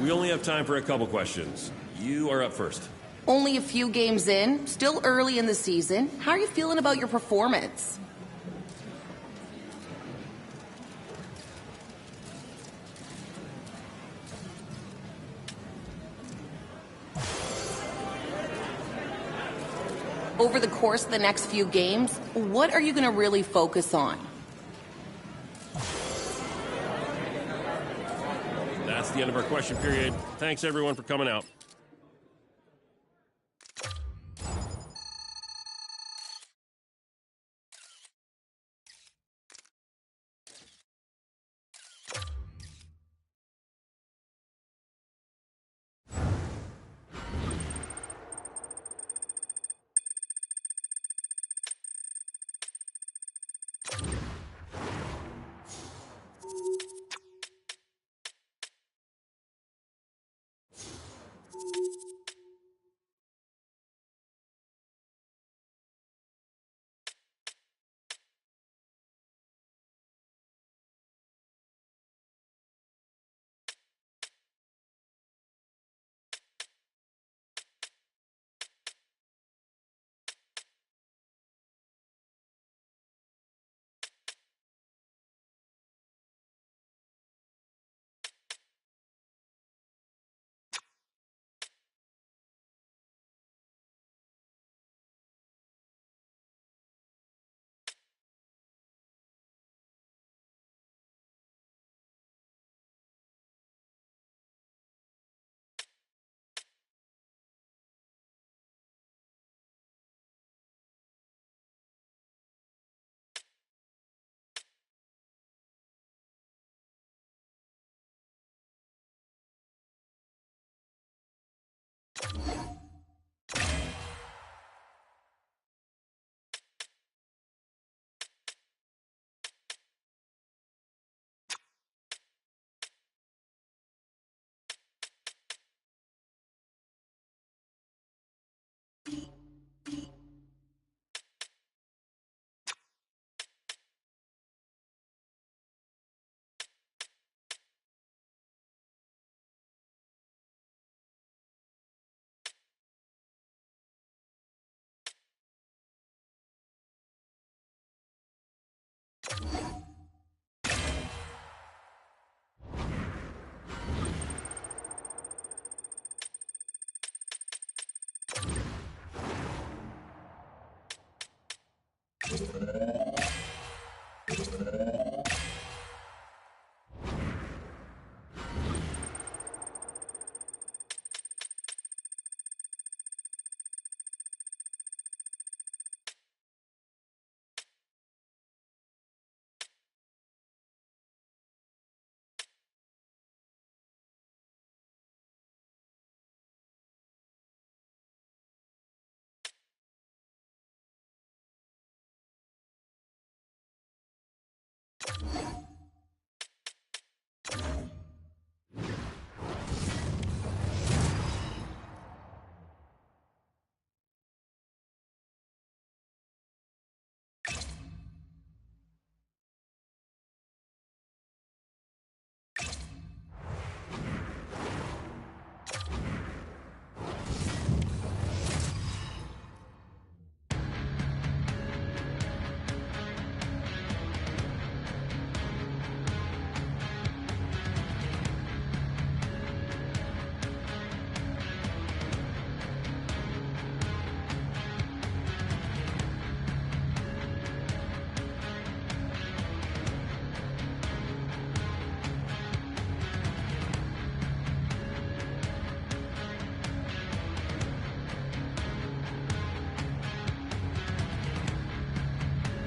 We only have time for a couple questions. You are up first. Only a few games in, still early in the season. How are you feeling about your performance? Over the course of the next few games, what are you going to really focus on? That's the end of our question period. Thanks, everyone, for coming out.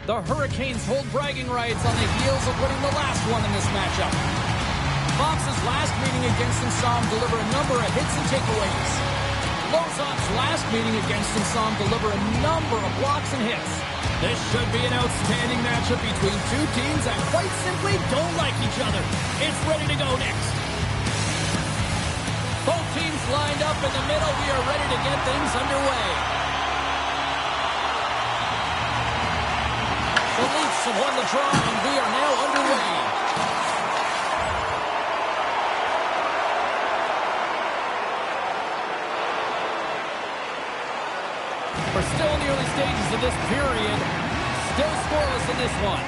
The Hurricanes hold bragging rights on the heels of winning the last one in this matchup. Fox's last meeting against them saw him deliver a number of hits and takeaways. Lauzon's last meeting against them saw him deliver a number of blocks and hits. This should be an outstanding matchup between two teams that quite simply don't like each other. It's ready to go next. Both teams lined up in the middle. We are ready to get things underway. The Leafs have won the draw, and we are now underway. We're still in the early stages of this period. Still scoreless in this one.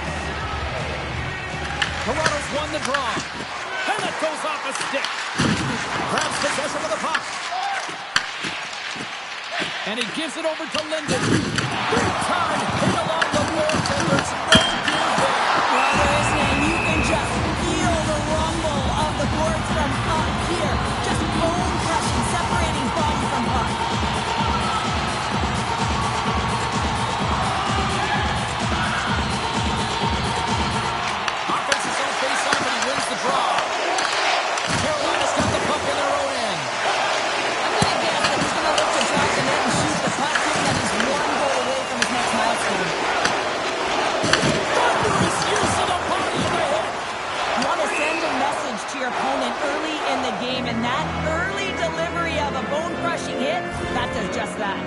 Toronto's won the draw. And it goes off a stick. Grabs possession of the puck. And he gives it over to Linden. Big time hit along the boards, and there's no good there. Well, there isn't, and you can just feel the rumble of the boards from up here. Just bone crushing, separating body from puck. Offense is on face-off, and he wins the draw. Carolina's got the puck in their own end. I'm going to guess that he's going to look to drop the net and shoot the puck, given that he's one goal away from his next milestone. Thunderous use of the body in the hit. You want to send a message to your opponent early in the game, and that early delivery of a bone-crushing hit, that does just that.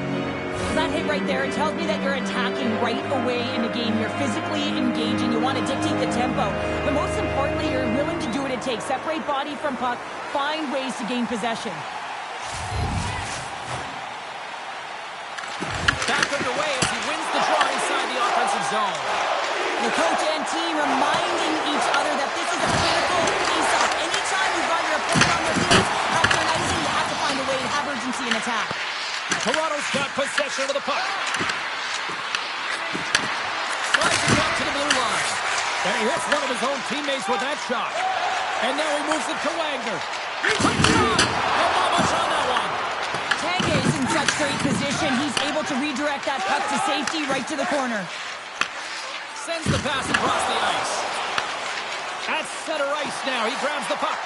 That hit right there, it tells me that you're attacking right away in the game. You're physically engaging. You want to dictate the tempo. But most importantly, you're willing to do what it takes. Separate body from puck. Find ways to gain possession. Back underway as he wins the draw inside the offensive zone. The coach and team reminding each other that this is a critical face-off. Anytime you've got your opponent on their heels, after an icing, you have to find a way to have urgency in attack. Toronto's got possession of the puck. Slides it back to the blue line. And he hits one of his own teammates with that shot. And now he moves it to Wagner. Quick shot! And not much on that one. Tange is in such great position. He's able to redirect that puck to safety right to the corner. Sends the pass across the ice. At center ice now. He grabs the puck.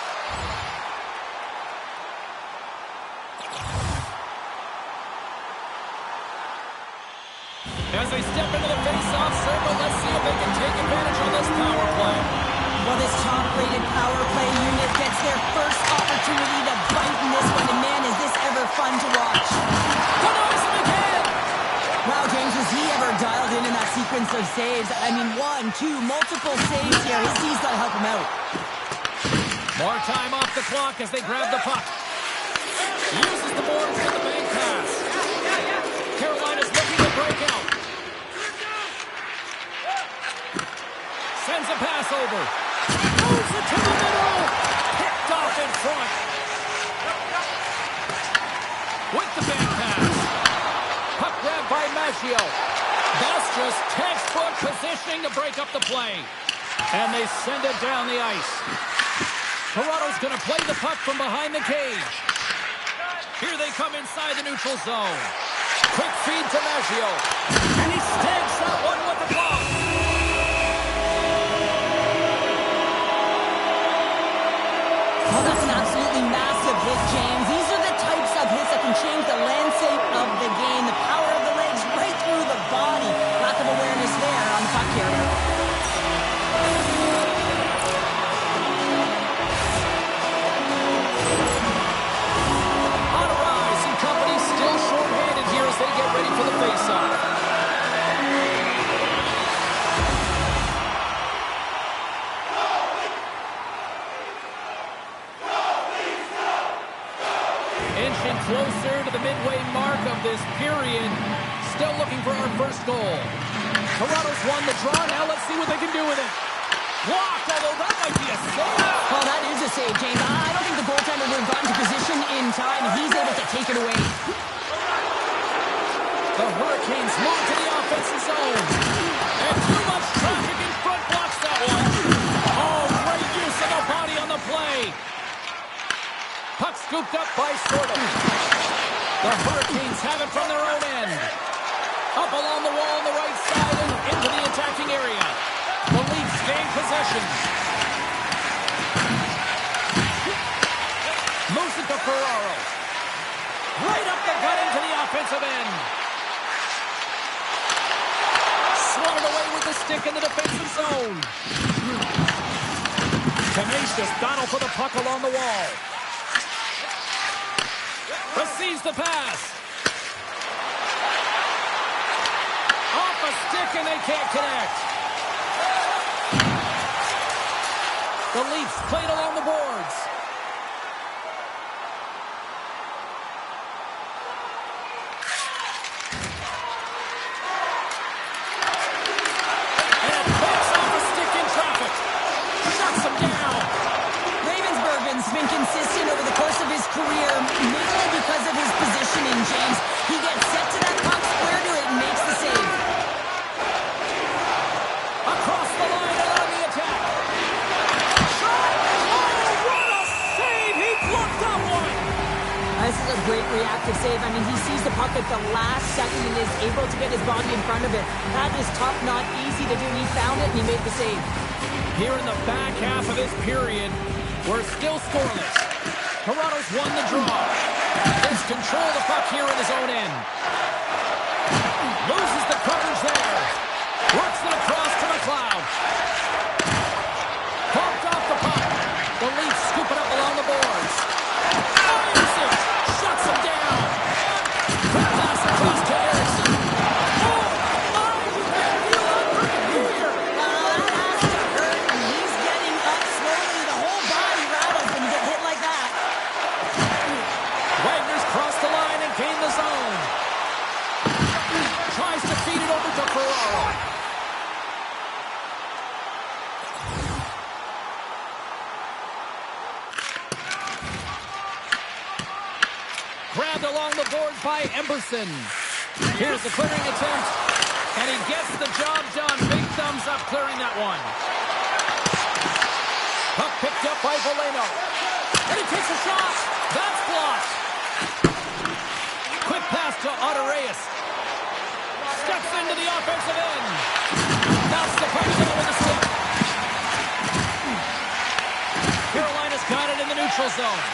As they step into the face-off circle, let's see if they can take advantage of this power play. Well, this top-rated power play unit gets their first opportunity to bite in this one, and man, is this ever fun to watch. Denies him again! Wow, James, was he ever dialed in that sequence of saves? I mean, 1, 2, multiple saves here. His D's got to help him out. More time off the clock as they grab the puck. Uses the boards for the bank pass. Carolina's looking to break out. Sends a pass over. Moves it to the middle. Picked off in front. With the bank pass. Puck grabbed by Maggio. That's just textbook positioning to break up the play. And they send it down the ice. Toronto's going to play the puck from behind the cage. Here they come inside the neutral zone. Quick feed to Maggio. And he stamps that one with the block. Well, that's an absolutely massive hit, James. These are the types of hits that can change the landscape of the game. The power of the legs right through the body. Lack of awareness there on the puck carrier. On a rise, and company still short-handed here as they get ready for the face-off. Inching closer to the midway mark of this period. Still looking for our first goal. Toronto's won the draw. Now let's see what they can do with it. Blocked, although that might be a save. Well, that is a save, James. I don't think the goaltender would have gotten to position in time. He's able to take it away. The Hurricanes move to the offensive zone. And too much traffic in front blocks that one. Oh, great use of the body on the play. Puck scooped up by Sordo. The Hurricanes have it from their own end. Up along the wall on the right side and into the attacking area. The Leafs gain possession. Moves it to Ferraro. Right up the gut into the offensive end. Swatted away with the stick in the defensive zone. Tenacious battle for the puck along the wall. Receives the pass. Off a stick and they can't connect. The Leafs played along the boards. consistent over the course of his career, mainly because of his positioning, James. He gets set to that puck, square to it, and makes the save. Across the line and on the attack. Shot! Oh, what a save! He blocked that one! This is a great reactive save. I mean, he sees the puck at the last second and is able to get his body in front of it. That is tough, not easy to do. He found it and he made the save. Here in the back half of this period, we're still scoreless. Toronto's won the draw. Gets control of the puck here in his own end. Loses the coverage there. Works it across to McLeod. Popped off the puck. The Leafs scoop it up along the boards. Fires it. Shuts him down. Quick pass across to Eriksson. Oh, my, you can feel it right here. That has to hurt, and he's getting up slowly. The whole body rattles when you get hit like that. Wagner's crossed the line and gained the zone. Tries to feed it over to Ferraro. Grabbed along the boards by Emberson. Here's the clearing attempt, and he gets the job done. Big thumbs up clearing that one. Puck picked up by Veleno. And he takes a shot. That's blocked. Quick pass to Otto Reyes. Steps into the offensive end. Bounce the puck down with a stick. Carolina's got it in the neutral zone.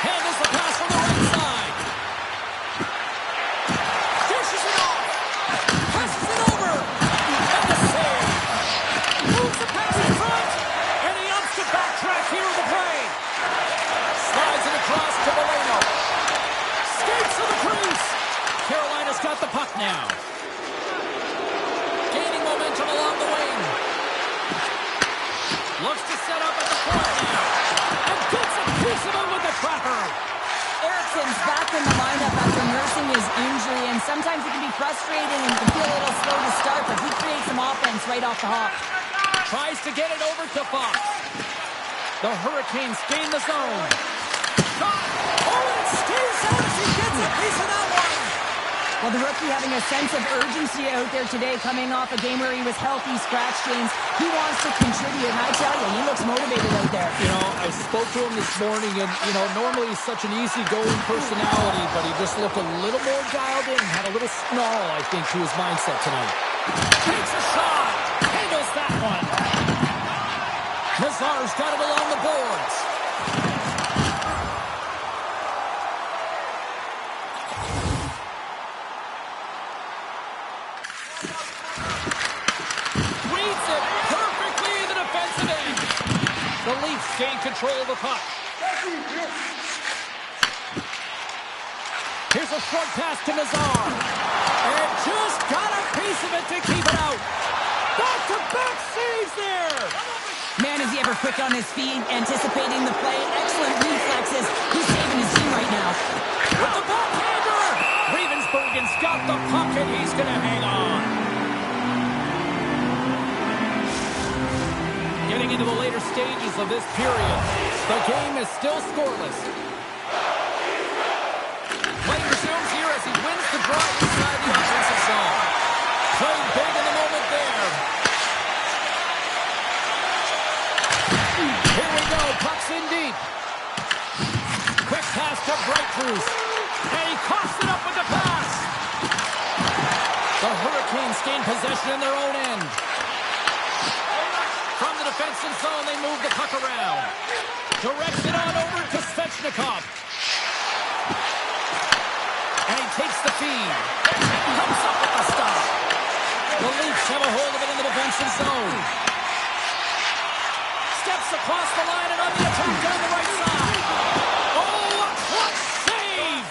Handles the pass from the right side. Dishes it off. Passes it over. And the save. Moves the pass in front. And he ups to backtrack here in the play. Slides it across to Veleno. Skates to the crease. Carolina's got the puck now. Gaining momentum along the wing. Looks to set up at the point now. And gets a piece of it with the trapper. Eriksson's back in the lineup after nursing his injury, and sometimes it can be frustrating and can feel a little slow to start, but he creates some offense right off the hop. Tries to get it over to Fox. The Hurricanes gain the zone. Shot! Oh, and it stays out as he gets a piece of that one. Well, the rookie having a sense of urgency out there today, coming off a game where he was healthy, scratch, James. He wants to contribute, and I tell you, he looks motivated out there. You know, I spoke to him this morning, and, you know, normally he's such an easygoing personality, but he just looked a little more dialed in, had a little snarl, I think, to his mindset tonight. Takes a shot! Handles that one! Nazar's got it along the boards. Reads it perfectly in the defensive end. The Leafs gain control of the puck. Here's a short pass to Nazar. And just got a piece of it to keep it out. Back-to-back saves there. Man, is he ever quick on his feet, anticipating the play. Excellent reflexes. He's saving his team right now. With the backhander. Ravensburgen's got the puck, and he's going to hang on. Getting into the later stages of this period, the game is still scoreless. Play resumes here as he wins the draw inside the offensive zone. Playing big in the moment there. Here we go, puck's in deep. Quick pass to Breitfus. And he coughs it up with the pass. The Hurricanes gain possession in their own end. From the defensive zone, they move the puck around. Directs it on over to Svechnikov. And he takes the feed. Comes up with the stop. The Leafs have a hold of it in the defensive zone. Steps across the line and on the attack down the right side. Oh, a clutch save!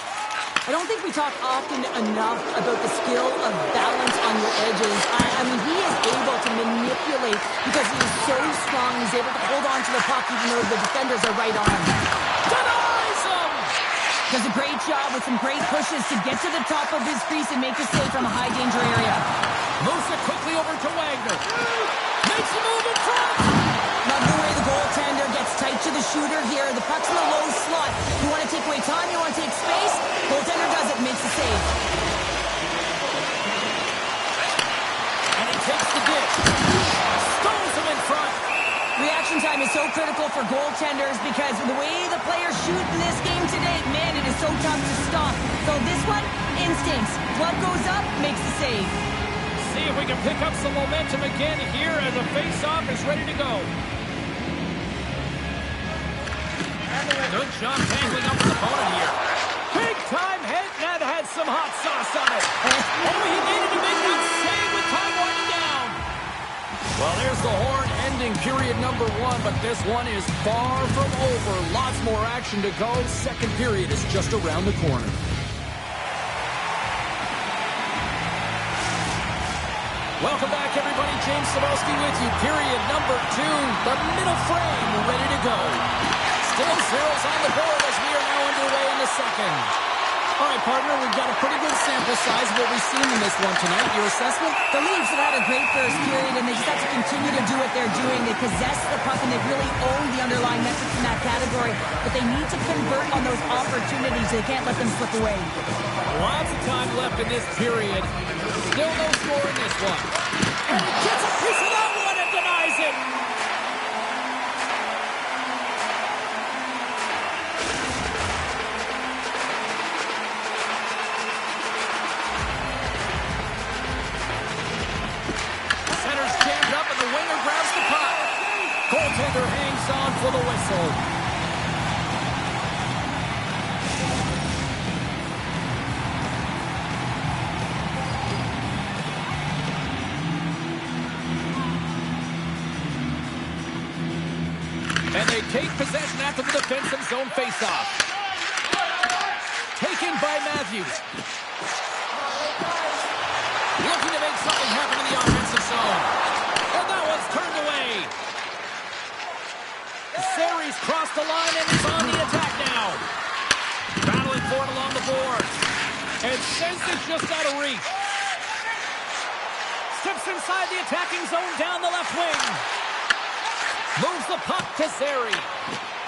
I don't think we talk often enough about the skill of balance on your edges. I mean, he is able to manipulate because he is so strong. He's able to hold on to the puck even though the defenders are right on him. Denies him! Does a great job with some great pushes to get to the top of his crease and make the save from a high danger area. Moves it quickly over to Wagner. Makes a move in front! Love the way the goaltender gets tight to the shooter here. The puck's in the low slot. You want to take away time, you want to take space. Goaltender does it, makes the save. And he takes the dish. Stones him in front. Reaction time is so critical for goaltenders because the way the players shoot in this game today, man, it is so tough to stop. So this one, instincts. Glove goes up, makes the save. See if we can pick up some momentum again here as the face-off is ready to go. Good job tangling up his opponent here. Big time hit, and that had some hot sauce on it. Oh, he needed to make that save with time winding down. Well, there's the horn ending period number 1, but this one is far from over. Lots more action to go. Second period is just around the corner. Welcome back, everybody. James Cebulski with you. Period number 2. The middle frame ready to go. Still zeros on the board as we are now underway in the second. All right, partner, we've got a pretty good sample size of what we've seen in this one tonight. Your assessment? The Leafs have had a great first period, and they just have to continue to do what they're doing. They possess the puck, and they really own the underlying metrics in that category. But they need to convert on those opportunities. They can't let them slip away. Lots of time left in this period. Still no score in this one. And he gets a piece of that one and denies it. Center's jammed up and the winger grabs the puck. Goaltender hangs on for the whistle. And they take possession after the defensive zone faceoff. Taken by Matthews. Looking to make something happen in the offensive zone. And that one's turned away. The series crossed the line and is on the attack now. Battling for it along the boards. And sends it just out of reach. Steps inside the attacking zone down the left wing. Moves the puck to Zary.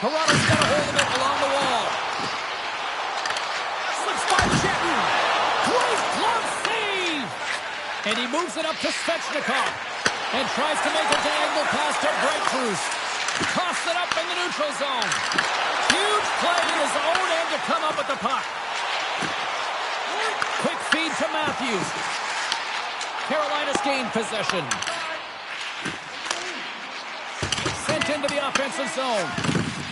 Toronto's got a hold of it along the wall. Slips by Chetton. Great glove save. And he moves it up to Svechnikov. And tries to make a diagonal pass to Breakthrough. Toss it up in the neutral zone. Huge play in his own end to come up with the puck. Quick feed to Matthews. Carolina's gained possession. Sent into the offensive zone.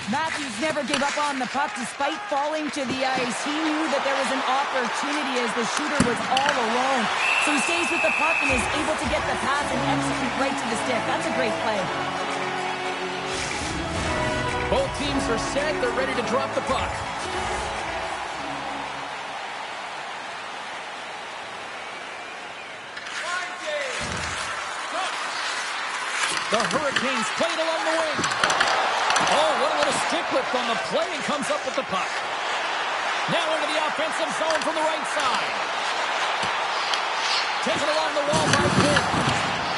Matthews never gave up on the puck despite falling to the ice. He knew that there was an opportunity as the shooter was all alone. So he stays with the puck and is able to get the pass and execute right to the stick. That's a great play. Both teams are set. They're ready to drop the puck. The Hurricanes play it along the wing. Oh, what a little stick lift on the play, and comes up with the puck. Now into the offensive zone from the right side. Taken along the wall by Pitt.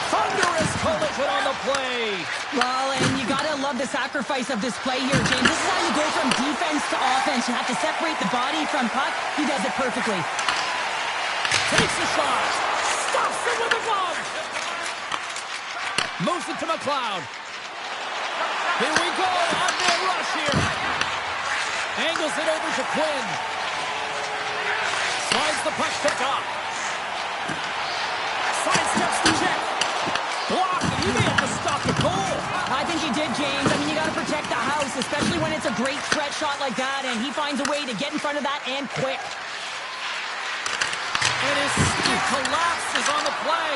Thunderous collision on the play. Well, and you got to love the sacrifice of this play here, James. This is how you go from defense to offense. You have to separate the body from puck. He does it perfectly. Takes a shot. Stops it with a glove. Moves it to McLeod. Here we go. On-man rush here. Angles it over to Quinn. Slides the puck pick up. Sidesteps the check. Blocked. He may have to stop the goal. I think he did, James. I mean, you got to protect the house, especially when it's a great threat shot like that, and he finds a way to get in front of that and quick. And his collapses on the play.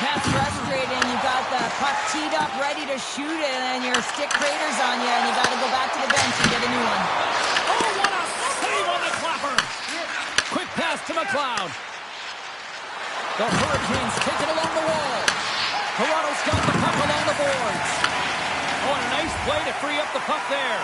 That's frustrating. You got the puck teed up, ready to shoot it, and your stick craters on you, and you got to go back to the bench and get a new one. Oh, what a save on the clapper. Quick pass to McLeod. The Hurricanes take it along the wall. Toronto's got the puck along the boards. Oh, and a nice play to free up the puck there.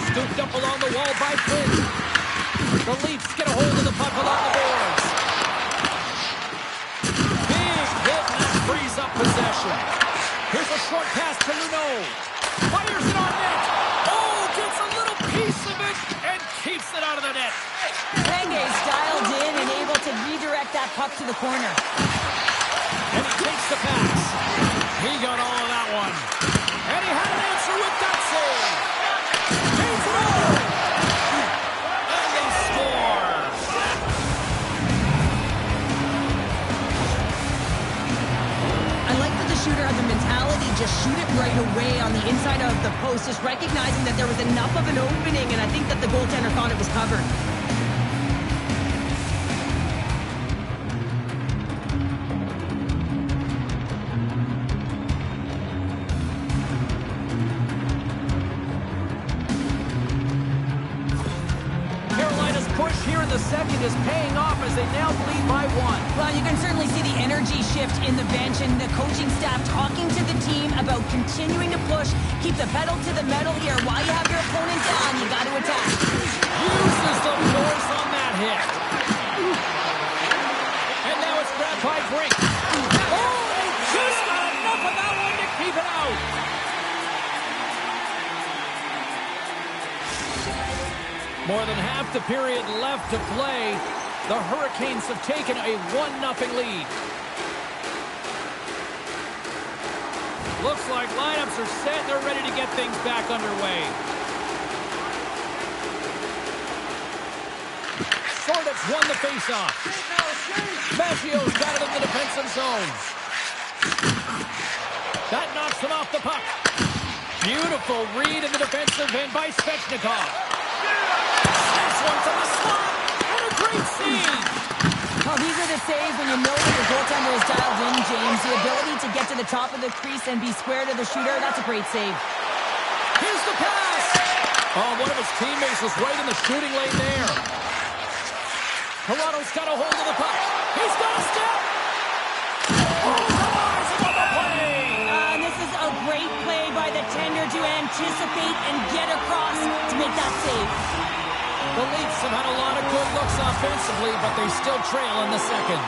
Scooped up along the wall by Flynn. The Leafs get a hold of the puck along the boards. Big hit, and that frees up possession. Here's a short pass to Luneau. Fires it on net. Oh, gets a little piece of it and keeps it out of the net. Lange's dialed in and able to redirect that puck to the corner. And he takes the pass. He got all of that one. And he had an answer with that save. He's rolling. And they score. I like that the shooter had the mentality, just shoot it right away on the inside of the post, just recognizing that there was enough of an opening, and I think that the goaltender thought it was covered. The second is paying off as they now lead by 1. Well, you can certainly see the energy shift in the bench and the coaching staff talking to the team about continuing to push, keep the pedal to the metal here. While you have your opponent down, you got to attack. Uses the force on that hit. And now it's grabbed by Brink. Oh, they just got enough of that one to keep it out. More than half the period left to play. The Hurricanes have taken a 1-0 lead. Looks like lineups are set. They're ready to get things back underway. Sordov's won the faceoff. Maggio's got it in the defensive zone. That knocks him off the puck. Beautiful read in the defensive end by Svechnikov. This one from the slot, and a great save. Well, these are the saves when you know that your goaltender is dialed in, James. The ability to get to the top of the crease and be square to the shooter, that's a great save. Here's the pass. Oh, one of his teammates was right in the shooting lane there. Toronto's got a hold of the puck. He's got a step. Oh, rising on the play. And this is a great play by the tender to anticipate and get across to make that save. The Leafs have had a lot of good looks offensively, but they still trail in the second.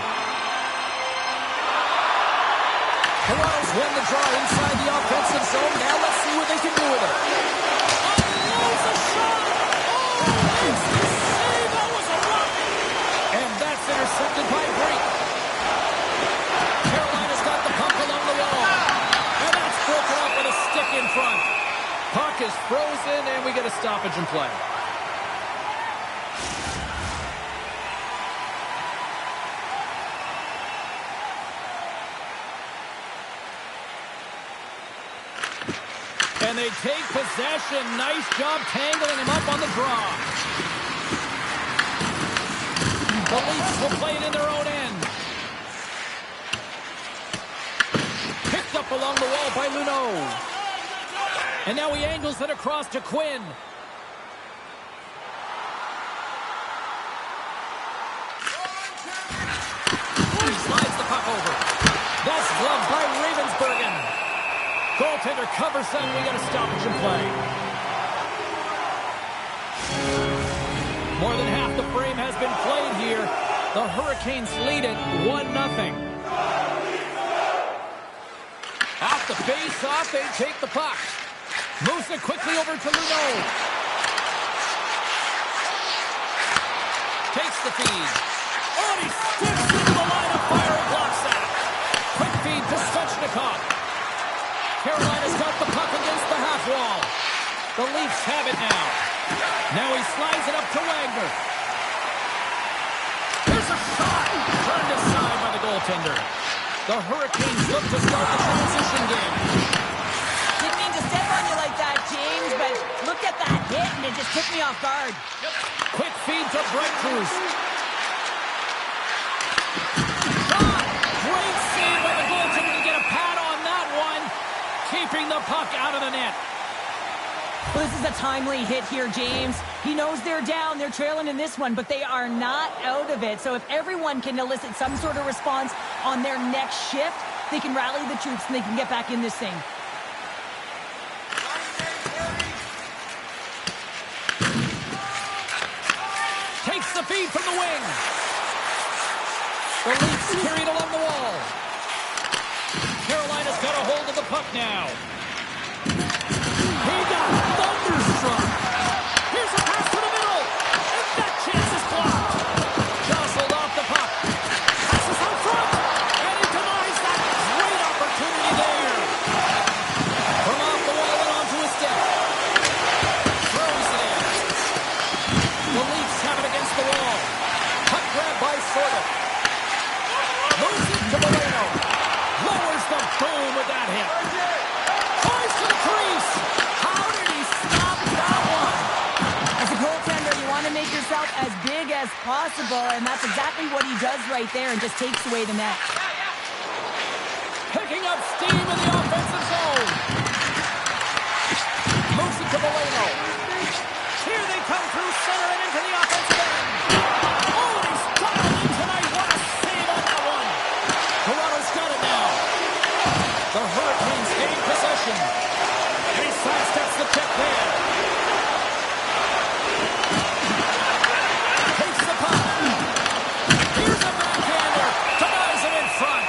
Toronto's won the draw inside the offensive zone. Now let's see what they can do with it. Unloads a shot. Oh, makes the save. That was a rock. And that's intercepted by Brink. Carolina's got the puck along the wall. And that's broken up with a stick in front. Puck is frozen, and we get a stoppage in play. And they take possession. Nice job tangling him up on the draw. The Leafs will play it in their own end. Picked up along the wall by Luneau. And now he angles it across to Quinn. He slides the puck over. That's gloved by Ravensbergen. Goaltender covers that, and we got a stoppage in play. More than half the frame has been played here. The Hurricanes lead it 1-0. Off the face-off, they take the puck. Moves it quickly over to Luneau. Takes the feed. Oh, and he steps into the line of fire and blocks that. Quick feed to Svechnikov. Carolina's got the puck against the half wall. The Leafs have it now. Now he slides it up to Wagner. Here's a shot. Turned aside by the goaltender. The Hurricanes look to start the transition game. Didn't mean to step on you like that, James, but look at that hit, and it just took me off guard. Quick feed to Breakthrough. Shot. Great save by the goaltender to get a pad on that one. Keeping the puck out of the net. Well, this is a timely hit here, James. He knows they're down. They're trailing in this one, but they are not out of it. So if everyone can elicit some sort of response on their next shift, they can rally the troops and they can get back in this thing. wing. The Leafs carried along the wall. Carolina's got a hold of the puck now. He got thunderstruck. Here's a pass to the middle. And that chance is blocked. Jostled off the puck. Passes out front. And he denies that great opportunity there. From off the wall and onto his stick. Throws it in. The Leafs have it against the wall. Puck grab by Sordo. Moves it to Moreno. Lowers the boom with that hit. Tries to the crease. How did he stop that one? As a goaltender, you want to make yourself as big as possible, and that's exactly what he does right there and just takes away the net. Picking up steam in the offensive zone. Moves it to Moreno. Here they come through center and into the offensive end. Oh, and he's dialed in tonight. What a save on that one. Toronto's got it now. The Hurricanes gain possession. And he sidesteps the check there. Takes the puck. Here's a backhander. Denies it in front.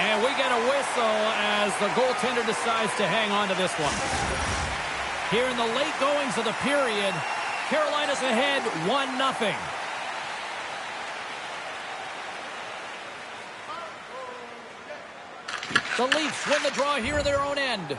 And we get a whistle as the goaltender decides to hang on to this one. Here in the late goings of the period, Carolina's ahead 1-0. The Leafs win the draw here at their own end.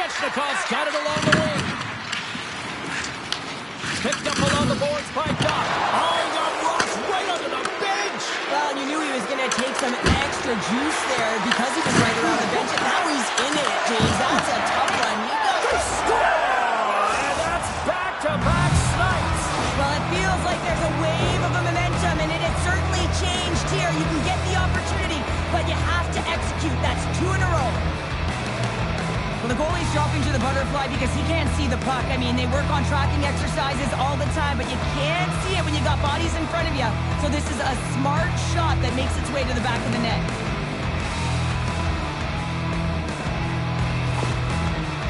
Svechnikov's got it along the wing. Picked up along the boards by Duck. Oh, he got rocked right under the bench. Well, you knew he was going to take some extra juice there because he was right around the bench. And now he's in it, James. That's a tough one. Score! And that's back-to-back snipes. Well, it feels like there's a wave of momentum, and it has certainly changed here. You can get the opportunity, but you have to execute. That's 2 in a row. Well, the goalie's dropping to the butterfly because he can't see the puck. I mean, they work on tracking exercises all the time, but you can't see it when you got bodies in front of you. So this is a smart shot that makes its way to the back of the net.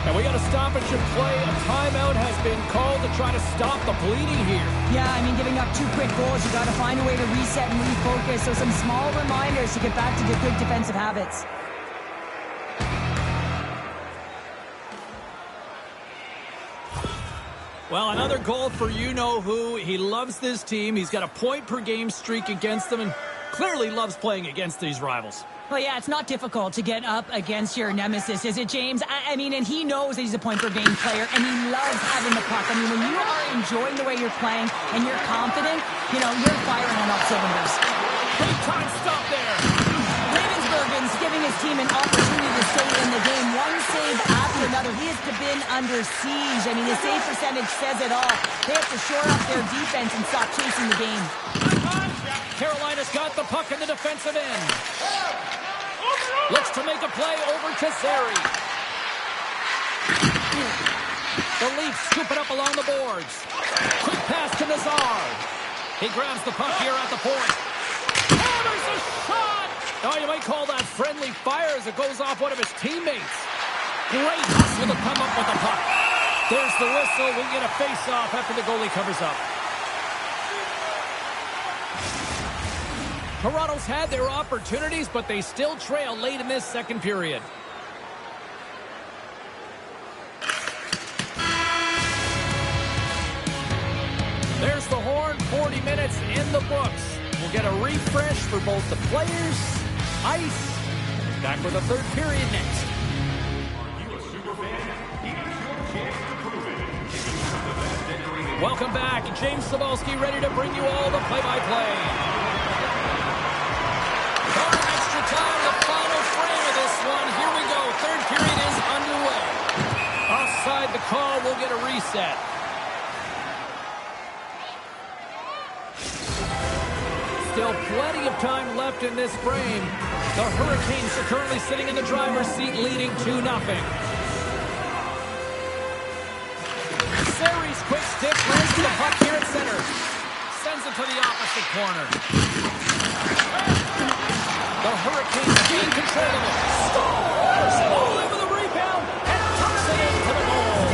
And we got a stoppage in play. A timeout has been called to try to stop the bleeding here. Yeah, I mean, giving up 2 quick goals, you got to find a way to reset and refocus. So some small reminders to get back to good defensive habits. Well, another goal for you-know-who. He loves this team. He's got a point-per-game streak against them and clearly loves playing against these rivals. Well, yeah, it's not difficult to get up against your nemesis, is it, James? I mean, and he knows that he's a point-per-game player, and he loves having the puck. I mean, when you are enjoying the way you're playing and you're confident, you know, you're firing on all cylinders. Big time stop there. Ravensburgen's giving his team an opportunity to stay in the game. One save after another. He has been under siege. I mean, his save percentage says it all. They have to shore up their defense and stop chasing the game. Carolina's got the puck in the defensive end. Looks to make a play over to Zary. The Leafs scoop it up along the boards. Quick pass to Nazar. He grabs the puck here at the point. Hammers a shot! Oh, you might call that friendly fire as it goes off one of his teammates. Great hustle to come up with the puck. There's the whistle. We get a face-off after the goalie covers up. Toronto's had their opportunities, but they still trail late in this second period. There's the horn. 40 minutes in the books. We'll get a refresh for both the players, ice. Back with the third period next. Welcome back. James Cybulski ready to bring you all the play-by-play. Extra time, the final frame of this one. Here we go. Third period is underway. Offside the call. We'll get a reset. Still plenty of time left in this frame. The Hurricanes are currently sitting in the driver's seat, leading 2-0. Zary's quick stick lands to the puck here at center. Sends it to the opposite corner. The Hurricanes gain control of it. Scores! All over the rebound and tucks it into the goal.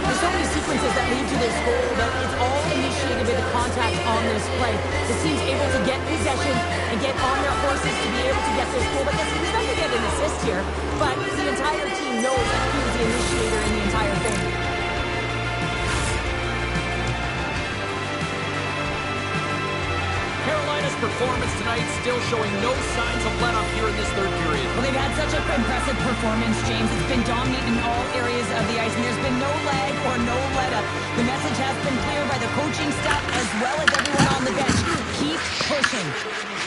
There's so many sequences that lead to this goal, but it's all initiated with the contact on this play. The team's able to get possession and get on their horses to be able to get this goal. But he's not going to get an assist here, but the entire team knows that he was the initiator in the entire thing. Carolina's performance tonight still showing no signs of let-up here in this third period. Well, they've had such an impressive performance, James. It's been dominant in all areas of the ice, and there's been no lag or no let-up. The message has been clear by the coaching staff as well as everyone on the bench. Keep pushing.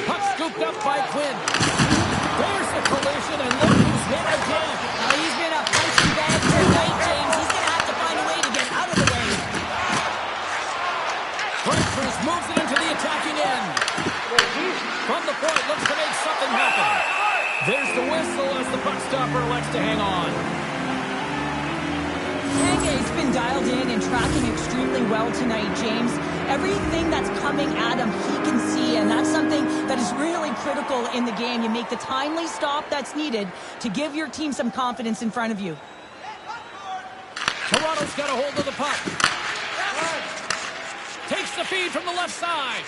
Puck scooped up by Quinn. There's the collision, and look who's hit again. Now, he's been a punching bag tonight, James. He's going to have to find a way to get out of the way. Cruz moves it into the attacking end. From the point, looks to make something happen. There's the whistle as the puck stopper elects to hang on. Tanguay's been dialed in and tracking extremely well tonight, James. Everything that's coming at him, he can see, and that's something that is really critical in the game. You make the timely stop that's needed to give your team some confidence in front of you. Toronto's got a hold of the puck. Takes the feed from the left side.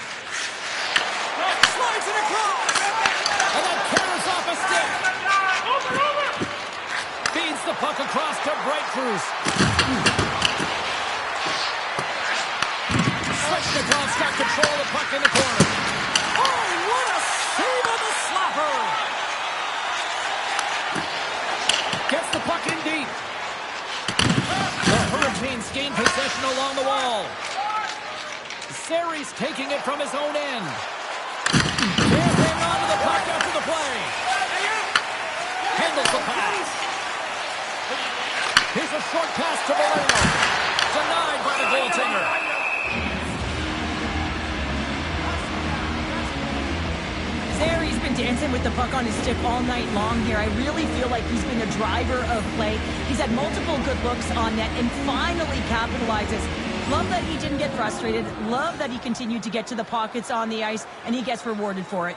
Slides it across. And then carries off a stick. Feeds the puck across to Bright Cruz. Svechnikov's got control of the puck in the corner. Oh, what a save Leafs gain possession along the wall. Zari's taking it from his own end. Can't hang on to the puck after the play. Handles the pass. Here's a short pass to Valeno. Denied by the goaltender. Zari's been dancing with the puck on his stick all night long here. I really feel like he's been a driver of play. He's had multiple good looks on net and finally capitalizes. Love that he didn't get frustrated. Love that he continued to get to the pockets on the ice, and he gets rewarded for it.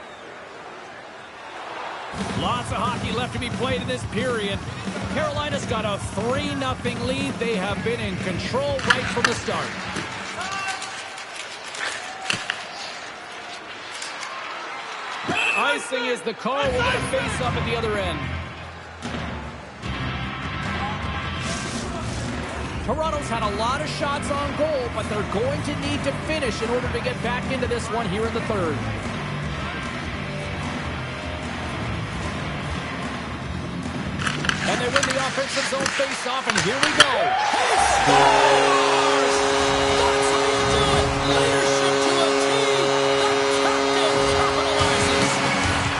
Lots of hockey left to be played in this period. Carolina's got a 3-0 lead. They have been in control right from the start. Icing is the call. We're going to face up at the other end. Toronto's had a lot of shots on goal, but they're going to need to finish in order to get back into this one here in the third. And they win the offensive zone face-off, and here we go. He scores! That's how you do it. Leadership to a team. The captain capitalizes.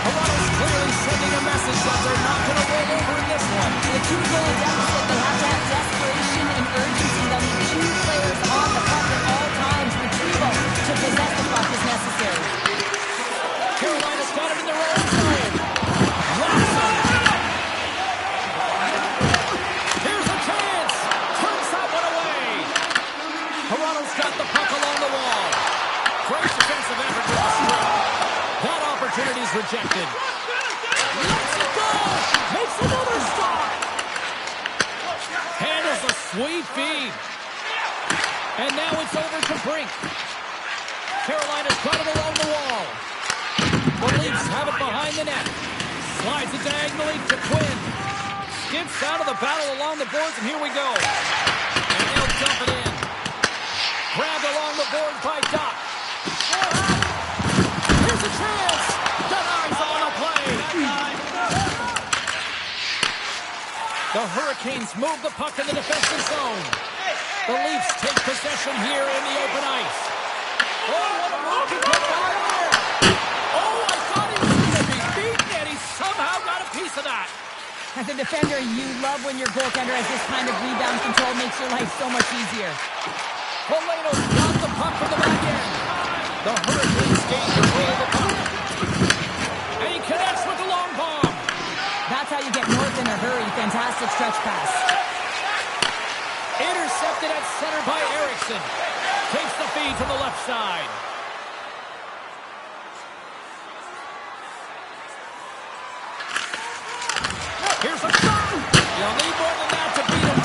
Toronto's clearly sending a message that they're not going to roll over in this one. The two-goal deficit, they have to have desperation and urgency. They'll need two players on the puck at all times with Trevo to possess the puck as necessary. Carolina's got it in their own zone. Watson. Here's a chance. Turns that one away. Toronto's got the puck along the wall. Great defensive effort with the strike. That opportunity's rejected. Lets it go. Makes another stop. Handles a sweet feed. And now it's over to Brink. Carolina's got it along the wall. The Leafs have it behind the net. Slides it diagonally to Quinn. Skips out of the battle along the boards, and here we go. And they'll dump it in. Grabbed along the boards by Doc. Here's a chance. Denies on the play. The Hurricanes move the puck in the defensive zone. The Leafs take possession here in the open ice. Oh, what a move he put down there. Oh, I thought he was going to be beaten, and he somehow got a piece of that. As a defender, you love when your goaltender has this kind of rebound control. Makes your life so much easier. Valeno's got the puck from the back end. The Hurricanes gain control of the puck. And he connects with the long bomb. That's how you get north in a hurry. Fantastic stretch pass. Intercepted at center by Erickson. Takes the feed from the left side. Here's a shot. You'll need more than that to beat him.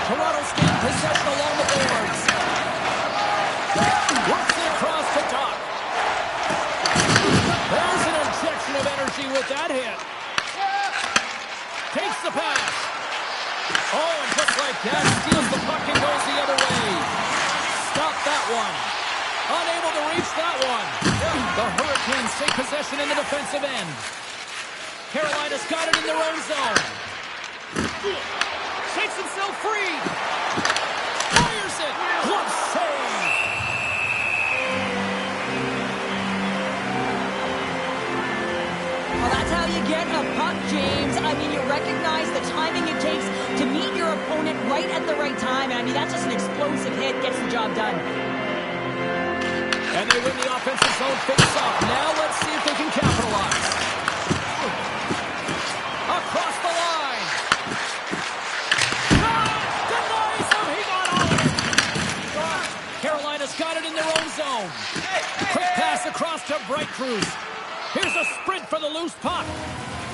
Toronto's gained possession along the boards. Works it across to Doc. There's an injection of energy with that hit. Takes the pass. Oh, and just like that, steals the puck and goes the other way. Stop that one. Unable to reach that one. The Hurricanes take possession in the defensive end. Carolina's got it in their own zone. Shakes himself free. Fires it. Glove save. Well, that's how you get a puck, James. I mean, you recognize the timing it takes to meet your opponent right at the right time. And I mean, that's just an explosive hit. Gets the job done. And they win the offensive zone face-off. Now let's see if they can capitalize. Across the line. Denies him. He got all of it. Carolina's got it in their own zone. Quick pass across to Bright Cruz. Here's a sprint for the loose puck.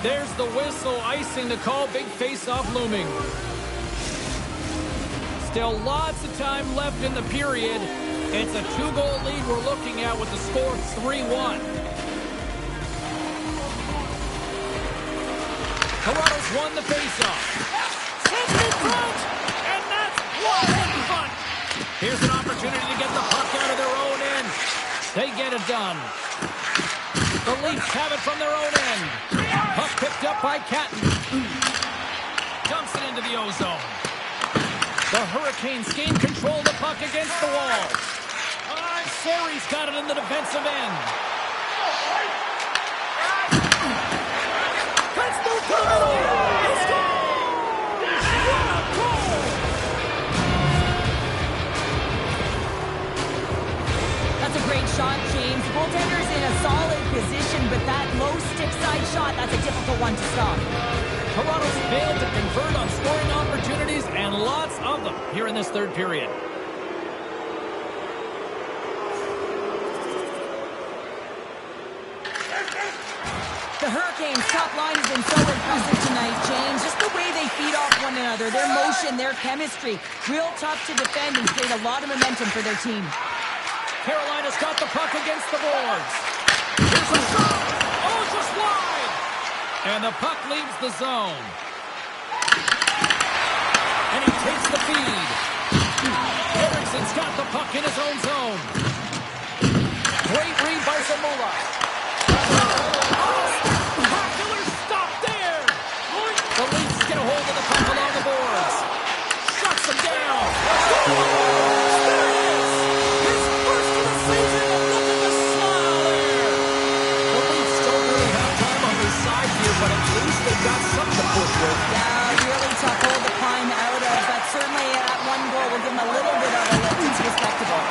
There's the whistle, icing the call. Big face-off looming. Still lots of time left in the period. It's a 2-goal lead we're looking at with the score 3-1. Toronto's won the faceoff. Sends it in front, and that's one in front. Here's an opportunity to get the puck out of their own end. They get it done. The Leafs have it from their own end. Puck picked up by Catton. Dumps it into the O-zone. The Hurricanes gain control of the puck against the wall. Sori's got it in the defensive end. Let's move to the middle. Let's go! What a goal! That's a great shot, James. The goaltender's in a solid position, but that low stick side shot, that's a difficult one to stop. Toronto's failed to convert on scoring opportunities, and lots of them here in this third period. The Hurricanes' top line has been so impressive tonight, James. Just the way they feed off one another, their motion, their chemistry. Real tough to defend and create a lot of momentum for their team. Carolina's got the puck against the boards. Here's a shot. Oh, just wide. And the puck leaves the zone. And he takes the feed. Ericsson's got the puck in his own zone. Great read by Zamula. Popular stop there. The Leafs get a hold of the puck along the boards. Shuts them down. There it is. His first of the season, and look at the smile there. The Leafs don't really have time on their side here, but at least they've got something to push with. Yeah, really tough hole to climb out of, but certainly that one goal will give them a little bit of a lift. It's respectable.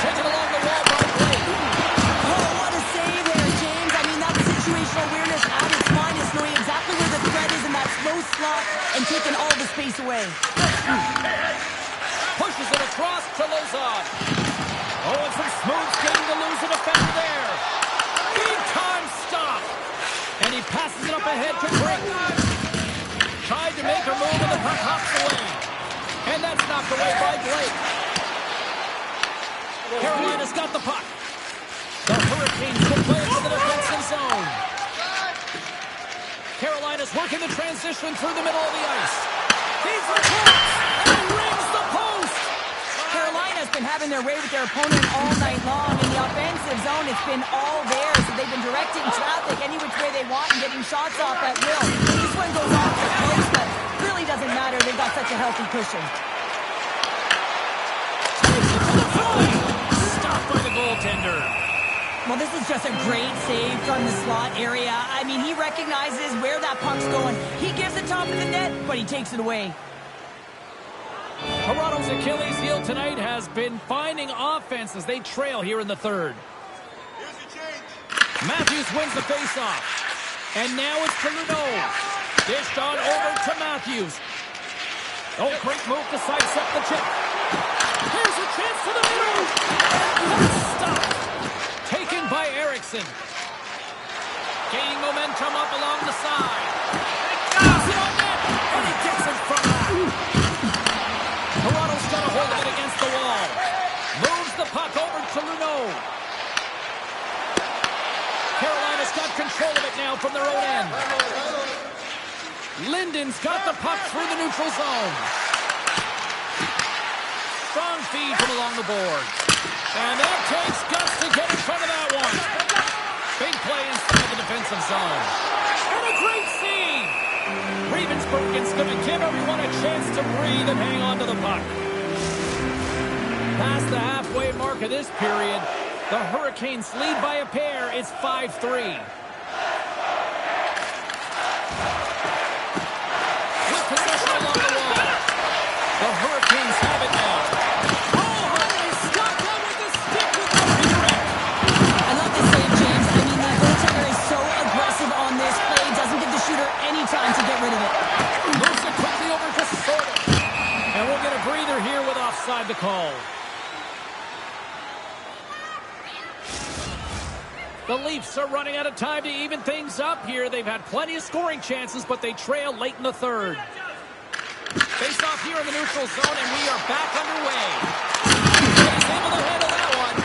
Taken along the wall by Blake. Oh, what a save there, James. I mean, that's situational awareness at its finest, knowing exactly where the threat is in that slow slot and taking all the space away. Pushes it across to Lozon. Oh, and some smooth skating to lose a defender there. Big time stop. And he passes it up ahead to Drake. Tried to make her move and the puck hops away. And that's knocked away by Blake. Carolina's got the puck. The Hurricanes will play it to the defensive zone. Carolina's working the transition through the middle of the ice. He's the post and rings the post. Carolina's been having their way with their opponent all night long. In the offensive zone, it's been all theirs. So they've been directing traffic any which way they want and getting shots off at will. This one goes off the post, but really doesn't matter. They've got such a healthy cushion. Takes it to the point. Stopped by the goaltender. Well, this is just a great save from the slot area. I mean, he recognizes where that puck's going. He gives it top of the net, but he takes it away. Toronto's Achilles heel tonight has been finding offense as they trail here in the third. Matthews wins the faceoff. And now it's to Luneau. Dished on over to Matthews. Oh, great move to sidestep the chip. Here's a chance to the middle. Stop. Taken by Eriksson. Gaining momentum up along the side. Pass it on net. And he gets in front of that. Toronto's got a hold of it against the wall. Moves the puck over to Luneau. Carolina's got control of it now from their own end. Linden's got the puck through the neutral zone. Strong feed from along the boards. And that takes guts to get in front of that one. Big play inside the defensive zone. And a great save. Ravensburgen's going to give everyone a chance to breathe and hang on to the puck. Past the halfway mark of this period, the Hurricanes lead by a pair. It's 5-3. With possession along the wall. The Hurricanes have it now. Oh, Hunter stopped that with the stick with the redirect. I love this save, James. I mean, the goaltender is so aggressive on this play. Doesn't give the shooter any time to get rid of it. Moves it quickly over to Sordo. And we'll get a breather here with offside to call. The Leafs are running out of time to even things up here. They've had plenty of scoring chances, but they trail late in the third. Face off here in the neutral zone, and we are back underway. He's able to handle that one.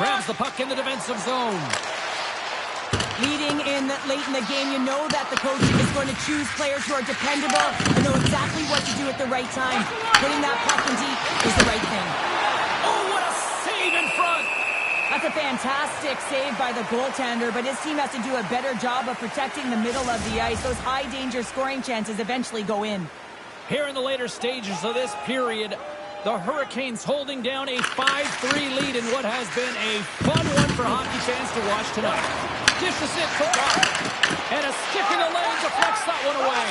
Grabs the puck in the defensive zone. Leading in late in the game, you know that the coach is going to choose players who are dependable and know exactly what to do at the right time. Putting that puck in deep is the right thing. Oh, what a save in front! That's a fantastic save by the goaltender, but his team has to do a better job of protecting the middle of the ice. Those high-danger scoring chances eventually go in. Here in the later stages of this period, the Hurricanes holding down a 5-3 lead in what has been a fun one for hockey fans to watch tonight. Dishes it for Rock. And a stick in the lane deflects that one away.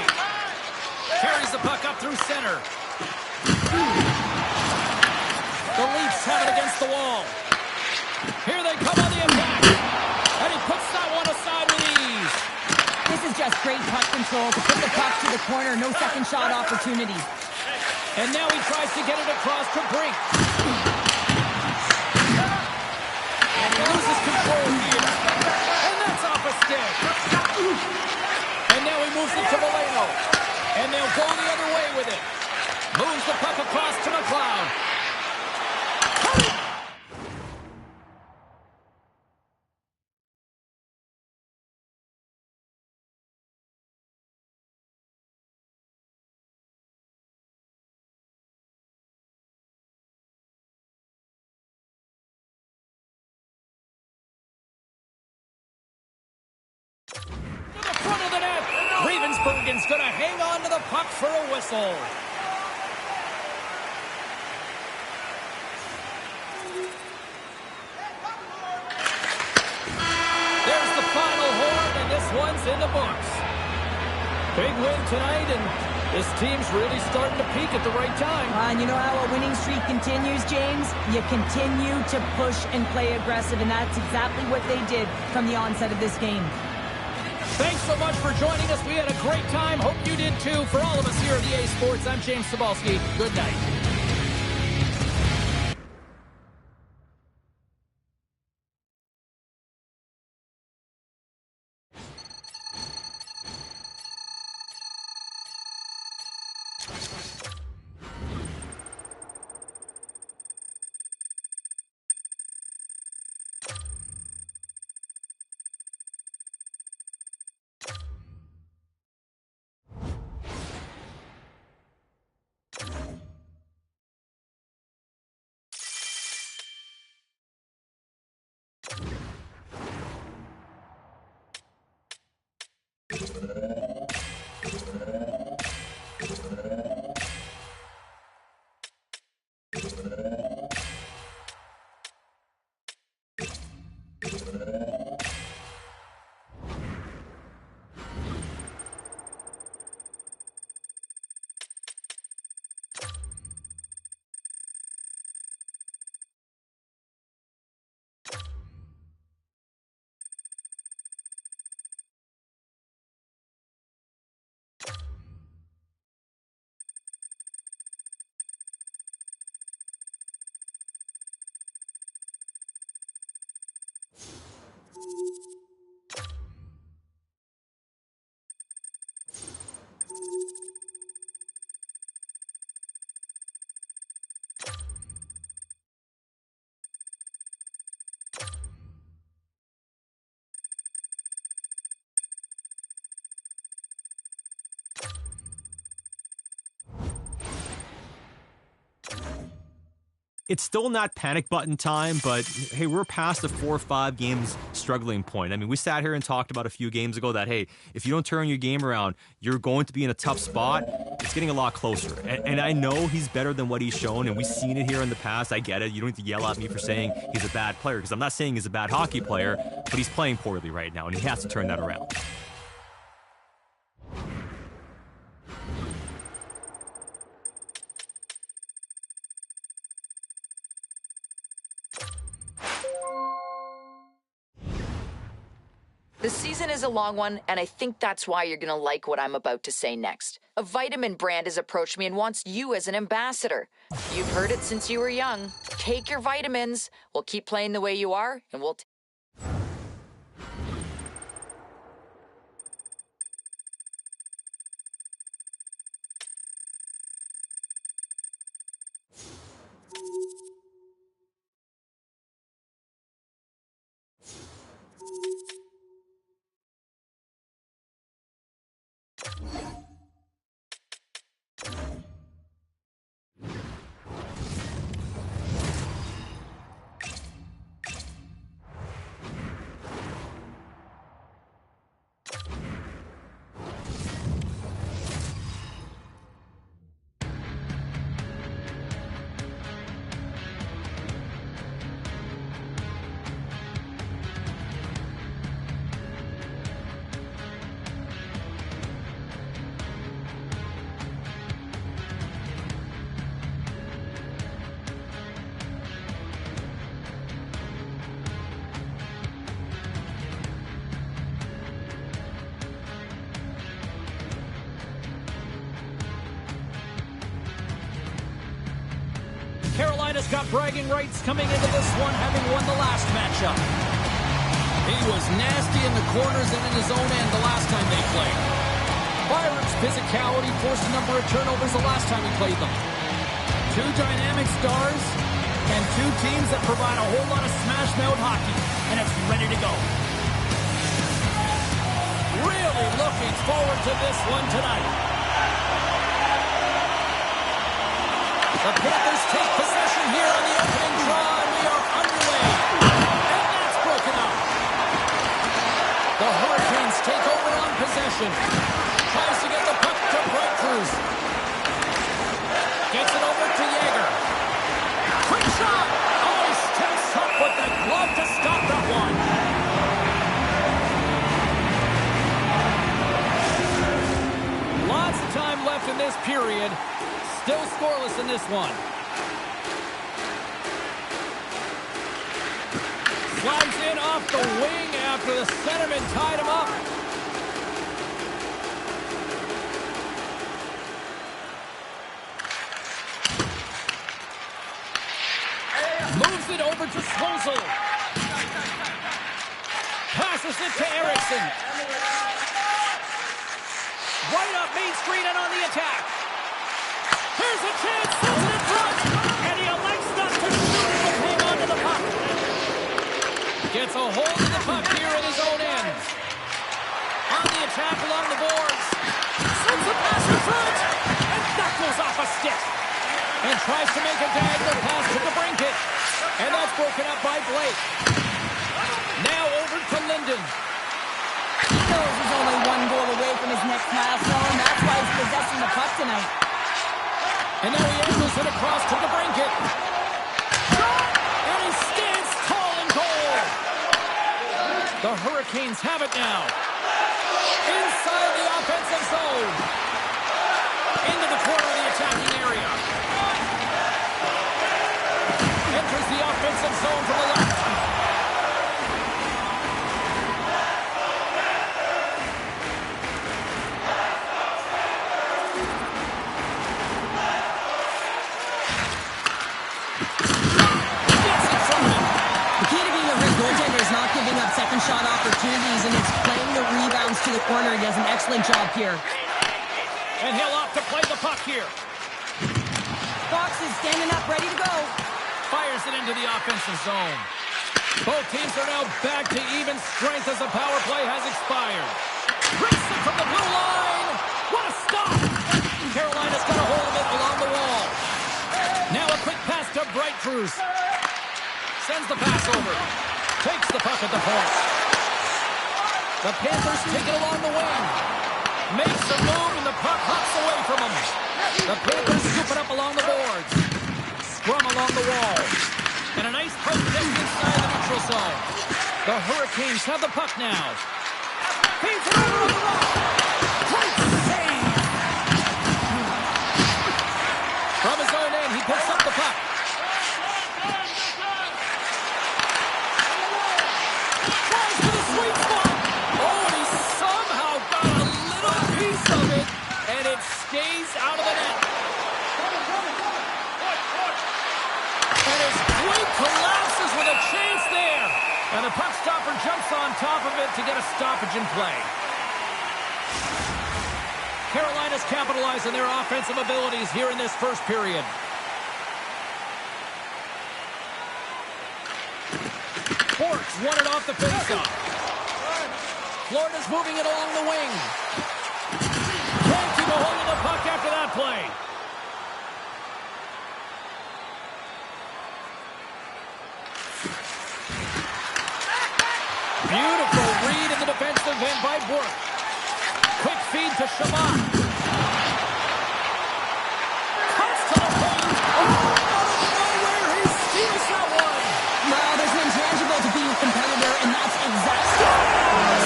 Carries the puck up through center. The Leafs have it against the wall. Here they come on the attack. And he puts that one aside with ease. This is just great puck control to put the puck to the corner. No second shot opportunity. And now he tries to get it across to Brink. And he loses control here. And that's off a stick. And now he moves it to Valeno. And they'll go the other way with it. Moves the puck across to McLeod. Front of the net. Ravensburgen's going to hang on to the puck for a whistle. There's the final horn, and this one's in the books. Big win tonight, and this team's really starting to peak at the right time. And you know how a winning streak continues, James? You continue to push and play aggressive, and that's exactly what they did from the onset of this game. Thanks so much for joining us. We had a great time. Hope you did too. For all of us here at EA Sports, I'm James Cebulski. Good night. It's still not panic button time, but hey, we're past the 4 or 5 games struggling point. I mean, we sat here and talked about a few games ago that, hey, if you don't turn your game around, you're going to be in a tough spot. It's getting a lot closer. And I know he's better than what he's shown, and we've seen it here in the past. I get it. You don't need to yell at me for saying he's a bad player, because I'm not saying he's a bad hockey player, but he's playing poorly right now, and he has to turn that around. The season is a long one, and I think that's why you're going to like what I'm about to say next. A vitamin brand has approached me and wants you as an ambassador. You've heard it since you were young. Take your vitamins. We'll keep playing the way you are, and we'll... Florida's got bragging rights coming into this one, having won the last matchup. He was nasty in the corners and in his own end the last time they played. Byron's physicality forced a number of turnovers the last time he played them. Two dynamic stars and two teams that provide a whole lot of smash-mouth hockey, and it's ready to go. Really looking forward to this one tonight. The Panthers take possession here on the opening draw, and we are underway. And that's broken up. The Hurricanes take over on possession. Tries to get the puck to Breakthroughs. Gets it over to Yeager. Quick shot! Oh, he steps up with the glove to stop that one. Lots of time left in this period. Still scoreless in this one. Slides in off the wing after the centerman tied him up. Moves it over to Svozil. Passes it to Eriksson. Right up Main Street and on the attack. Here's a chance, sends it in front, and he elects not to shoot it, but hang on to the puck. Gets a hold of the puck here in his own end. On the attack along the boards. Sends a pass in front, and that goes off a stick. And tries to make a diagonal pass to the Brinket. And that's broken up by Blake. Now over to Linden. He knows he's only one goal away from his next milestone. That's why he's possessing the puck tonight. And now he angles it across to the Brinket. And he stands tall and goal. The Hurricanes have it now. Inside the offensive zone. Into the corner of the attacking area. Enters the offensive zone from the left. Giving up second shot opportunities, and it's playing the rebounds to the corner. He does an excellent job here. And he'll opt to play the puck here. Fox is standing up, ready to go. Fires it into the offensive zone. Both teams are now back to even strength as the power play has expired. Breaks it from the blue line. What a stop! Carolina's got a hold of it along the wall. Now a quick pass to Breakthroughs. Sends the pass over. Takes the puck at the point. The Panthers take it along the wing. Makes a move, and the puck hops away from him. The Panthers scoop it up along the boards. Scrum along the wall. And a nice poke just inside the neutral zone. The Hurricanes have the puck now. Feeds it over on the rock. Great save. From his own end, he picks up the puck. Stays out of the net. And his glute collapses with a chance there. And the puck stopper jumps on top of it to get a stoppage in play. Carolina's capitalized on their offensive abilities here in this first period. Sports won it off the faceoff. Florida's moving it along the wing. Can't keep a hold of the puck after that play. Beautiful read in the defensive end by Burke. Quick feed to Shabbat. Cuts to the paint. Oh, nowhere. He steals that one. Well, there's an intangible to being a competitor, and that's exactly.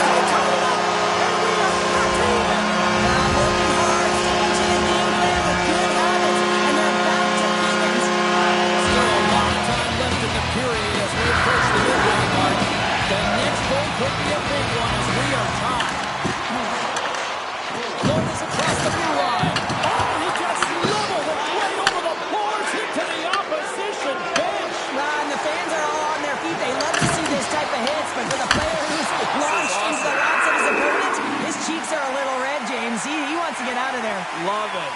Still coming up. And we are not even. Working hard, sticking to the game plan with good habits, and they're back to Stevens. Still a lot of time left in the period as we approach the midway mark. The next goal could be a big one as we are tied. Florida's across wants to get out of there. Love it.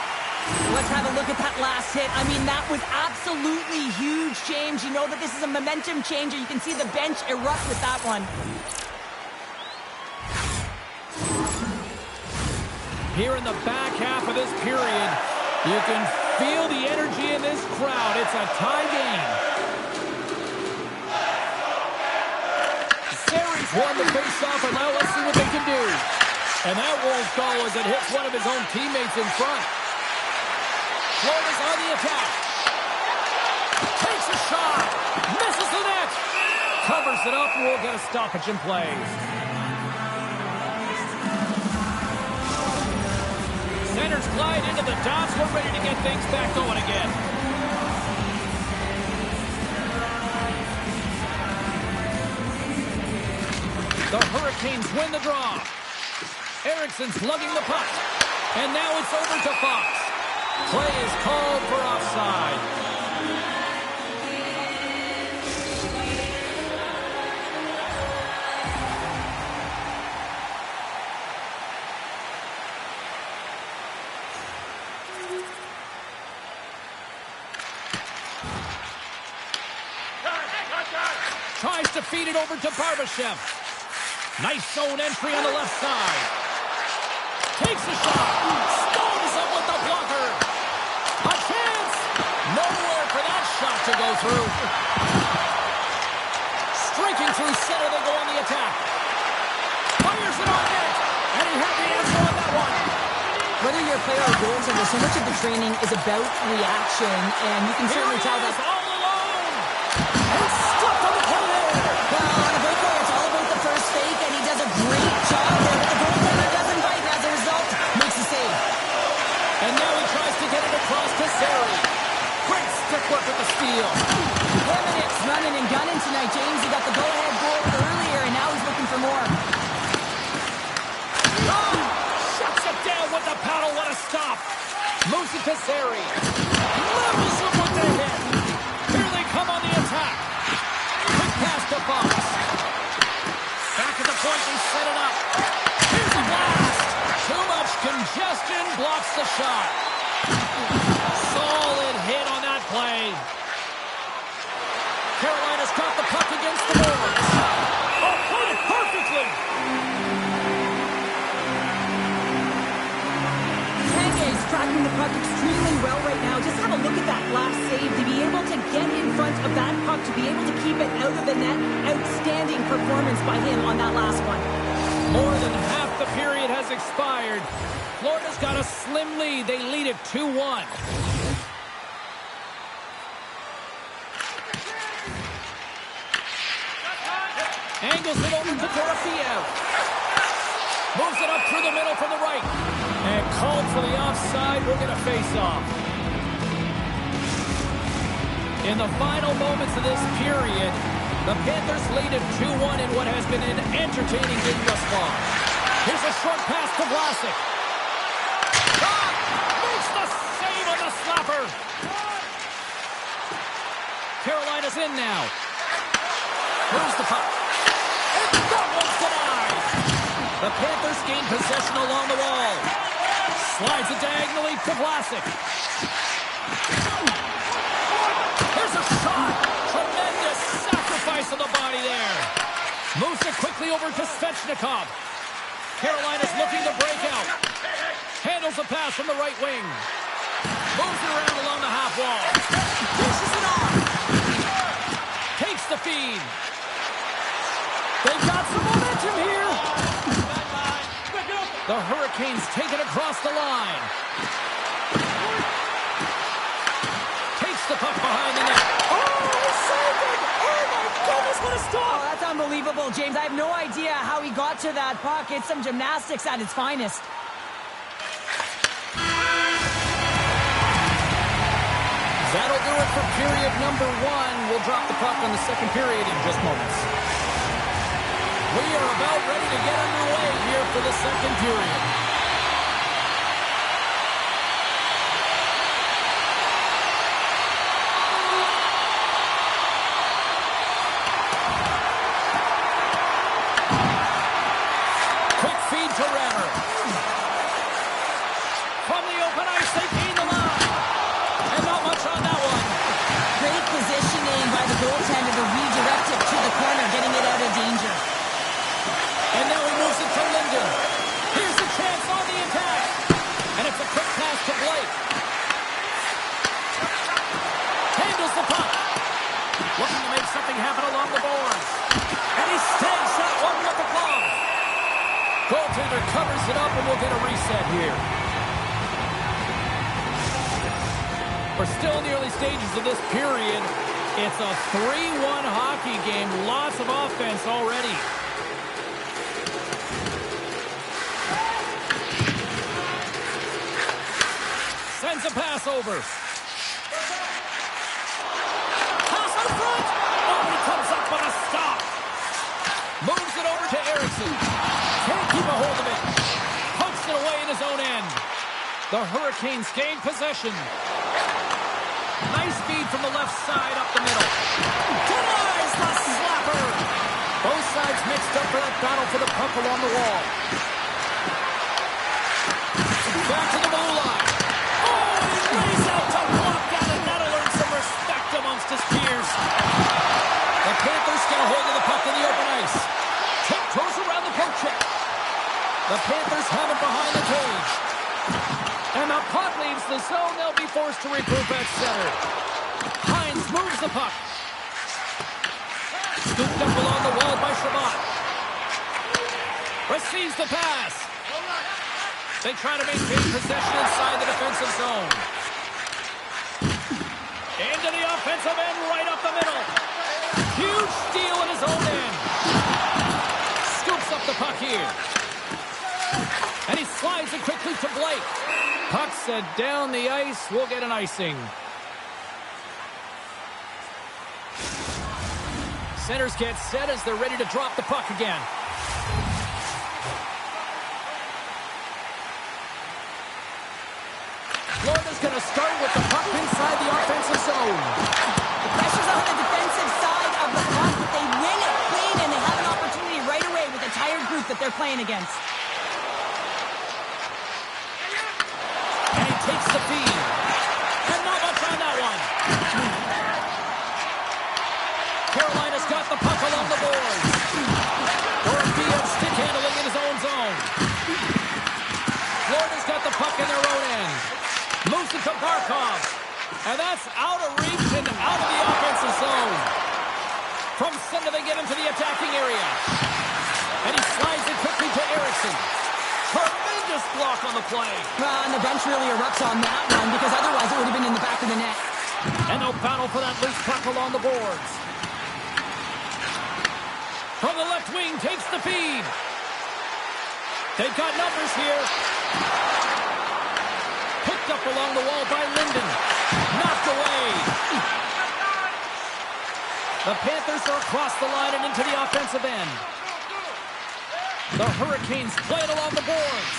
Let's have a look at that last hit. I mean, that was absolutely huge, James. You know that this is a momentum changer. You can see the bench erupt with that one. Here in the back half of this period, you can feel the energy in this crowd. It's a tie game. Series won the face-off, and now let's see what they can do. And that rolls goal as it hits one of his own teammates in front. Florida's on the attack. Takes a shot. Misses the net. Covers it up, and we'll get a stoppage in play. Centers glide into the dots. We're ready to get things back going again. The Hurricanes win the draw. Eriksson's lugging the puck. And now it's over to Fox. Play is called for offside. Tries to feed it over to Barbashev. Nice zone entry on the left side. Takes the shot. Stones up with the blocker. A chance. Nowhere for that shot to go through. Striking through center, they go on the attack. Fires it on net. And he had the answer on that one. Whether you're a player or goaltender, so much of the training is about reaction, and you can certainly tell that. All alone. And stuck on the corner. Well, on a breakaway, it's all about the first fake, and he does a great job there, but the goaltender doesn't bite. As a result, makes a save. And now he tries to get it across to Sari. Great stick work with the steal. 4 minutes running and gunning tonight, James. He got the go-ahead goal earlier, and now he's looking for more. Shuts it down with the paddle. What a stop. Moves it to Sari. Levels him with the hit. Here they come on the attack. Quick pass to Fox. Back at the point, they set it up. Here's a blast. Too much congestion blocks the shot. Solid hit on that play. Carolina's got the puck against the boards. Oh, put it perfectly. Kanye's tracking the puck extremely well right now. Just have a look at that last save. To be able to get in front of that puck, to be able to keep it out of the net, outstanding performance by him on that last one. More than half the period has expired. Florida's got a slim lead. They lead it 2-1. Angles it over to Dorofeev. Moves it up through the middle from the right. And called for the offside. We'll get a face-off. In the final moments of this period, the Panthers lead at 2-1 in what has been an entertaining game thus far. Here's a short pass to Vlasic. Makes the save on the slapper. Carolina's in now. Moves the puck. And that one's denied. The Panthers gain possession along the wall. Slides it diagonally to Vlasic. There's a shot. Tremendous sacrifice of the body there. Moves it quickly over to Svechnikov. Carolina's looking to break out. Handles a pass from the right wing. Moves it around along the half wall. Pushes it on. Takes the feed. They've got some momentum here. The Hurricanes take it across the line. Takes the puck behind the net. Oh, saved it! Oh, my goodness, what a stop! Oh, that's unbelievable, James. I have no idea how he got to that puck. It's some gymnastics at its finest. That'll do it for period number 1. We'll drop the puck on the second period in just moments. We are about ready to get underway here for the second period. Quick feed to Rammer. on ice. They gain the line. And not much on that one. Great positioning by the goaltender to redirect it to the corner, getting it out of danger. And now he moves it to Linden. Here's the chance on the attack. And it's a quick pass to Blake. Handles the puck. Looking to make something happen along the boards. And he stays that one with the glove. Goaltender covers it up and we'll get a reset here. We're still in the early stages of this period. It's a 3-1 hockey game. Lots of offense already. Sends a pass over. Pass in front. Oh, he comes up with a stop. Moves it over to Erickson. Can't keep a hold of it. Punts it away in his own end. The Hurricanes gain possession. Nice feed from the left side up the middle. Denies the slapper. Both sides mixed up for that battle for the puck along the wall. Back to the goal line. Oh, he lays out to block that, and that'll earn some respect amongst his peers. The Panthers get a hold of the puck in the open ice. Tiptoes around the poke check. The Panthers have it behind the cage. And the puck leaves the zone. They'll be forced to regroup at center. Hines moves the puck. Scooped up along the wall by Shabbat. Receives the pass. They try to maintain possession inside the defensive zone. Into the offensive end, right up the middle. Huge steal in his own end. Scoops up the puck here. And he slides it quickly to Blake. Puck set down the ice. We'll get an icing. Centers get set as they're ready to drop the puck again. Florida's going to start with the puck inside the offensive zone. The pressure's on the defensive side of the puck, but they win it clean, and they have an opportunity right away with the tired group that they're playing against. And he takes the feed. And not much on that one. Carolina's got the puck along the boards. Dorothea stick handling in his own zone. Florida's got the puck in their own end. Moves it to Barkov. And that's out of reach and out of the offensive zone. From center they get into the attacking area. And he slides it quickly to Erickson. Tremendous block on the play. And the bench really erupts on that one because otherwise it would have been in the back of the net. And no battle for that loose puck along the boards. From the left wing takes the feed. They've got numbers here. Picked up along the wall by Linden. Knocked away. The Panthers are across the line and into the offensive end. The Hurricanes play it along the boards.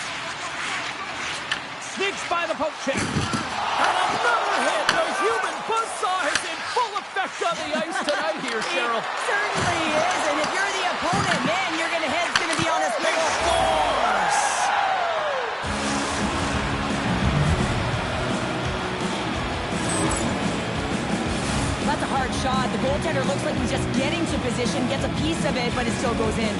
Sneaks by the poke check. And another hit. The human buzzsaw is in full effect on the ice tonight here, Cheryl. It certainly is. And if you're the opponent, man, your head's going to be on a swivel. Scores! That's a hard shot. The goaltender looks like he's just getting to position, gets a piece of it, but it still goes in.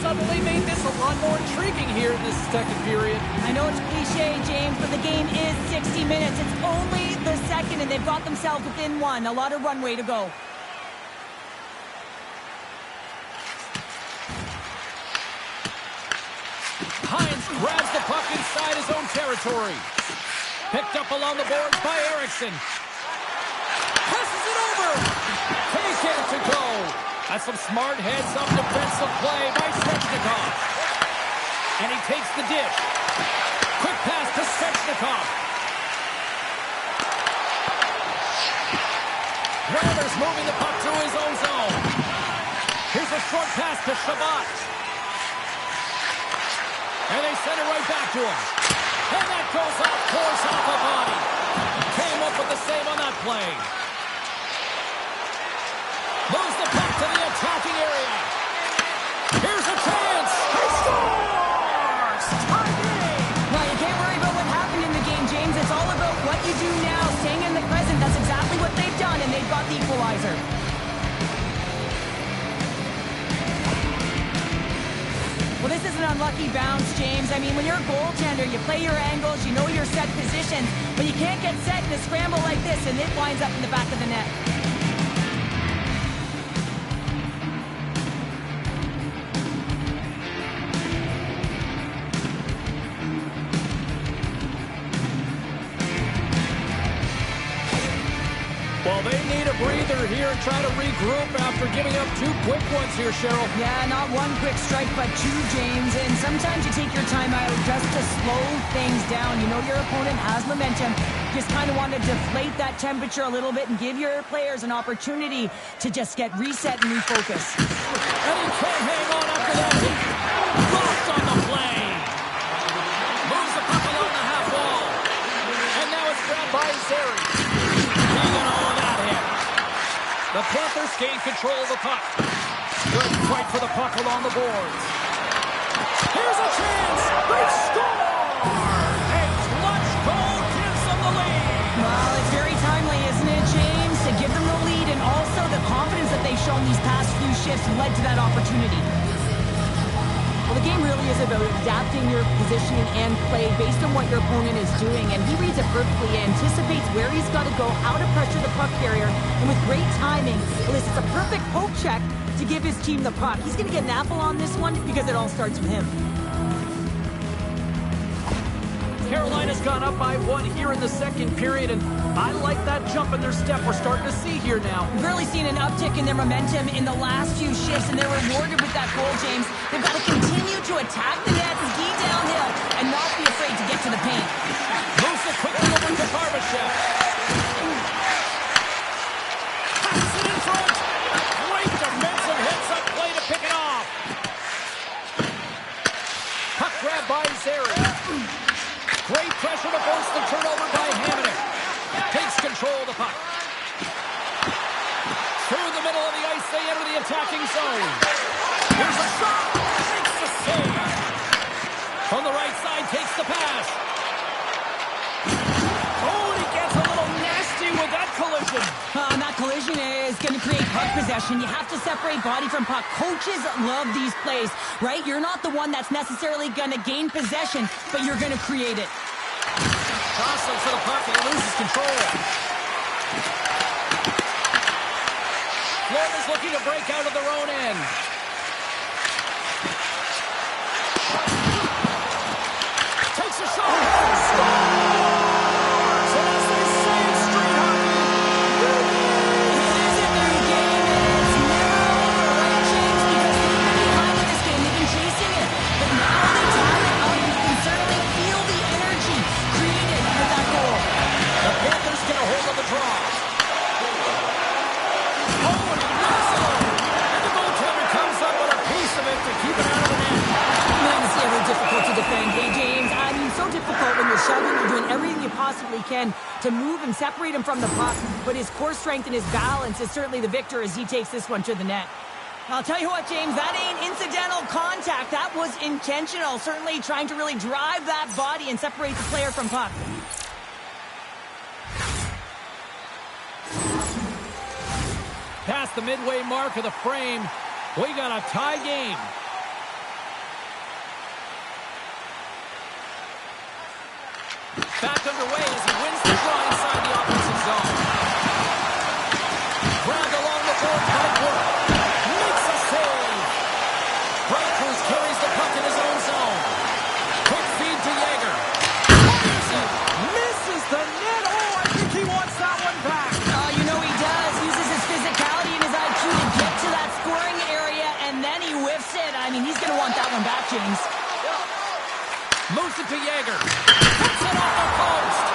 Suddenly made this a lot more intriguing here in this second period. I know it's cliche, James, but the game is 60 minutes. It's only the second, and they've got themselves within one. A lot of runway to go. Hines grabs the puck inside his own territory. Picked up along the boards by Erickson. Passes it over. Taken to go. That's some smart heads-up defensive play by Svechnikov. And he takes the dish. Quick pass to Svechnikov. Rather He's moving the puck through his own zone. Here's a short pass to Shabbat. And they send it right back to him. And that goes off course off a body. Came up with the save on that play. Moves the puck to the attacking area. Here's a chance. He scores! Tie game! Well, you can't worry about what happened in the game, James. It's all about what you do now, staying in the present. That's exactly what they've done, and they've got the equalizer. Well, this is an unlucky bounce, James. I mean, when you're a goaltender, you play your angles, you know your set positions, but you can't get set in a scramble like this, and it winds up in the back of the net. Well, they need a breather here and try to regroup after giving up 2 quick ones here, Cheryl. Yeah, not 1 quick strike, but 2, James. And sometimes you take your time out just to slow things down. You know your opponent has momentum. Just kind of want to deflate that temperature a little bit and give your players an opportunity to just get reset and refocus. And he can't hang on after that hit. Blocked on the play. Moves the puck along the half wall. And now it's grabbed by Zeri. The Panthers gain control of the puck. Good fight for the puck along the boards. Here's a chance. They score! A clutch goal gives them the lead. Well, it's very timely, isn't it, James? To give them the lead and also the confidence that they've shown these past few shifts led to that opportunity. Well, the game really is about adapting your positioning and play based on what your opponent is doing, and he reads it perfectly, anticipates where he's got to go, how to pressure the puck carrier, and with great timing, well, this is a perfect poke check to give his team the puck. He's going to get an apple on this one because it all starts with him. Carolina's gone up by 1 here in the second period, and I like that jump in their step we're starting to see here now. We've really seen an uptick in their momentum in the last few shifts, and they're rewarded with that goal, James. They've got to continue to attack the net, ski downhill, and not be afraid to get to the paint. Moves it quickly over to Barbashev. Passes it in front. Great defensive hits up play to pick it off. Puck grab by Zeri. Great pressure to force the turnover by Hamonic. Takes control of the puck. Through the middle of the ice, they enter the attacking zone. Here's a shot. Makes the save. From the right side, takes the pass. Oh, and he gets a little nasty with that collision. And that collision is going to create puck possession. You have to separate body from puck. Coaches love these plays, right? You're not the one that's necessarily going to gain possession, but you're going to create it. Crosses to the puck and he loses control. Florida's looking to break out of their own end. Takes a shot. Scores! And as they say in street hockey, It is a new game, and it's never over, right, James? Because they've been behind in this game. They've been chasing it. But now they tie it up. You can certainly feel the energy created with that goal. the Panthers get a hold of the draw. Oh, and he knocks it over. And the goaltender comes up with a piece of it to keep it out of the net. Man, it's ever difficult to defend. Hey, James, I mean, so difficult when you're shoving, you're doing everything you possibly can to move and separate him from the puck. But his core strength and his balance is certainly the victor as he takes this one to the net. I'll tell you what, James, that ain't incidental contact. That was intentional. Certainly trying to really drive that body and separate the player from puck. Past the midway mark of the frame, we got a tie game. Back underway as he wins the draw inside the offensive zone. Grabbed along the board by Wood. Makes a save. Bright Cruz carries the puck in his own zone. Quick feed to Yeager. Fires it. Misses the net. Oh, I think he wants that one back. You know he does. Uses his physicality and his IQ to get to that scoring area, and then he whiffs it. I mean, he's going to want that one back, James. Moves it to Yeager. Puts it off the post.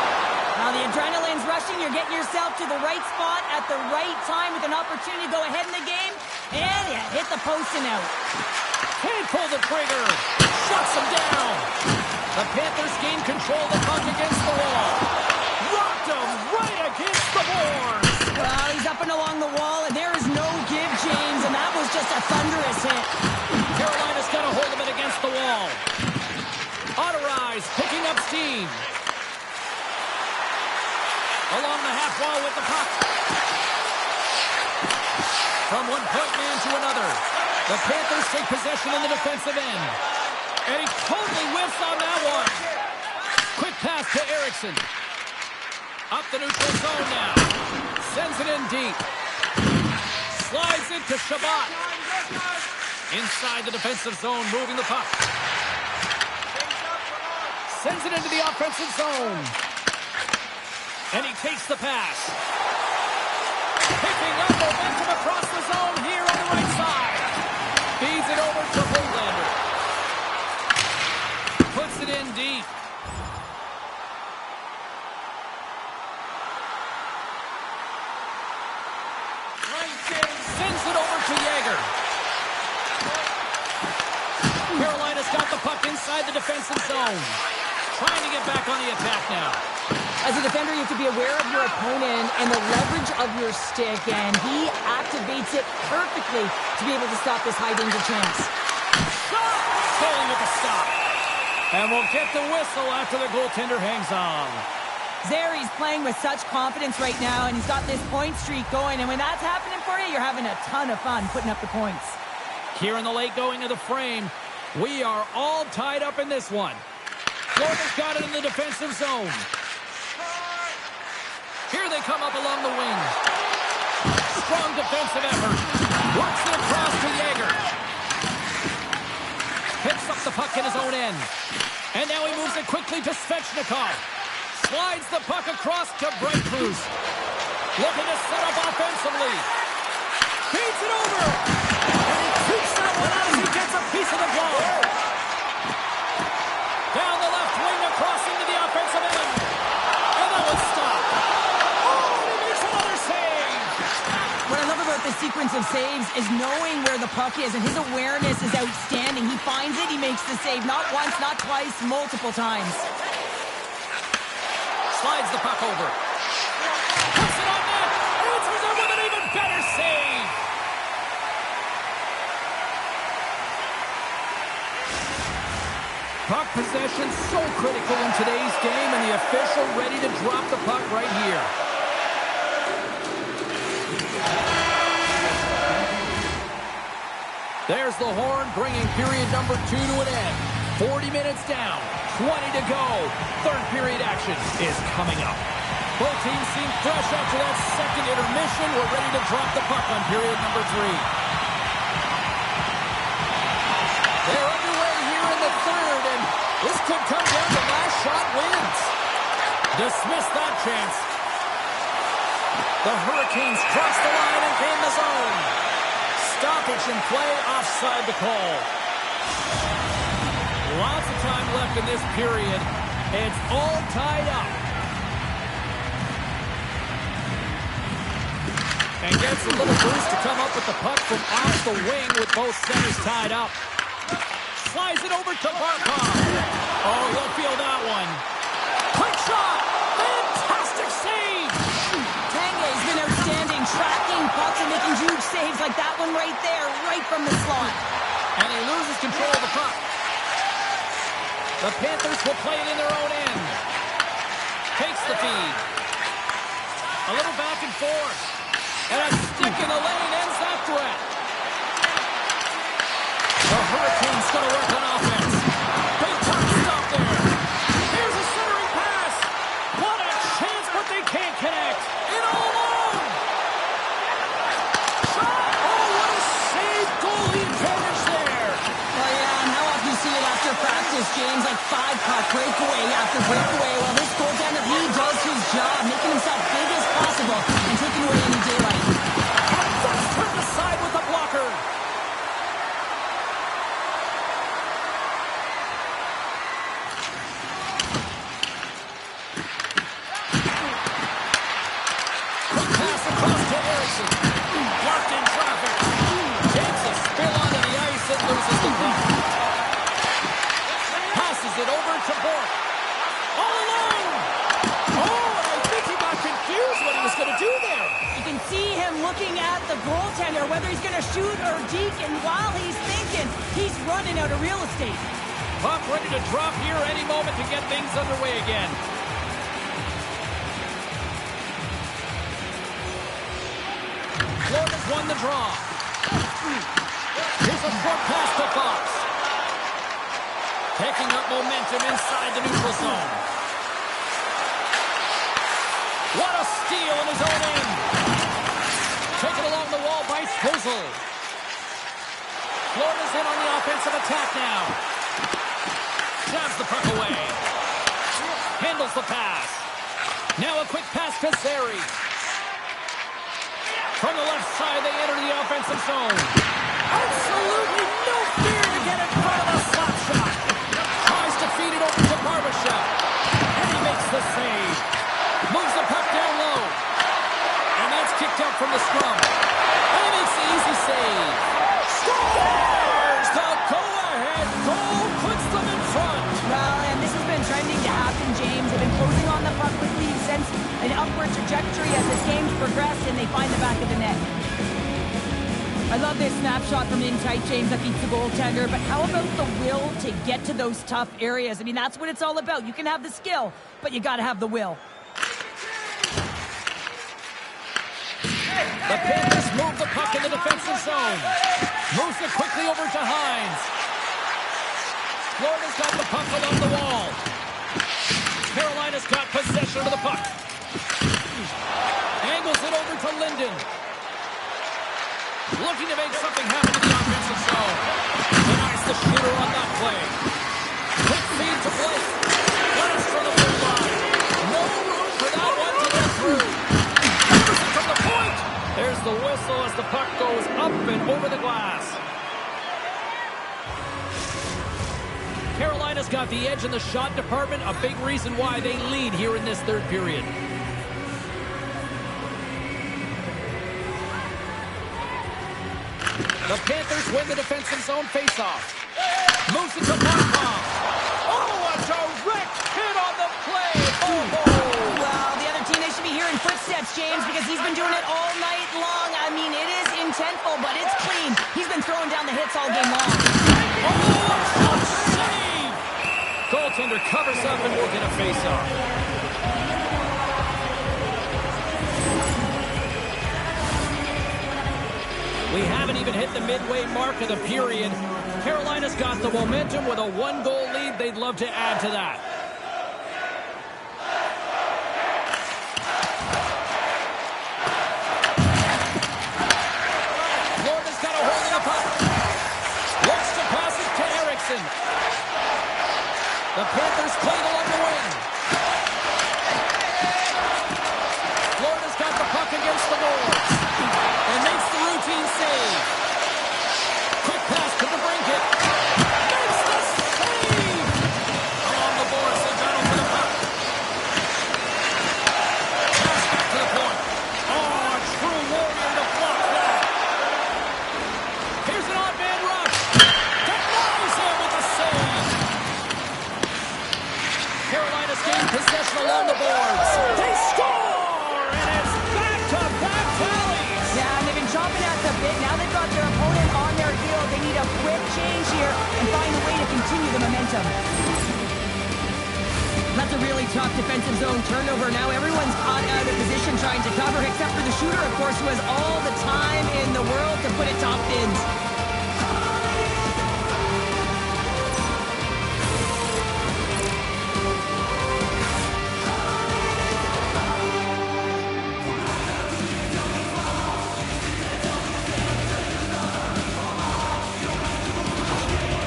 Well, the adrenaline's rushing. You're getting yourself to the right spot at the right time with an opportunity to go ahead in the game. And you hit the post and out. Can't pull the trigger. Shuts him down. The Panthers gain control of the puck against the wall. Rocked him right against the boards. Well, he's up and along the wall, and there is no give, James, and that was just a thunderous hit. Carolina's got a hold of it against the wall. Otterise picking up steam. Along the half wall with the puck. From one point man to another. The Panthers take possession in the defensive end. And he totally whiffs on that one. Quick pass to Eriksson. Up the neutral zone now. Sends it in deep. Slides it to Shabbat. Inside the defensive zone, moving the puck. Sends it into the offensive zone. And he takes the pass. Picking up momentum across the zone here on the right side. Feeds it over to Holander. Puts it in deep. Sends it over to Yager. Carolina's got the puck inside the defensive zone. Trying to get back on the attack now. As a defender, you have to be aware of your opponent and the leverage of your stick, and he activates it perfectly to be able to stop this high-danger chance. Shot! Foley with the stop. And we'll get the whistle after the goaltender hangs on. Zari's playing with such confidence right now, and he's got this point streak going, and when that's happening for you, you're having a ton of fun putting up the points. Here in the late going of the frame, we are all tied up in this one. Florida's got it in the defensive zone. Here they come up along the wing. Strong defensive effort. Works it across to Yager. Picks up the puck in his own end. And now he moves it quickly to Svechnikov. Slides the puck across to Bright Cruz. Looking to set up offensively. Feeds it over. And he keeps that one out as he gets a piece of the glove. Down the left wing across into the offensive end. And that was stopped. Oh, he makes another save. What I love about this sequence of saves is knowing where the puck is, and his awareness is outstanding. He finds it, he makes the save. Not once, not twice, multiple times. Slides the puck over. Puts it on net. Answers it with an even better save. Puck possession so critical in today's game, and the official ready to drop the puck right here. There's the horn, bringing period number 2 to an end. 40 minutes down, 20 to go. Third period action is coming up. Both teams seem fresh after that second intermission. We're ready to drop the puck on period number 3. They're underway here in the third, and this could come down to last shot wins. Dismiss that chance. The Hurricanes cross the line and gain the zone. Stoppage in play, offside the call. Lots of time left in this period. It's all tied up. And gets a little boost to come up with the puck from off the wing with both centers tied up. Slides it over to Barkov. Oh, he'll feel that one. Quick shot! Fantastic save! Tanguay's been outstanding, tracking pucks and making huge saves like that one right there, right from the slot. And he loses control of the puck. The Panthers will play it in their own end. Takes the feed. A little back and forth. And a stick in the lane ends that threat. The Hurricanes going to work on offense. Big time stop there. Here's a centering pass. What a chance, but they can't connect. In all alone. Shot. Oh, what a save. Goalie advantage there. Oh, yeah, and how often you see it after practice, James, like 5-puck breakaway after breakaway. Well, this goaltender, he does his job, making himself big as possible and taking away any daylight. And that's turned aside with the blocker. goaltender, whether he's going to shoot or deke, and while he's thinking, he's running out of real estate. Puck ready to drop here any moment to get things underway again. Florida's won the draw. Here's a short pass to Fox. Picking up momentum inside the neutral zone. What a steal in his own end. Taken along the wall by Strozel. Florida's in on the offensive attack now. Jabs the puck away. Handles the pass. Now a quick pass to Zary. From the left side, they enter the offensive zone. Absolutely no fear to get in front of the slap shot. Tries to feed it over to Barbashev. And he makes the save. Moves the puck down low. And that's kicked out from the scrum. And he makes the easy save. Scores! The go-ahead goal puts them in front. Well, and this has been trending to happen, James. They've been closing on the puck quickly since an upward trajectory as this game's progressed, and they find the back of the net. I love this snapshot from in tight, James, that beats the goaltender, but how about the will to get to those tough areas? I mean, that's what it's all about. You can have the skill, but you got to have the will. The Panthers move the puck in the defensive zone. Moves it quickly over to Hines. Florida's got the puck along the wall. Carolina's got possession of the puck. Angles it over to Linden. Looking to make something happen in the offensive zone. Denies the shooter on that play. Quick feed to Blake. Runs for the blue line. No room for that one to get through. Anderson from the point. There's the whistle as the puck goes up and over the glass. Carolina's got the edge in the shot department, a big reason why they lead here in this third period. The Panthers win the defensive zone faceoff. Moves it to Markov. Oh, a direct hit on the play. Oh, Well, the other team, they should be hearing footsteps, James, because he's been doing it all night long. I mean, it is intentful, but it's clean. He's been throwing down the hits all game long. Oh, save! Goaltender covers up and will get a faceoff. We haven't even hit the midway mark of the period. Carolina's got the momentum with a one-goal lead. They'd love to add to that. Florida's got a hold of the puck. Looks to pass it to Erickson. The Panthers played along the wing. Florida's got the puck against the boards. And makes the routine save. Quick pass to the brinket. Makes the save! Along the boards, they battle for the puck. Pass back to the point. Oh, a true warrior to block that. Here's an odd man rush. Denies him with the save. Carolina's gained possession along the boards. They score! And it's back-to-back tallies. Yeah, and they've been chomping at the bit. Now they've got their opponent on their heels. They need a quick change here and find a way to continue the momentum. That's a really tough defensive zone turnover. Now everyone's caught out of position trying to cover, except for the shooter, of course, who has all the time in the world to put it top bins.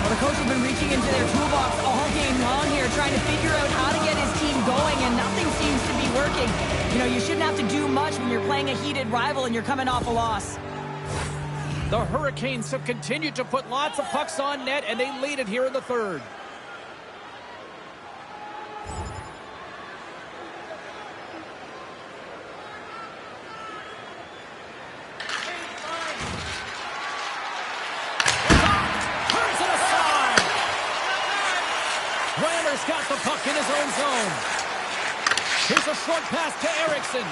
The coach has been reaching into their toolbox all game long here, trying to figure out how to get his team going, and nothing seems to be working. You know, you shouldn't have to do much when you're playing a heated rival and you're coming off a loss. The Hurricanes have continued to put lots of pucks on net, and they lead it here in the third. Rander's got the puck in his own zone. Here's a short pass to Erickson.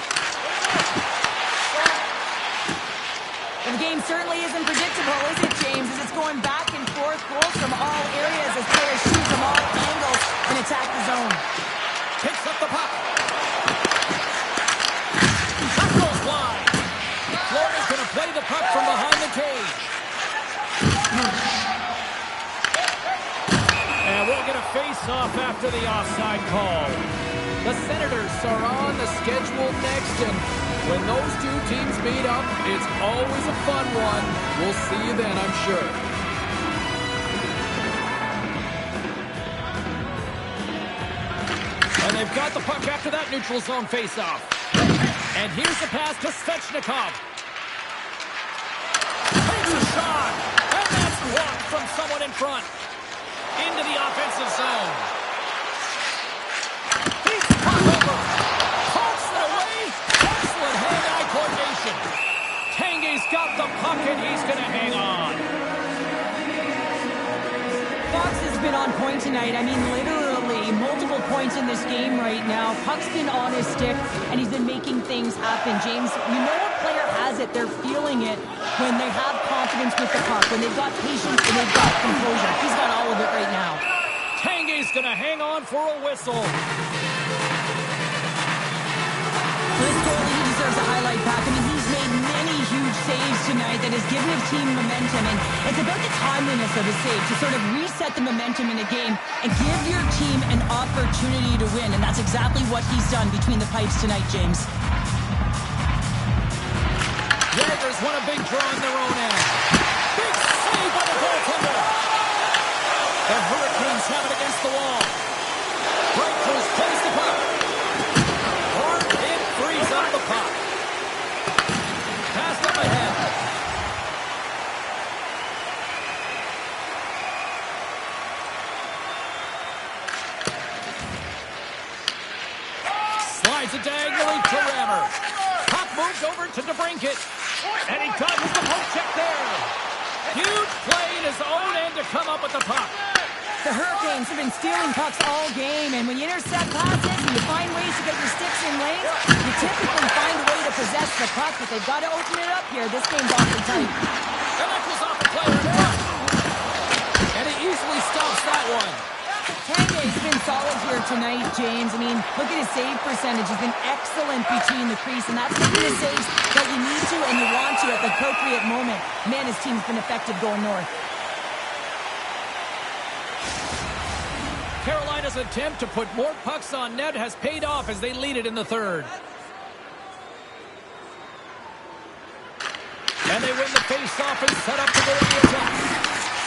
The game certainly isn't predictable, is it, James? As it's going back and forth, goals from all areas as players shoot from all angles and attack the zone. Picks up the puck. Puck goes wide. Florida's going to play the puck from behind the cage. And we'll get a face-off after the offside call. The Senators are on the schedule next, and when those two teams meet up, it's always a fun one. We'll see you then, I'm sure. And they've got the puck after that neutral zone face-off. And here's the pass to Svechnikov. Takes a shot, and that's blocked from someone in front. Into the offensive zone. Beats the puck over. Pumps it away. Excellent hand-eye coordination. Tanguay's got the puck, and he's going to hang on. Fox has been on point tonight. I mean, literally multiple points in this game right now. Puck's been on his stick, and he's been making things happen. James, you know a player has it. They're feeling it when they have confidence with the puck, when they've got patience and they've got composure. He's got all of it right now. Tanguay's going to hang on for a whistle. For this goalie, he deserves a highlight pack. I mean, he's made many huge saves tonight that has given his team momentum, and it's about the timeliness of his save to sort of reset the momentum in a game and give your team an opportunity to win, and that's exactly what he's done between the pipes tonight, James. Jaggers won a big draw in their own end. Big save by the goaltender. The Hurricanes have it against the wall. Breakthroughs plays the puck. Hard hit frees up the puck. Passed up ahead. Slides it diagonally to Rammer. Puck moved over to DeBrincat. And he dodges the poke check there. Huge play in his own end to come up with the puck. The Hurricanes have been stealing pucks all game, and when you intercept passes and you find ways to get your sticks in lanes, you typically find a way to possess the puck, but they've got to open it up here. This game's awfully tight. And that goes off the player in front. And he easily stops that one. Tanguay's been solid here tonight, James. I mean, look at his save percentage. He's been excellent between the crease, and that's making the saves that you need to and you want to at the appropriate moment. Man, his team's been effective going north. Carolina's attempt to put more pucks on net has paid off as they lead it in the third. And they win the face-off and set up to go on the attack.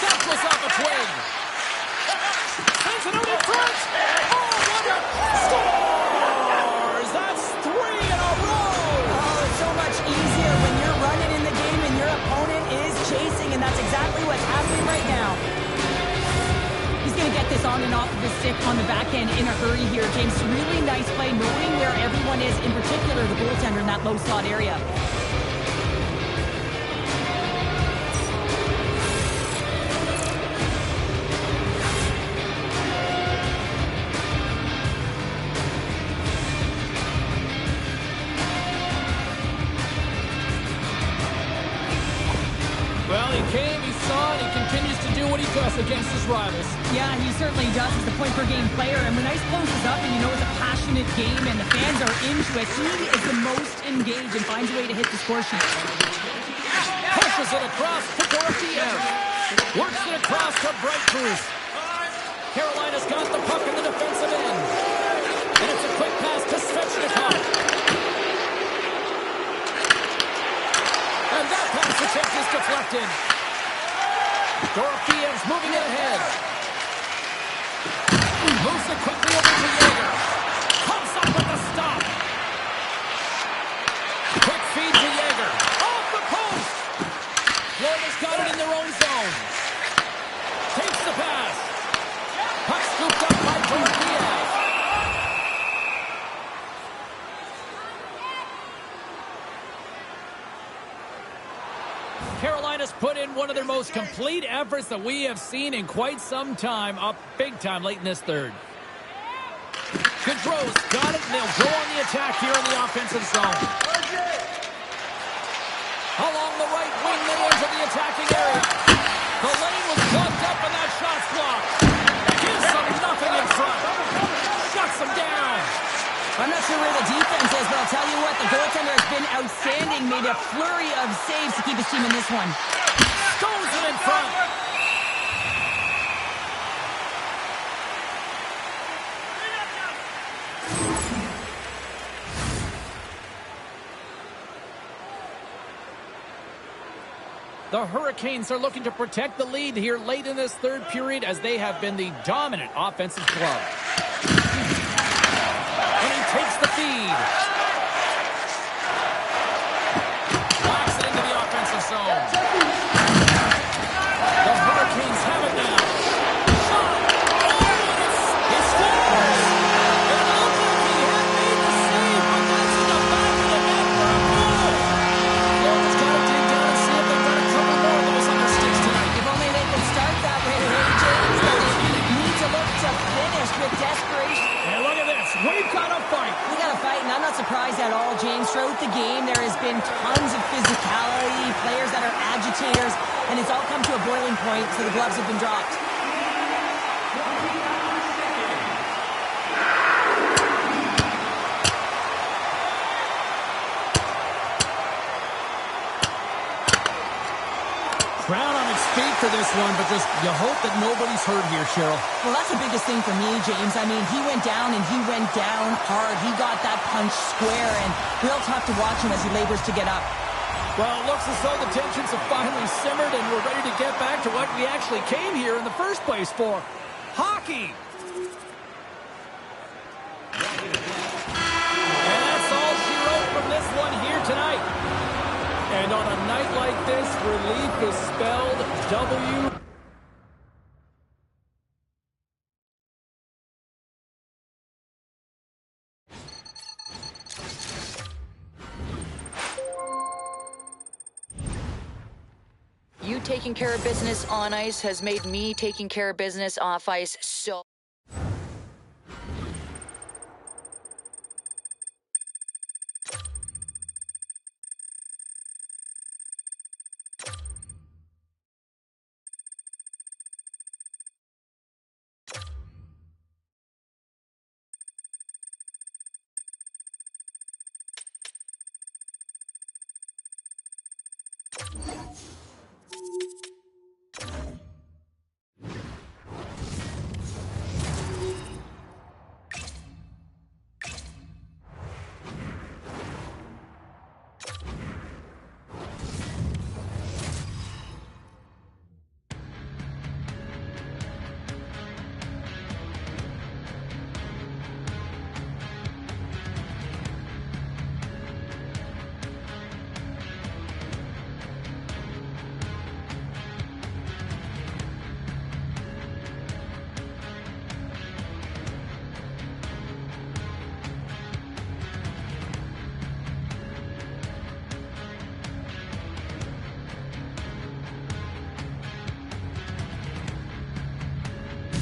That goes off its wing. Sends it out in front. Oh, what a scores! That's 3 in a row. Oh, it's so much easier when you're running in the game and your opponent is chasing, and that's exactly what's happening right now. He's going to get this on and off of the stick on the back end in a hurry here, James. Really nice play, knowing where everyone is, in particular the goaltender in that low slot area. Well, he came, he saw, and he continues to do what he does against his rivals. Yeah, he certainly does. He's a point-per-game player, and when ice closes up and you know it's a passionate game and the fans are into it, he is the most engaged and finds a way to hit the score sheet. Pushes it across to Dorofeev. Works it across to Breakthroughs. Carolina's got the puck in the defensive end. And it's a quick pass to Svechnikov. And that pass attempt is deflected. Dorofeev's moving it ahead. Moves it quickly over to Yeager. Comes up with the stop. Quick feed to Yeager. Off the post. Florida's got it in their own zone. Takes the pass. Puck scooped up by Dorofeev. Carolina's put in one of their most complete efforts that we have seen in quite some time, up big time late in this third. Gaudreau's got it, and they'll go on the attack here in the offensive zone. Along the right wing, they enter the attacking area. The lane was plugged up and that shot's blocked. Gives them nothing in front. Shuts them down. I'm not sure where the defense is, but I'll tell you what, the goaltender has been outstanding. Made a flurry of saves to keep his team in this one. Stones it in front. The Hurricanes are looking to protect the lead here late in this third period as they have been the dominant offensive club. And he takes the feed. Locks it into the offensive zone. The Hurricanes have it now. Shot! Oh, he scores! It looked like he had made the save, but that's in the back of the net for a goal. Florida's got to dig down and see if they've got a couple more of those on their sticks tonight. If only they could start that way, James, but they need to look to finish with desperation. And look at this. We've got a fight. We got to fight, and I'm not surprised at all, James. Throughout the game, there has been tons of physicality, players that are agitators, and it's all come to a boiling point, so the gloves have been dropped. Brown on his feet for this one, but just you hope that nobody's hurt here, Cheryl. Well, that's the biggest thing for me, James. I mean, he went down, and he went down hard. He got that punch square, and real tough to watch him as he labors to get up. Well, it looks as though the tensions have finally simmered, and we're ready to get back to what we actually came here in the first place for. Hockey! And that's all she wrote from this one here tonight. And on a night like this, relief is spelled W. You taking care of business on ice has made me taking care of business off ice so...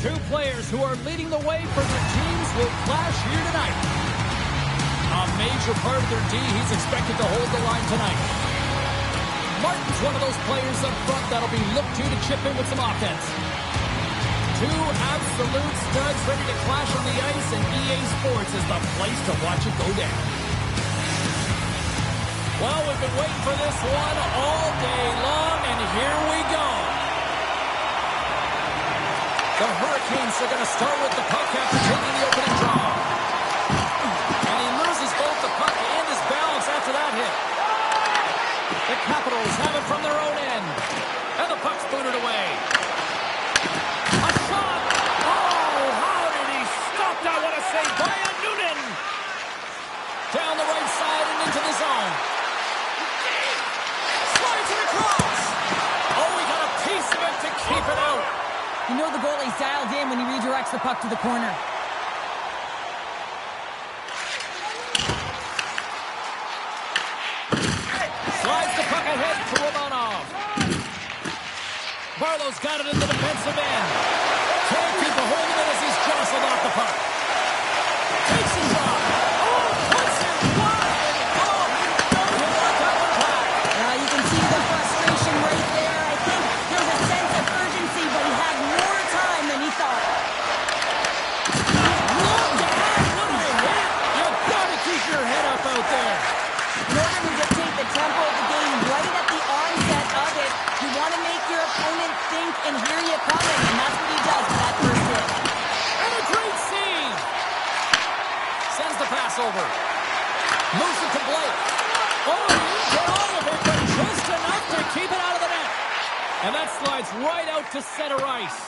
Two players who are leading the way for their teams will clash here tonight. A major part of their D, he's expected to hold the line tonight. Martin's one of those players up front that'll be looked to chip in with some offense. Two absolute studs ready to clash on the ice, and EA Sports is the place to watch it go down. Well, we've been waiting for this one all day long, and here we go. The Hurricanes are going to start with the puck after taking the opening draw. And he loses both the puck and his balance after that hit. The Capitals have it from their own end. And the puck's booted away. A shot! Oh, how did he stop that? What a save by Noonan! Down the right side and into the zone. Slides it across. Oh, he got a piece of it to keep it out. You know the goalie's dialed in when he redirects the puck to the corner. Slides the puck ahead to Romanov. Barlow's got it in the defensive end. Can't keep a hold of it as he's jostled off the puck. Takes him off. Oh, puts him wide. Oh, he don't work out the puck. You can Blake. Oh, he didn't get all of it, but just enough to keep it out of the net. And that slides right out to center ice.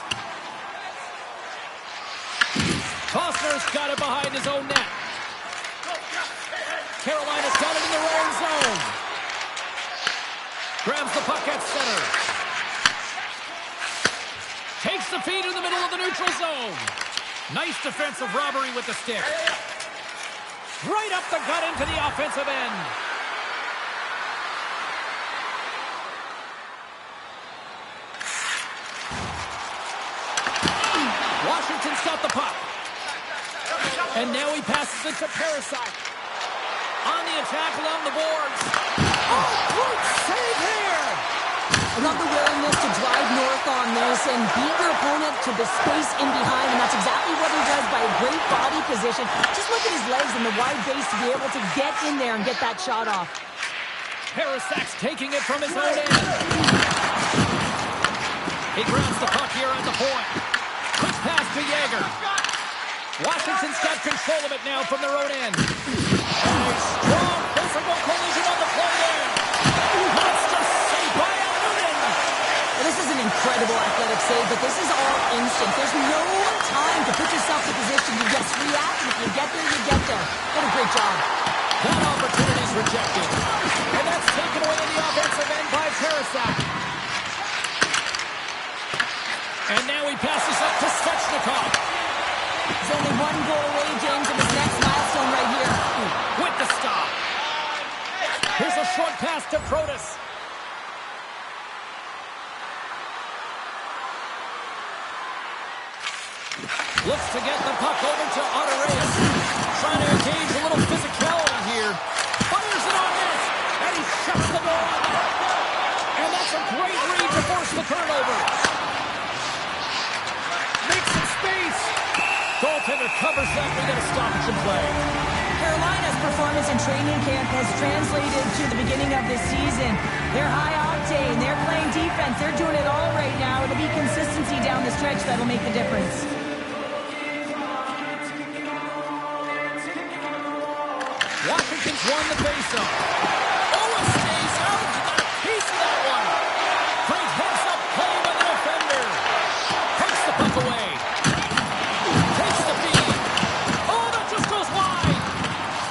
Costner's got it behind his own net. Carolina's got it in their own zone. Grabs the puck at center. Takes the feed in the middle of the neutral zone. Nice defensive robbery with the stick. Right up the gut into the offensive end. Washington's got the puck. And now he passes it to Parasite. On the attack along the boards. Oh, great save here! I love the willingness to drive north on this and beat your opponent to the space in behind, and that's exactly what he does by a great body position. Just look at his legs and the wide base to be able to get in there and get that shot off. Parasak's taking it from his own end. He grabs the puck here at the point. Quick pass to Yager. Washington's got control of it now from their own end. A strong physical collision on the play there. Monster save by Allen. This is an incredible athletic save, but this is all instant. There's no time to put yourself in position. You just react, and if you get there, you get there. What a great job. That opportunity's rejected. And that's taken away in the offensive end by Tarasak. And now he passes up to Svechnikov. He's only one goal away, James, in his next milestone right here. With the stop. Here's a short pass to Protas. Looks to get the puck over to Ottereus. Trying to engage a little physicality here. Fires it on net. And he shuts the ball. And that's a great read to force the turnover. Makes some space. Goaltender covers that. We got a stoppage in play. Carolina's performance in training camp has translated to the beginning of this season. They're high octane. They're playing defense. They're doing it all right now. It'll be consistency down the stretch that'll make the difference. Washington's won the faceoff. Owen stays out. Got a piece of that one. Great heads-up play by the defender. Takes the puck away. Takes the feed. Oh, that just goes wide.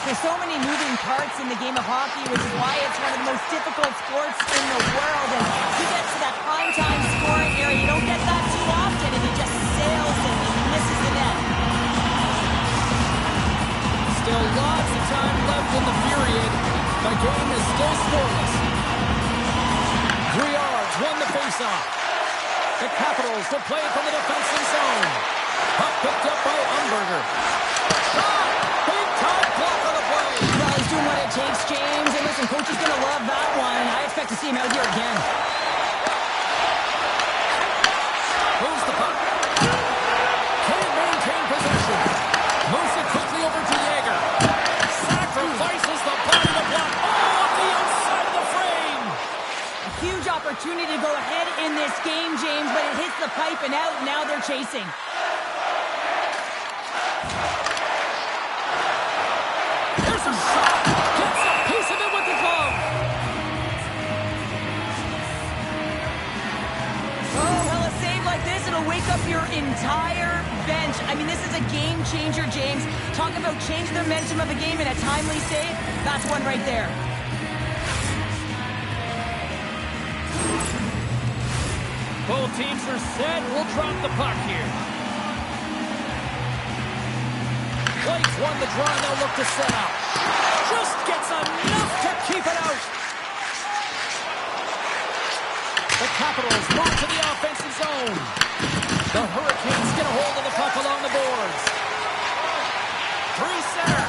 There's so many moving parts in the game of hockey, which is why it's one of the most difficult sports in the world. And he gets to that prime-time scoring area. You don't get that too often, and he just sails and he misses the net. Still lots of time left in the period. The game is still scoreless. Briard's won the faceoff. The Capitals will play it from the defensive zone. Puck picked up by Umberger. Shot! Big time block on the play. Well, he's doing what it takes, James. And listen, coach is going to love that one. I expect to see him out here again. Moves the puck. Can't maintain possession. Moves it quickly over to Yager. Sacrifices the body to block. Oh, off the outside of the frame. A huge opportunity to go ahead in this game, James, but it hits the pipe and out. Now they're chasing. Here's a shot. Gets a piece of it with the glove. Oh, well, a save like this, it'll wake up your entire bench. I mean, this is a game changer, James. Talk about changing the momentum of a game in a timely save. That's one right there. Both teams are set. We'll drop the puck here. Blake's won the draw. They'll look to set up. Just gets enough to keep it out. The Capitals move to the offensive zone. The Hurricanes get a hold of the puck along the boards. Through center.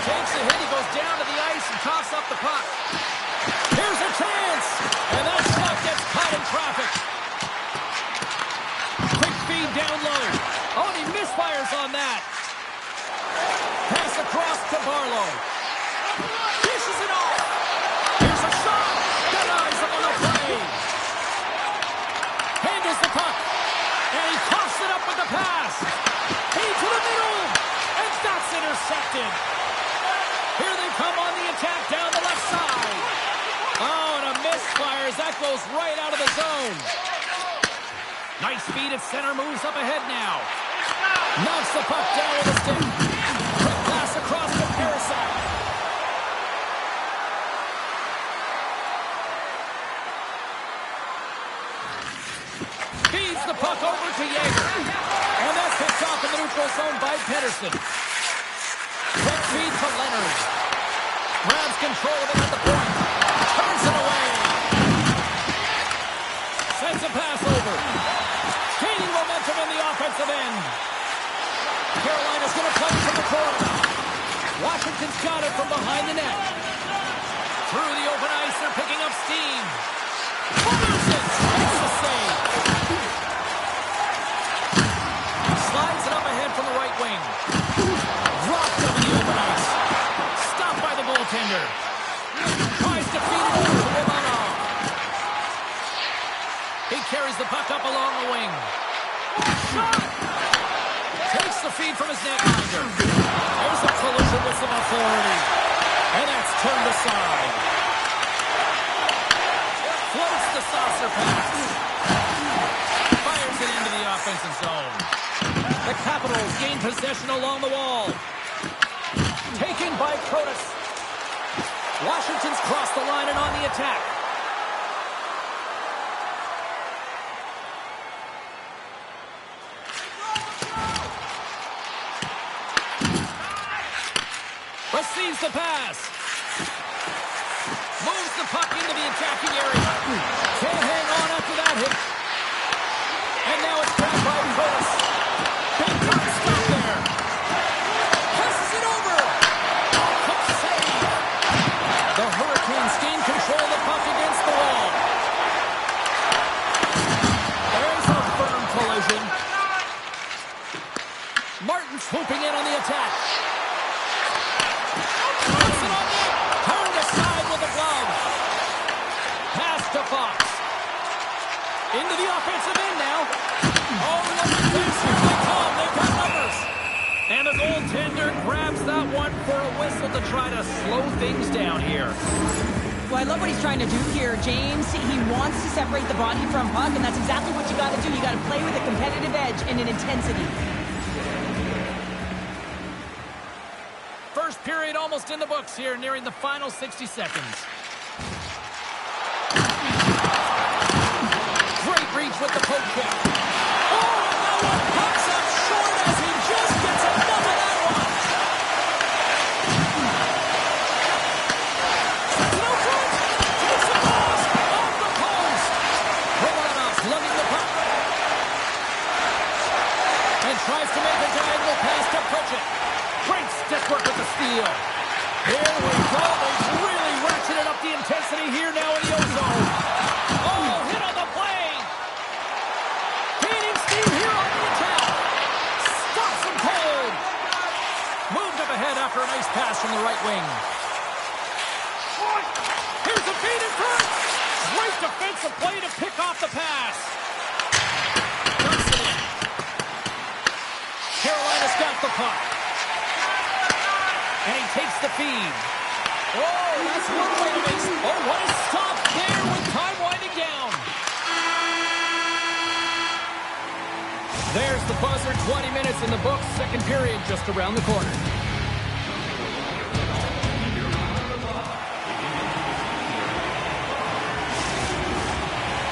Takes a hit. He goes down to the ice and coughs up the puck. Here's a chance. And that shot gets caught in traffic. Quick feed down low. Oh, and he misfires on that. Pass across to Barlow. Dishes it off. Here's a shot. Denies him on the play. Handles the puck. And he coughs it up with the pass. Feed to the middle. And that's intercepted. Here they come on the attack. That goes right out of the zone. Nice feed at center, moves up ahead now. Knocks the puck down with a stick. Quick pass across to Parasite. Feeds the puck over to Yeager. And that's picked off in the neutral zone by Pettersson. Quick feed to Leonard. Grabs control of it at the point. Turns it away. Sends a pass over. Gaining momentum in the offensive end. Carolina's going to play from the corner. Washington's got it from behind the net. Through the open ice, they're picking up steam. Pettersson makes the save. Slides it up ahead from the right wing. Dropped over the open ice. Stopped by the goaltender. Tries to feed it over to Romanov. He carries the puck up along the wing. Shot! Takes the feed from his netminder. There's a collision with some authority. And that's turned aside. Floats the saucer pass. Fires it into the offensive zone. The Capitals gain possession along the wall. Taken by Protas. Washington's crossed the line and on the attack. Receives the pass. Moves the puck into the attacking area. Can't hang on after that hit. And now it's grabbed by Protas. Big time stop there. Passes it over. Quick save. The Hurricanes gain control of the puck against the wall. There's a firm collision. Martin's swooping in on the attack. Puts it on net. Turned aside with a glove. Pass to Fox. Into the offensive end now. Oh, look at this. Here they come. They've got numbers. And the goaltender grabs that one for a whistle to try to slow things down here. Well, I love what he's trying to do here, James. He wants to separate the body from puck, and that's exactly what you got to do. You got to play with a competitive edge and an intensity. First period almost in the books here, nearing the final 60 seconds. Great reach with the poke check. Oh, and that one pops up short as he just gets enough of that one. Sends it out front. Takes the pass off the post. Romanov's lugging the puck. And tries to make a diagonal pass to Pritchett. Great stick work with the steal. Here we go. They've really ratcheted up the intensity here now in the ozone. Oh, hit on the play. Gaining steam here on the attack. Stops him cold. Moved up ahead after a nice pass from the right wing. Here's a feed in front. Great defensive play to pick off the pass. Dumps it in. Carolina's got the puck. And he takes the feed. Oh, that's one way to make... Oh, what a stop there with time winding down. There's the buzzer. 20 minutes in the books. Second period just around the corner.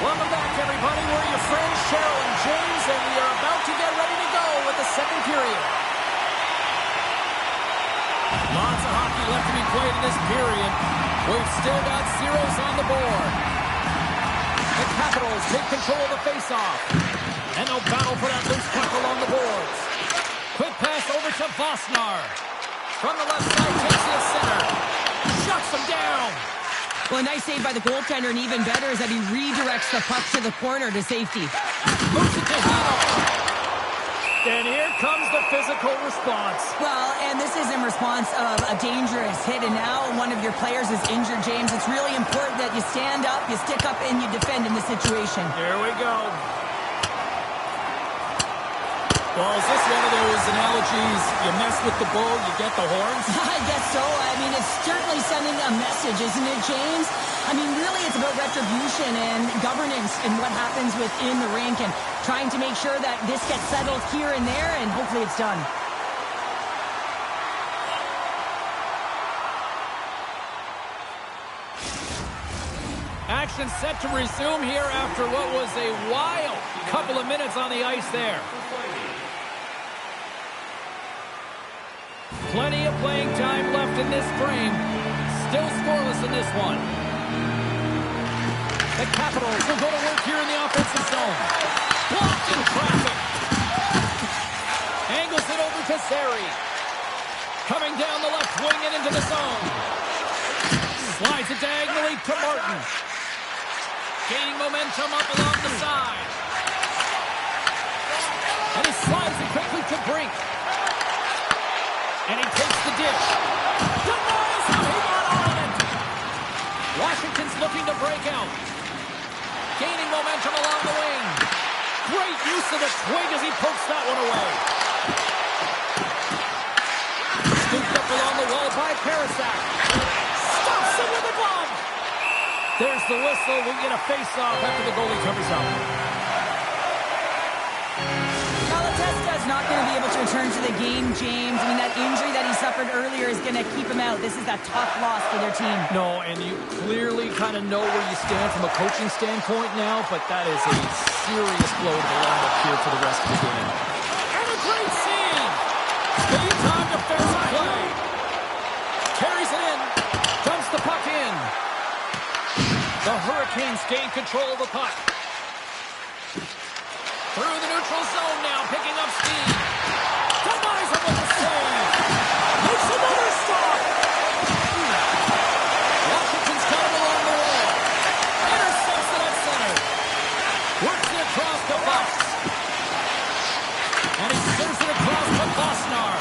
Welcome back, everybody. We're your friends, Cheryl and James, and we are about to get ready to go with the second period. Lots of hockey left to be played in this period. We've still got zeros on the board. The Capitals take control of the faceoff. And they'll battle for that loose puck along the boards. Quick pass over to Vosnar. From the left side, takes it to center. Shuts him down. Well, a nice save by the goaltender, and even better is that he redirects the puck to the corner to safety. Moves it to Hino. And here comes the physical response. Well, and this is in response of a dangerous hit, and now one of your players is injured, James. It's really important that you stand up, you stick up, and you defend in this situation. Here we go. Well, is this one of those analogies, you mess with the bull, you get the horns? I guess so. I mean, it's certainly sending a message, isn't it, James? I mean, really, it's about retribution and governance and what happens within the rink and trying to make sure that this gets settled here and there, and hopefully it's done. Action set to resume here after what was a wild couple of minutes on the ice there. Plenty of playing time left in this frame. Still scoreless in this one. The Capitals will go to work here in the offensive zone. Blocked in traffic. Angles it over to Sari. Coming down the left wing and into the zone. Slides it diagonally to Martin. Gaining momentum up along the side. And he slides it quickly to Brink. And he takes the dish. Denies him. He got on it. Washington's looking to break out. Gaining momentum along the wing. Great use of the twig as he pokes that one away. Scooped up along the wall by Parasak. Stops him with a glove. There's the whistle. We'll get a face-off after the goalie covers up. Malatesta's not going to be able to return to the game, James. I mean, that injury that he suffered earlier is going to keep him out. This is a tough loss for their team. No, and you clearly kind of know where you stand from a coaching standpoint now, but that is a serious blow to the lineup here for the rest of the game. And a great scene! Big time defensive play. Carries it in. Dumps the puck in. The Hurricanes gain control of the puck. Through the neutral zone now, picking up speed. Denies him with the save. Makes another stop. Washington's coming along the wall. Intercepts it at center. Works it across to Bucks. And he serves it across to Bosnar.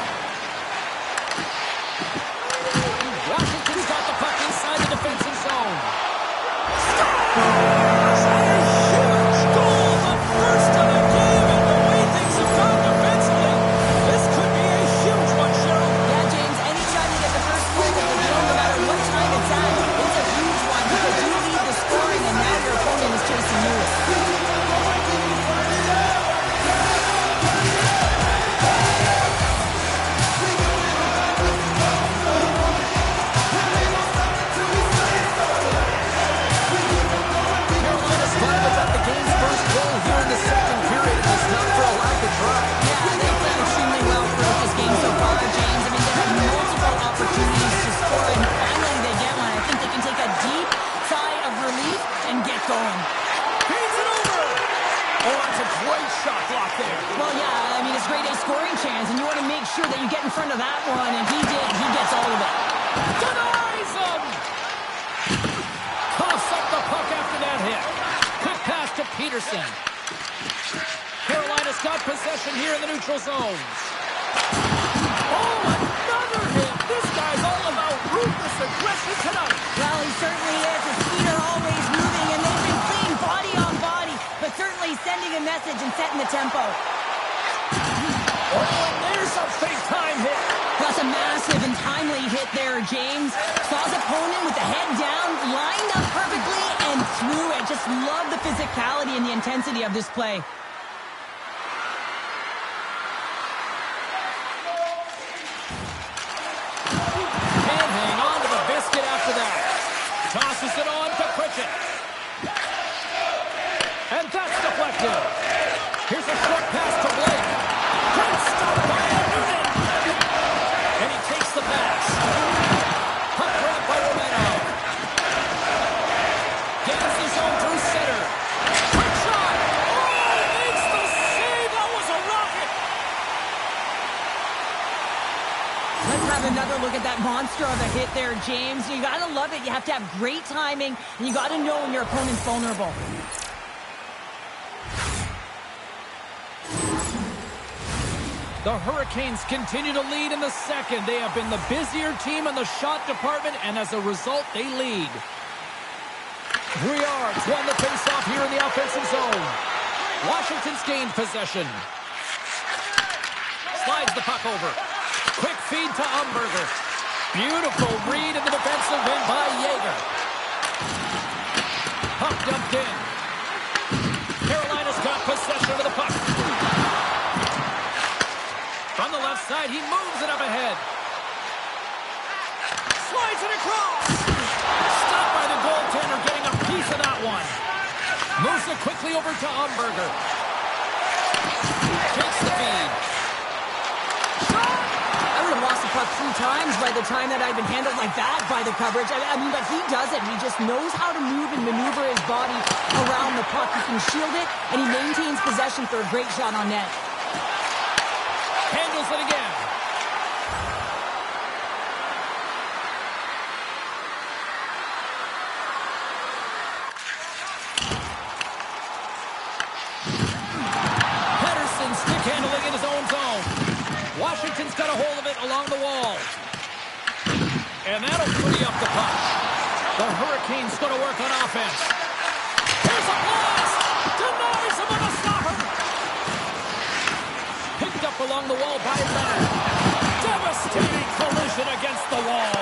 Washington's got the puck inside the defensive zone. That you get in front of that one, and he did. He gets all of it. Denies him! Coughs up the puck after that hit. Quick pass to Peterson. Carolina's got possession here in the neutral zones. Oh, another hit! This guy's all about ruthless aggression tonight. Well, he certainly is. His feet are always moving, and they've been clean body on body, but certainly sending a message and setting the tempo. Oh, and there's a big-time hit. That's a massive and timely hit there, James. Saw his opponent with the head down, lined up perfectly, and threw it. Just love the physicality and the intensity of this play. Can't hang on to the biscuit after that. Tosses it on to Pritchett. And that's deflected. Here's a short pass to Blake. Great stop by Noonan. And he takes the pass. Puck grab by Romano. Gains the zone through center. Quick shot. Oh, makes the save. That was a rocket. Let's have another look at that monster of a hit there, James. You got to love it. You have to have great timing, and you got to know when your opponent's vulnerable. The Hurricanes continue to lead in the second. They have been the busier team in the shot department, and as a result, they lead. Briards won the faceoff here in the offensive zone. Washington's gained possession. Slides the puck over. Quick feed to Umberger. Beautiful read in the defensive end by Yeager. Puck dumped in. Carolina's got possession of the puck. From the left side, he moves it up ahead. Slides it across. Stopped by the goaltender, getting a piece of that one. Moves it quickly over to Umberger. Takes the feed. Shot! I would have lost the puck 3 times by the time that I'd been handled like that by the coverage. I mean, but he does it. He just knows how to move and maneuver his body around the puck. He can shield it, and he maintains possession for a great shot on net. Handles it again. Pettersson stick handling in his own zone. Washington's got a hold of it along the wall. And that'll free up the puck. The Hurricanes going to work on offense. Here's a blast! Denies him on a stopper! Picked up along the wall by Leonard. Devastating collision against the wall.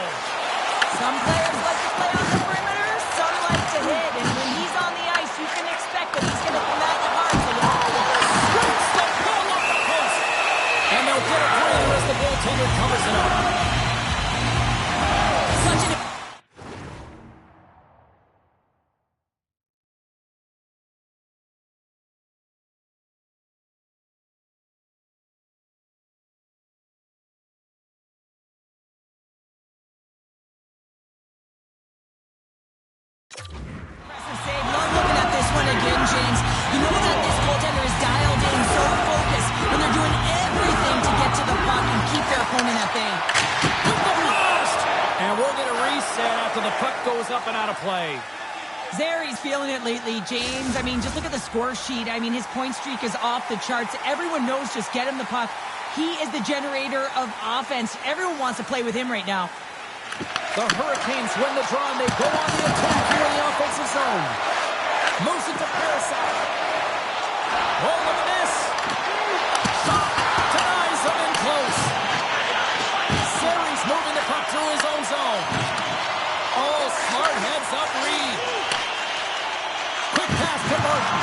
Some players like to play on the perimeter, some like to hit. And when he's on the ice, you can expect that he's going to come at you hard. So Shoots the pull off the post. And they'll get it through as the goaltender covers it up. such an... save. Love looking at this one again, James. You know that this goaltender is dialed in, so focused, and they're doing everything to get to the puck and keep their opponent at bay. With the blast! And we'll get a reset after the puck goes up and out of play. Zeri's feeling it lately, James. I mean, just look at the score sheet. I mean, his point streak is off the charts. Everyone knows just get him the puck. He is the generator of offense. Everyone wants to play with him right now. The Hurricanes win the draw and they go on the attack here in the offensive zone. Moves it to Parasite. Oh, look at this. Shot. Denies him in close. Zeri's moving the puck through his own zone. Oh, smart heads up Reed. Quick pass to Martin.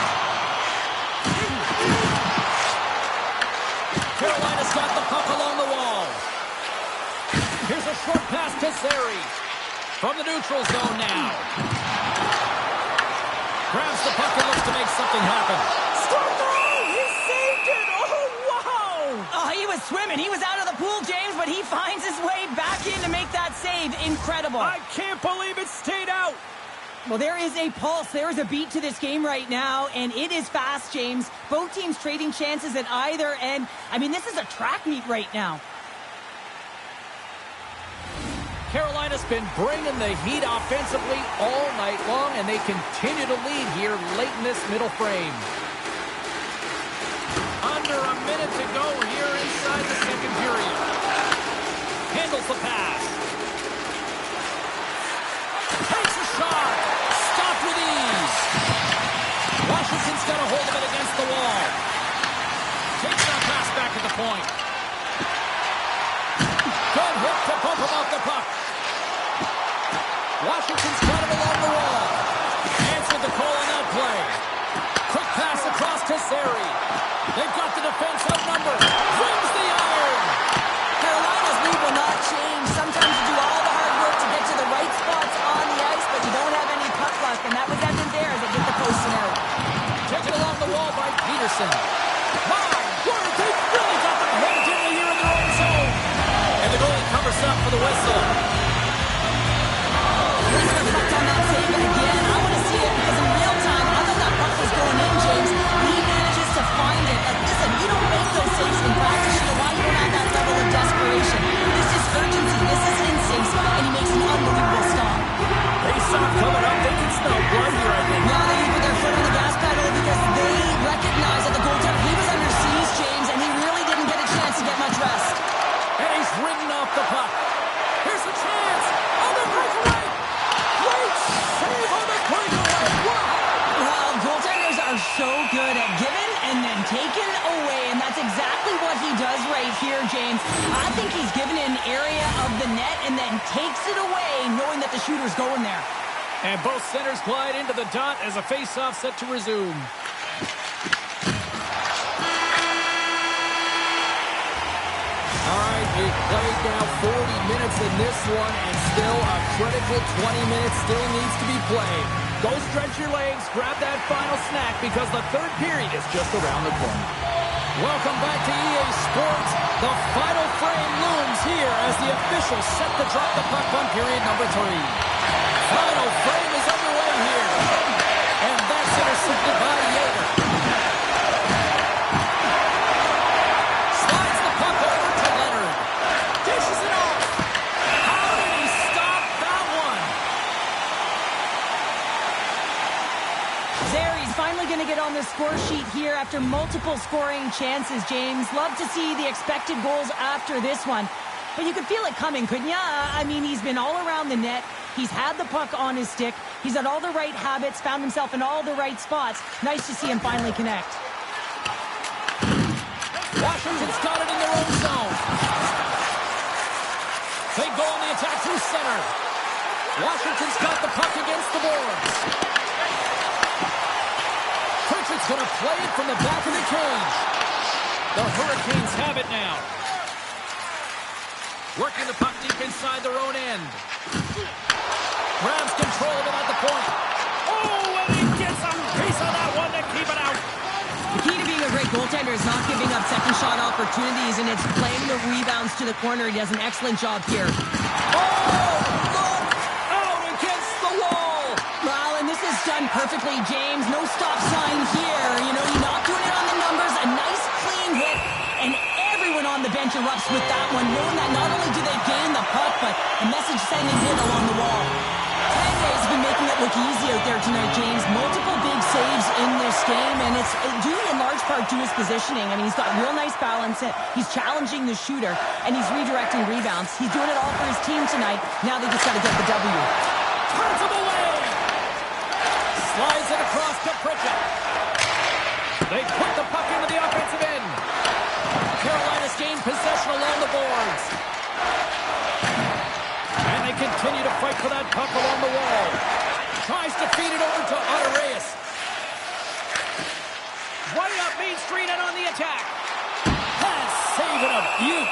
Carolina's got the puck along the wall. Here's a short pass to Zeri. From the neutral zone now. Grabs the puck and looks to make something happen. Oh, he saved it! Oh, wow! Oh, he was swimming. He was out of the pool, James, but he finds his way back in to make that save. Incredible. I can't believe it stayed out. Well, there is a pulse. There is a beat to this game right now, and it is fast, James. Both teams trading chances at either end. I mean, this is a track meet right now. Carolina's been bringing the heat offensively all night long, and they continue to lead here late in this middle frame. Under a minute to go here inside the second period. Handles the pass. Takes a shot. Stopped with ease. Washington's got a hold of it against the wall. Takes that pass back at the point. Good hit to pump him off the puck. Washington's got him along the wall. Answered the call on that play. Quick pass across to Zeri. They've got the defense outnumbered. Wins the iron. Carolina's lead will not change. Sometimes you do all the hard work to get to the right spots on the ice, but you don't have any puck luck, and that was evident there as they get the posting out. Taken along the wall by Peterson. My word, they really got them hemmed in here in their own zone. And the goalie covers up for the whistle. Let's reflect on that save again. I want to see it because in real time, I thought that puck was going in, James. He manages to find it. Like, listen, you don't make those saves in practice. You know why you don't have that level of desperation. This is urgency. This is instinct. And he makes an unbelievable stop. They saw coming up. They can smell blood here, I think. Now they put their foot on the gas pedal because they recognize that the goaltender, he was under siege, James, and he really didn't get a chance to get much rest. And he's ridden off the puck. Here's the chance. On the breakaway. Great save on the breakaway. Wow. Well, goaltenders are so good at giving and then taking away, and that's exactly what he does right here, James. I think he's given an area of the net and then takes it away, knowing that the shooter's going there. And both centers glide into the dot as a face-off set to resume. All right, we've played now 40 minutes in this one, and still a critical 20 minutes still needs to be played. Go stretch your legs, grab that final snack, because the third period is just around the corner. Welcome back to EA Sports. The final frame looms here as the officials set to drop the puck on period number 3. Final frame is underway here. And that's intercepted by Yeager. Slides the puck over to Leonard. Dishes it off. How did he stop that one? He's finally going to get on the score sheet here after multiple scoring chances, James. Love to see the expected goals after this one. But you could feel it coming, couldn't you? I mean, he's been all around the net. He's had the puck on his stick. He's had all the right habits, found himself in all the right spots. Nice to see him finally connect. Washington's got it in their own zone. They go on the attack through center. Washington's got the puck against the boards. Pritchard's going to play it from the back of the cage. The Hurricanes have it now. Working the puck deep inside their own end. Grabs control of it at the point. Oh, and he gets a piece of that one to keep it out. The key to being a great goaltender is not giving up second shot opportunities, and it's playing the rebounds to the corner. He does an excellent job here. Oh, look! Out against the wall. Well, and this is done perfectly, James. No stop sign here. You know, you're not doing it on the numbers. A nice, clean hit, and everyone on the bench erupts with that one, knowing that not only do they gain the puck, but a message-sending hit along the wall. Tanguay's been making it look easy out there tonight, James. Multiple big saves in this game, and it's due in large part to his positioning. I mean, he's got real nice balance. He's challenging the shooter, and he's redirecting rebounds. He's doing it all for his team tonight. Now they just got to get the W. Turns him away. Slides it across to Pritchard. They put the puck into the offensive end. Carolina's gained possession along the boards. And they continue to fight for that puck along the wall. Tries to feed it over to Reyes. Right up Main Street and on the attack. Pass, save it a beaut.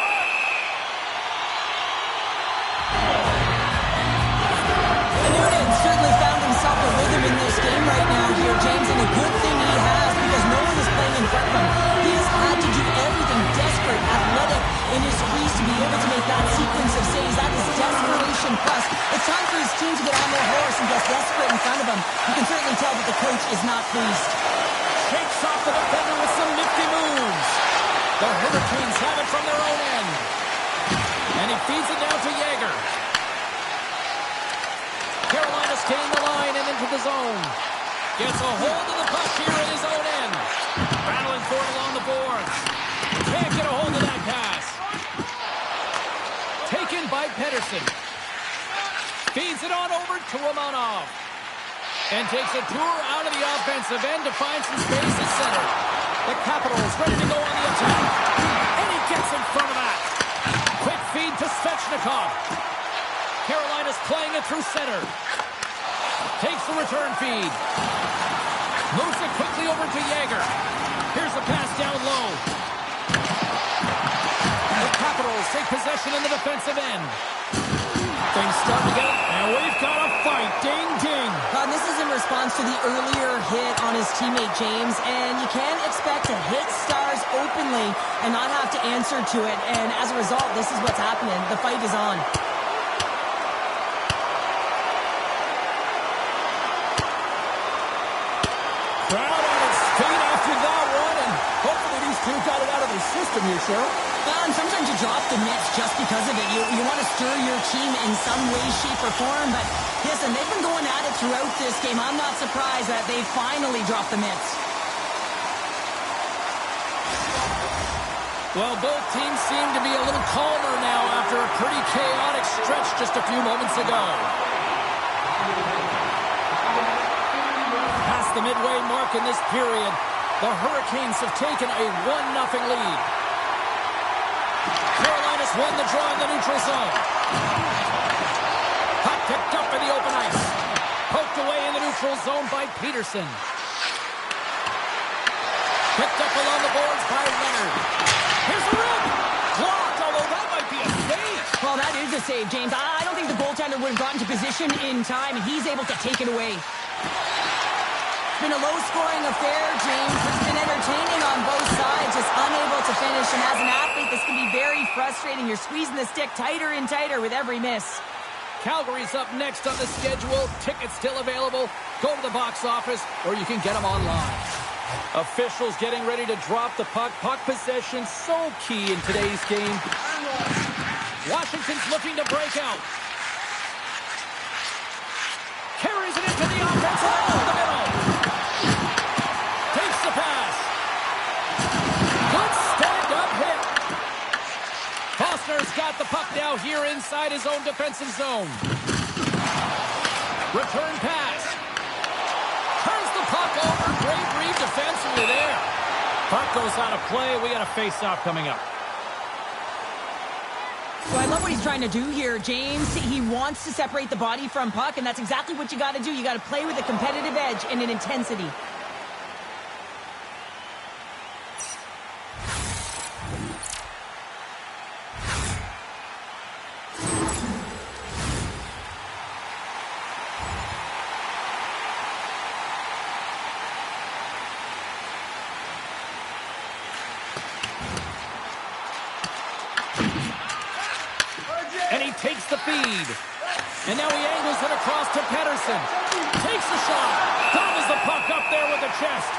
Noonan certainly found himself a rhythm in this game right now here, James, and a good thing he has because no one is playing in front of him. He has had to do everything desperate, athletic in his crease to be able to make that sequence of saves. That is desperation plus. It's time for his team to get on their horse and get desperate in front of him. You can certainly tell that the coach is not pleased. Shakes off the defender with some nifty moves. The Hurricanes have it from their own end. And he feeds it down to Yeager. Carolina staying the line and into the zone. Gets a hold of the puck here at his own end. Battling for it along the boards. Can't get a hold of that pass. Taken by Pedersen. Feeds it on over to Romanov. And takes a tour out of the offensive end to find some space at center. The Capitals ready to go on the attack. And he gets in front of that. Quick feed to Svechnikov. Carolina's playing it through center. Takes the return feed. Moves it quickly over to Yeager. Here's the pass down low. The Capitals take possession in the defensive end. Things start to get, and we've got a fight. Ding, ding. This is in response to the earlier hit on his teammate James, and you can't expect to hit stars openly and not have to answer to it. And as a result, this is what's happening. The fight is on. Crowd on its feet after that one, and hopefully these two got it out of their system here, Cheryl. And sometimes you drop the mitts just because of it. You want to stir your team in some way, shape, or form, but listen, they've been going at it throughout this game. I'm not surprised that they finally dropped the mitts. Well, both teams seem to be a little calmer now after a pretty chaotic stretch just a few moments ago. Past the midway mark in this period, the Hurricanes have taken a 1-0 lead. Carolina's won the draw in the neutral zone. Puck picked up in the open ice. Poke neutral zone by Peterson. Picked up along the boards by Leonard. Here's a rip. Blocked, although that might be a save. Well, that is a save, James. I don't think the goaltender would have gotten to position in time, and he's able to take it away. It's been a low-scoring affair, James. It's been entertaining on both sides, just unable to finish. And as an athlete, this can be very frustrating. You're squeezing the stick tighter and tighter with every miss. Calgary's up next on the schedule. Tickets still available. Go to the box office, or you can get them online. Officials getting ready to drop the puck. Puck possession so key in today's game. Washington's looking to break out. Carries it into the offensive end of the middle. Takes the pass. Good stand-up hit. Foster's got the puck now here inside his own defensive zone. Return pass. Turns the puck over. Great read defensively there. Puck goes out of play. We got a face-off coming up. So I love what he's trying to do here, James. He wants to separate the body from puck, and that's exactly what you got to do. You got to play with a competitive edge and an intensity. And he takes the feed. And now he angles it across to Pettersson. Takes the shot. Gobbles the puck up there with the chest.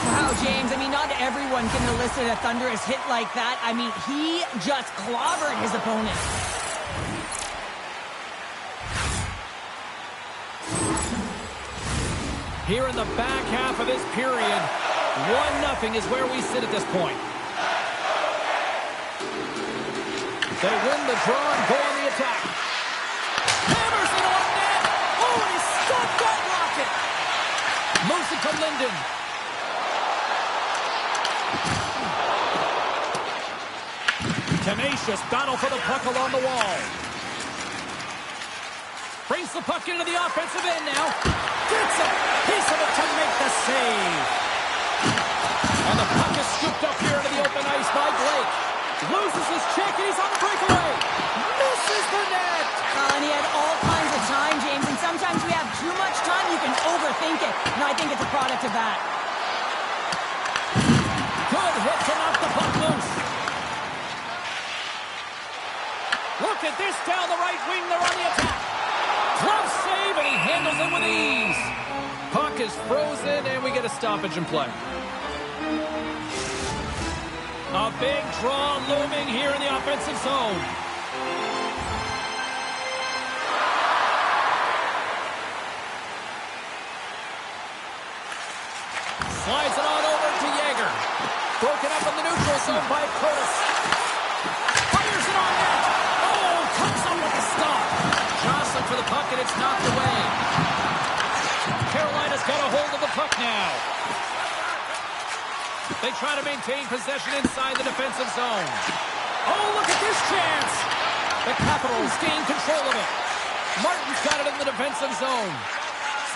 Wow, James. I mean, not everyone can elicit a thunderous hit like that. I mean, he just clobbered his opponent. Here in the back half of this period, 1-0 is where we sit at this point. They win the draw and go on the attack. Hammers it on net. Oh, he stopped that rocket. Moves it to Linden. Tenacious battle for the puck along the wall. Brings the puck into the offensive end now. Gets a piece of it to make the save. And the puck is scooped up here into the open ice by Blake. Loses his check, and he's on the breakaway. Misses the net. And he had all kinds of time, James. And sometimes we have too much time, you can overthink it. And I think it's a product of that. Good hit to knock the puck loose. Look at this down the right wing. They're on the attack. Glove save, and he handles it with ease. Puck is frozen, and we get a stoppage in play. A big draw looming here in the offensive zone. Slides it on over to Yeager. Broken up in the neutral zone by Curtis. Fires it on net. Oh, comes up with a stop. Jostling for the puck, and it's knocked away. Carolina's got a hold of the puck now. They try to maintain possession inside the defensive zone. Oh, look at this chance. The Capitals gain control of it. Martin's got it in the defensive zone.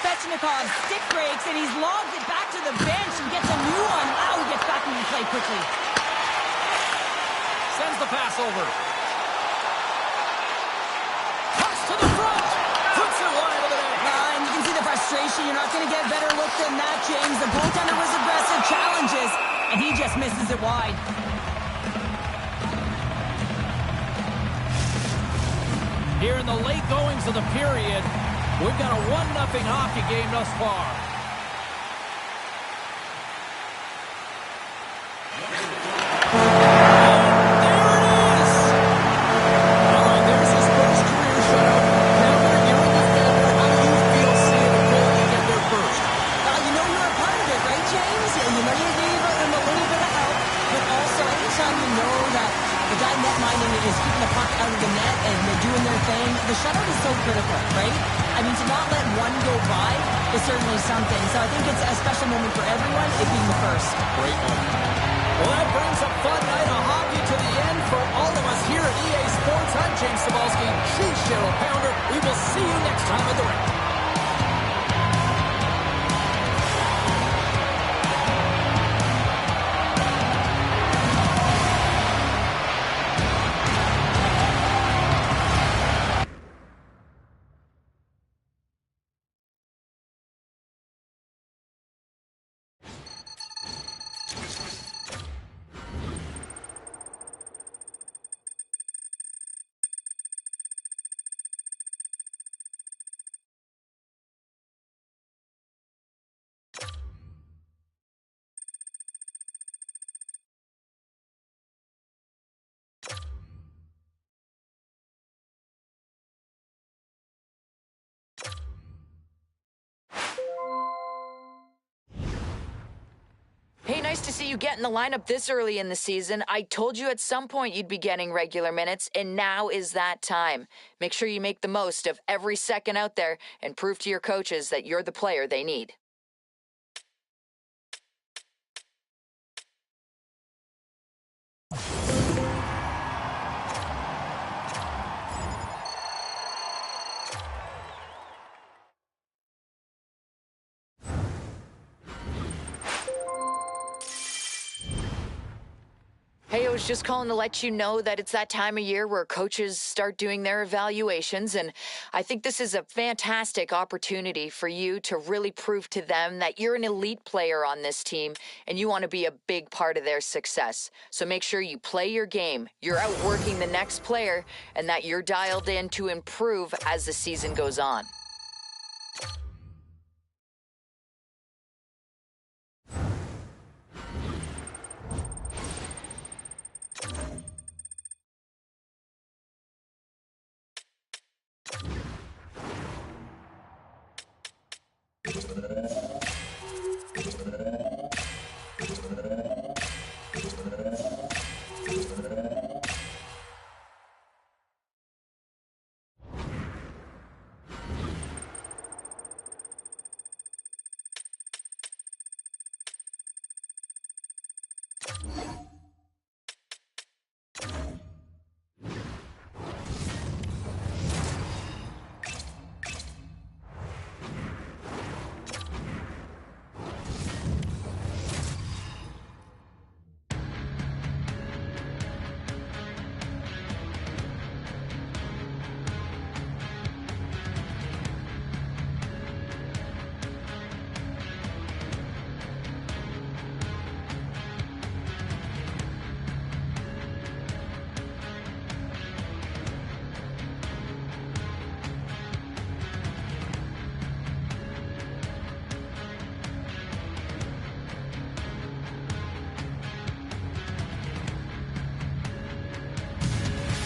Svechnikov stick breaks, and he's logged it back to the bench and gets a new one. Wow, he gets back into play quickly. Sends the pass over. Comes to the front. Puts it wide of the net. And you can see the frustration. You're not going to get a better look than that, James. The goaltender was aggressive, challenges, and he just misses it wide. Here in the late goings of the period, we've got a 1-0 hockey game thus far. The shutout is so critical, right? I mean, to not let one go by is certainly something. So I think it's a special moment for everyone, it being the first. Great moment. Well, that brings a fun night of hockey to the end for all of us here at EA Sports. I'm James Cybulski. She's Cheryl Pounder. We will see you next time at the ring. Hey, nice to see you get in the lineup this early in the season. I told you at some point you'd be getting regular minutes, and now is that time. Make sure you make the most of every second out there and prove to your coaches that you're the player they need. Hey, I was just calling to let you know that it's that time of year where coaches start doing their evaluations, and I think this is a fantastic opportunity for you to really prove to them that you're an elite player on this team and you want to be a big part of their success. So make sure you play your game, you're outworking the next player, and that you're dialed in to improve as the season goes on.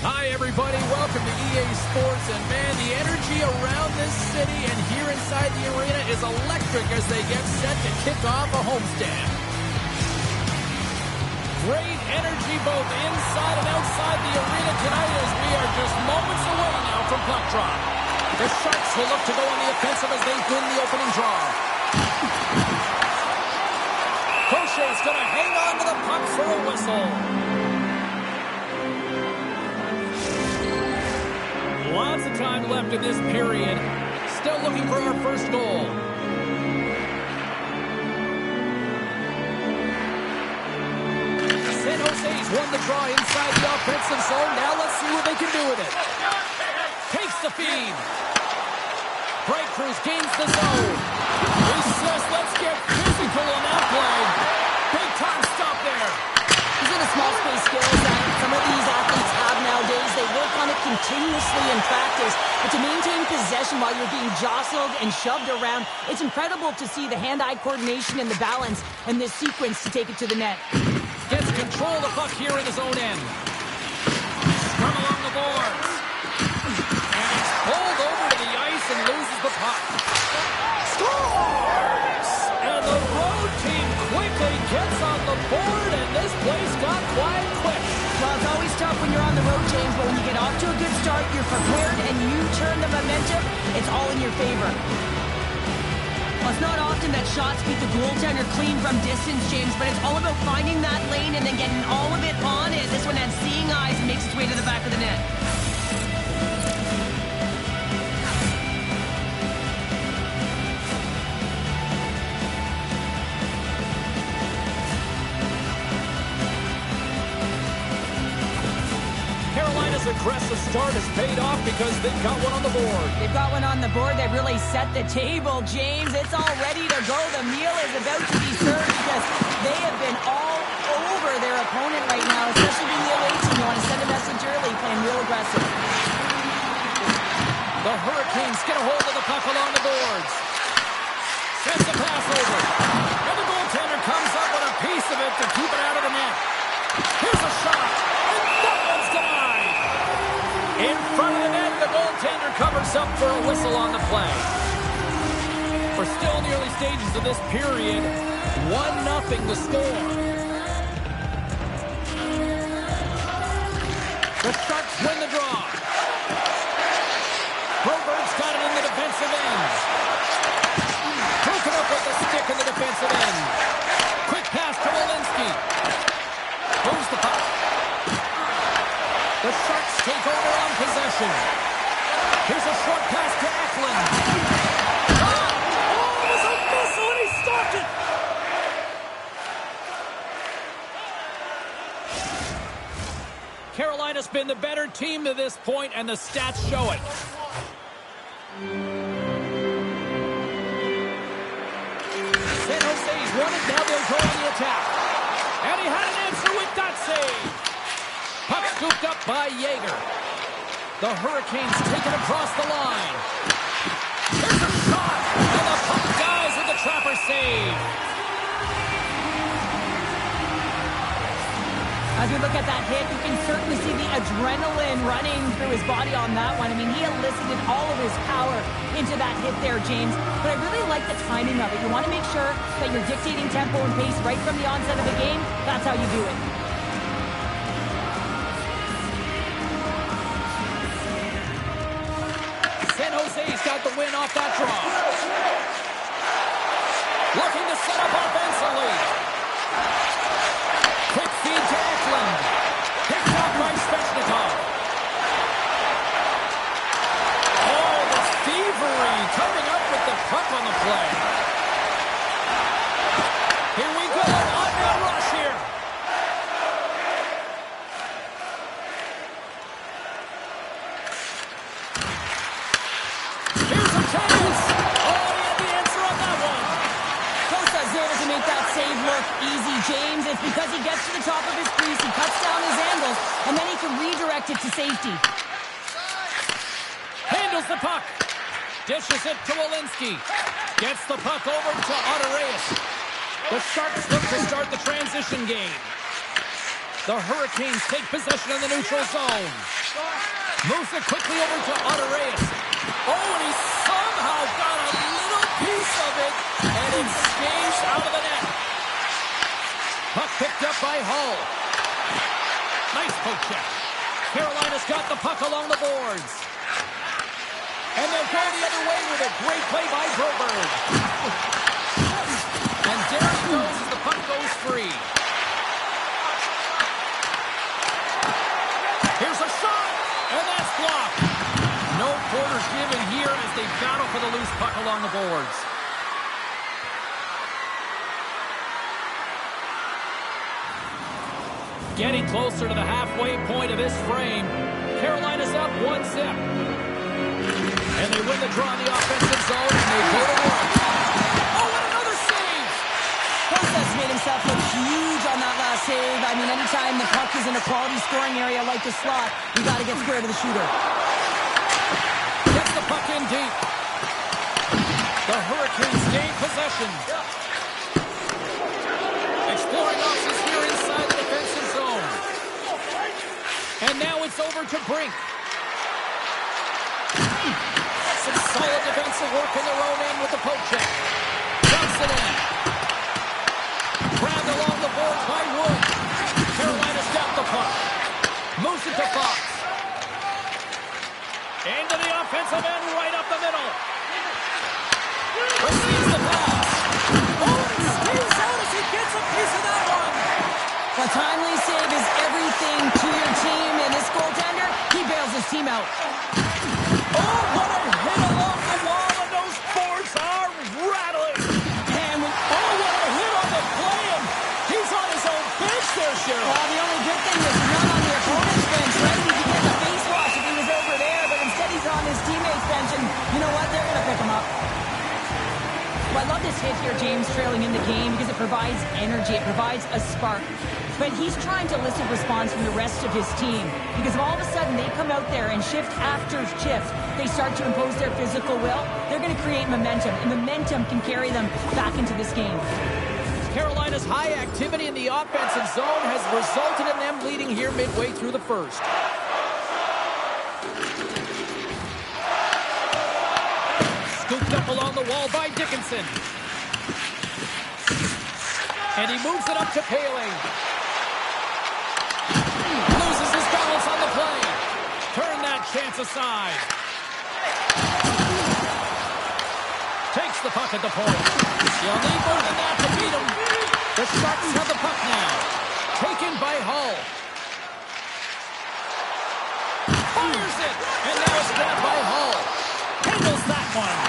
Hi, everybody. Welcome to EA Sports. And, man, the energy around this city and here inside the arena is electric as they get set to kick off a homestand. Great energy both inside and outside the arena tonight as we are just moments away now from puck drop. The Sharks will look to go on the offensive as they win the opening draw. Crochet's going to hang on to the puck for a whistle. Lots of time left in this period. Still looking for our first goal. San Jose's won the draw inside the offensive zone. Now let's see what they can do with it. Takes the feed. Breakthroughs gains the zone. He says, let's get physical on that play. Big time stop there. These are the small space skills that some of these athletes have nowadays. They work on it continuously in practice. But to maintain possession while you're being jostled and shoved around, it's incredible to see the hand-eye coordination and the balance and this sequence to take it to the net. Gets control of the puck here in his own end. Scrum along the boards. And he's pulled over to the ice and loses the puck. Scores! And the road team quickly gets on the board, and this place got quiet quick. Well, it's always tough when you're on the road, James, but when you get off to a good start, you're prepared, and you turn the momentum, it's all in your favor. Well, it's not often that shots beat the goaltender clean from distance, James, but it's all about finding that lane and then getting all of it on it. This one had seeing eyes and makes its way to the back of the net. aggressive start has paid off because they've got one on the board. They've got one on the board. They've really set the table, James. It's all ready to go. The meal is about to be served because they have been all over their opponent right now, especially being the away team. You want to send a message early, playing real aggressive. The Hurricanes get a hold of the puck along the boards. Sends the pass over. And the goaltender comes up with a piece of it to keep it out of the net. Here's a shot. And that one's denied. In front of the net, the goaltender covers up for a whistle on the play. We're still in the early stages of this period. 1-0 the score. The Sharks win the draw. Broberg's got it in the defensive end. Broken up with the stick in the defensive end. Quick pass to Walensky. Moves the puck. The Sharks take over on possession. Here's a short pass to Eklund. Oh, it was a missile and he stopped it. Carolina's been the better team to this point, and the stats show it. San Jose's won it. Now they'll go on the attack. And he had an answer with that save. Puck scooped up by Yeager. The Hurricanes take it across the line. There's a shot. And the puck dies with the Trapper save. As we look at that hit, you can certainly see the adrenaline running through his body on that one. I mean, he elicited all of his power into that hit there, James. But I really like the timing of it. You want to make sure that you're dictating tempo and pace right from the onset of the game. That's how you do it. San Jose's got the win off that draw. Looking to set up offensively. Quick feed to Eklund. Picked up by Svechnikov. Oh, the thievery coming up with the puck on the play. Here we go. On the rush here. Here's a chance. Oh, he had the answer on that one. Costa's able to make that save look easy, James. It's because he gets to the top of his crease, he cuts down his angles, and then he can redirect it to safety. Handles the puck. Dishes it to Walensky. Gets the puck over to Otto-Reyes. The Sharks look to start the transition game. The Hurricanes take possession of the neutral zone. Moves it quickly over to Otto-Reyes. Oh, and he somehow got a little piece of it, and it stays out of the net. Puck picked up by Hull. Nice poke check. Carolina's got the puck along the boards. And they'll go the other way with a great play by Broberg. And there it goes as the puck goes free. Here's a shot, and that's blocked. No quarters given here as they battle for the loose puck along the boards. Getting closer to the halfway point of this frame. Carolina's up 1-0. And they win the draw in the offensive zone, and they go to work. Oh, and another save! Costa's made himself look huge on that last save. I mean, anytime the puck is in a quality scoring area like the slot, you got to get square to the shooter. Gets the puck in deep. The Hurricanes gain possession. Exploring options here inside the defensive zone. And now it's over to Brink. Some solid defensive work in their own end with the poke check. Dumps it in. Grabbed along the boards by Wood. Carolina's got the puck. Moves it to Fox. Into the offensive end, right up the middle. Receives the pass. Oh, and he stays out as he gets a piece of that one. A timely save is everything to your team, and this goaltender, he bails his team out. Oh, what a hit along the wall, and those boards are rattling. And Oh, what a hit on the play, and he's on his own bench there, Cheryl. well, the only good thing is not on the opponent's bench, right? He can get the face this hit here, James, trailing in the game because it provides energy. It provides a spark. But he's trying to elicit response from the rest of his team because if all of a sudden they come out there and shift after shift, they start to impose their physical will, they're going to create momentum, and momentum can carry them back into this game. Carolina's high activity in the offensive zone has resulted in them leading here midway through the first. Scooped up along the wall by Dickinson. And he moves it up to Paling. Loses his balance on the play. Turn that chance aside. Takes the puck at the point. You'll need more than that to beat him. The Sharks have the puck now. Taken by Hull. Fires it. And now it's grabbed by Hull. Handles that one.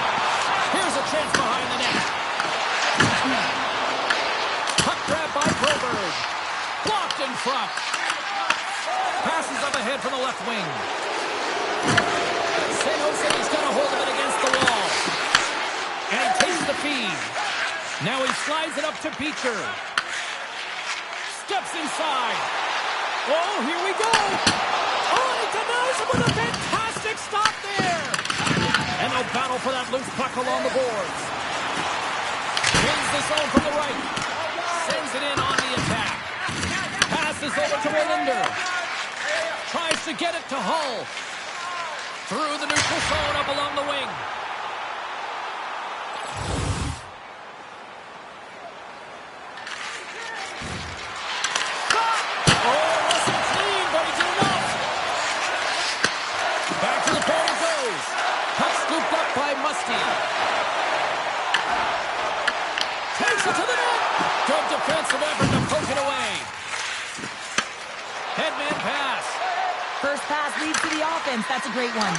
Here's a chance behind the net. Puck grab by Broberg. Blocked in front. Passes up ahead from the left wing. San Jose's got a hold of it against the wall. And he takes the feed. Now he slides it up to Beecher. Steps inside. Oh, here we go. Oh, he denies him with a fantastic stop there. And they'll battle for that loose puck along the boards. Wins the zone from the right. Sends it in on the attack. Passes over to Wallinder. Tries to get it to Hull. Through the neutral zone up along the wing. Takes it to the net. Good defensive effort to poke it away. Headman pass. First pass leads to the offense. That's a great one.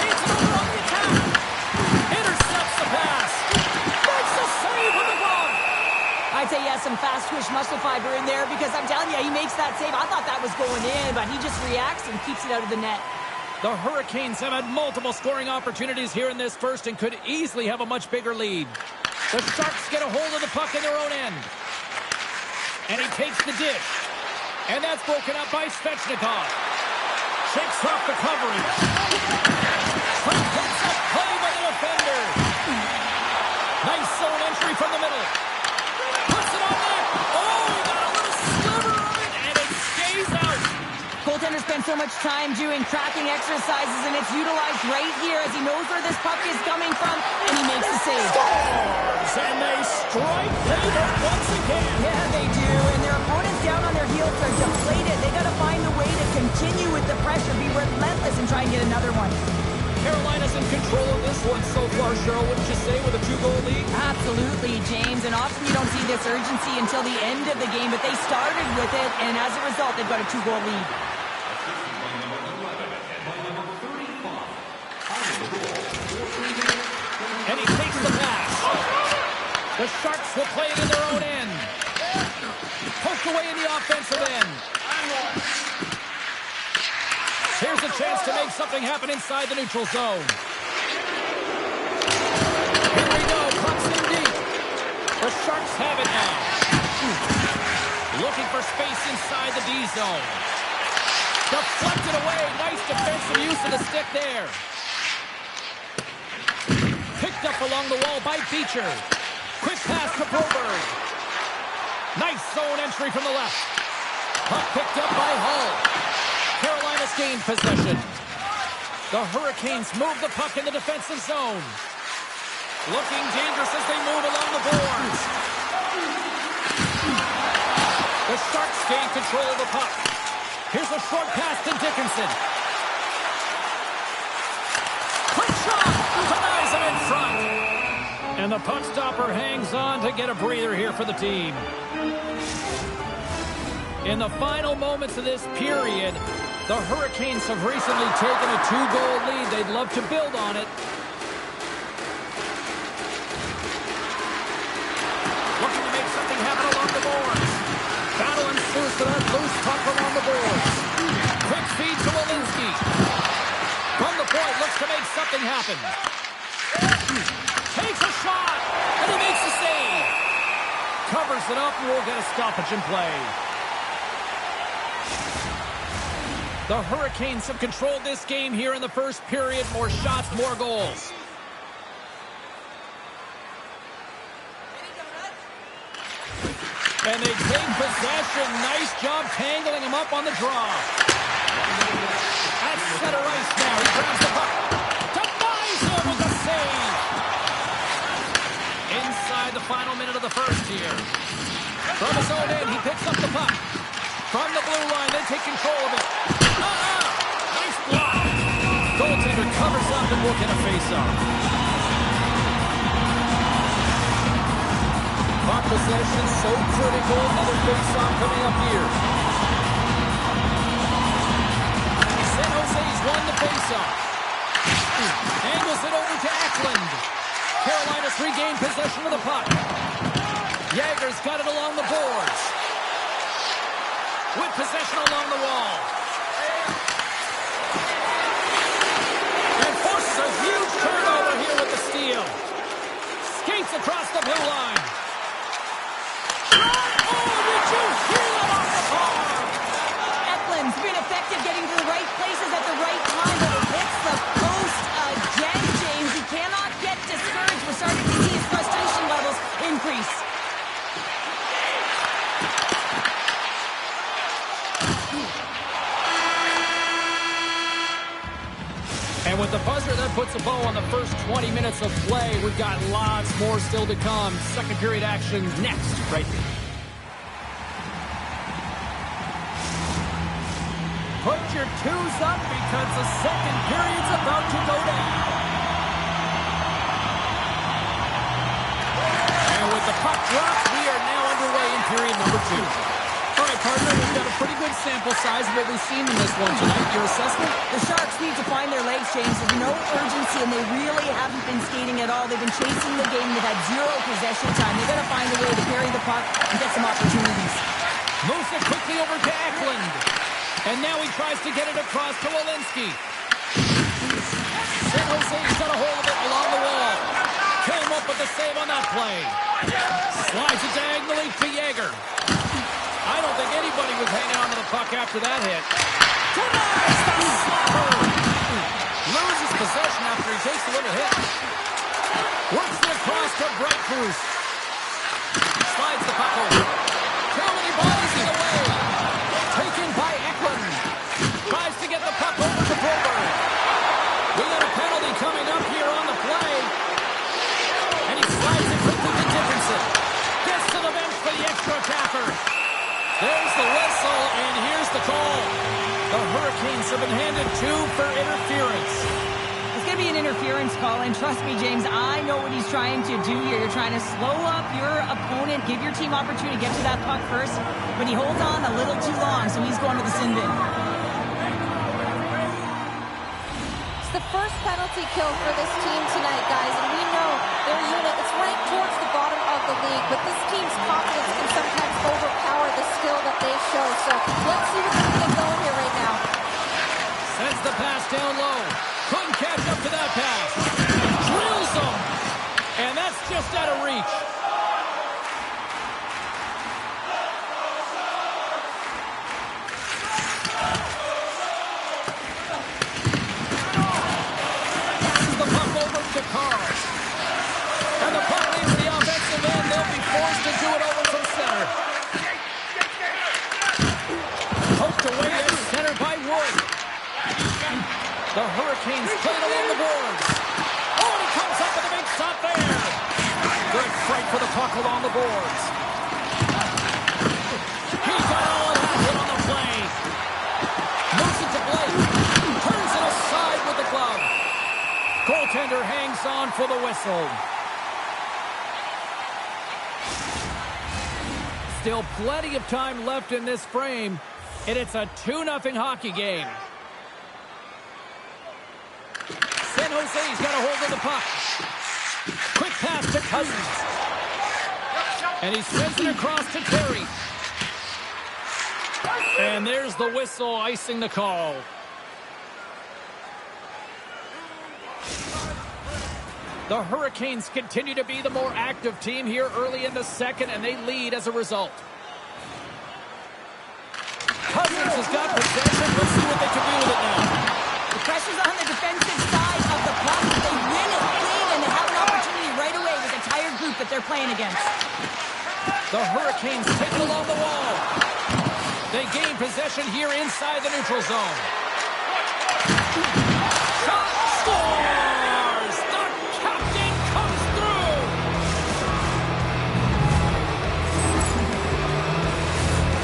He's over on the attack. Intercepts the pass. Makes a save with the glove. I'd say he has some fast twitch muscle fiber in there because I'm telling you, he makes that save. I thought that was going in, but he just reacts and keeps it out of the net. The Hurricanes have had multiple scoring opportunities here in this first and could easily have a much bigger lead. The Sharks get a hold of the puck in their own end. And he takes the dish. And that's broken up by Svechnikov. Shakes off the coverage. Puts up play by the defender. Nice zone entry from the middle. Puts it on net. Oh, he got a little sliver of it, and it stays out. Goaltender spends so much time doing tracking exercises, and it's utilized right here as he knows where this puck is coming from, and he makes the save. Scores, and they strike Taylor once again. Yeah, they do, and their opponents down on their heels are deflated. They got to find a way to continue with the pressure, be relentless, and try and get another one. Carolina's in control of this one so far, Cheryl, wouldn't you say, with a 2-goal lead? Absolutely, James, and often you don't see this urgency until the end of the game, but they started with it, and as a result, they've got a 2-goal lead. And he takes the pass. The Sharks will play it in their own end. Poked away in the offensive end. Here's a chance to make something happen inside the neutral zone. Here we go, puck's in deep. The Sharks have it now. Looking for space inside the D zone. Deflected away, nice defensive use of the stick there. Picked up along the wall by Beecher. Quick pass to Broberg. Nice zone entry from the left. Puck picked up by Hull. Carolina's gained possession. The Hurricanes move the puck in the defensive zone. Looking dangerous as they move along the boards. The Sharks gain control of the puck. Here's a short pass to Dickinson. Quick shot! Denies him in front. And the puck stopper hangs on to get a breather here for the team. In the final moments of this period, the Hurricanes have recently taken a 2-goal lead. They'd love to build on it. Looking to make something happen along the boards. Battle ensues for that loose puck along the boards. Quick feed to Wallinsky. From the point, looks to make something happen. Takes a shot. covers it up, and we'll get a stoppage in play. The Hurricanes have controlled this game here in the first period. More shots, more goals. And they take possession. Nice job tangling him up on the draw. At center ice now. He grabs the puck. Denies him with a save. Inside the final minute of the first here. From his own end, he picks up the puck. From the blue line, they take control of it. Nice block. Goaltender covers up and will get a face-off. Puck possession so critical. Another face-off coming up here. San Jose's won the face-off. Angles it over to Eklund. Carolina's regained possession of the puck. Yager's got it along the boards. With possession along the wall. And forces a huge turnover here with the steal. Skates across the blue line. Eklund's been effective getting to the right places at the right time, but it hits the post again, James. He cannot get discouraged. We're starting to see his frustration levels increase. And with the buzzer, that puts a bow on the first 20 minutes of play. We've got lots more still to come. Second period action next, right here. Put your twos up because the second period's about to go down. And with the puck dropped, we are now underway in period number 2. All right, partner, we've got a pretty good sample size of what we've seen in this one tonight. Your assessment? The Sharks need to find their legs, James. There's no urgency, and they really haven't been skating at all. They've been chasing the game. They've had zero possession time. They've got to find a way to carry the puck and get some opportunities. Moves it quickly over to Eklund. And now he tries to get it across to Walensky. San Jose's got a hold of it along the wall. Came up with the save on that play. Slides it diagonally to Yager. I don't think anybody was hanging on to the puck after that hit. Denies the slapper. Loses possession after he takes a little hit. Works it across to Bright Cruz. Slides the puck over. Carolina bodies it away. Taken by Eklund. Tries to get the puck over to Broberg. We got a penalty coming up here on the play. And he slides it quickly to Dickinson. Gets to the bench for the extra attacker. There's the whistle, and here's the call. The Hurricanes have been handed 2 for interference. It's going to be an interference call, and trust me, James, I know what he's trying to do here. You're trying to slow up your opponent, give your team opportunity to get to that puck first, but he holds on a little too long, so he's going to the sin bin. It's the first penalty kill for this team tonight, guys, and we know their unit is ranked towards the bottom of the league, but this team's confidence can sometimes overpower the skill that they show, so let's see what they can get going here right now. Sends the pass down low. Couldn't catch up to that pass. Drills him. And that's just out of reach. Passes the puck over to Carl. And the puck leaves the offensive end. They'll be forced to do it over from center. Poked away at center by Wood. The Hurricanes played along the boards. Oh, and he comes up with a big shot there. Good fight for the puck along the boards. He got all of that hit on the play. Moves it to Blake. Turns it aside with the glove. Goaltender hangs on for the whistle. Still plenty of time left in this frame, and it's a 2-0 hockey game. San Jose's got a hold of the puck. Quick pass to Cousins. And he sends it across to Terry. And there's the whistle icing the call. The Hurricanes continue to be the more active team here early in the second, and they lead as a result. Cousins has got possession. Let's see what they can do with it now. The pressure's on the defensive side of the puck. They win it clean, and they have an opportunity right away with the tired group that they're playing against. The Hurricanes take it along the wall. They gain possession here inside the neutral zone. Shot scores! The captain comes through!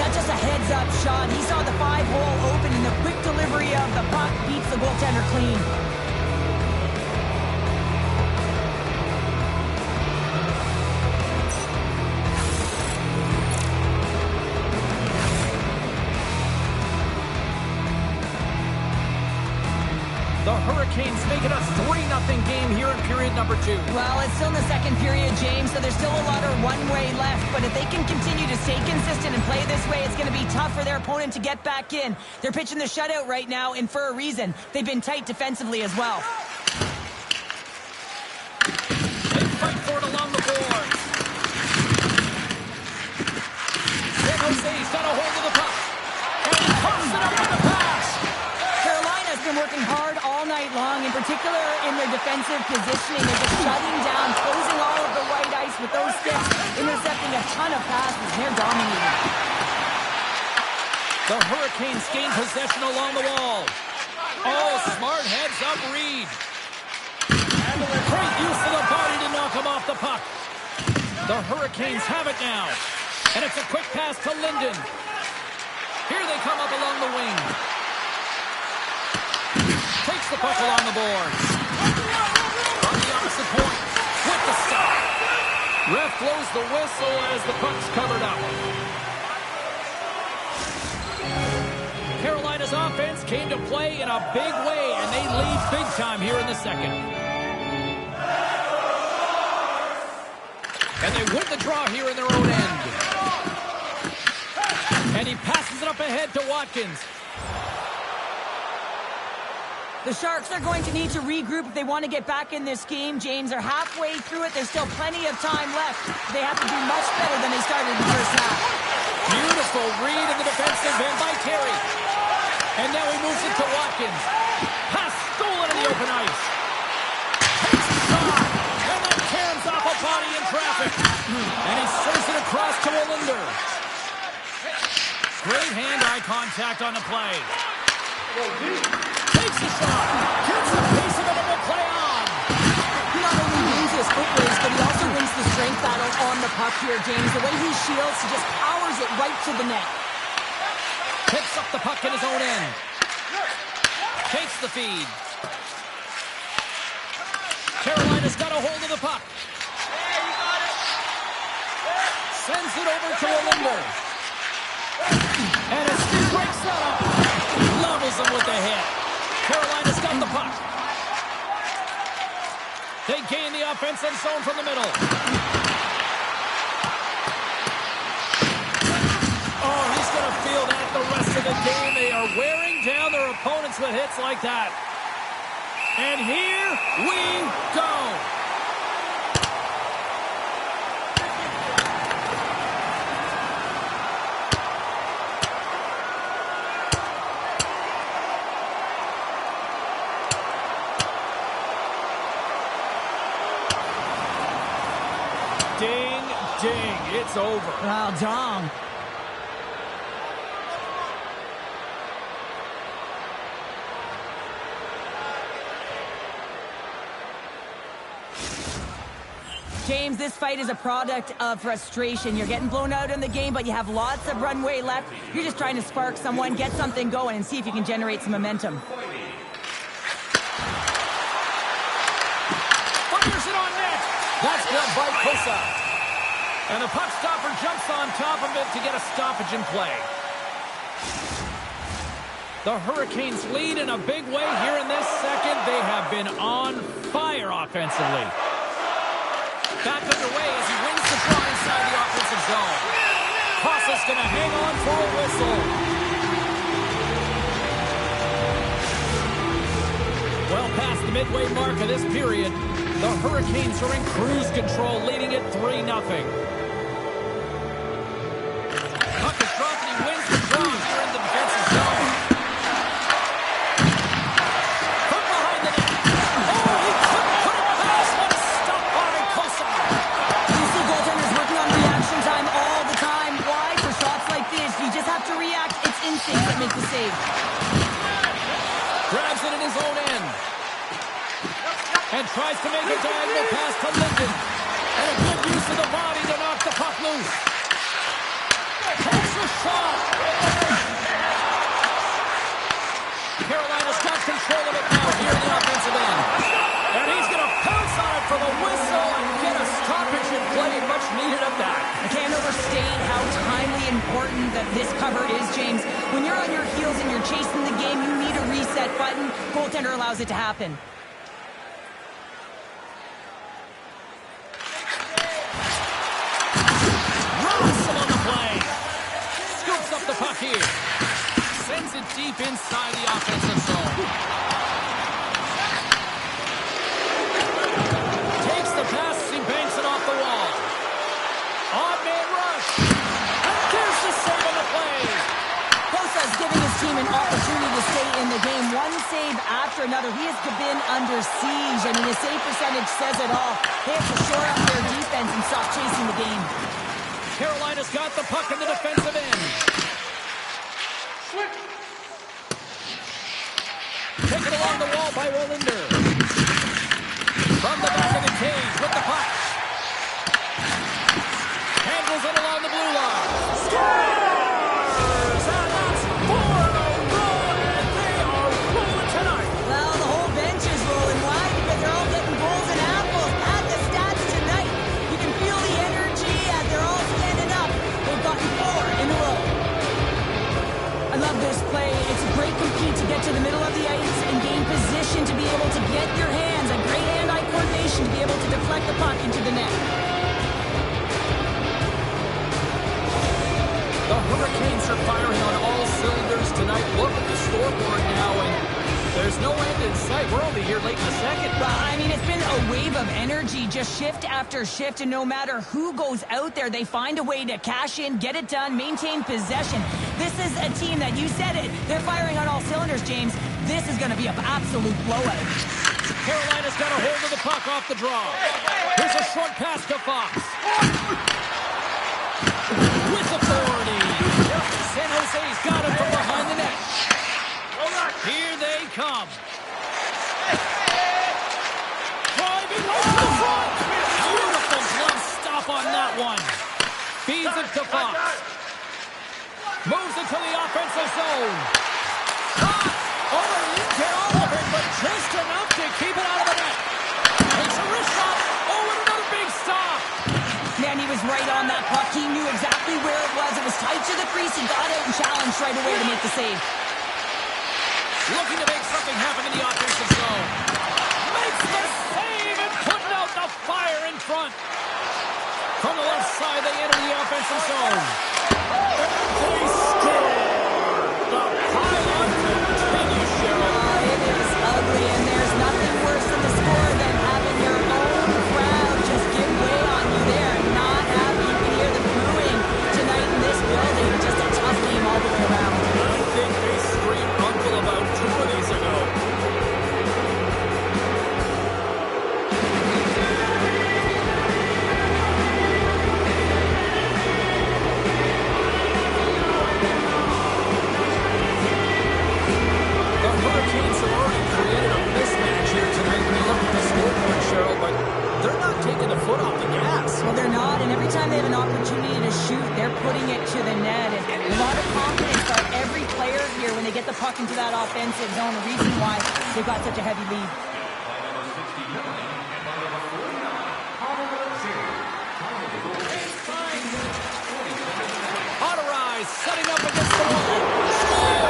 That's just a heads-up shot. He saw the 5-hole open, and the quick delivery of the puck beats the goaltender clean. The Hurricanes make it a 3-0 game here in period number 2. Well, it's still in the second period, James, so there's still a lot of runway left. But if they can continue to stay consistent and play this way, it's going to be tough for their opponent to get back in. They're pitching the shutout right now, and for a reason. They've been tight defensively as well. They fight for it along the boards. San Jose's got a hold of the puck. And he pops it up on the pass. Carolina's been working hard all night long, in particular in their defensive positioning. They're just shutting down, closing all of the white ice with those sticks, intercepting a ton of passes, and they're dominating. The Hurricanes gain possession along the wall. Oh, smart heads-up read. Great use of the body to knock him off the puck. The Hurricanes have it now. And it's a quick pass to Linden. Here they come up along the wing. Takes the puck along the boards. On the opposite point. With the stop. Ref blows the whistle as the puck's covered up. Carolina's offense came to play in a big way, and they lead big time here in the second. And they win the draw here in their own end. And he passes it up ahead to Watkins. The Sharks are going to need to regroup if they want to get back in this game. James, are halfway through it. There's still plenty of time left. They have to do much better than they started in the first half. Beautiful read in the defensive end by Carey. And now he moves it to Watkins. Pass stolen in the open ice. Takes a shot. And then cams off a body in traffic. And he serves it across to Olinder. Great hand-eye contact on the play. Takes a shot. Gets the pace of it and will play on. He not only wins his foot race, but he also wins the strength battle on the puck here, James. The way he shields, he just powers it right to the net. Picks up the puck in his own end. Takes the feed. Carolina's got a hold of the puck. Sends it over to Olinder. And his feet breaks that up. Levels him with the hit. Carolina's got the puck. They gain the offensive zone from the middle. Oh, he's going to feel that the rest of the game. They are wearing down their opponents with hits like that. And here we go. Ding, ding, it's over. Wow, Dom. James, this fight is a product of frustration. You're getting blown out in the game, but you have lots of runway left. You're just trying to spark someone, get something going, and see if you can generate some momentum. Fires it on net. That's blocked by Kosa. And the puck stopper jumps on top of it to get a stoppage in play. The Hurricanes lead in a big way here in this second. They have been on fire offensively. Back underway as he wins the draw inside the offensive zone. Kosa's going to hang on for a whistle. Well past the midway mark of this period. The Hurricanes are in cruise control, leading it 3-0. Puck is dropped and he wins the draw here in the defensive zone. From behind the net. Oh, he couldn't put it past. What a stop by Kosar. You see goaltenders working on reaction time all the time. Why? For shots like this, you just have to react. It's instinct that makes the save. Grabs it in his own end. And tries to make a diagonal pass to Linden. And a good use of the body to knock the puck loose. Takes a shot. Carolina's got control of it now here in the offensive end. And he's going to pounce on it for the whistle and get a stoppage in play. Much needed of that. I can't overstate how timely important that this cover is, James. When you're on your heels and you're chasing the game, you need a reset button. Goaltender allows it to happen. Russell on the play. Scoops up the puck here. Sends it deep inside the offensive zone. Takes the pass as he banks it off the wall. Odd man rush. And there's the save on the play. Bosa's giving his team an opportunity to stay in the game. One save after another. He has been under siege. I mean, his save percentage says it all. They have to shore up their defense and stop chasing the game. Carolina's got the puck in the defensive end. Taken along the wall by Wallinder. From the back of the cage with the puck. Handles it along the blue line. Scores! And that's 4 in a row, and they are rolling tonight. Well, the whole bench is rolling. Why? Because they're all getting goals and apples. Add the stats tonight. You can feel the energy as they're all standing up. They've gotten 4 in a row. I love this play. It's a great compete to get to the middle of the ice and gain position to be able to get your hands, a great hand-eye coordination to be able to deflect the puck into the net. The Hurricanes are firing on all cylinders tonight. Look at the scoreboard now, and there's no end in sight. We're only here late in the second. Well, I mean, it's been a wave of energy, just shift after shift, and no matter who goes out there, they find a way to cash in, get it done, maintain possession. This is a team that, you said it, they're firing on all cylinders, James. This is going to be an absolute blowout. Carolina's got a hold of the puck off the draw. Here's a short pass to Fox. With authority. San Jose's got him from behind the net. Here they come. Driving right to the front. Beautiful glove stop on that one. Feeds it to Fox. Moves it to the offensive zone. Shot! Oh, he didn't get all of it, but just enough to keep it out of the net. Takes a wrist shot. Oh, and another big stop. Man, he was right on that puck. He knew exactly where it was. It was tight to the crease. He got out and challenged right away to make the save. Looking to make something happen in the offensive zone. Makes the save and putting out the fire in front. From the left side, they enter the offensive zone. They score. The pile-on continues, Cheryl. It is ugly, and there's nothing worse than the score than having your own crowd just give way on you there. Not happy. You can hear the booing tonight in this building. Just a tough game all the way around. I think they screamed uncle about 2 of these ago. Hurricanes have already created a mismatch here tonight when you look at the scoreboard, Cheryl, but they're not taking the foot off the gas. Well, they're not, and every time they have an opportunity to shoot, they're putting it to the net. And a lot of confidence by every player here when they get the puck into that offensive zone. The reason why they've got such a heavy lead. Otterise setting up against the wall.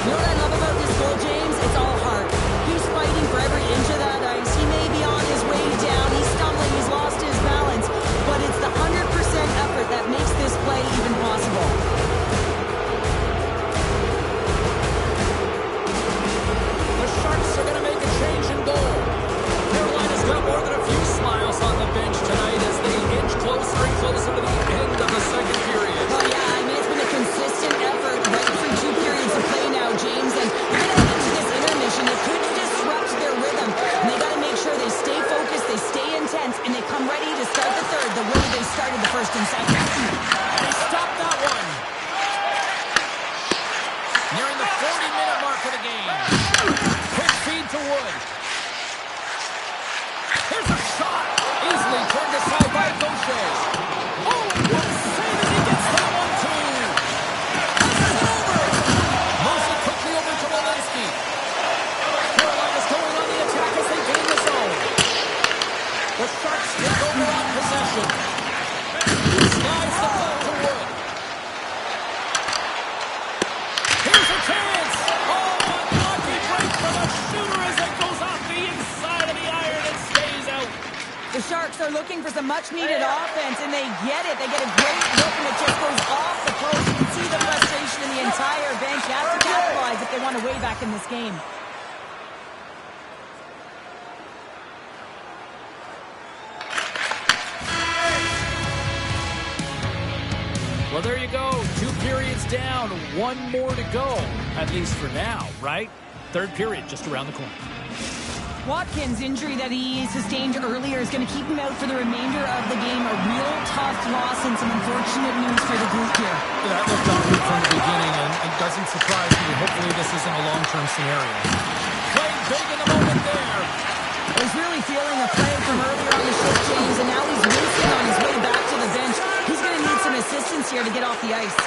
You know what I love about this goal, James? It's all heart. He's fighting for every inch of that ice. He may be on his way down. He's stumbling. He's lost his balance. But it's the 100% effort that makes this play even possible. are looking for some much-needed offense, and they get it. They get a great look, and it just goes off the post. You can see the frustration in the entire bench. They have to capitalize if they want to way back in this game. Well, there you go. 2 periods down, 1 more to go, at least for now, right? Third period just around the corner. Watkins' injury that he sustained earlier is going to keep him out for the remainder of the game. A real tough loss and some unfortunate news for the group here. That looked ugly from the beginning, and it doesn't surprise me. Hopefully this isn't a long-term scenario. Playing big in the moment there. He's really feeling a play from earlier on the shift change, and now he's racing on his way back to the bench. He's going to need some assistance here to get off the ice.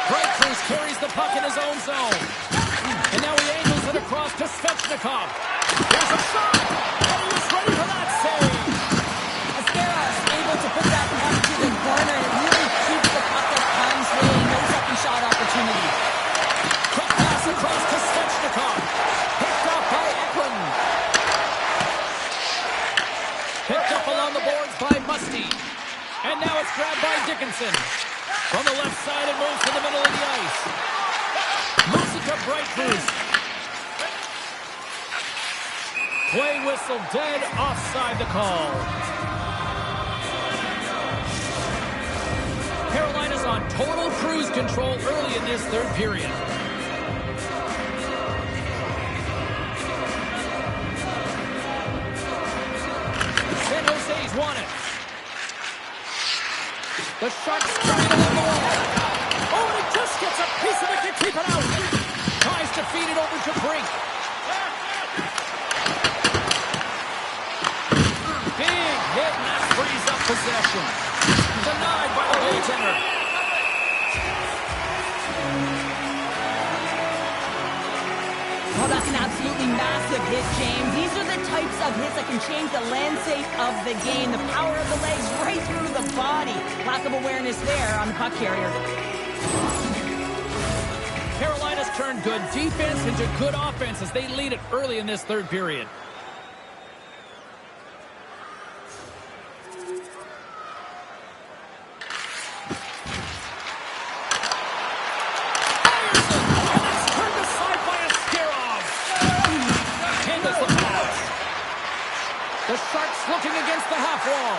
Bright Cruz carries the puck in his own zone. And now he angles it across to Svechnikov. There's a shot! And he was ready for that save! Ascaras able to put that puck to the corner, and it really keeps the puck at time's way. No second shot opportunity. Quick pass across to Svechnikov. Picked up by Eklund. Picked up along the boards by Musty. And now it's grabbed by Dickinson. From the left side, it moves to the middle of the ice. Moves it to Bright Cruz. Play whistle dead, offside the call. Carolina's on total cruise control early in this third period. San Jose's won it. The Sharks carry it along the wall. Oh, and he just gets a piece of it to keep it out. Tries to feed it over to Brink. Big hit, and that frees up possession. Denied by the goaltender. Oh, that's an absolutely massive hit, James. These are the types of hits that can change the landscape of the game. The power of the legs right through the body. Lack of awareness there on the puck carrier. Carolina's turned good defense into good offense as they lead it early in this third period. The Sharks looking against the half wall.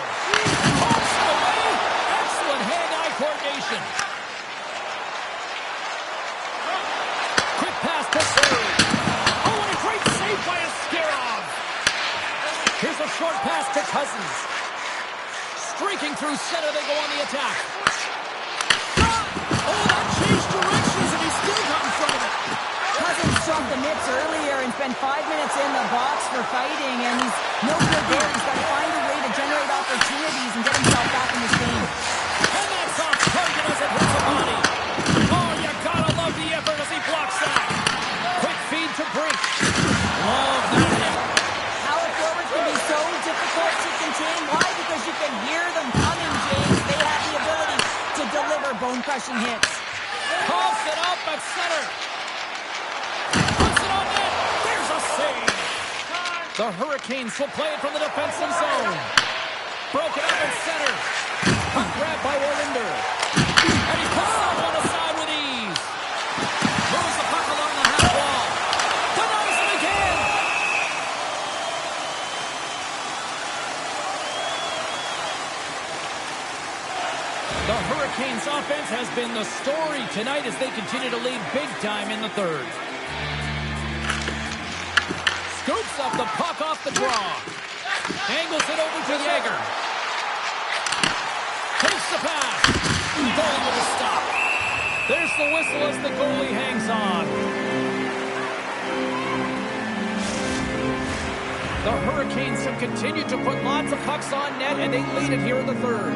Tossed away. Excellent hand-eye coordination. Quick pass to Surrey. Oh, and a great save by Askarov. Here's a short pass to Cousins. Streaking through center, they go on the attack. Oh, that changed directions, and he still got in front of it. Cousins struck the mitts earlier and spent 5 minutes in the box for fighting, and he's no good there. He's got to find a way to generate opportunities and get himself back in this game. And that's off target as it hits a body. Oh, you gotta love the effort as he blocks that. Quick feed to Brink. Love that hit. Power forwards can be so difficult to contain. Why? Because you can hear them coming, James. They have the ability to deliver bone-crushing hits. Coughs it up at center. Puts it on net. There's a save. The Hurricanes will play it from the defensive zone. Broken up in center. Puck grabbed by Wallinder. And he puts that one aside with ease. Moves the puck along the half wall. Denies it again. The Hurricanes offense has been the story tonight as they continue to lead big time in the third. Scoops up the puck off the draw. Angles it over to Yeager. Takes the pass. Goalie with a stop. There's the whistle as the goalie hangs on. The Hurricanes have continued to put lots of pucks on net, and they lead it here in the third.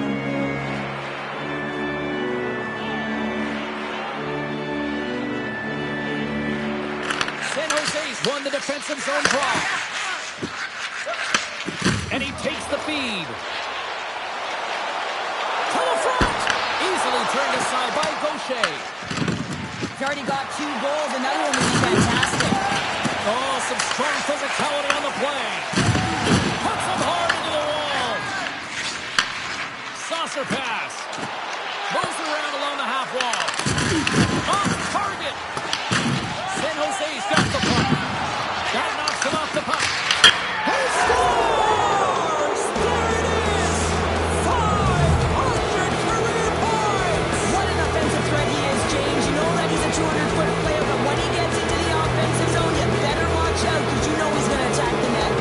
San Jose's won the defensive zone draw. And he takes the feed. To the front! Easily turned aside by Gaucher. He's already got 2 goals. Another one would be fantastic. Oh, some strong physicality on the play. Crosser pass. Moves around along the half wall. Off target. San Jose's got the puck. That knocks him off the puck. He scores! There it is! 500 career points! What an offensive threat he is, James. You know that he's a 200-foot player, but when he gets into the offensive zone, you better watch out because you know he's going to attack the net.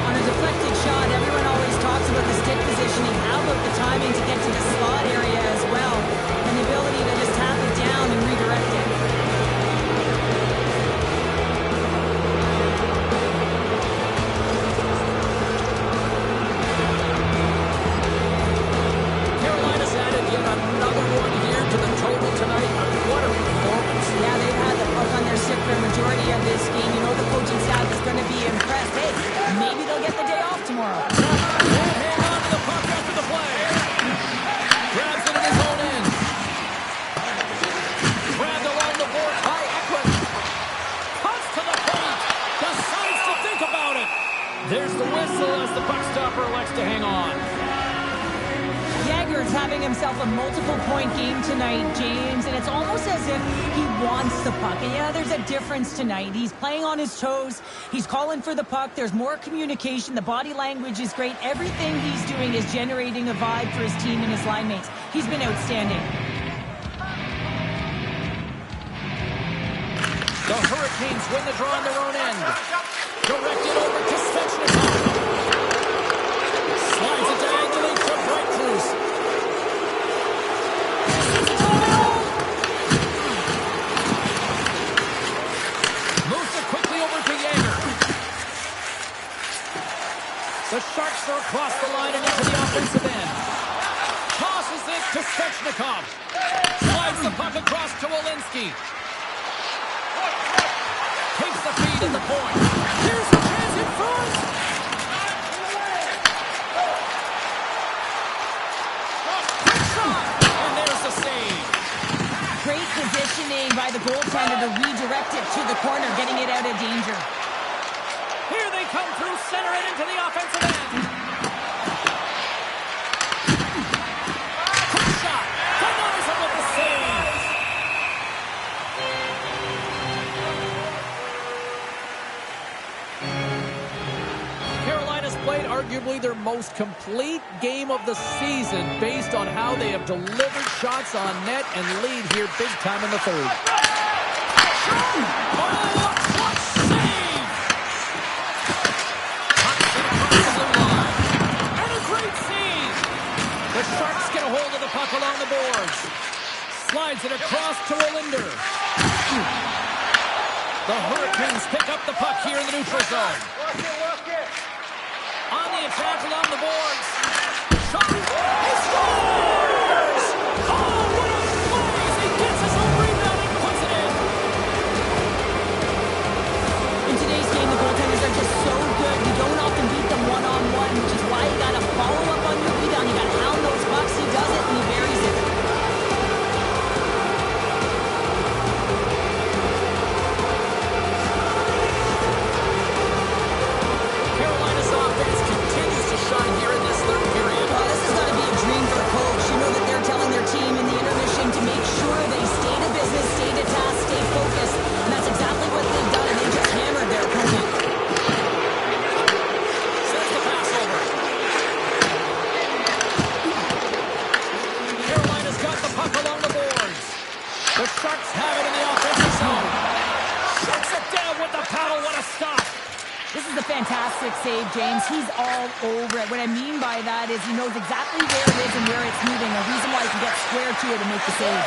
On a deflected shot, everyone always talks about the stick positioning. How about the timing to get to the slot area as well? And the ability to just tap it down and redirect it. Carolina's added yet another one here to the total tonight. What a performance. Yeah, they've had the puck on their stick for a majority of this game. You know the coaching staff is going to be impressed. Hey, maybe they'll get the day off tomorrow. Can't hang on to the puck after the play. Grabs it in his own end. Grabbed along the boards by Eklund. Cuts to the point. Decides to think about it. There's the whistle as the puck stopper elects to hang on. Jagger's having himself a multiple-point game tonight, James, and it's almost as if he wants the puck. And yeah, there's a difference tonight. He's playing on his toes. He's calling for the puck. There's more communication. The body language is great. Everything he's doing is generating a vibe for his team and his line mates. He's been outstanding. The Hurricanes win the draw on their own end. Directed over to Svechnikov. Slides it diagonally to Breakthroughs. Moves it quickly over to Jagger. The Sharks are across the line and into the offensive end. Tosses it to Svechnikov. Slides the puck across to Walensky. Takes the feed at the point. Here's the chance in front. Quick shot. And there's the save. Great positioning by the goaltender to redirect it to the corner, getting it out of danger. Here they come through center and into the offensive end. Quick shot. Denies him with the save. Carolina's played arguably their most complete game of the season based on how they have delivered shots on net and lead here big time in the third. Oh, what save! Pucks it across the blue line. And a great save! The Sharks get a hold of the puck along the boards. Slides it across to Olinder. The Hurricanes pick up the puck here in the neutral zone. On the attack along the boards. Shot. He scores! Oh, what a play! He gets his own rebound and puts it in. In today's game, the goaltenders are just so good. You don't often beat them one-on-one, which is why you got to follow up on your rebound. You got to hound those pucks. He does it, and he buries it. Carolina's offense continues to shine here in this third period. Well, this is going to be a dream for a coach. You know that they're telling their team in the intermission to make sure they stay to business, stay to task, stay focused. And that's exactly what they've done, and they just hammered their opponent. Sends the pass over. Carolina's got the puck along the boards. The Sharks have it in the offensive zone. Shuts it down with the paddle. What a stop. This is a fantastic save, James. He's all over it. What I mean by that is he knows exactly where it is and where it's moving. A reason why he can get square to it and make the save.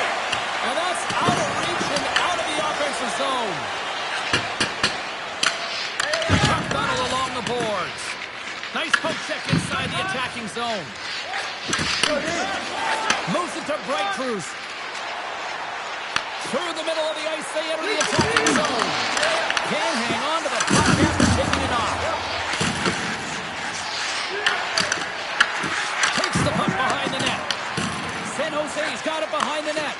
And that's out of reach and out of the offensive zone. Puck battle along the boards. Nice poke check inside the attacking zone. Moves it to Breakthroughs. Through the middle of the ice, they enter the attacking zone. Can't hang on to the puck after taking it off. Takes the puck behind the net. San Jose's got it behind the net.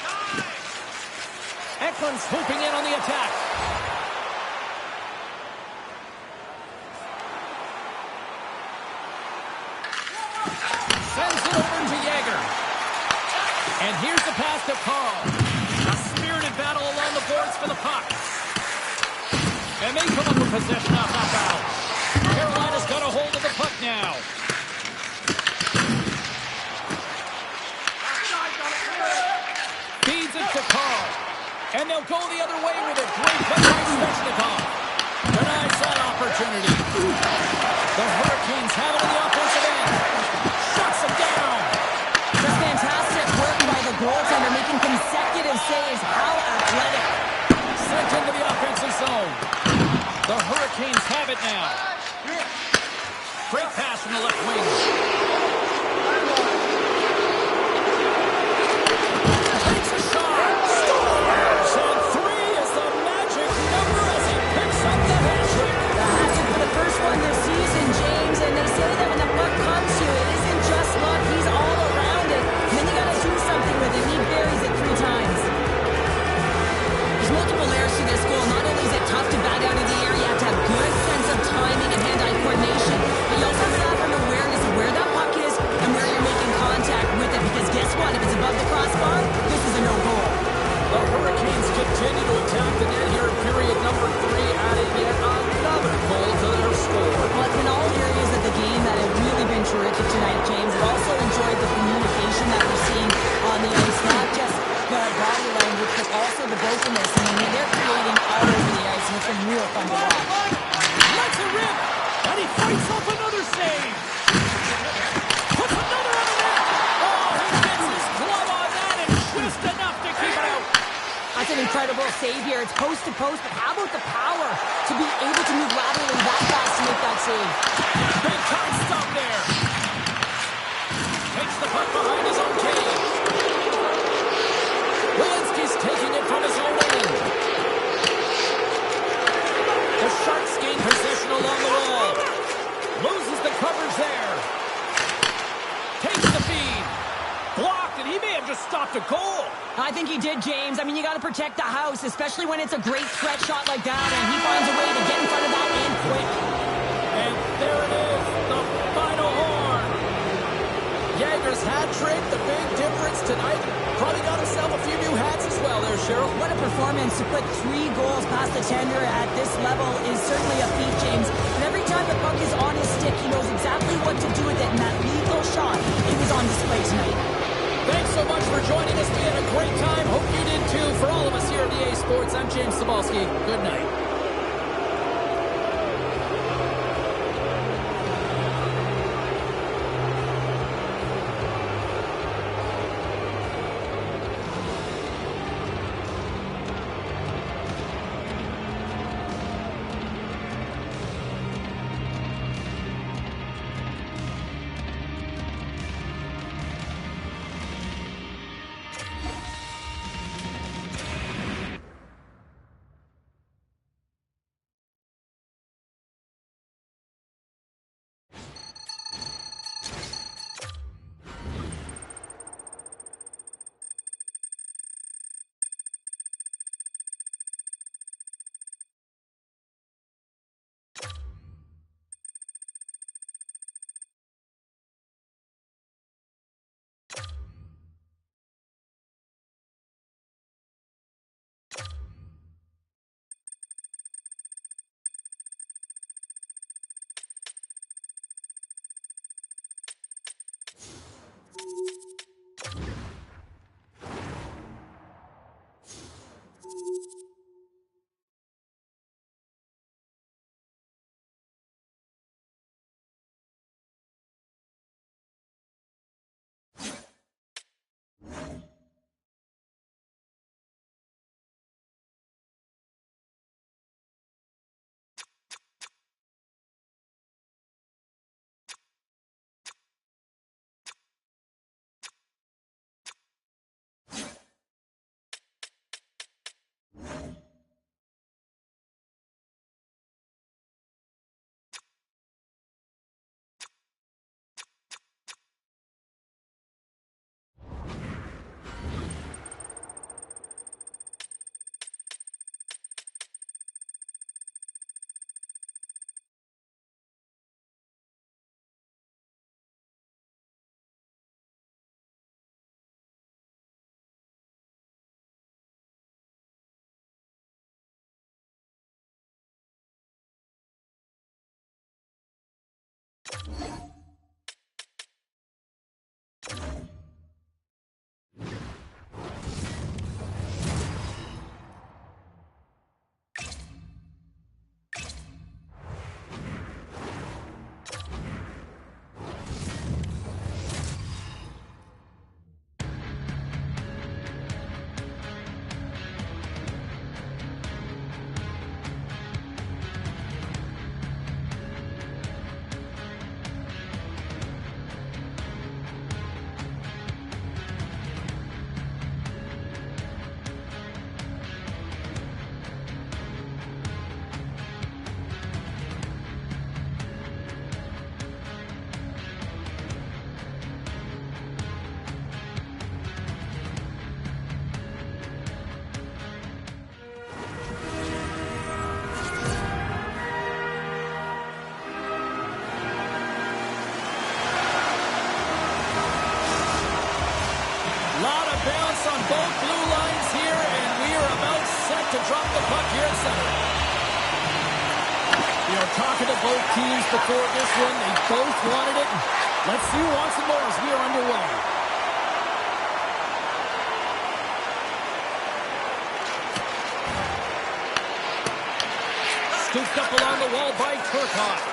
Eklund swooping in on the attack. Sends it return to Yager. And here's the pass to Carl. A spirited battle along the boards for the puck. And they come up with possession off that battle. Carolina's got a hold of the puck now. Feeds it to Carl. And they'll go the other way with a great play by Svechnikov. Denies that opportunity. The Hurricanes have it on the offensive end. Shuts them down. Just fantastic work by the goaltender, making consecutive saves. How athletic. Sent into the offensive zone. The Hurricanes have it now. Great pass from the left wing. Takes a shot. Scores! And 3 is the magic number as he picks up the hat-trick. The hat-trick for the first one this season, James. And they say that when the puck comes to you, it isn't just luck. He's all around it. And then you got to do something with it. He buries it 3 times. There's multiple layers to this goal. Not only is it tough to bat out of the air, you have to have good sense of timing and hand-eye coordination. But you also have to have an awareness of where that puck is and where you're making contact with it. Because guess what? If it's above the crossbar, this is a no-goal. The Hurricanes continue to attack the net here in period number 3, adding yet another goal to their score. Well, it's been all areas of the game that have really been terrific tonight, James. I've also enjoyed the communication that we're seeing on the ice. Not just the body language, but also the brokenness. I mean, they're creating all over the ice, and it's been real fun to watch. Let's it rip! And he fights off another save! Puts another on the net! Oh, he gets his glove on that and just enough to keep it out! That's an incredible save here. It's post to post, but how about the power to be able to move laterally that fast to make that save? Big time stop there! Takes the puck behind his own cage. Welinski's taking it from his own end. The Sharks gain possession along the wall. Loses the coverage there. Takes the feed. Blocked, and he may have just stopped a goal. I think he did, James. I mean, you got to protect the house, especially when it's a great threat shot like that, and he finds a way to get in front of that and quick. And there it is, the final horn. Yager's hat trick, the big difference tonight. Probably got himself a few new hats as well there, Cheryl. What a performance. To put 3 goals past the tender at this level is certainly a feat, James. And every time the puck is on his stick, he knows exactly what to do with it, and that lethal shot, it was on display tonight. Thanks so much for joining us. We had a great time. Hope you did too. For all of us here at EA Sports, I'm James Cybulski. Good night. Talking to both teams before this one, they both wanted it. Let's see who wants it more as we are underway. Scooped up along the wall by Turcotte.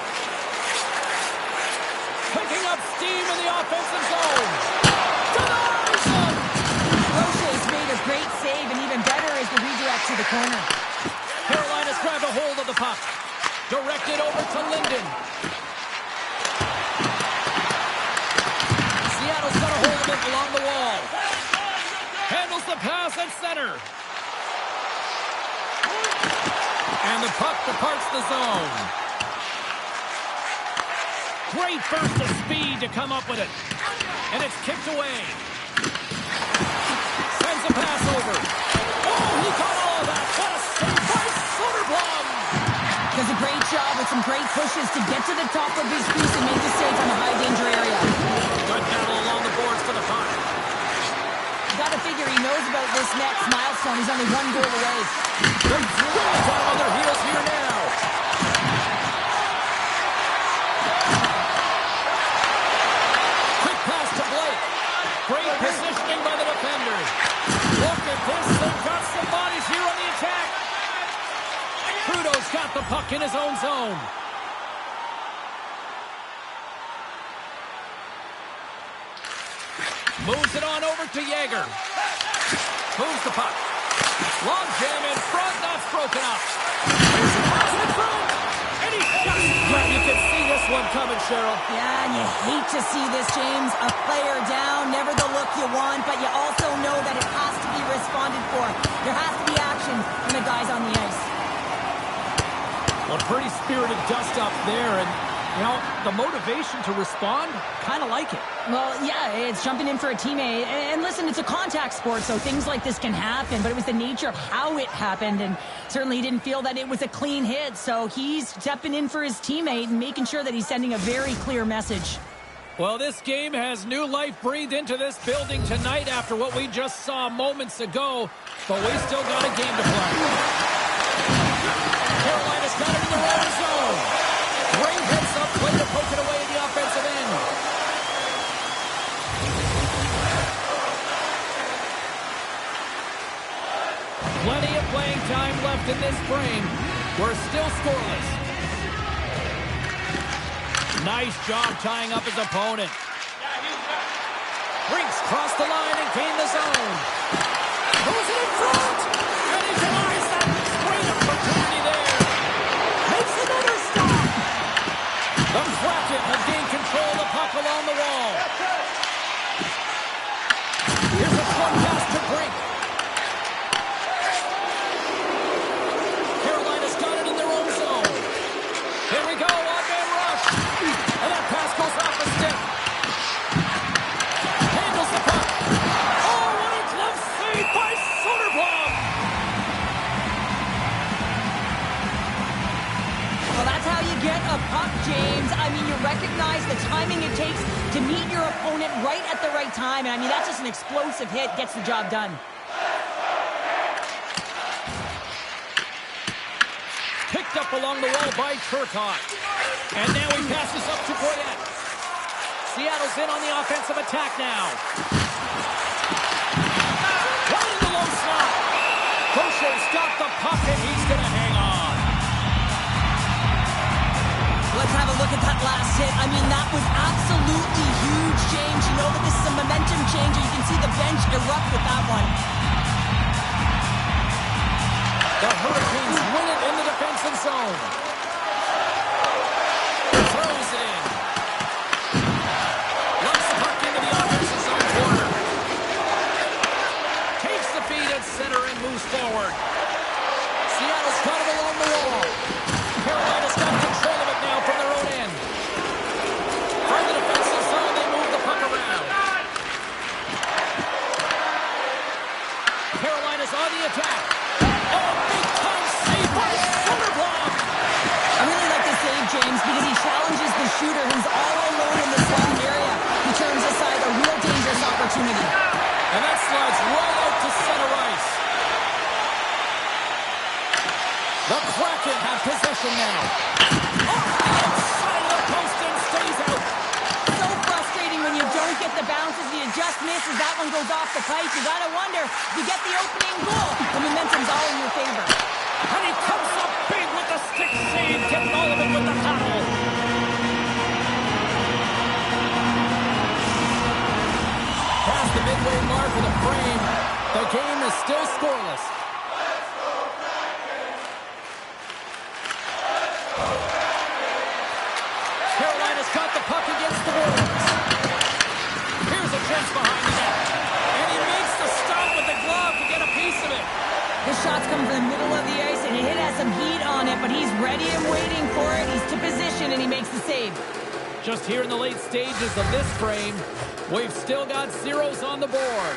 Picking up steam in the offensive zone. Denies him! Rocha has made a great save, and even better is the redirect to the corner. Carolina's grabbed a hold of the puck. Directed over to Linden. Seattle's got a hold of it along the wall. Handles the pass at center. And the puck departs the zone. Great burst of speed to come up with it. And it's kicked away. Sends a pass over. Oh, he caught all of that. What a save by Soderblom. Does a great job with some great pushes to get to the top of his crease and make the save from a high-danger area. Good battle along the boards for the puck. Got to figure he knows about this next milestone. He's only one goal away. They're really down on their heels here now. Quick pass to Blake. Great positioning by the defender. Look at this. They've got some bodies here on the attack. Trudeau's got the puck in his own zone. Moves it on over to Yeager. Moves the puck. Long jam in front. That's broken up. Here's the pass in front. And he shot. Yeah, you can see this one coming, Cheryl. Yeah, and you hate to see this, James. A player down, never the look you want, but you also know that it has to be responded for. There has to be action when the guy's on the ice. Well, pretty spirited dust-up there, and, you know, the motivation to respond, kind of like it. Well, yeah, it's jumping in for a teammate. And listen, it's a contact sport, so things like this can happen, but it was the nature of how it happened, and certainly he didn't feel that it was a clean hit, so he's stepping in for his teammate and making sure that he's sending a very clear message. Well, this game has new life breathed into this building tonight after what we just saw moments ago, but we still got a game to play. Carolina's got it in the wrong zone. Great hits up play to poke it away in the offensive end. Plenty of playing time left in this frame. We're still scoreless. Nice job tying up his opponent. Brinks crossed the line and gained the zone. Throws it in front. And he denies that. Great opportunity there. Makes another stop. The Kraken have gained control of the puck along the wall. Here's a short pass to Brink. Carolina's got it in their own zone. Here we go, on-man rush. And that pass goes off the stick. Handles the puck. Oh, what a glove save by Soderblom. Well, that's how you get a puck, James. I mean, you recognize the timing it takes to meet your opponent right at the right time. And I mean, that's just an explosive hit. Gets the job done. Picked up along the wall by Turcotte. And now he passes up to Goyette. Seattle's in on the offensive attack now. Right in the low slot. Gaucher's got the puck, and he's going to hang on. Let's have a look at that last hit. I mean, that was absolutely huge, James. You know that this is a momentum changer. You can see the bench erupt with that one. The Hurricanes win it in the defensive zone. Throws it in. Lumps the puck into the offensive zone corner. Takes the feed at center and moves forward. Seattle's got it along the wall. Carolina's got control of it now from their own end. From the defensive zone, they move the puck around. Carolina's on the attack. Oh, big-time save by Soderblom. I really like this save, James, because he challenges the shooter who's all alone in the slot area. He turns aside a real dangerous opportunity. And that slides right out to center ice. The Kraken have possession now. Outside of the post and stays out. So frustrating when you don't get the bounces. You just misses. That one goes off the pipe. You gotta wonder if you get the opening goal. The momentum's all in your favor. And he comes up big with the stick save, getting all of it with the paddle. Past the midway mark of the frame, the game is still scoreless. Carolina's got the puck against the Wolves. Here's a chance behind the net. And he makes the stop with the glove to get a piece of it. His shot's coming from the middle of the ice, and it has some heat on it, but he's ready and waiting for it. He's to position, and he makes the save. Just here in the late stages of this frame, we've still got zeros on the board.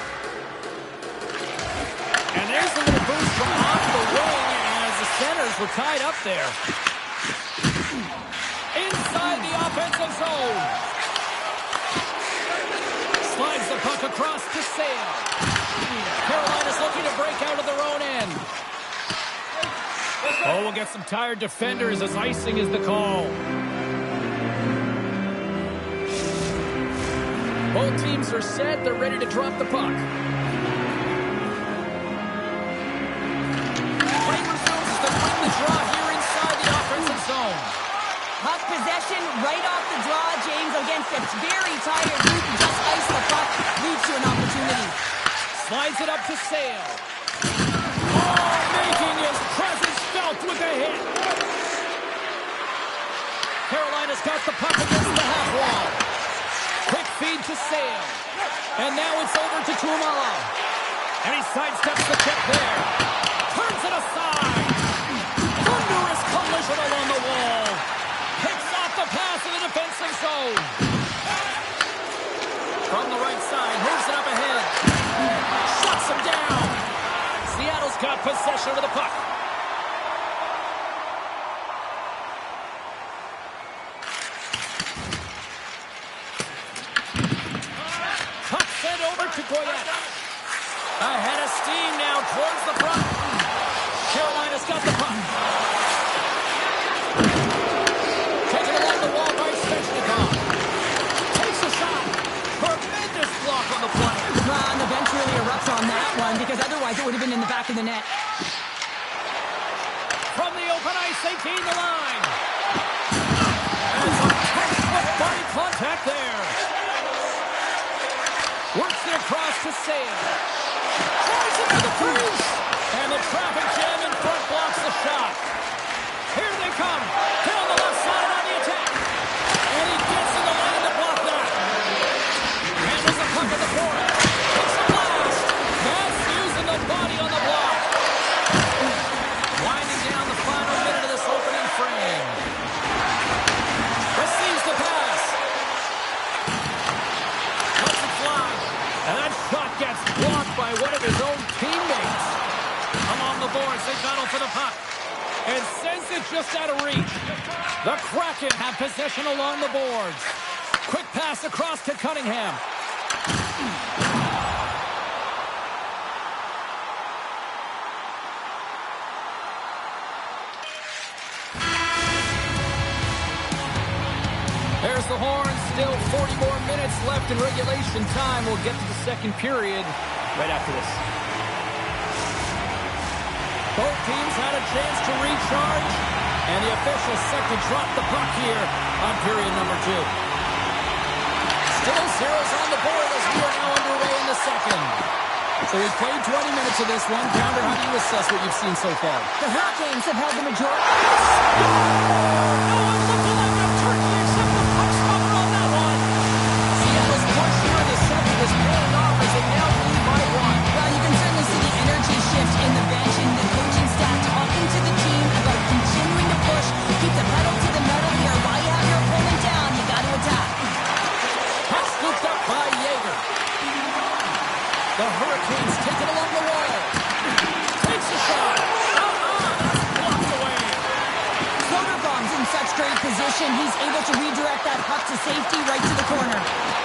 And there's a little boost from off the wing as the centers were tied up there. Inside the offensive zone. Slides the puck across to Sale. Carolina's looking to break out of their own end. Oh, we'll get some tired defenders as icing is the call. Both teams are set. They're ready to drop the puck. Play resumes as they win the draw here inside the offensive zone. Puck possession right off the draw, James, against a very tired group. Just ice the puck, leads to an opportunity. Slides it up to Sale. Oh, making his presence felt with a hit. Carolina's got the puck against the half wall. Quick feed to Sale. And now it's over to Tuomaala. And he sidesteps the tip there. Turns it aside. Thunderous collision along the wall. Picks off the pass in the defensive zone. From the right side, moves it up ahead. Shuts him down. Seattle's got possession of the puck. Puck sent over to Goyette. Ahead of steam now towards the front. Carolina's got the puck. Taken along the wall by Svechnikov. Takes a shot. Tremendous block on the play. And the bench really erupts on that one, because otherwise it would have been in the back of the net. From the open ice, they gain the line. And some textbook body contact there. Works it across to Sale. Tries it to the crease. And the traffic jam in front blocks the shot. Here they come. Down the left side on the attack. And he gets in the lane to block that. Handles the puck at the board. Takes a blast. That's using the body on the block. Winding down the final minute of this opening frame. Receives the pass. Lets it fly. And that shot gets blocked by one of his own teammates. Along the boards, they battle for the puck. And sends it just out of reach. The Kraken have possession along the boards. Quick pass across to Cunningham. There's the horn. Still 40 more minutes left in regulation time. We'll get to the second period right after this. Both teams had a chance to recharge, and the officials set to drop the puck here on period number 2. Still zeros on the board as we are now underway in the second. So we've played 20 minutes of this one. Pounder, how do you assess what you've seen so far? The Hurricanes have held the majority. Seattle's push here in the second is paying off as they now lead by 1. Well, you can certainly see the energy shift in the bench and the coaching staff talking to the team about continuing to push, keep the pedal to the metal here. While you have your opponent down, you got to attack. Puck scooped up by Yeager. The Hurricanes take it along the wall. Takes a shot. That's blocked away. Soderblom's in such great position. He's able to redirect that puck to safety right to the corner.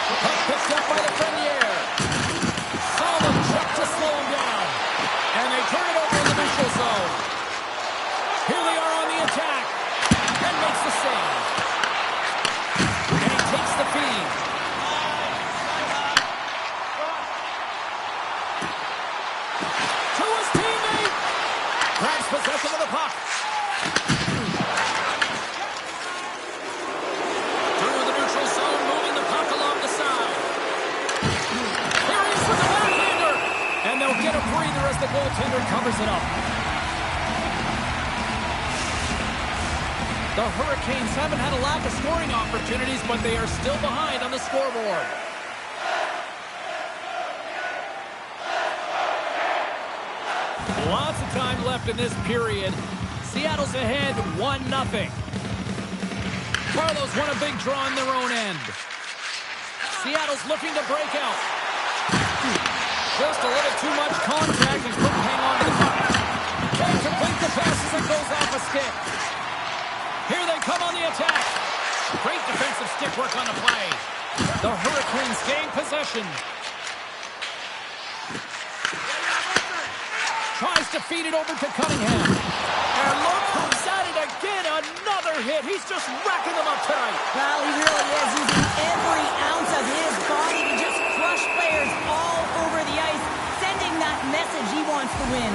Puck picked up by the Premier. Solid check to slow him down. And they turn it over in the neutral zone. Here they are on the attack. And makes the save. And he takes the feed. To his teammate. Grabs possession of the puck. Through the neutral zone, moving the puck along the side. Here he is with the backhander. And they'll get a breather as the goaltender covers it up. The Hurricanes haven't had a lack of scoring opportunities, but they are still behind on the scoreboard. Lots of time left in this period. Seattle's ahead 1-0. Carlos won a big draw on their own end. Seattle's looking to break out. Just a little too much contact and couldn't hang on to the puck. Can't complete the pass as it goes off a stick. Here they come on the attack. Great defensive stick work on the play. The Hurricanes gain possession. Tries to feed it over to Cunningham. And look who's at it again. Another hit. He's just racking them up tonight. Well, he really is using every ounce of his body to just crush players all over the ice, sending that message he wants to win.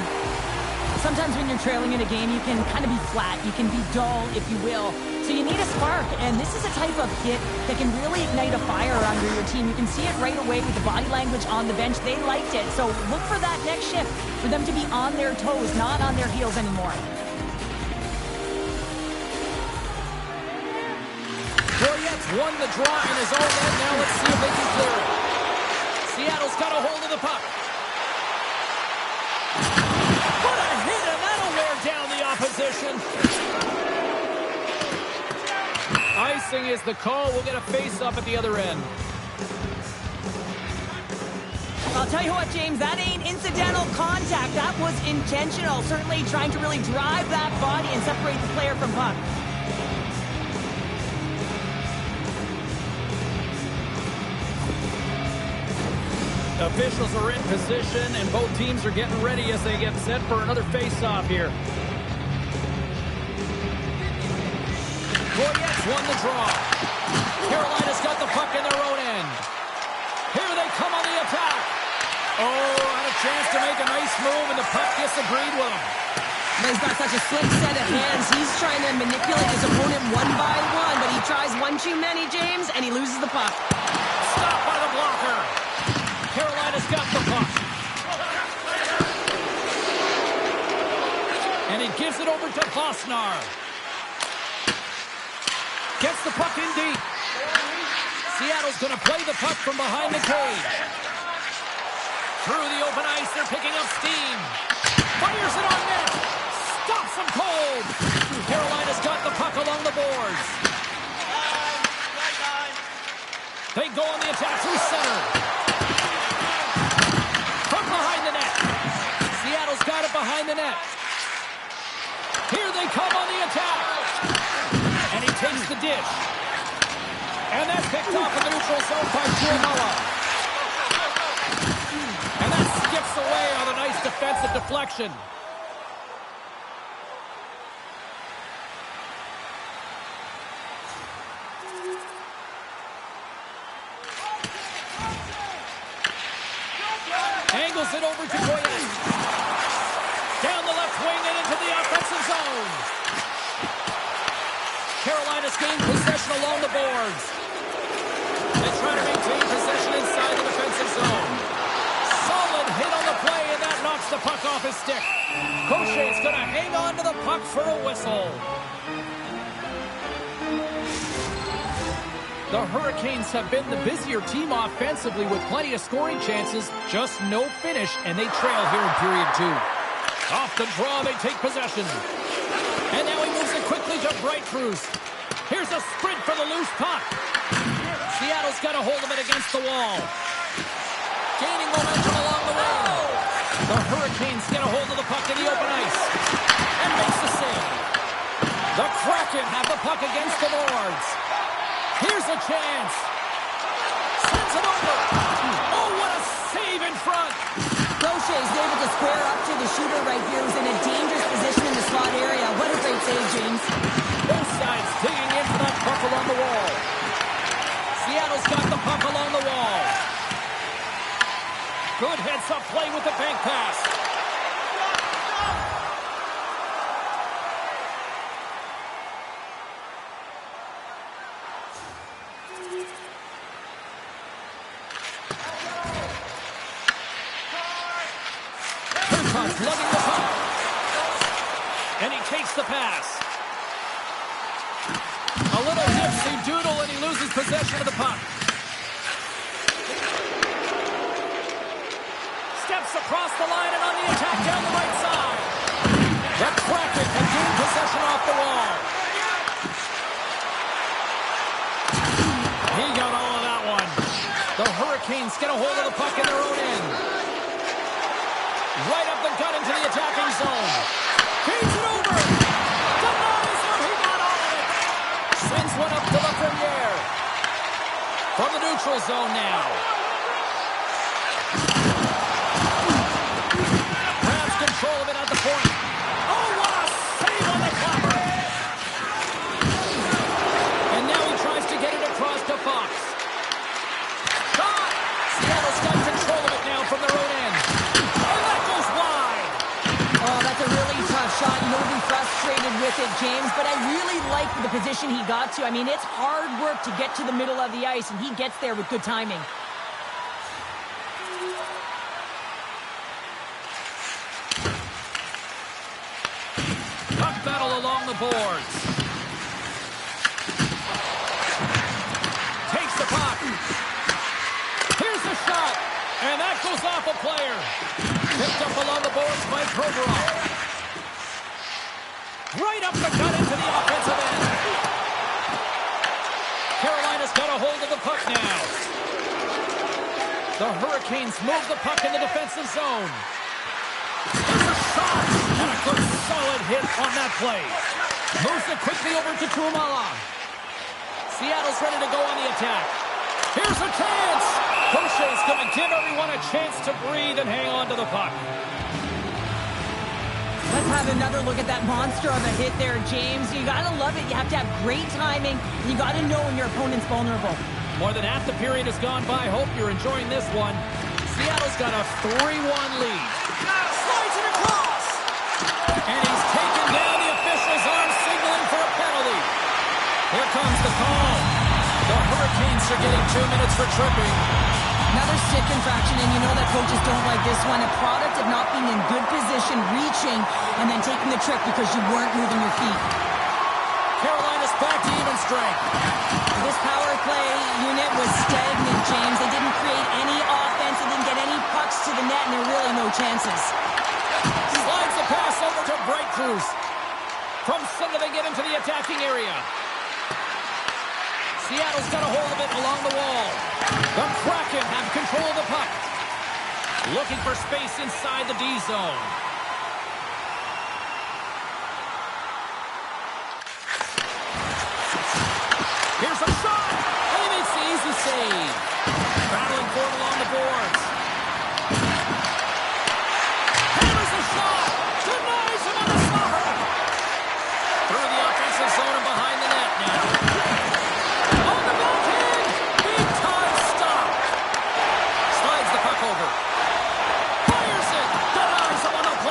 Sometimes when you're trailing in a game, you can kind of be flat. You can be dull, if you will. So you need a spark, and this is a type of hit that can really ignite a fire under your team. You can see it right away with the body language on the bench. They liked it. So look for that next shift, for them to be on their toes, not on their heels anymore. Goyette's won the draw in his own end. Now let's see if they can clear it. Seattle's got a hold of the puck. What a hit, and that'll wear down the opposition. Icing is the call. We'll get a face-up at the other end. I'll tell you what, James, that ain't incidental contact. That was intentional. Certainly trying to really drive that body and separate the player from puck. Officials are in position, and both teams are getting ready as they get set for another face-off here. Goyette's won the draw. Carolina's got the puck in their own end. Here they come on the attack. Oh, had a chance to make a nice move, and the puck disagreed with him. He's got such a slick set of hands. He's trying to manipulate his opponent one by one, but he tries one too many, James, and he loses the puck. Stopped by the blocker. Carolina's got the puck. And he gives it over to Vosnar. Gets the puck in deep. Seattle's going to play the puck from behind the cage. Through the open ice, they're picking up steam. Fires it on net. Stops them cold. Carolina's got the puck along the boards. They go on the attack through center. From behind the net. Seattle's got it behind the net. Here they come on the attack. And he takes the dish. And that's picked off in the neutral zone by Giannola. And that skips away on a nice defensive deflection. yards. They try to maintain possession inside the defensive zone. Solid hit on the play, and that knocks the puck off his stick. Crochet's going to hang on to the puck for a whistle. The Hurricanes have been the busier team offensively with plenty of scoring chances, just no finish, and they trail here in period 2. Off the draw, they take possession. And now he moves it quickly to Bright Cruz. Here's a sprint for the loose puck. Seattle's got a hold of it against the wall. Gaining momentum along the wing. The Hurricanes get a hold of the puck in the open ice. And makes the save. The Kraken have the puck against the boards. Here's a chance. Sends it over. Oh, what a save in front. Crochet is able to square up to the shooter right here, who's in a dangerous position in the slot area. What a great save, James. Both sides digging into that puck along the wall. Seattle's got the puck along the wall. Good heads-up play with the bank pass. Lugging the puck. And he takes the pass. A little dipsy-doodle, and he loses possession of the puck. Steps across the line and on the attack down the right side. The Kraken have gained possession off the wall. He got all of that one. The Hurricanes get a hold of the puck in their own end. Right up the gut into the attacking zone. Feeds it over. Denies him. He got all of it. Sends one up to the Premier. From the neutral zone now. Grabs control of it at the point. Oh, what a save on the cover. And now he tries to get it across to Fox. Shot. Seattle's got control of it now from their own end. That's a really tough shot. You'll be frustrated with it, James, but I really like the position he got to. I mean, it's hard work to get to the middle of the ice, and he gets there with good timing. Puck battle along the boards. Takes the puck. Here's the shot, and that goes off a player. Picked up along the boards by Provorov. Right up the gut into the offensive end. Carolina's got a hold of the puck now. The Hurricanes move the puck in the defensive zone. There's a shot, and a good solid hit on that play. Moves it quickly over to Tuomala. Seattle's ready to go on the attack. Here's a chance. Crochet's going to give everyone a chance to breathe and hang on to the puck. Let's have another look at that monster of a hit there, James. You got to love it. You have to have great timing. You got to know when your opponent's vulnerable. More than half the period has gone by. Hope you're enjoying this one. Seattle's got a 3-1 lead. Slides it across. And he's taken down. The official's arm signaling for a penalty. Here comes the call. The Hurricanes are getting 2 minutes for tripping. Another stick infraction, and you know that coaches don't like this one. A product of not being in good position, reaching, and then taking the trick because you weren't moving your feet. Carolina's back to even strength. This power play unit was stagnant, James. They didn't create any offense. They didn't get any pucks to the net, and there were really no chances. Slides the pass over to Bright Cruz. From center, they get into the attacking area. Seattle's got a hold of it along the wall. The Kraken have control of the puck. Looking for space inside the D zone. Here's a shot. And he makes the easy save. Battling for it along the boards. Hammers a shot. Denies him on the slapper. Through the offensive zone and behind the net now. On the backhand. Big time stop. Slides the puck over. Fires it. Denies him on the play.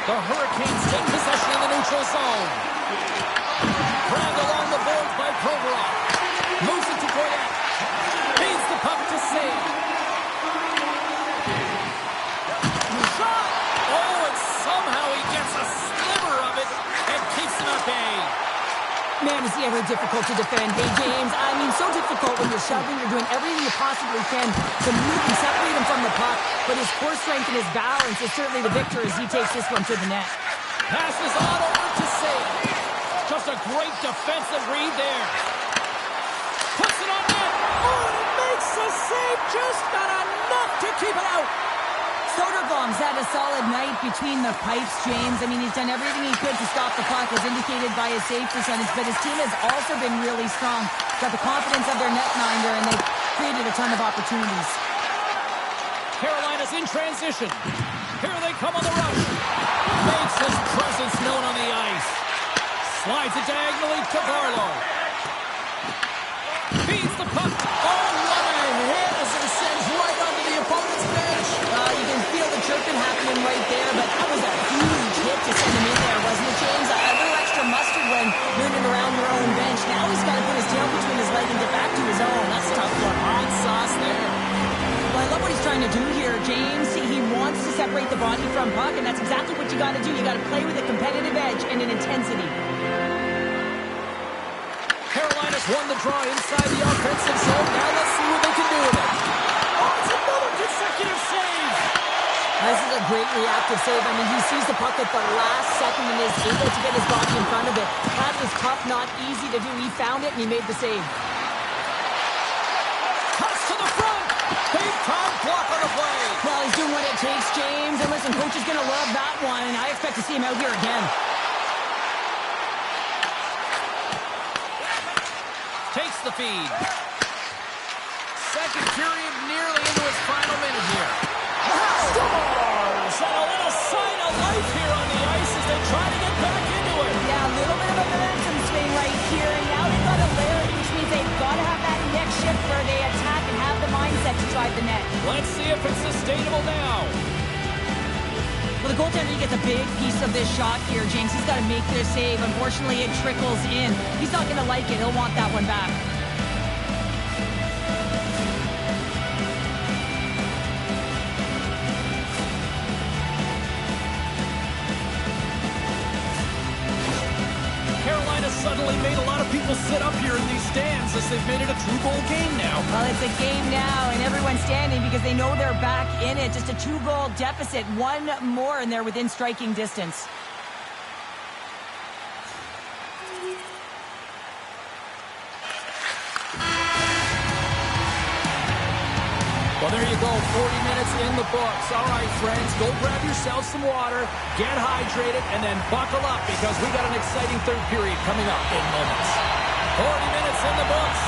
The Hurricanes take possession in the neutral zone. Grabbed along the boards by Provorov. Moves it to Goyette. Feeds the puck to save. Shot! Oh, and somehow he gets a sliver of it and keeps him at bay. Man, is he ever difficult to defend. Hey, James, I mean, so difficult when you're shoving, you're doing everything you possibly can to move and separate him from the puck, but his core strength and his balance is certainly the victor as he takes this one to the net. Passes on over to save. Just a great defensive read there. Puts it on net. Oh, and it makes the save. Just not enough to keep it out. Soderblom's had a solid night between the pipes, James. I mean, he's done everything he could to stop the puck, as indicated by his save percentage, but his team has also been really strong. Got the confidence of their netminder, and they've created a ton of opportunities. Carolina's in transition. Here they come on the rush. Makes his presence known on the ice. Slides it diagonally to Barlow. Feeds the puck. Oh, what a hit as it sends right onto the opponent's bench. You can feel the chirping happening right there, but that was a huge hit to send him in there, wasn't it, James? A little extra mustard when moving around your own bench. Now he's got to put his tail between his legs and get back to his own. That's a tough one. Hot sauce there. Well, I love what he's trying to do here, James. He wants to separate the body from puck, and that's exactly what you got to do. You got to play with a competitive edge and an intensity. Carolina's won the draw inside the offensive zone. Now let's see what they can do with it. Oh, it's another consecutive save. This is a great reactive save. I mean, he sees the puck at the last second and is able to get his body in front of it. That is tough, not easy to do. He found it, and he made the save. Cuts to the front. Big time block on the play. Well, he's doing what it takes, James. And listen, coach is going to love that one, and I expect to see him out here again. Takes the feed. Second period nearly into its final minute here. Scores! And a little sign of life here on the ice as they try to get back into it. Yeah, a little bit of a momentum swing right here, and now they've got a layer, which means they've got to have that next shift where they attack and have the mindset to drive the net. Let's see if it's sustainable now. Well, the goaltender, he gets a big piece of this shot here, James. He's got to make this save. Unfortunately, it trickles in. He's not going to like it. He'll want that one back. Carolina suddenly made a lot of people sit up here in these stands as they've made it a true goal game now. Well, it's a game now, and everyone's standing because they know they're back in it. Just a 2-goal deficit. One more, and they're within striking distance. Well, there you go. 40 minutes in the books. All right, friends, go grab yourselves some water, get hydrated, and then buckle up because we got an exciting third period coming up in moments. 40 minutes in the books.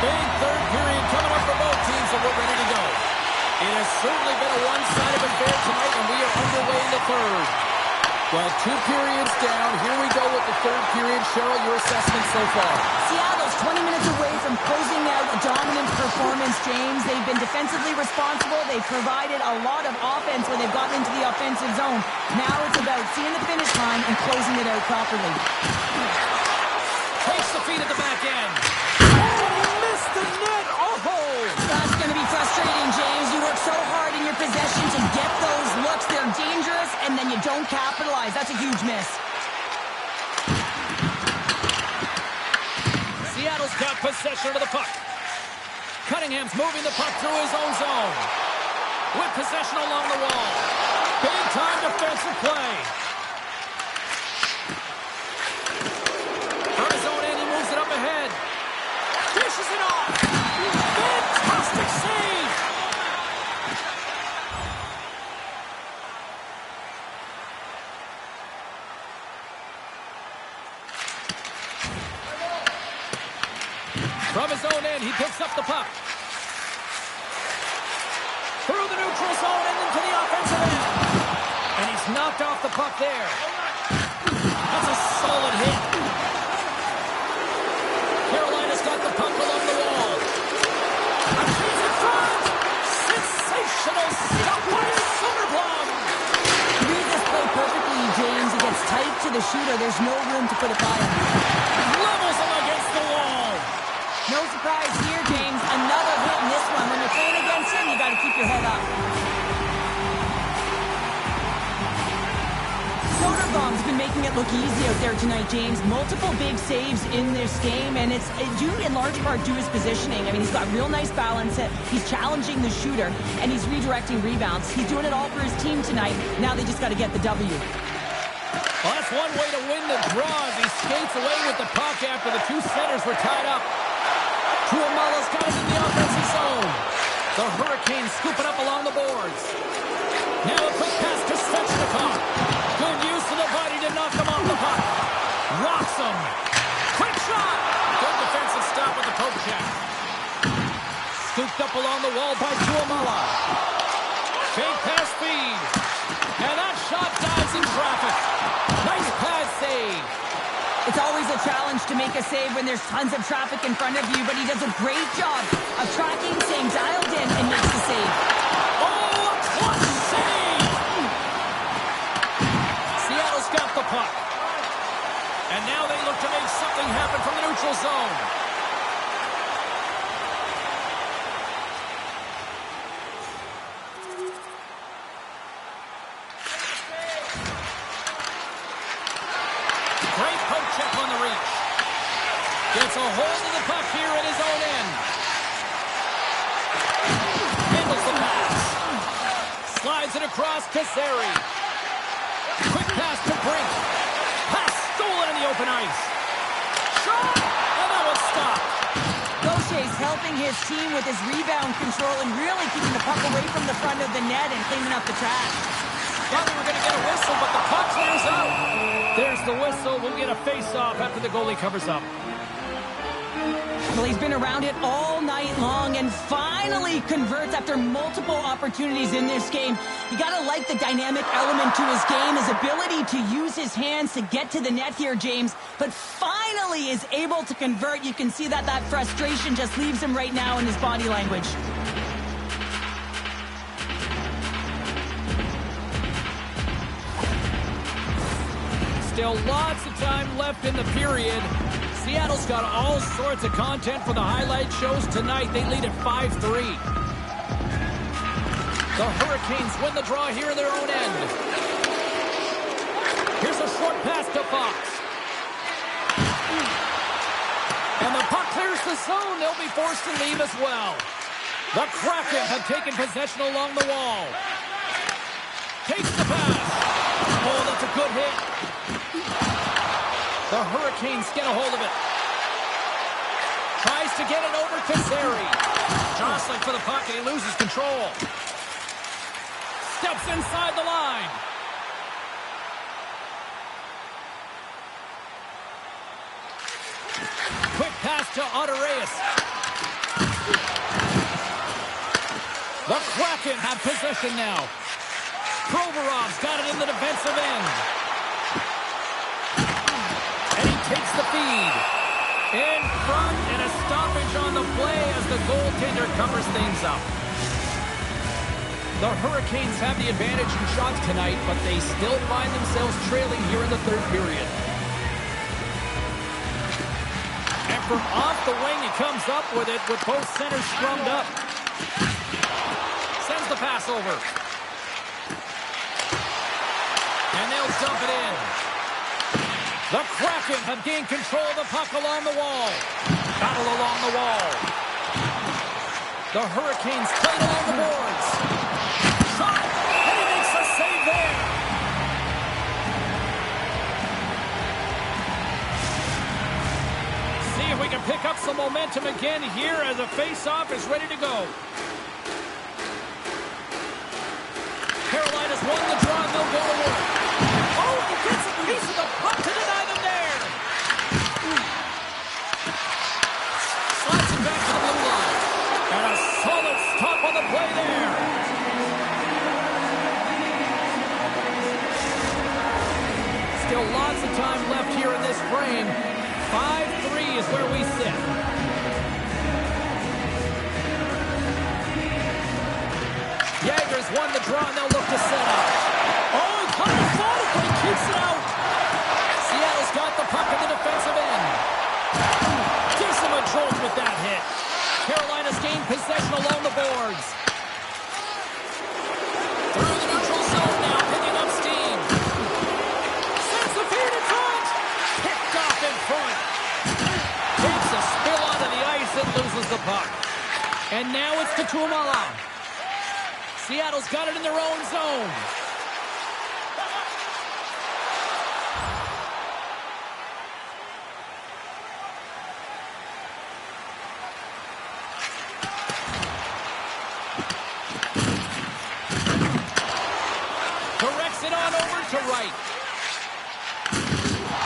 Big third period coming up for both teams, and we're ready to go. It has certainly been a one-sided affair tonight, and we are underway in the third. Well, 2 periods down. Here we go with the third period. Cheryl, your assessment so far? Seattle's 20 minutes away from closing out a dominant performance, James. They've been defensively responsible. They've provided a lot of offense when they've gotten into the offensive zone. Now it's about seeing the finish line and closing it out properly. Takes the feed at the back end. Oh, missed the net. Oh! That's going to be frustrating, James. You work so hard in your possession to get those looks. They're dangerous, and then you don't capitalize. That's a huge miss. Seattle's got possession of the puck. Cunningham's moving the puck through his own zone. With possession along the wall. Big time defensive play. From his own end, he moves it up ahead. Dishes it off. Fantastic save. From his own end, he picks up the puck. Through the neutral zone and into the offensive end. And he's knocked off the puck there. That's a solid hit. Carolina's got the puck along the wall. A chance in front. Sensational stop by Soderblom. Read this play shooter, there's no room to put it by him. Levels him against the wall. No surprise here, James. Another hit in this one. When you're playing against him, you got to keep your head up. Soderblom's been making it look easy out there tonight, James. Multiple big saves in this game, and it's due in large part to his positioning. I mean, he's got real nice balance. He's challenging the shooter, and he's redirecting rebounds. He's doing it all for his team tonight. Now they just got to get the W. Well, that's one way to win the draw as he skates away with the puck after the two centers were tied up. Tuomala's got it in the offensive zone. The Hurricanes scoop it up along the boards. Now a quick pass to Svechnikov. Good use of the body to knock him off the puck. Rocks him. Quick shot. Good defensive stop with the poke check. Scooped up along the wall by Tuomala. Fake pass feed. And that shot dives in traffic. Nice pad save. It's always a challenge to make a save when there's tons of traffic in front of you, but he does a great job of tracking, staying dialed in, and makes the save. Oh, a clutch save! Seattle's got the puck. And now they look to make something happen from the neutral zone. Great poke check on the reach. Gets a hold of the puck here at his own end. Handles the pass. Slides it across to Zary. Quick pass to Brink. Pass stolen in the open ice. Shot! And that was stopped. Gaucher's helping his team with his rebound control and really keeping the puck away from the front of the net and cleaning up the trash. Thought we were going to get a whistle, but the puck clears out. There's the whistle. We'll get a face-off after the goalie covers up. Well, he's been around it all night long and finally converts after multiple opportunities in this game. You got to like the dynamic element to his game, his ability to use his hands to get to the net here, James, but finally is able to convert. You can see that frustration just leaves him right now in his body language. Still lots of time left in the period. Seattle's got all sorts of content for the highlight shows tonight. They lead at 5-3. The Hurricanes win the draw here in their own end. Here's a short pass to Fox. And the puck clears the zone. They'll be forced to leave as well. The Kraken have taken possession along the wall. Takes the pass. Oh, that's a good hit. The Hurricanes get a hold of it. Tries to get it over to Zary. Jostling for the puck, and he loses control. Steps inside the line. Quick pass to Odoreus. The Kraken have possession now. Provorov's got it in the defensive end. And he takes the feed. In front, and a stoppage on the play as the goaltender covers things up. The Hurricanes have the advantage in shots tonight, but they still find themselves trailing here in the third period. And from off the wing, he comes up with it with both centers scrummed up. Sends the pass over. And they'll dump it in. The Kraken have gained control of the puck along the wall. Battle along the wall. The Hurricanes played along the boards. Shot! And he makes a save there. See if we can pick up some momentum again here as a face-off is ready to go. Carolina's won the draw, and they'll go to work. Oh, he gets a piece of the puck to deny them there. Slides it back to the blue line. And a solid stop on the play there. Still lots of time left here in this frame. 5-3 is where we sit. Jager's won the draw, and they'll look to set up. Oh, he kind of fought it, but he keeps it out. controlled with that hit. Carolina's gained possession along the boards. Through the neutral zone now, picking up steam. Sends the feed in front. Picked off in front. Takes a spill onto the ice and loses the puck. And now it's to Tuomala. Seattle's got it in their own zone. Directs it on over to right.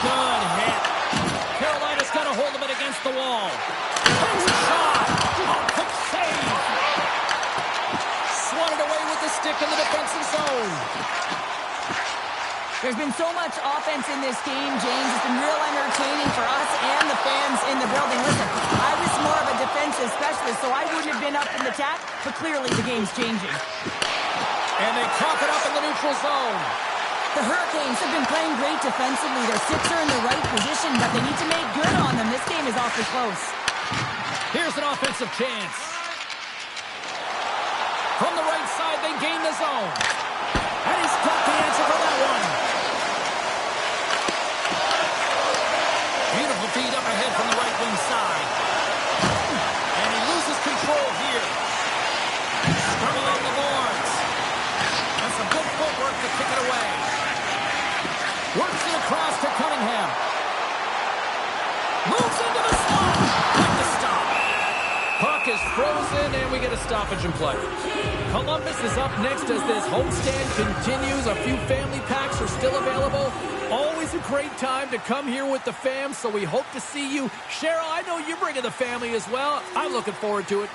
Good hit. Carolina's got a hold of it against the wall. Takes a shot. Oh, quick save. Swatted away with the stick in the defensive zone. There's been so much offense in this game, James. It's been real entertaining for us and the fans in the building. Listen, I was more of a defensive specialist, so I wouldn't have been up in the attack, but clearly the game's changing. And they cough it up in the neutral zone. The Hurricanes have been playing great defensively. Their sticks are in the right position, but they need to make good on them. This game is awfully close. Here's an offensive chance. From the right side, they gain the zone. And he's got the answer for that one. Beautiful feed up ahead from the right wing side. And he loses control here. Scrubbing on the boards. And some good footwork to kick it away. Works it across to Cunningham. Moves into the slot. Quick to stop. Puck is frozen, and we get a stoppage in play. Columbus is up next as this homestand continues. A few family packs are still available. Always a great time to come here with the fam, so we hope to see you. Cheryl, I know you're bringing the family as well. I'm looking forward to it.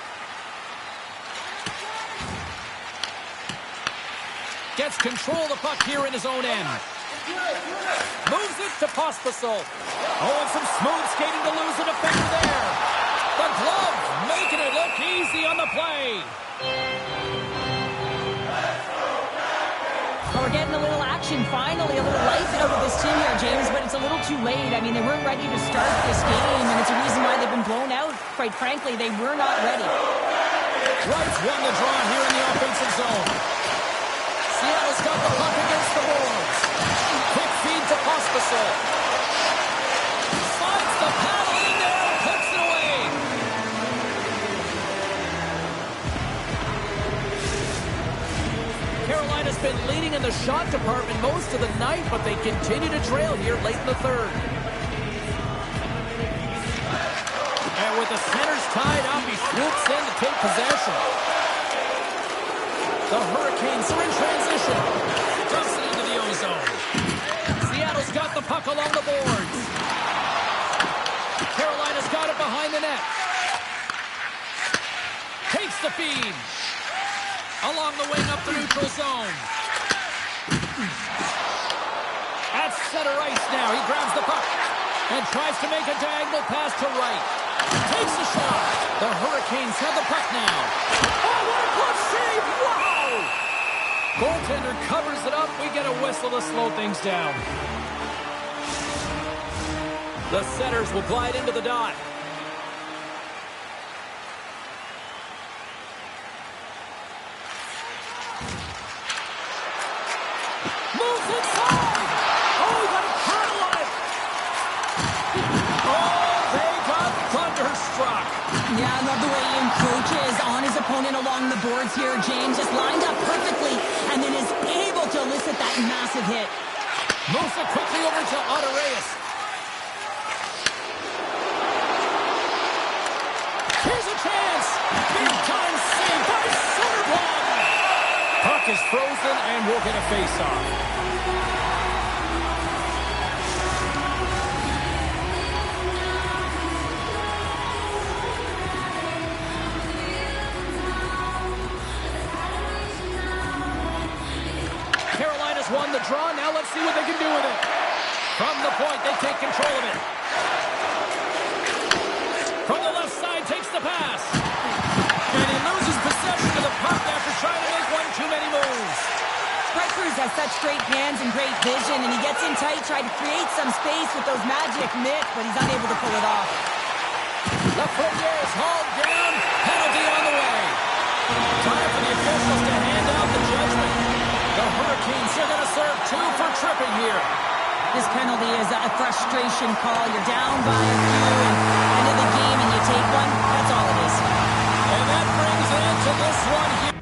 Gets control of the puck here in his own end. Moves it to Pospisil. Oh, and some smooth skating to lose the defender there. The glove making it look easy on the play. Well, we're getting a little action, finally, a little life out of this team here, James, but it's a little too late. I mean, they weren't ready to start this game, and it's a reason why they've been blown out. Quite frankly, they were not ready. Wright's won the draw here in the offensive zone. Seattle's got the puck against the boards. Quick feed to Pospisil. Slides the paddle in there, puts it away. Carolina's been leading in the shot department most of the night, but they continue to trail here late in the third. And with the centers tied up, he swoops in to take possession. The Hurricanes are in transition. Dumps it into the O-zone. Seattle's got the puck along the boards. Carolina's got it behind the net. Takes the feed. Along the wing up the neutral zone. At center ice now. He grabs the puck and tries to make a diagonal pass to right. Takes the shot. The Hurricanes have the puck now. Oh, what a glove save! Wow! Goaltender covers it up. We get a whistle to slow things down. The Senators will glide into the dot. Moves inside! Oh, he got a paddle on it! Oh, they got thunderstruck! Yeah, I love the way he encroaches on his opponent along the boards here, James. Just lined up perfectly and then is able to elicit that massive hit. Moves it quickly over to Reyes. Here's a chance! Big time save by Soderblom! Puck is frozen and we'll get a face-off. Won the draw. Now let's see what they can do with it. From the point, they take control of it. From the left side, takes the pass. And he loses possession of the puck after trying to make one too many moves. Brett Cruz has such great hands and great vision, and he gets in tight, trying to create some space with those magic mitts, but he's unable to pull it off. Left foot it here. This penalty is a frustration call. You're down by a few and end of the game and you take one. That's all it is. And that brings an end to this one here.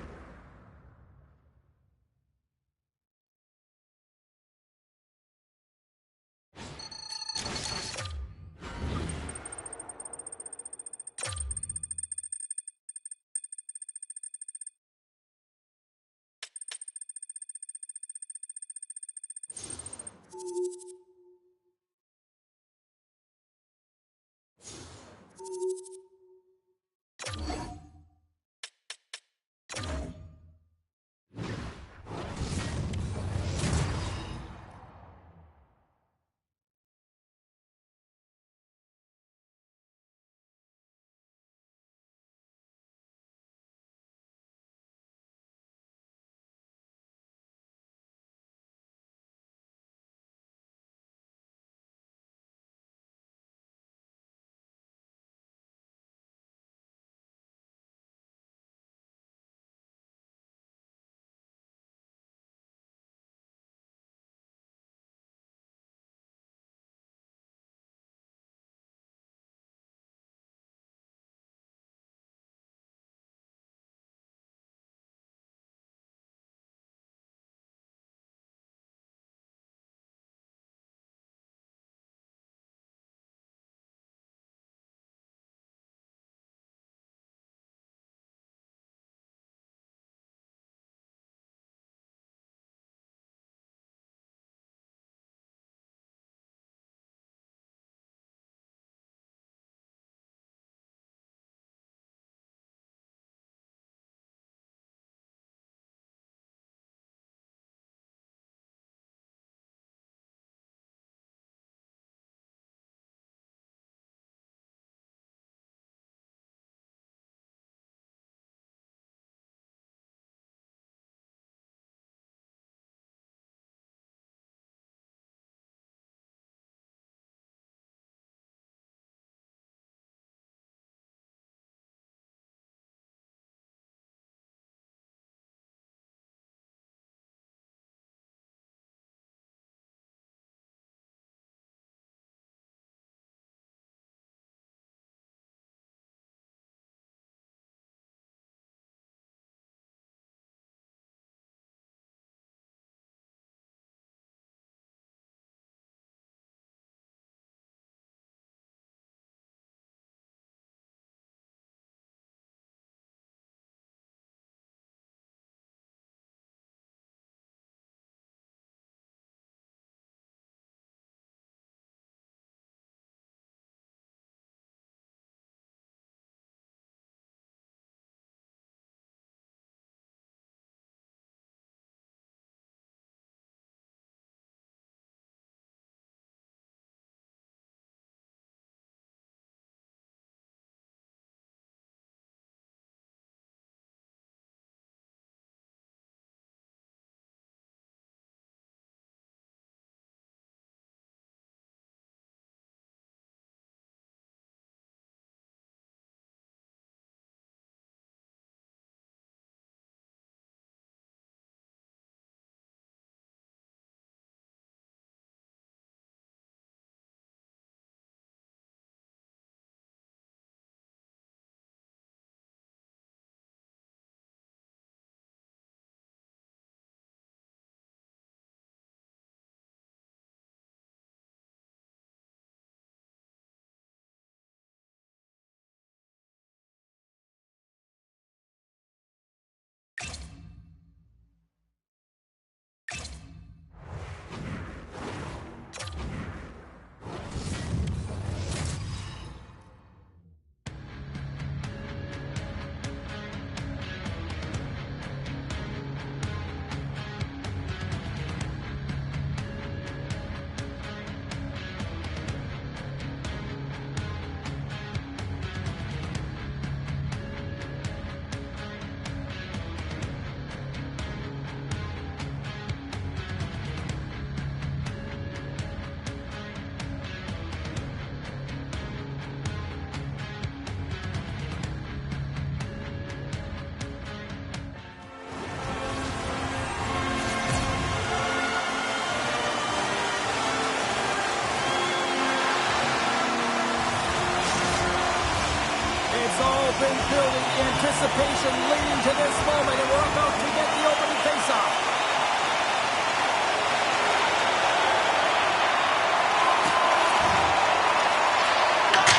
been building anticipation leading to this moment, and we're about to get the opening faceoff.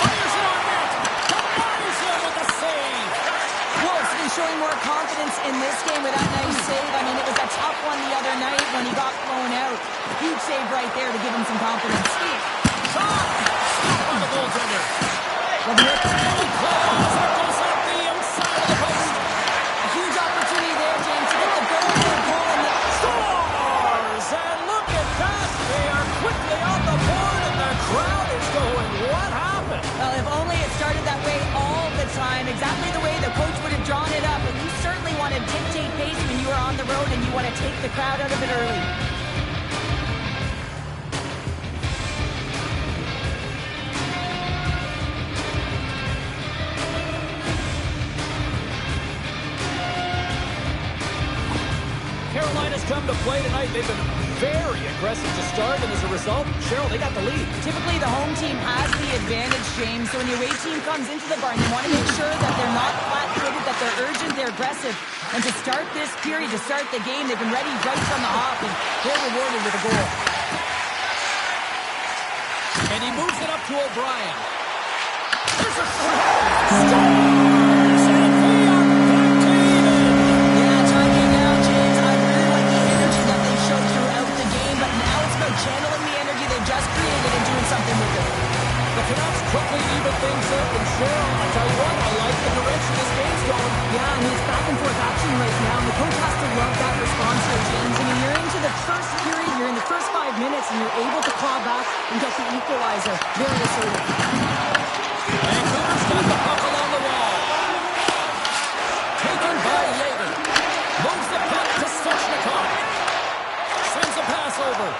Fires it on net. Kamariza with the save. Wolves been showing more confidence in this game with that nice save. I mean, it was a tough one the other night when he got blown out. Huge save right there to give him some confidence. Shot! Stop on the goaltender. Well, the Goes up the outside of the post. a huge opportunity there, James, to get the goal and the Scores! And look at that. They are quickly on the board, and the crowd is going, what happened? Well, if only it started that way all the time, exactly the way the coach would have drawn it up. But you certainly want to dictate pace when you are on the road, and you want to take the crowd out of it early. Carolina's come to play tonight. They've been very aggressive to start, and as a result, Cheryl, they got the lead. Typically, the home team has the advantage, James. So when the away team comes into the barn, you want to make sure that they're not flat-footed, that they're urgent, they're aggressive. And to start this period, to start the game, they've been ready right from the hop, and they're rewarded with a goal. And he moves it up to O'Brien. There's a shot. Channeling the energy they just created and doing something with it. The Canucks quickly even things up, and Cheryl, I tell you what, I like the direction this game's going. Yeah, I mean, it's back and forth action right now, and the coach has to love that response here, James. I mean, you're into the first period, you're in the first 5 minutes, and you're able to claw back and get the equalizer. Very assertive. Vancouver's got the puck along the wall. Taken by Yeager. Moves the puck to Svechnikov. Sends a pass over.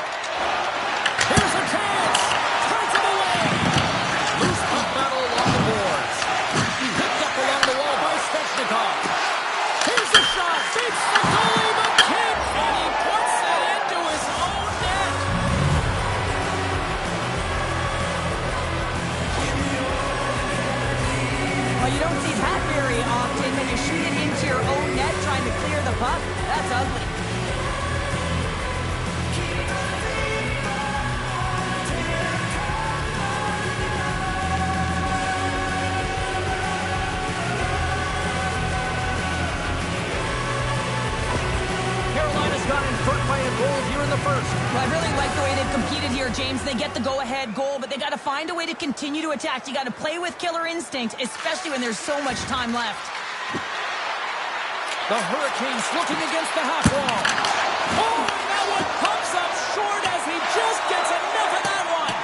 Here's a chance! Turns it away! Loose puck battle along the boards. Picked up along the wall by Svechnikov. Here's a shot! Beats the goalie, but can't! And he puts it into his own net! Well, you don't see that very often when you shoot it into your own net trying to clear the puck. That's ugly. Here in the first. Well, I really like the way they've competed here, James. They get the go-ahead goal, but they got to find a way to continue to attack. You got to play with killer instinct, especially when there's so much time left. The Hurricanes looking against the half wall. Oh, that one comes up short as he just gets enough of that one.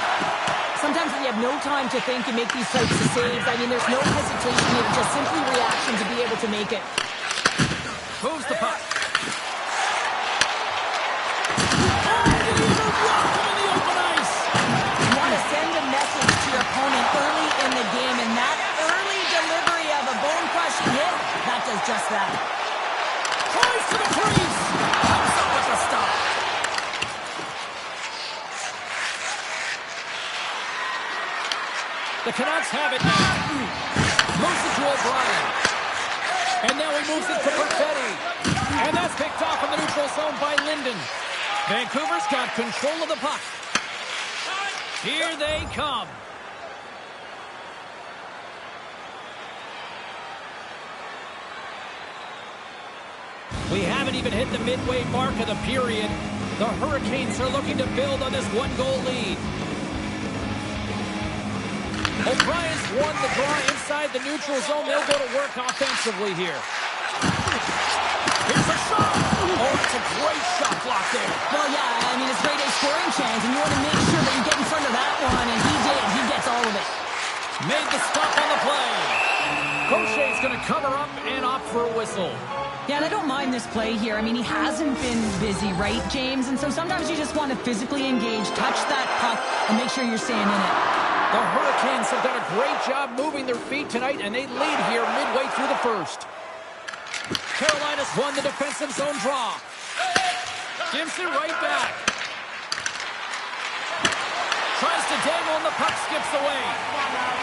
Sometimes when you have no time to think and make these types of saves, I mean, there's no hesitation here, just simply reaction to be able to make it. Moves the puck. Just that. Tries to the crease. Comes up with the stop. The Canucks have it now. Moves it to O'Brien. And now he moves it to Perfetti. And that's picked off in the neutral zone by Linden. Vancouver's got control of the puck. Here they come. We haven't even hit the midway mark of the period. The Hurricanes are looking to build on this one-goal lead. O'Brien's won the draw inside the neutral zone. They'll go to work offensively here. Here's a shot. Oh, it's a great shot block there. Well, yeah, I mean, it's grade A scoring chance, and you want to make sure that you get in front of that one, and he did. He gets all of it. Made the stop on the play. Crochet's going to cover up and opt for a whistle. Yeah, and I don't mind this play here. I mean, he hasn't been busy, right, James? And so sometimes you just want to physically engage, touch that puck, and make sure you're staying in it. The Hurricanes have done a great job moving their feet tonight, and they lead here midway through the first. Carolina's won the defensive zone draw. Gives it right back. Tries to dangle and the puck skips away.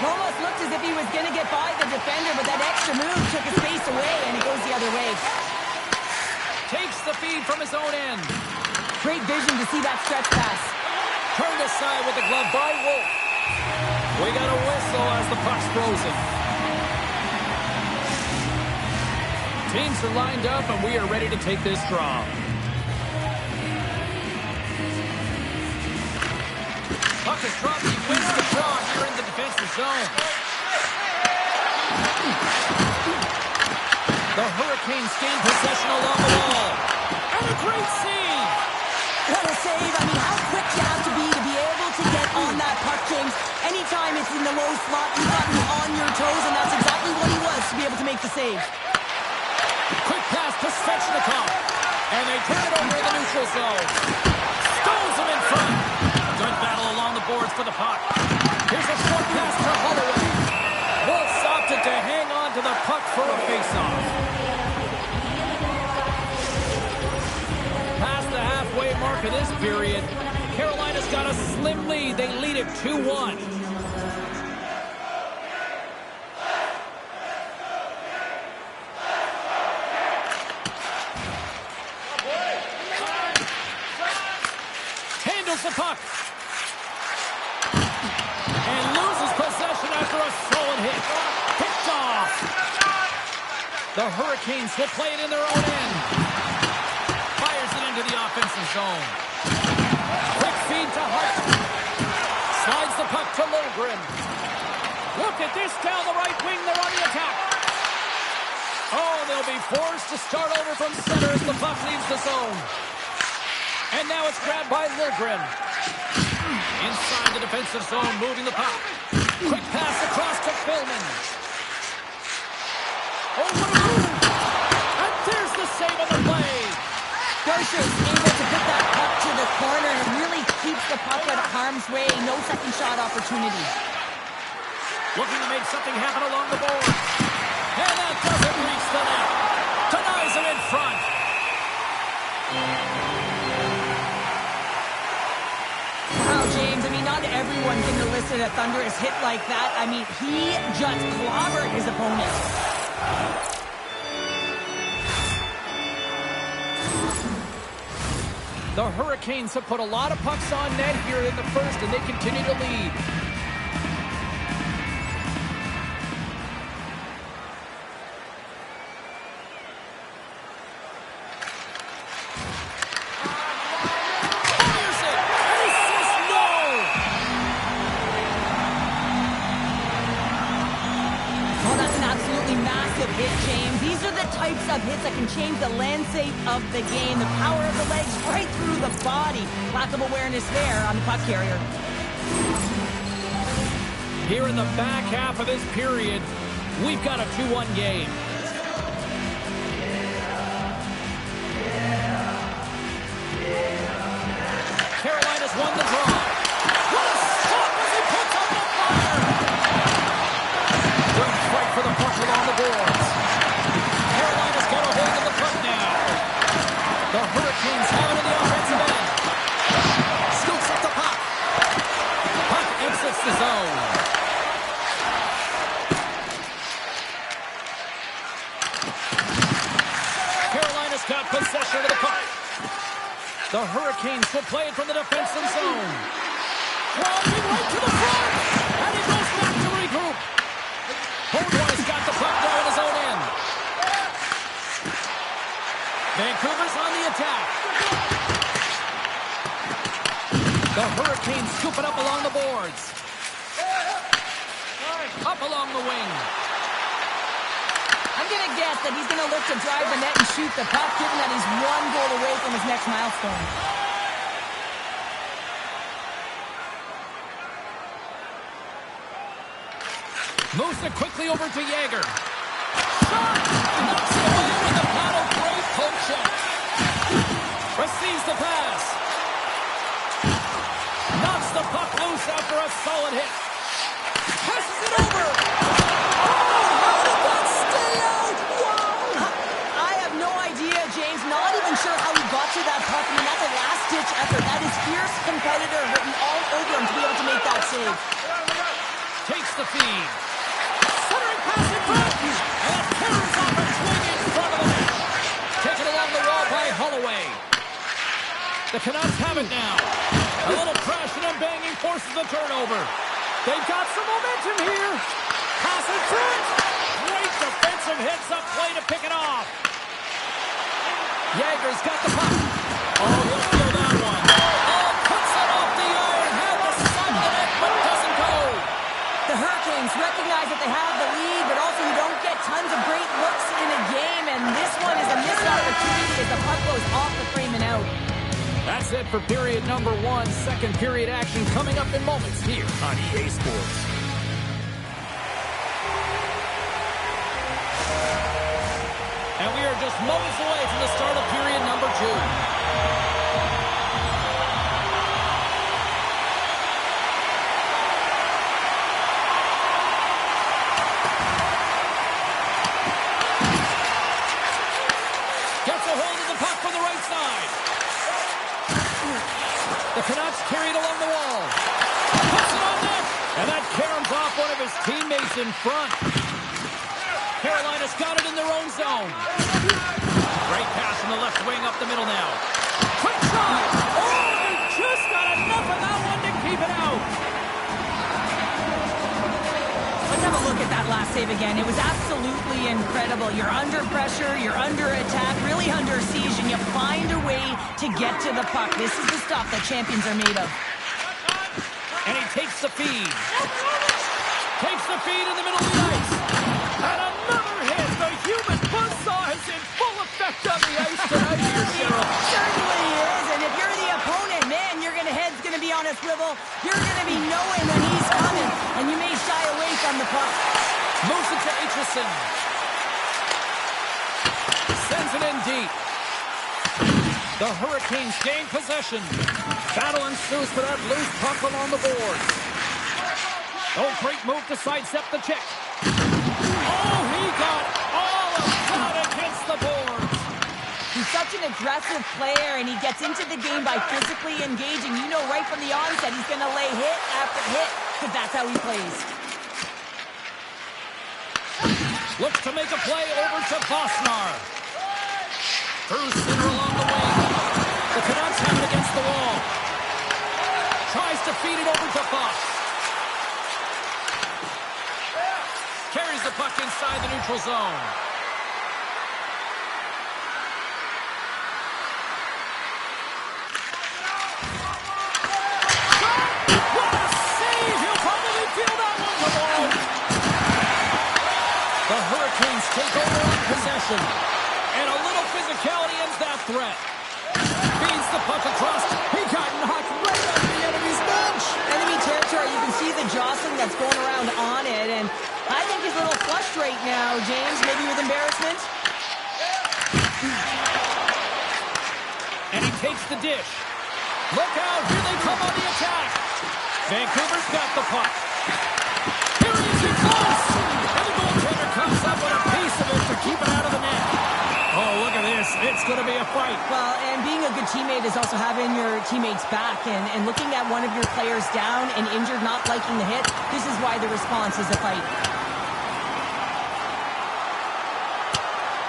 Almost looked as if he was going to get by the defender, but that extra move took his face away, and he goes the other way. Takes the feed from his own end. Great vision to see that stretch pass. Turned aside with the glove by Wolf. We got a whistle as the puck's frozen. Teams are lined up, and we are ready to take this draw. Puck is dropped. He wins the draw here in the defensive zone. The Hurricanes gain possession along the wall. And a great save. What a save. I mean, how quick you have to be able to get on that puck, James. Anytime it's in the low slot, you've got to be on your toes, and that's exactly what he was to be able to make the save. Quick pass to Svechnikov. And they turn it over in the neutral zone. Stones him in front. Good battle along the boards for the puck. Here's a short pass to Holloway. Wolf opted to hang on to the puck for a faceoff. Past the halfway mark of this period, Carolina's got a slim lead. They lead it 2-1. Handles the puck. And loses possession after a solid hit. Picked off. The Hurricanes will play it in their own end. Fires it into the offensive zone. Quick feed to Hart. Slides the puck to Lilgren. Look at this down the right wing. They're on the attack. Oh, they'll be forced to start over from center as the puck leaves the zone. And now it's grabbed by Lilgren. Inside the defensive zone, moving the puck. Quick pass across to Philman. Oh, what a move! And there's the save on the play. Gosher is able to put that puck to the corner and really keeps the puck out of harm's way. No second shot opportunity. Looking to make something happen along the board. And that doesn't reach the net. Denies him in front. Wow, James, I mean, not everyone can elicit a thunderous hit like that. I mean, he just clobbered his opponent. The Hurricanes have put a lot of pucks on net here in the first, and they continue to lead. Fires it, and he says no! Oh, that's an absolutely massive hit, James. These are the types of hits that can change the landscape of the game. The power of the legs right through the body. Lack of awareness there on the puck carrier. Here in the back half of this period, we've got a 2-1 game. Carolina's won the draw. What a stop as he puts up the fire! Good fight for the puck along the boards. Carolina's got a hold of the puck now. The Hurricanes have it in the offensive end. Scoops up the puck. Puck exits the zone. Carolina's got possession of the puck. The Hurricanes will play it from the defensive zone. Driving right to the front. And he goes back to regroup. Holdway's got the puck now in his own end. Vancouver's on the attack. The Hurricanes scoop it up along the boards. Up along the wing. I'm going to guess that he's going to look to drive the net and shoot the puck, given that he's one goal away from his next milestone. Moves it quickly over to Yager. Shot! Knocks it away with the paddle. Great poke check. Receives the pass. Knocks the puck loose after a solid hit. Passes it over. Oh, how did that stay out? Wow! I have no idea, James. Not even sure how he got to that puck. I mean, that's a last-ditch effort. That is fierce competitor written all over him to be able to make The Canucks have it now. A little crashing and banging forces the turnover. They've got some momentum here. Pass it through. Great defensive hits up play to pick it off. Jaeger's got the puck. Oh, he'll feel that one. Oh, puts it off the iron. Had the side of it, but doesn't go. The Hurricanes recognize that they have the lead, but also you don't get tons of great looks in a game, and this one is a missed opportunity as the puck goes off the frame and out. That's it for period number 1. Second period action coming up in moments here on EA Sports. And we are just moments away from the start of period number 2. The Canucks carried along the wall. Puts it on net. And that caroms off one of his teammates in front. Carolina's got it in their own zone. Great pass from the left wing up the middle now. Quick shot. Oh, they just got enough of that one to keep it out. Let's have a look at that last save again. It was absolutely incredible. You're under pressure, you're under attack, really under siege, and you find a way to get to the puck. This is the stuff that champions are made of. And he takes the feed. Takes the feed in the middle of the ice. And another hit. The human buzzsaw is in full effect on the ice tonight here, Cheryl. It certainly is. And if you're the opponent, man, head's going to be on a swivel. You're going to be knowing when he's coming, and you may shy away from the puck. Moves it to Aitchison. Sends it in deep. The Hurricanes gain possession. Battle ensues for that loose puck along the boards. Oh, great move to sidestep the check. Oh, he got all of that against the boards. He's such an aggressive player, and he gets into the game by physically engaging. You know right from the onset he's going to lay hit after hit, because that's how he plays. Looks to make a play over to Bosnar. Through center along the wing. The Canucks have it against the wall. Tries to feed it over to Fox. Carries the puck inside the neutral zone. What a save! He'll probably feel that one tomorrow. The Hurricanes take over on possession. And a little physicality ends that threat. Feeds the puck across. He got knocked right out of the enemy's bench. Enemy territory, you can see the jostling that's going around on it. And I think he's a little flushed right now, James, maybe with embarrassment. And he takes the dish. Look out, here they come on the attack. Vancouver's got the puck. Here he is, he's close. And the goaltender comes up with a piece of it to keep it out of the net. Oh, look at this. It's going to be a fight. Well, and being a good teammate is also having your teammates back and looking at one of your players down and injured, not liking the hit. This is why the response is a fight.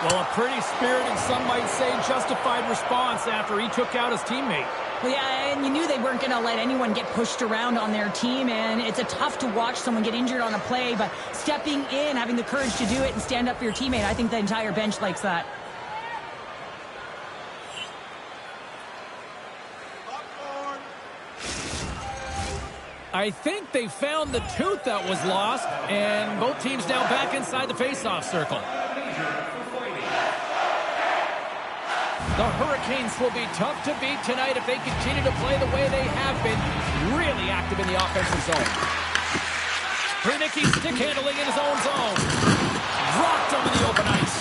Well, a pretty spirited, some might say justified response after he took out his teammate. Well, yeah, and you knew they weren't going to let anyone get pushed around on their team, and it's a tough to watch someone get injured on a play, but stepping in, having the courage to do it and stand up for your teammate, I think the entire bench likes that. I think they found the tooth that was lost, and both teams now back inside the face-off circle. The Hurricanes will be tough to beat tonight if they continue to play the way they have been, really active in the offensive zone. Hrenicki stick handling in his own zone. Rocked over the open ice.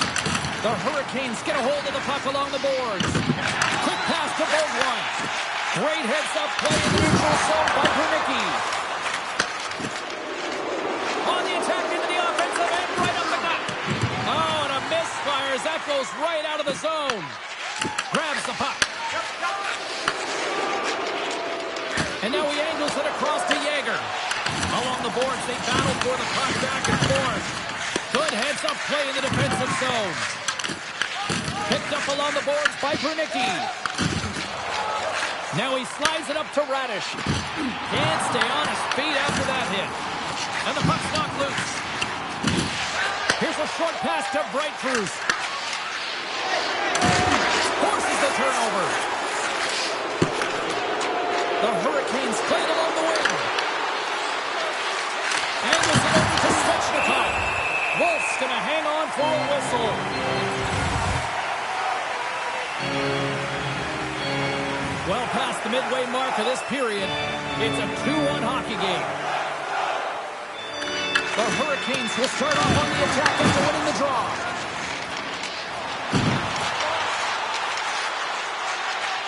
The Hurricanes get a hold of the puck along the boards. Quick pass to Beauvoir. Great heads-up play in the neutral zone by Hrenicki. On the attack into the offensive end, right up the gut. Oh, and a misfire as that goes right out of the zone. Grabs the puck. And now he angles it across to Jaeger. Along the boards, they battle for the puck back and forth. Good heads-up play in the defensive zone. Picked up along the boards by Hrenicki. Now he slides it up to Radish. Can't stay on his feet after that hit. And the puck's knocked loose. Here's a short pass to Breitfrus. Forces the turnover. The Hurricanes play it along the wing. And this is over to Svechnikov. Wolf's going to hang on for a whistle. Well past the midway mark of this period, it's a 2-1 hockey game. The Hurricanes will start off on the attack after winning the draw.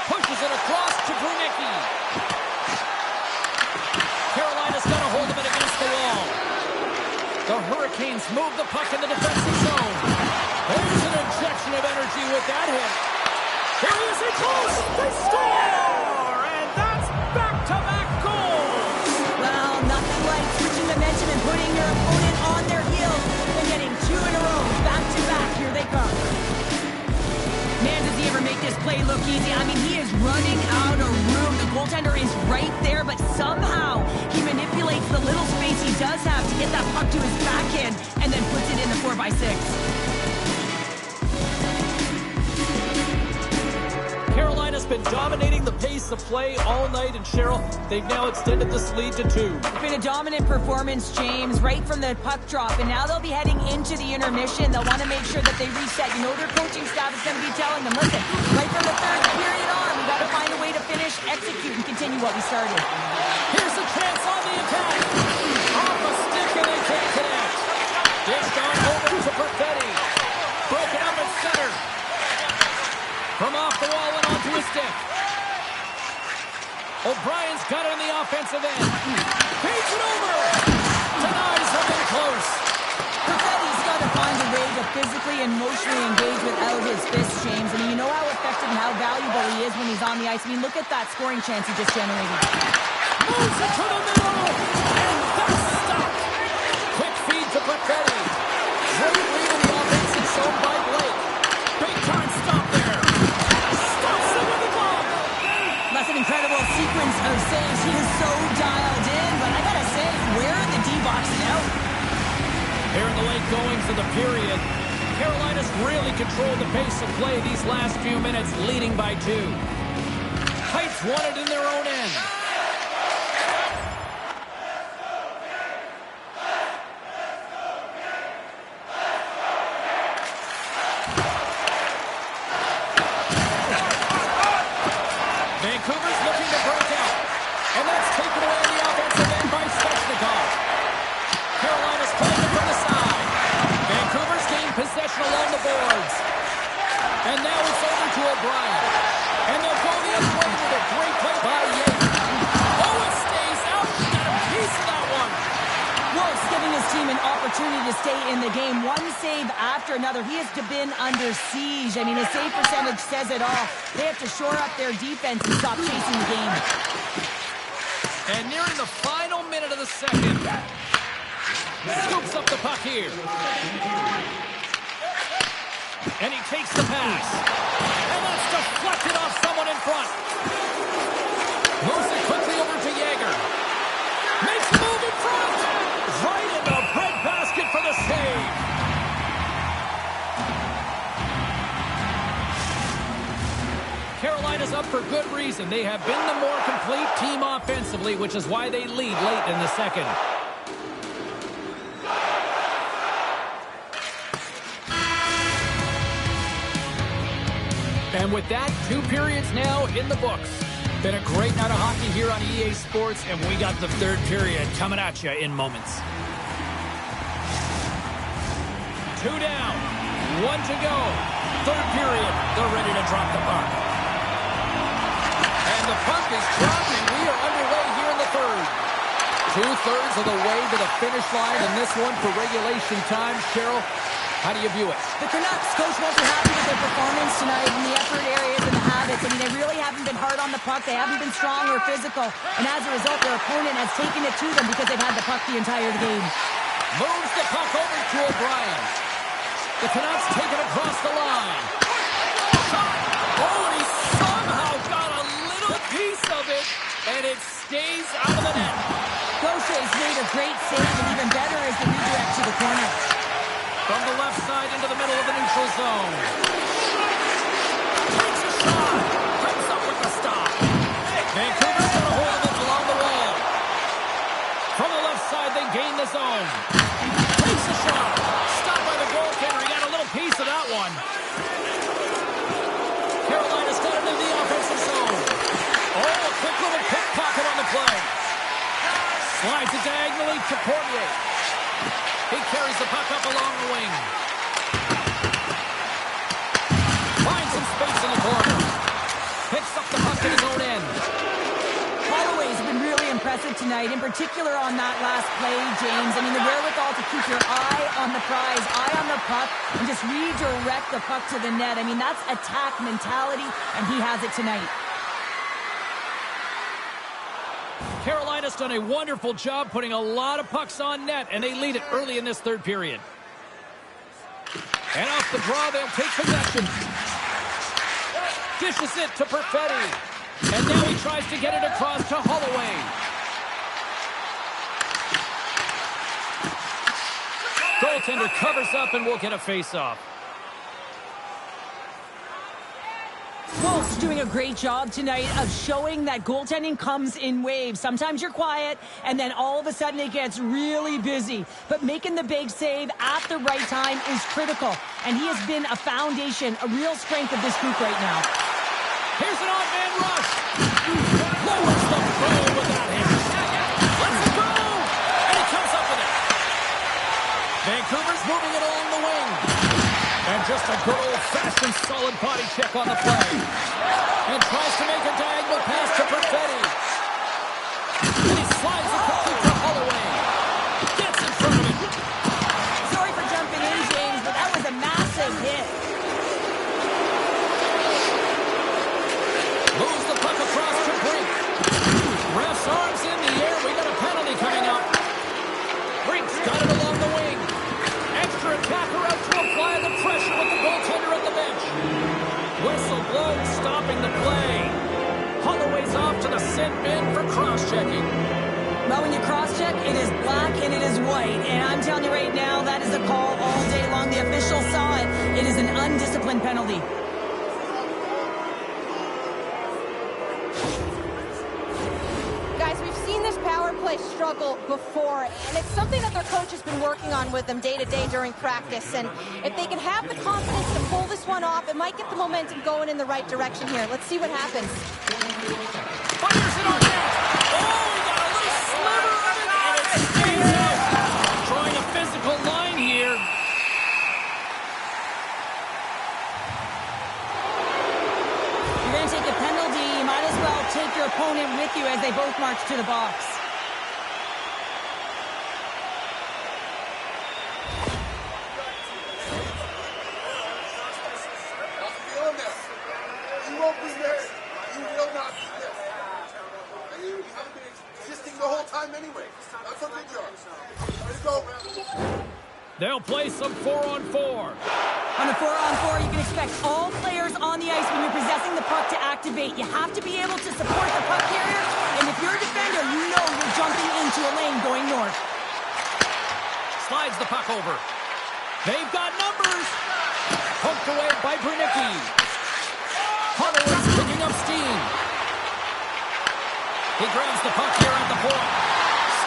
Pushes it across to Brunicki. Carolina's got a hold of it against the wall. The Hurricanes move the puck in the defensive zone. There's an injection of energy with that hit. Here he is, he goes! They score! And that's back-to-back goals! Well, nothing like switching momentum and putting your opponent on their heels and getting 2 in a row. Back-to-back, here they come. Man, does he ever make this play look easy? I mean, he is running out of room. The goaltender is right there, but somehow he manipulates the little space he does have to get that puck to his backhand and then puts it in the 4x6. Carolina's been dominating the pace of play all night, and Cheryl, they've now extended this lead to 2. It's been a dominant performance, James, right from the puck drop, and now they'll be heading into the intermission. They'll want to make sure that they reset. You know their coaching staff is going to be telling them, listen, right from the third period on, we got to find a way to finish, execute, and continue what we started. Here's a chance on the attack. Off a stick, and they can't connect. Dished on over to Perfetti. Broken up at center. From off the wall and onto his stick. O'Brien's got it on the offensive end. Feeds it over. Denies something close. Perfetti's got to find a way to physically and emotionally engage without his fists, James. I mean, you know how effective and how valuable he is when he's on the ice. I mean, look at that scoring chance he just generated. Moves it to the middle. And that's stopped. Quick feed to Perfetti. Great lead in the offensive zone by Blake. Big time stop there. That's an incredible sequence of saves. He is so dialed in, but I gotta say, where are the D-box now? Here in the late goings of the period, Carolina's really controlled the pace of play these last few minutes, leading by 2. Heights won it in their own end. Vancouver's looking to break out, and that's taken away on the offensive end by Svechnikov. Carolina's playing it from the side. Vancouver's gained possession along the boards. And now it's over to O'Brien. And they'll go the other way with a great play by Yates. Oh, it stays out. Got a piece of that one. Wolf's giving his team an opportunity to stay in the game. One save after another. He has been under siege. I mean, his save percentage says it all. They have to shore up their defense and stop chasing the game. And nearing the final minute of the second. Scoops up the puck here. And he takes the pass. And that's deflected off someone in front. Moves it quickly over to Yager. Makes the move in front. Right in the breadbasket for the save. Carolina's up for good reason. They have been the more complete team offensively, which is why they lead late in the second. And with that, 2 periods now in the books. Been a great night of hockey here on EA Sports, and we got the third period coming at you in moments. 2 down, 1 to go. Third period, they're ready to drop the puck. And the puck is dropped, and we are underway here in the third. 2/3 of the way to the finish line in this one for regulation time. Cheryl, how do you view it? The Canucks coach won't be happy with their performance tonight in the effort areas and the habits. I mean, they really haven't been hard on the puck. They haven't been strong or physical. And as a result, their opponent has taken it to them because they've had the puck the entire game. Moves the puck over to O'Brien. The Canucks take it across the line. Shot! Oh, and he somehow got a little piece And it stays out of the net. Gaucher's made a great save, and even better is the redirect to the corner. From the left side into the middle of the neutral zone. Takes a shot. Comes up with the stop. Vancouver's got a hold of it along the wall. From the left side, they gain the zone. Takes a shot. Stopped by the goaltender. He got a little piece of that one. Carolina's got into the offensive zone. Oh, a quick little pickpocket on the play. Slides it diagonally to Poirier. He carries the puck up along the wing. Finds some space in the corner. Picks up the puck in his own end. Holloway's been really impressive tonight, in particular on that last play, James. I mean, the wherewithal to keep your eye on the prize, eye on the puck, and just redirect the puck to the net. I mean, that's attack mentality, and he has it tonight. Carolina's done a wonderful job putting a lot of pucks on net, and they lead it early in this third period. And off the draw, they'll take possession. Dishes it to Perfetti. And now he tries to get it across to Holloway. Goaltender covers up and will get a face-off. Wolf's doing a great job tonight of showing that goaltending comes in waves. Sometimes you're quiet, and then all of a sudden it gets really busy. But making the big save at the right time is critical. And he has been a foundation, a real strength of this group right now. Here's an odd-man rush. Lowers the goal with that hit. Let's it go! And he comes up with it. Vancouver's moving it along the wing. And just a good old-fashioned solid body check on the play. And tries to make a diagonal pass to Perfetti. And he slides it quickly to Holloway. Gets in front of it. Sorry for jumping in, James, but that was a massive hit. Moves the puck across to Brink. Ref's arms in the air. We got a penalty coming up. Brink's got it along the wing. Extra attacker out to apply the pressure with the goaltender at the bench. Whistle blown, stopping the play. Holloway's off to the sin bin for cross-checking. Well, when you cross-check, it is black and it is white. And I'm telling you right now, that is a call all day long. The official saw it. It is an undisciplined penalty. Guys, we've seen this power play struggle before, and it's something that their coach has been working on with them day to day during practice. And if they can have the confidence to pull this one off, it might get the momentum going in the right direction here. Let's see what happens. Fires it on net. Oh, he got a little sliver of it, and it stays out. Drawing a physical line here. You're going to take a penalty, you might as well take your opponent with you as they both march to the box. You won't be there. You will not be there. You haven't been existing the whole time anyway. That's a good job. Way to go, man. They'll play some 4-on-4. On a 4-on-4, you can expect all players on the ice when you're possessing the puck to activate. You have to be able to support the puck carrier, and if you're a defender, you know you're jumping into a lane going north. Slides the puck over. They've got numbers. Poked away by Bernicki. Holloway's picking up steam. He grabs the puck here at the point.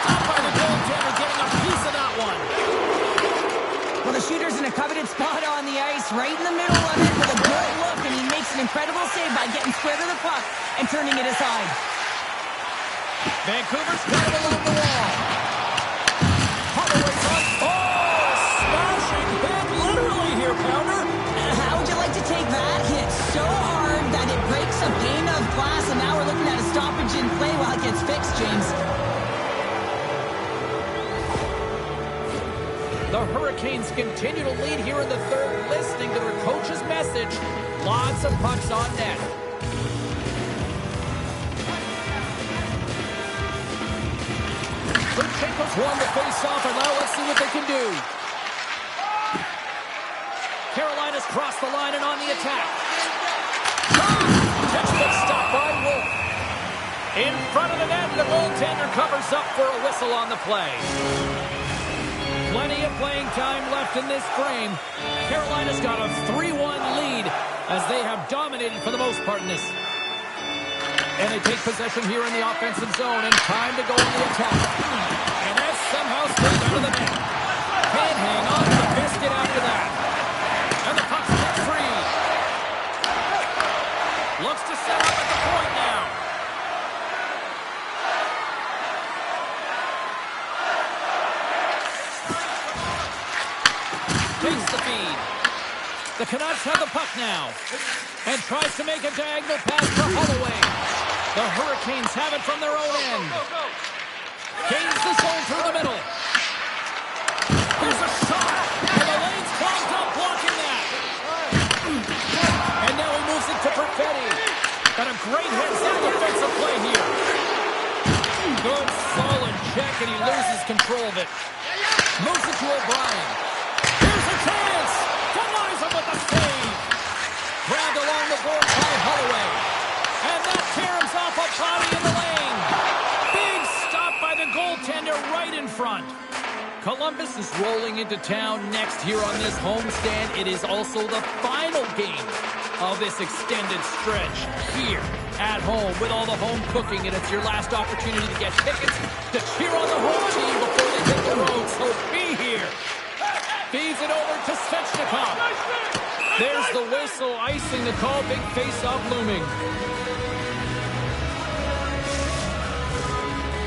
Stopped by the goaltender, getting a piece of that one. Well, the shooter's in a coveted spot on the ice, right in the middle of it with a good look, and he makes an incredible save by getting square to the puck and turning it aside. Vancouver's got it along the wall. Holloway's on. Oh, smashing hit literally here, Pounder. How would you like to take that hit? So hard that it breaks a pane of glass, and now we're looking at a stoppage in play while it gets fixed, James. The Hurricanes continue to lead here in the third, listening to their coach's message. Lots of pucks on net. Lutsenko's won the face-off, and now let's see what they can do. Carolina's crossed the line and on the attack. Textbook stop by Wolf. In front of the net, the goaltender covers up for a whistle on the play. Plenty of playing time left in this frame. Carolina's got a 3-1 lead as they have dominated for the most part in this. And they take possession here in the offensive zone, and time to go in the attack. And that somehow stays out of the net. Can't hang on to the biscuit after that. And the puck's set free. Looks to set up at the point now. Takes the feed. The Canucks have the puck now. And tries to make a diagonal pass for Holloway. The Hurricanes have it from their own end. Gains the zone through the middle. Here's a shot. And the lane's clogged up, blocking that. And now he moves it to Perfetti. And a great heads-up defensive play here. Good, solid check, and he loses control of it. Moves it to O'Brien. Here's a chance. Denies him with a save. Grabbed along the board by Holloway. And that tears off a body in the lane. Big stop by the goaltender right in front. Columbus is rolling into town next here on this homestand. It is also the final game of this extended stretch here at home with all the home cooking, and it's your last opportunity to get tickets to cheer on the home team before they hit the road, so be here. Feeds it over to Svechnikov. There's the whistle, icing the call, big face-off looming.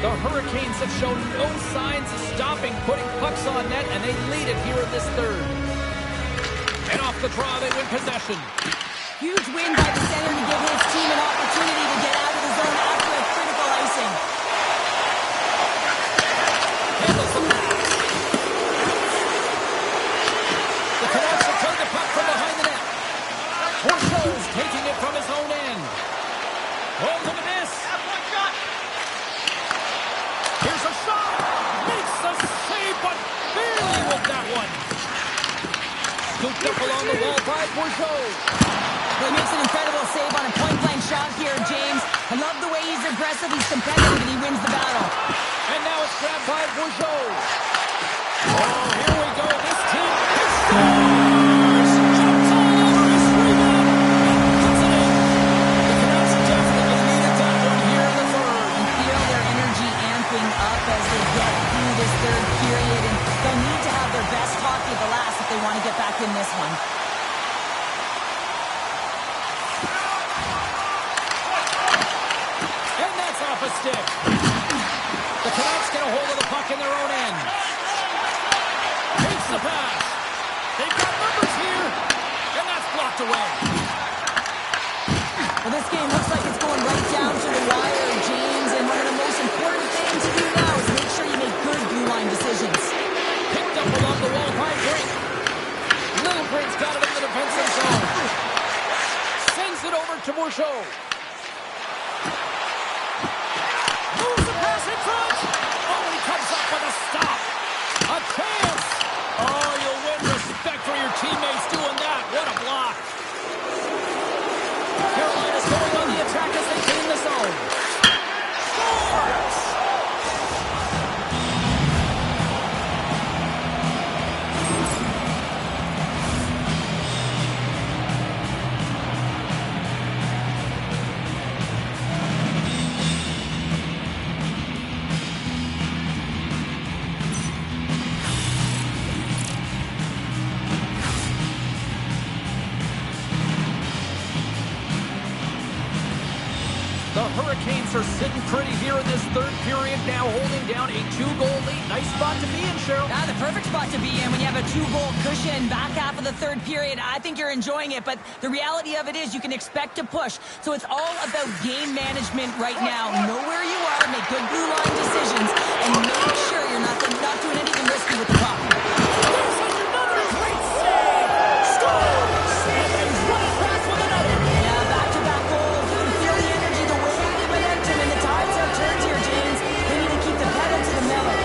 The Hurricanes have shown no signs of stopping, putting pucks on net, and they lead it here in this third. And off the draw, they win possession. Huge win by the center to give his team an opportunity to get out of the zone after a critical icing. Handles the pass. The Canucks have turned the puck from behind the net. Horschel's taking it from his own end. Oh, look at this. Here's a shot. Makes the save, but barely with that one. Scooped up along the wall by Bourgeau. He makes an incredible save on a point-blank shot here, James. I love the way he's aggressive, he's competitive, and he wins the battle. And now it's grabbed by Bourgeau. Oh, here we go. This team scores! Jumps all over his rebound. Puts it in. The Canucks definitely needed that one here in the third. You feel their energy amping up as they get through this third period, and they'll need to have their best hockey at the last if they want to get back in this one. Off a stick. The Canucks get a hold of the puck in their own end. Takes the pass. They've got numbers here, and that's blocked away. Well, this game looks like it's going right down to the wire, James, and one of the most important things to do now is make sure you make good blue line decisions. Picked up along the wall by Brink. Littlebrink's got it in the defensive zone. Sends it over to Bourgeau. In front. Oh, he comes up with a stop. A chance. Oh, you'll win respect for your teammates doing that. What a block. Carolina's going on the attack as they gain the zone. Scores! The Hurricanes are sitting pretty here in this third period, now holding down a 2-goal lead. Nice spot to be in, Cheryl. Yeah, the perfect spot to be in when you have a 2-goal cushion back half of the third period. I think you're enjoying it, but the reality of it is you can expect to push. So it's all about game management right now. Know where you are, make good blue line decisions, and make sure you're not doing anything risky with the puck. There's another great save. Scores! And then right back with another. Yeah, back-to-back goals. You can feel the energy, the wave, the momentum, and the tides have turned here, James. They need to keep the pedal to the metal.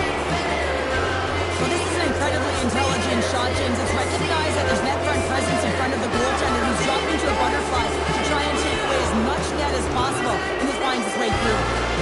Well, this is an incredibly intelligent shot, James. It's recognized that there's net front presence in front of the goaltender who's dropped into a butterfly to try and take away as much net as possible, and this finds its way through.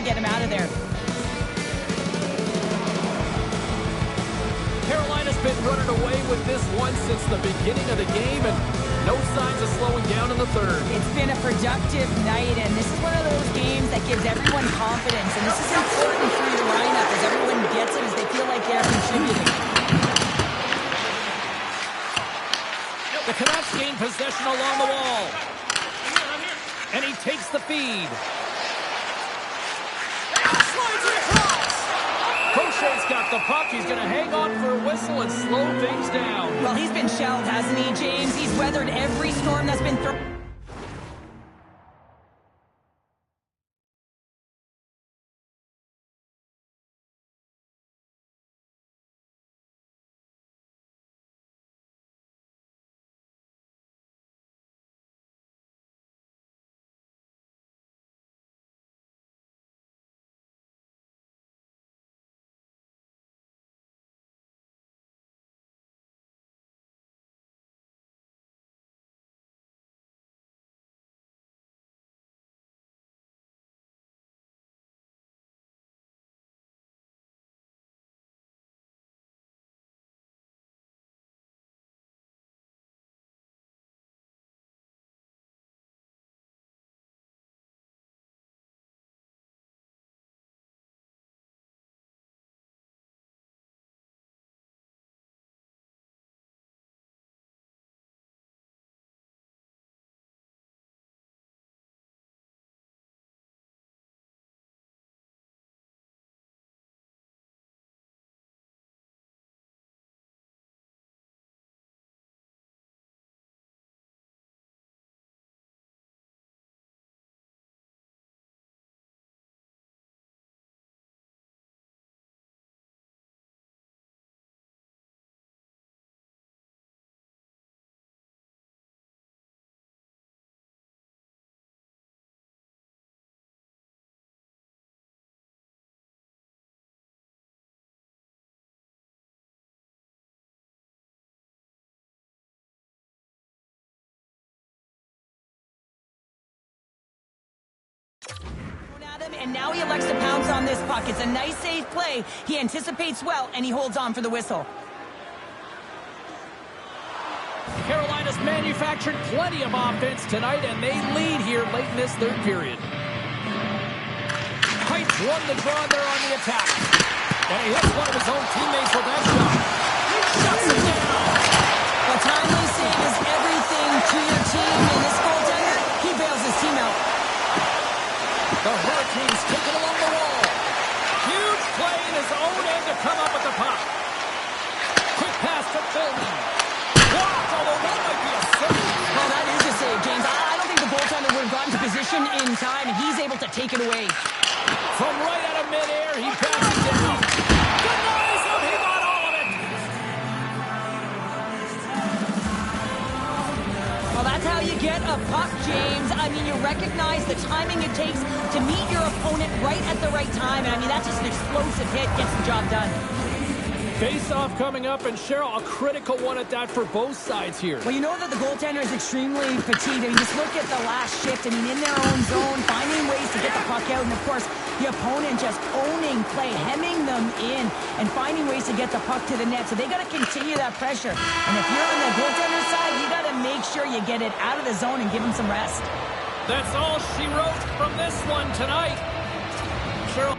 get him out of there. Carolina's been running away with this one since the beginning of the game, and no signs of slowing down in the third. It's been a productive night, and this is one of those games that gives everyone confidence, and this is important for your lineup as everyone gets it, as they feel like they're contributing. The Canucks gain possession along the wall. And he takes the feed. Crochet's got the puck. He's going to hang on for a whistle and slow things down. Well, he's been shelled, hasn't he, James? He's weathered every storm that's been thrown. And now he elects to pounce on this puck. It's a nice, safe play. He anticipates well, and he holds on for the whistle. Carolina's manufactured plenty of offense tonight, and they lead here late in this third period. Heights won the draw there on the attack. And he hits one of his own teammates with that shot. He shuts him down. A timely save is everything to your team, and this goaltender, he bails his team out. The Hurricanes take it along the wall. Huge play in his own end to come up with the puck. Quick pass to Philly. Blocked, although that might be a save. Well, that is a save, James. I don't think the goaltender would have gotten to position in time, and he's able to take it away. From right out of midair, he passes down. Good noise, and he got all of it. Well, that's how you get a puck, James. I mean, you recognize the timing it takes to meet your opponent right at the right time. And I mean, that's just an explosive hit, gets the job done. Face-off coming up, and Cheryl, a critical one at that for both sides here. Well, you know that the goaltender is extremely fatigued. I mean, just look at the last shift. I mean, in their own zone, finding ways to get the puck out. And, of course, the opponent just owning play, hemming them in, and finding ways to get the puck to the net. So they got to continue that pressure. And if you're on the goaltender side, you got to make sure you get it out of the zone and give them some rest. That's all she wrote from this one tonight. Cheryl.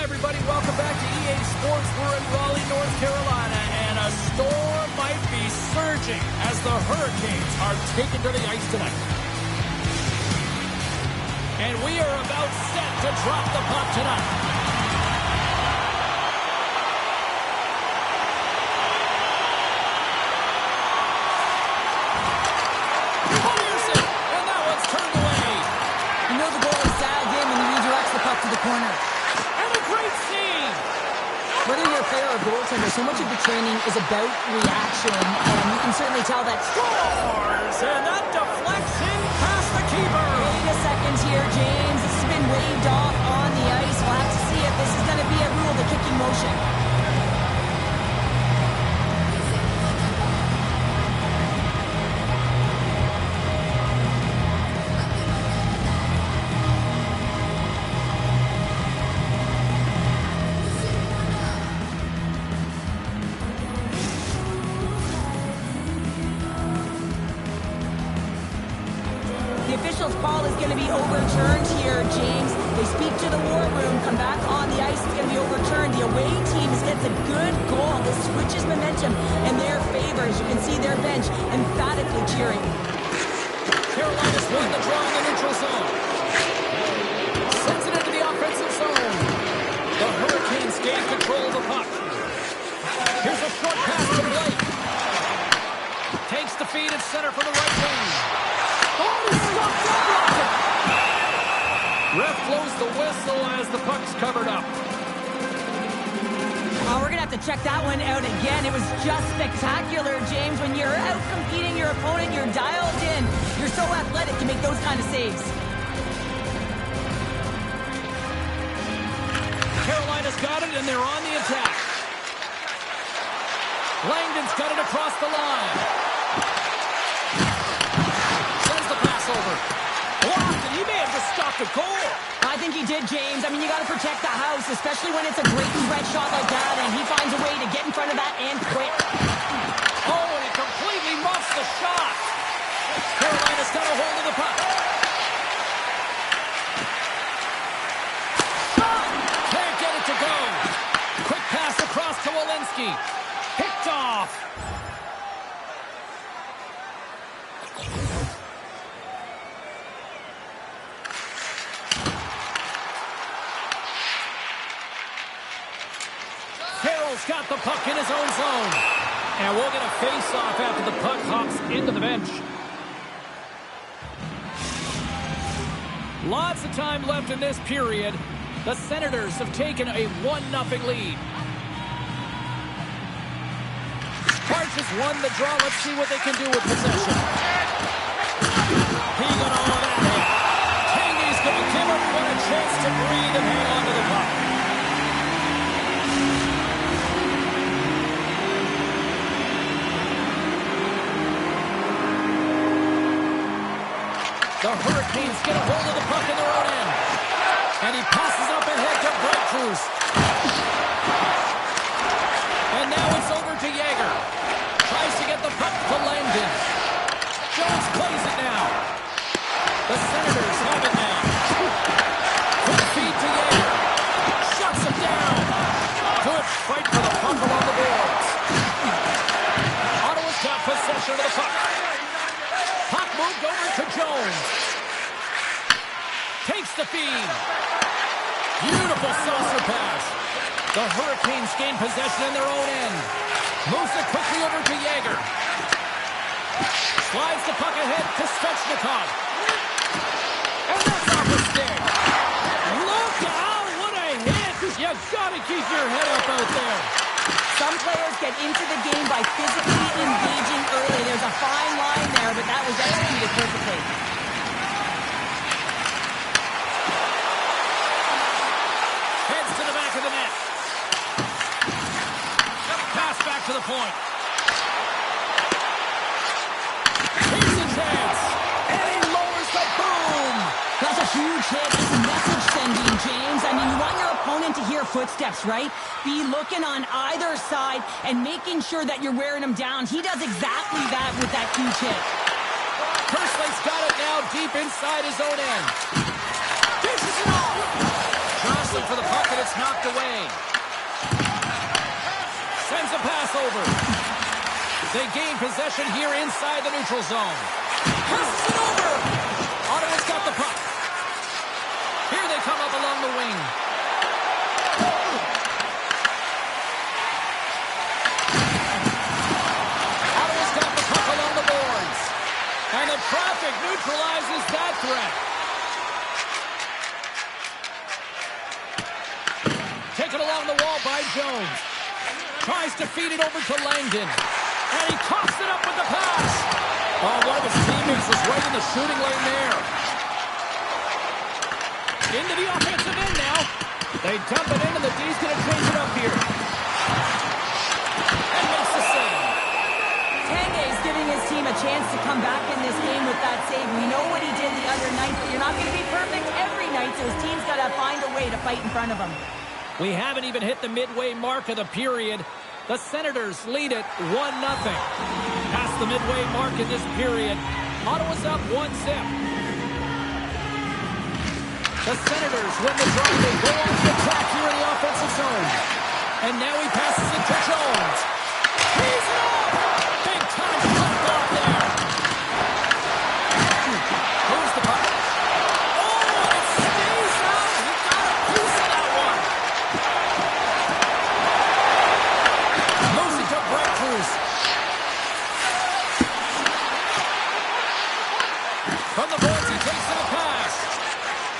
everybody. Welcome back to EA Sports. We're in Raleigh, North Carolina, and a storm might be surging as the Hurricanes are taken to the ice tonight. And we are about set to drop the puck tonight. To the corner. And a great scene! Whether you're a player or goaltender, so much of the training is about reaction, and you can certainly tell that. Scores! And that deflection past the keeper! Wait a second here, James. This has been waved off on the ice. We'll have to see if this is going to be a rule, the kicking motion. Call is going to be overturned here, James. They speak to the war room, come back on the ice, it's going to be overturned. The away team gets a good goal. This switches momentum in their favor. As you can see, their bench emphatically cheering. Carolina's won the draw in the neutral zone. Sends it into the offensive zone. The Hurricanes gain control of the puck. Here's a short pass to Blake. Takes the feed at center from the right wing. Oh, he stopped up. Ref blows the whistle as the puck's covered up. Oh, we're going to have to check that one out again. It was just spectacular, James. When you're out competing your opponent, you're dialed in. You're so athletic to make those kind of saves. Carolina's got it, and they're on the attack. Langdon's got it across the line. Over. Blocked, and he may have just stopped a goal. I think he did, James. I mean, you got to protect the house, especially when it's a great spread shot like that, and he finds a way to get in front of that and quick. Oh, and he completely muffs the shot. Carolina's got a hold of the puck. Shot! Can't get it to go. Quick pass across to Walensky. Picked off. Got the puck in his own zone. And we'll get a face-off after the puck hops into the bench. Lots of time left in this period. The Senators have taken a 1-0 lead. Sparks has won the draw. Let's see what they can do with possession. He got all of that hit. Taney's going to give everyone a chance to breathe and hang on to the puck. The Hurricanes get a hold of the puck in their own end. And he passes up ahead to Breakthroughs. And now it's over to Yeager. Tries to get the puck to Langdon. Jones plays it now. The Senators have it now. Quick feed to Yeager. Shuts him down. Good fight for the puck along the boards. Ottawa's got possession of the puck. Puck moved over to Jones. Takes the feed. Beautiful saucer pass. The Hurricanes gain possession in their own end. Moves it quickly over to Yeager. Slides the puck ahead to Svechnikov. And that's off the stick. Look out, what a hit. You gotta keep your head up out there. Some players get into the game by physically engaging early. There's a fine line there, but that was executed perfectly. Heads to the back of the net. Pass back to the point. Here's a chance. And he lowers the boom. That's a huge hit. It's a message sending, James. I mean, you want your opponent to hear footsteps, right? Be looking on either side and making sure that you're wearing him down. He does exactly that with that huge hit. Kersley's got it now deep inside his own end. Dishes it off. Josh wrestling for the puck, and it's knocked away. Sends a pass over. They gain possession here inside the neutral zone. Passes it over. Ottawa's got the puck. Here they come up along the wing. Ottawa's got the puck along the boards. And the traffic neutralizes that threat. Taken along the wall by Jones. Tries to feed it over to Langdon. And he coughs it up with the pass. Oh, one of his teammates was right in the shooting lane there. Into the offensive end now. They dump it in, and the D's going to change it up here. And makes the save. Tanguay's giving his team a chance to come back in this game with that save. We know what he did the other night, but you're not going to be perfect every night, so his team's got to find a way to fight in front of him. We haven't even hit the midway mark of the period. The Senators lead it 1-0. Past the midway mark in this period, Ottawa's up 1-0. The Senators win the draw. They go on the attack here in the offensive zone. And now he passes it to Jones. He's it up! Big time puck off there. Moves the puck. Oh, it stays out. He got a piece of that one. Moves it to breakthroughs. From the boards, he takes it a pass.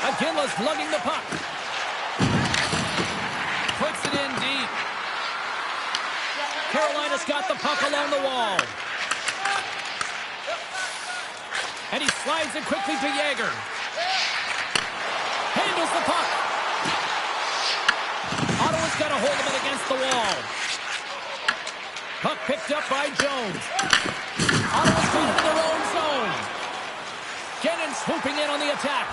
Aguilar's lugging the puck. Puts it in deep. Carolina's got the puck along the wall. And he slides it quickly to Yager. Handles the puck. Ottawa's got a hold of it against the wall. Puck picked up by Jones. Ottawa's got it in their own zone. Gannon swooping in on the attack.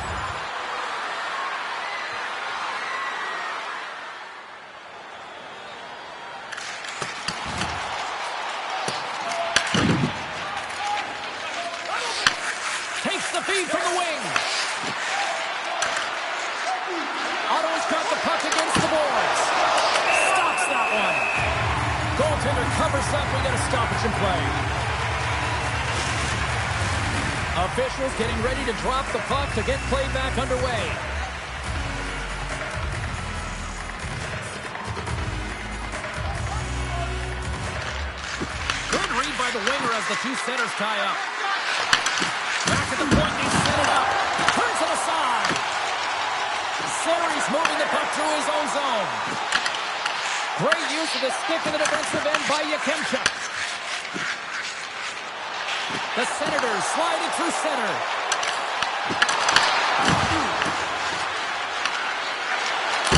Takes the feed from the wing. Ottawa's got the puck against the boards. Stops that one. Goaltender covers up. We got a stoppage in play. Officials getting ready to drop the puck to get play back underway. Good read by the winger as the two centers tie up. Back at the point, he set it up. Turns it aside. Slattery's moving the puck through his own zone. Great use of the stick in the defensive end by Yakemchuk. The Senators slide it through center.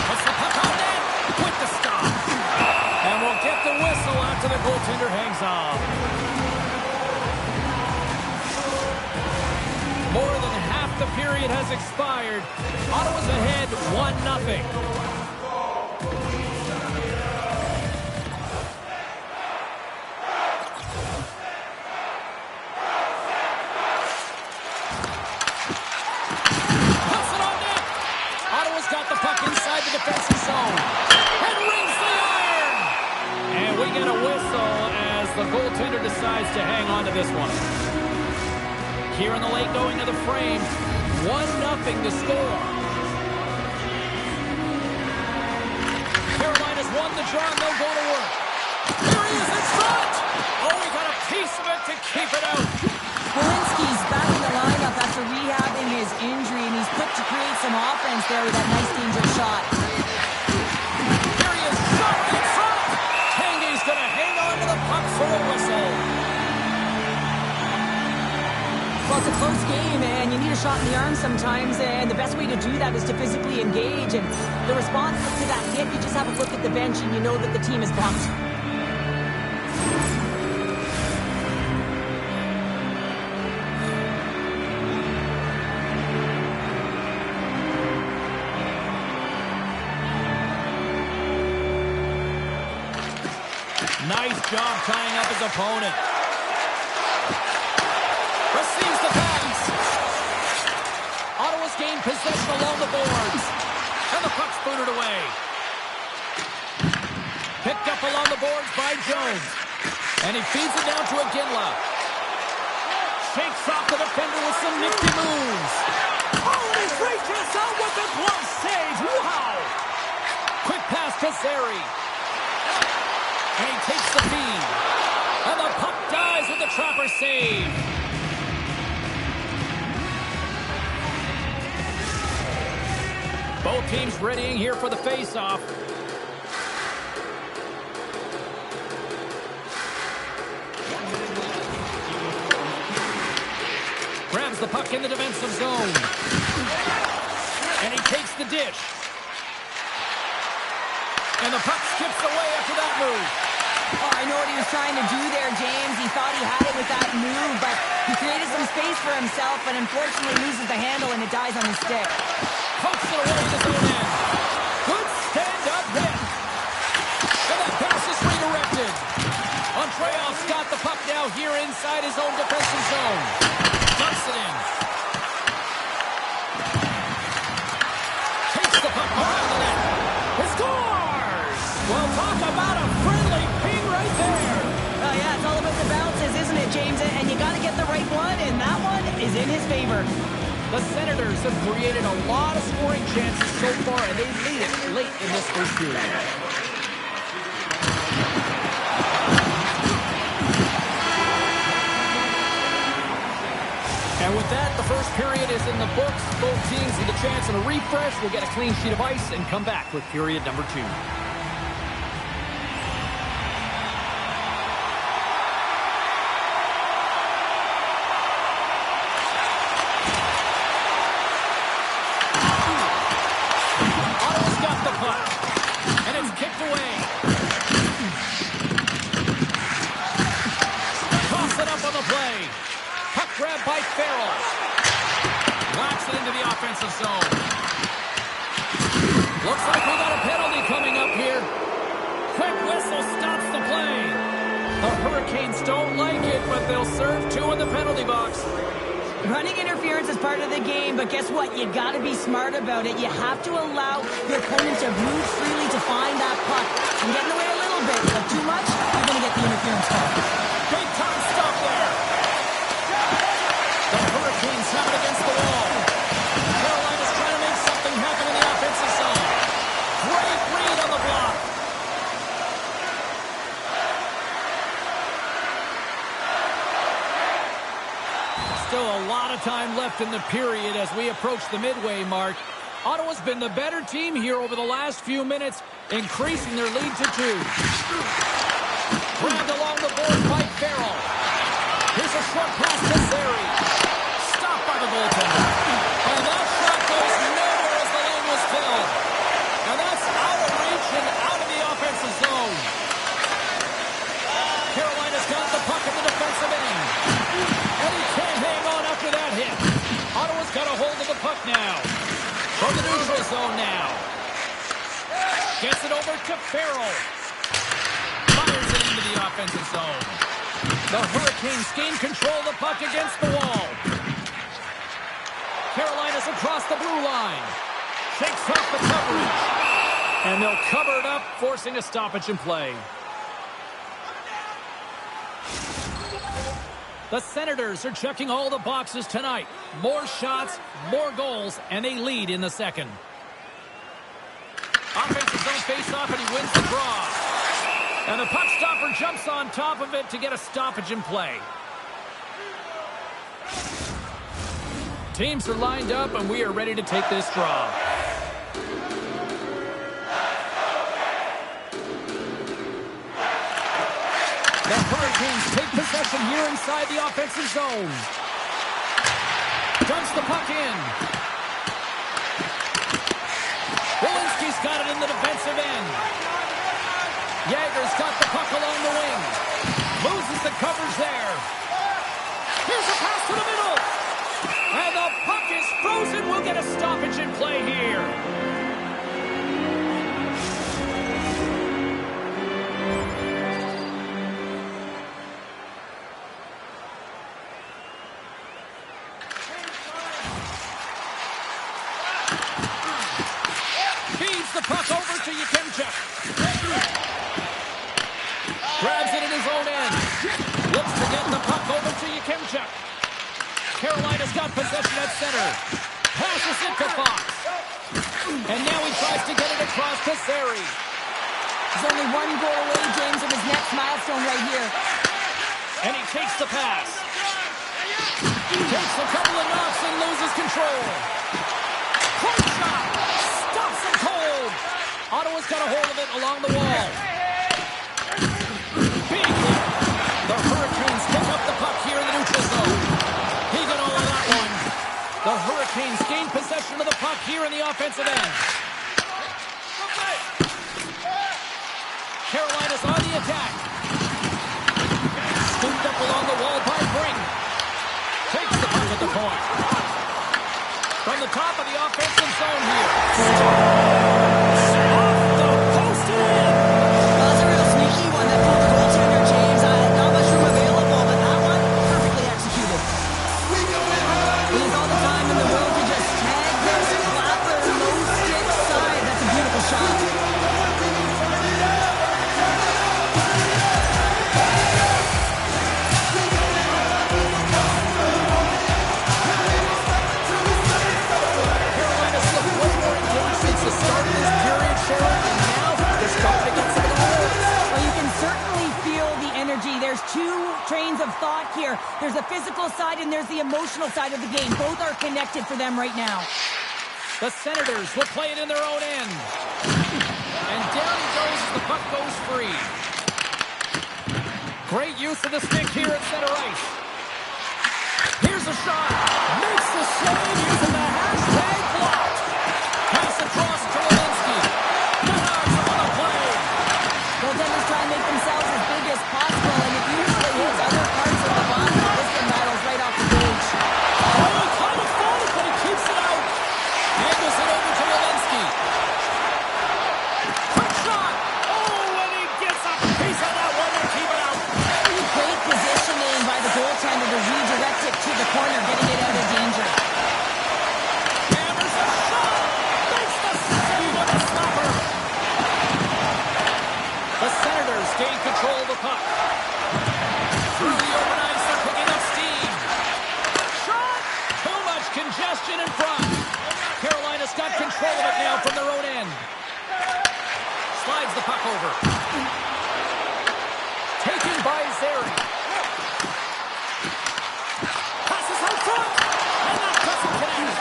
Puts the puck on net with the stop. And we'll get the whistle after the goaltender hangs on. More than half the period has expired. Ottawa's ahead 1-0. Defensive zone. And rings the iron. And we get a whistle as the goaltender decides to hang on to this one. Here in the late going to the frame. 1-0 the score. Carolina's won the draw and they'll go to work. Here he is in front. Oh, he got a piece of it to keep it out. Walensky's back in the lineup after rehabbing his injury, and he's put to create some offense there with that nice dangerous shot. Here he is, shot in front. Tanguay's going to hang on to the puck for a whistle. Well, it's a close game, and you need a shot in the arm sometimes, and the best way to do that is to physically engage, and the response to that hit, you just have a look at the bench, and you know that the team is pumped. Nice job tying up his opponent. Receives the pass. Ottawa's gained possession along the boards. And the puck's booted away. Picked up along the boards by Jones. And he feeds it down to Iginla. Shakes off the defender with some nifty moves. Oh, and he reaches out with the glove save. Wow! Quick pass to Zary. And he takes the feed. And the puck dies with the Trapper save. Both teams readying here for the face-off. Grabs the puck in the defensive zone. And he takes the dish. And the puck skips away after that move. Oh, I know what he was trying to do there, James. He thought he had it with that move, but he created some space for himself and unfortunately loses the handle and it dies on his stick. Pokes it away to the zone end. Good stand-up hit. And that pass is redirected. Andreev's got the puck now here inside his own defensive zone. Dumps it in. Takes the puck behind the net. He scores! Well, talk about a friendly ping right there. Yeah, it's all about the bounces, isn't it, James? And you got to get the right one, and that one is in his favor. The Senators have created a lot of scoring chances so far, and they lead it late in this first period. And with that, the first period is in the books. Both teams with a chance at a refresh will get a clean sheet of ice and come back with period number 2. Ottawa's got the puck, and it's kicked away. Toss it up on the play. Puck grab by Farrell. Knocks it into the offensive zone. Looks like we got a penalty coming up here. Quick whistle stops the play. The Hurricanes don't like it, but they'll serve 2 in the penalty box. Running interference is part of the game, but guess what? You got to be smart about it. You have to allow your opponent to move freely to find that puck. And get in the way a little bit, but too much, you're going to get the interference call. Big time stop there. The Hurricanes have it against the wall. Carolina's trying to make something happen in the offensive zone. Great read on the block. Still a lot of time left in the period as we approach the midway mark. Ottawa's been the better team here over the last few minutes, increasing their lead to 2. Grabbed along the board by Farrell. Here's a short pass to Zary. Stopped by the goaltender. And that shot goes nowhere as the lane was filled. And that's out of reach and out of the offensive zone. Carolina's got the puck in the defensive end. And he can't hang on after that hit. Ottawa's got a hold of the puck now. From the neutral zone now. Gets it over to Farrell. Fires it into the offensive zone. The Hurricanes gain control of the puck against the wall. Carolina's across the blue line. Shakes off the coverage. And they'll cover it up, forcing a stoppage in play. The Senators are checking all the boxes tonight. More shots, more goals, and they lead in the second. Offensive zone face-off, and he wins the draw. And the puck stopper jumps on top of it to get a stoppage in play. Teams are lined up, and we are ready to take this draw. The Hurricanes take possession here inside the offensive zone. Dumps the puck in. Walensky's got it in the defensive end. Yager's got the puck along the wing. Loses the coverage there. Here's a pass to the middle. And the puck is frozen. We'll get a stoppage in play here. Feeds the puck over to Yakemchuk. Grabs it in his own end. Looks to get the puck over to Yakemchuk. Carolina's got possession at center. Passes it to Fox. And now he tries to get it across to Sari. He's only one goal away, James, of his next milestone right here. And he takes the pass. Takes a couple of knocks and loses control. Point shot. Stops him cold. Ottawa's got a hold of it along the wall. Big hit. The Hurricanes pick up the puck here in the neutral zone. He got all of that one. The Hurricanes gain possession of the puck here in the offensive end. Carolina's on the attack. Scooped up along the wall by Brink. Takes the puck at the point. From the top of the offensive zone here. Off the post and in. Well, that's a real sneaky one that pulled the goaltender, James. Not much room available, but that one, perfectly executed. He has all the time in the world to just tag this flapper low stick side. That's a beautiful shot. The start of this period, Sharon, and now they're starting to get some of the goals. Well, you can certainly feel the energy. There's two trains of thought here. There's the physical side and there's the emotional side of the game. Both are connected for them right now. The Senators will play it in their own end. And down he goes as the puck goes free. Great use of the stick here at center ice. Here's a shot. Makes the save using the hashtag blocked. Pass across to Walensky. Menards on the play. Goaltenders try and make themselves as big as possible, and it usually hits other parts of the body. This one battles right off the page. Oh, he kind of falls, but he keeps it out. Angles it over to Walensky. Quick shot. Oh, and he gets a piece of that one and keep it out. Great positioning by the goaltender to redirect it to the corner, getting it out of danger. Hammers a shot. Makes the save with a stopper. The Senators gain control of the puck. Through the open ice, they're picking up steam. Shot. Too much congestion in front. Carolina's got control of it now from their own end. Slides the puck over. Taken by Zary. Passes out front. And that doesn't connect.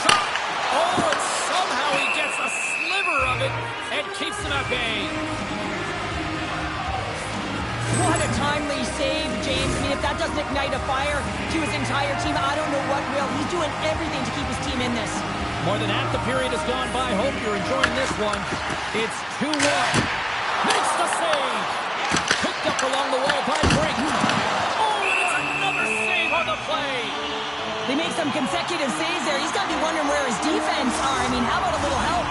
Shot. Oh, and somehow he gets a sliver of it and keeps him at bay. What a timely save, James. I mean, if that doesn't ignite a fire to his entire team, I don't know what will. He's doing everything to keep his team in this. More than half the period has gone by. Hope you're enjoying this one. It's 2-1. Makes the save. Picked up along the wall by Brink. Oh, and it's another save on the play. They make some consecutive saves there. He's got to be wondering where his defense are. I mean, how about a little help?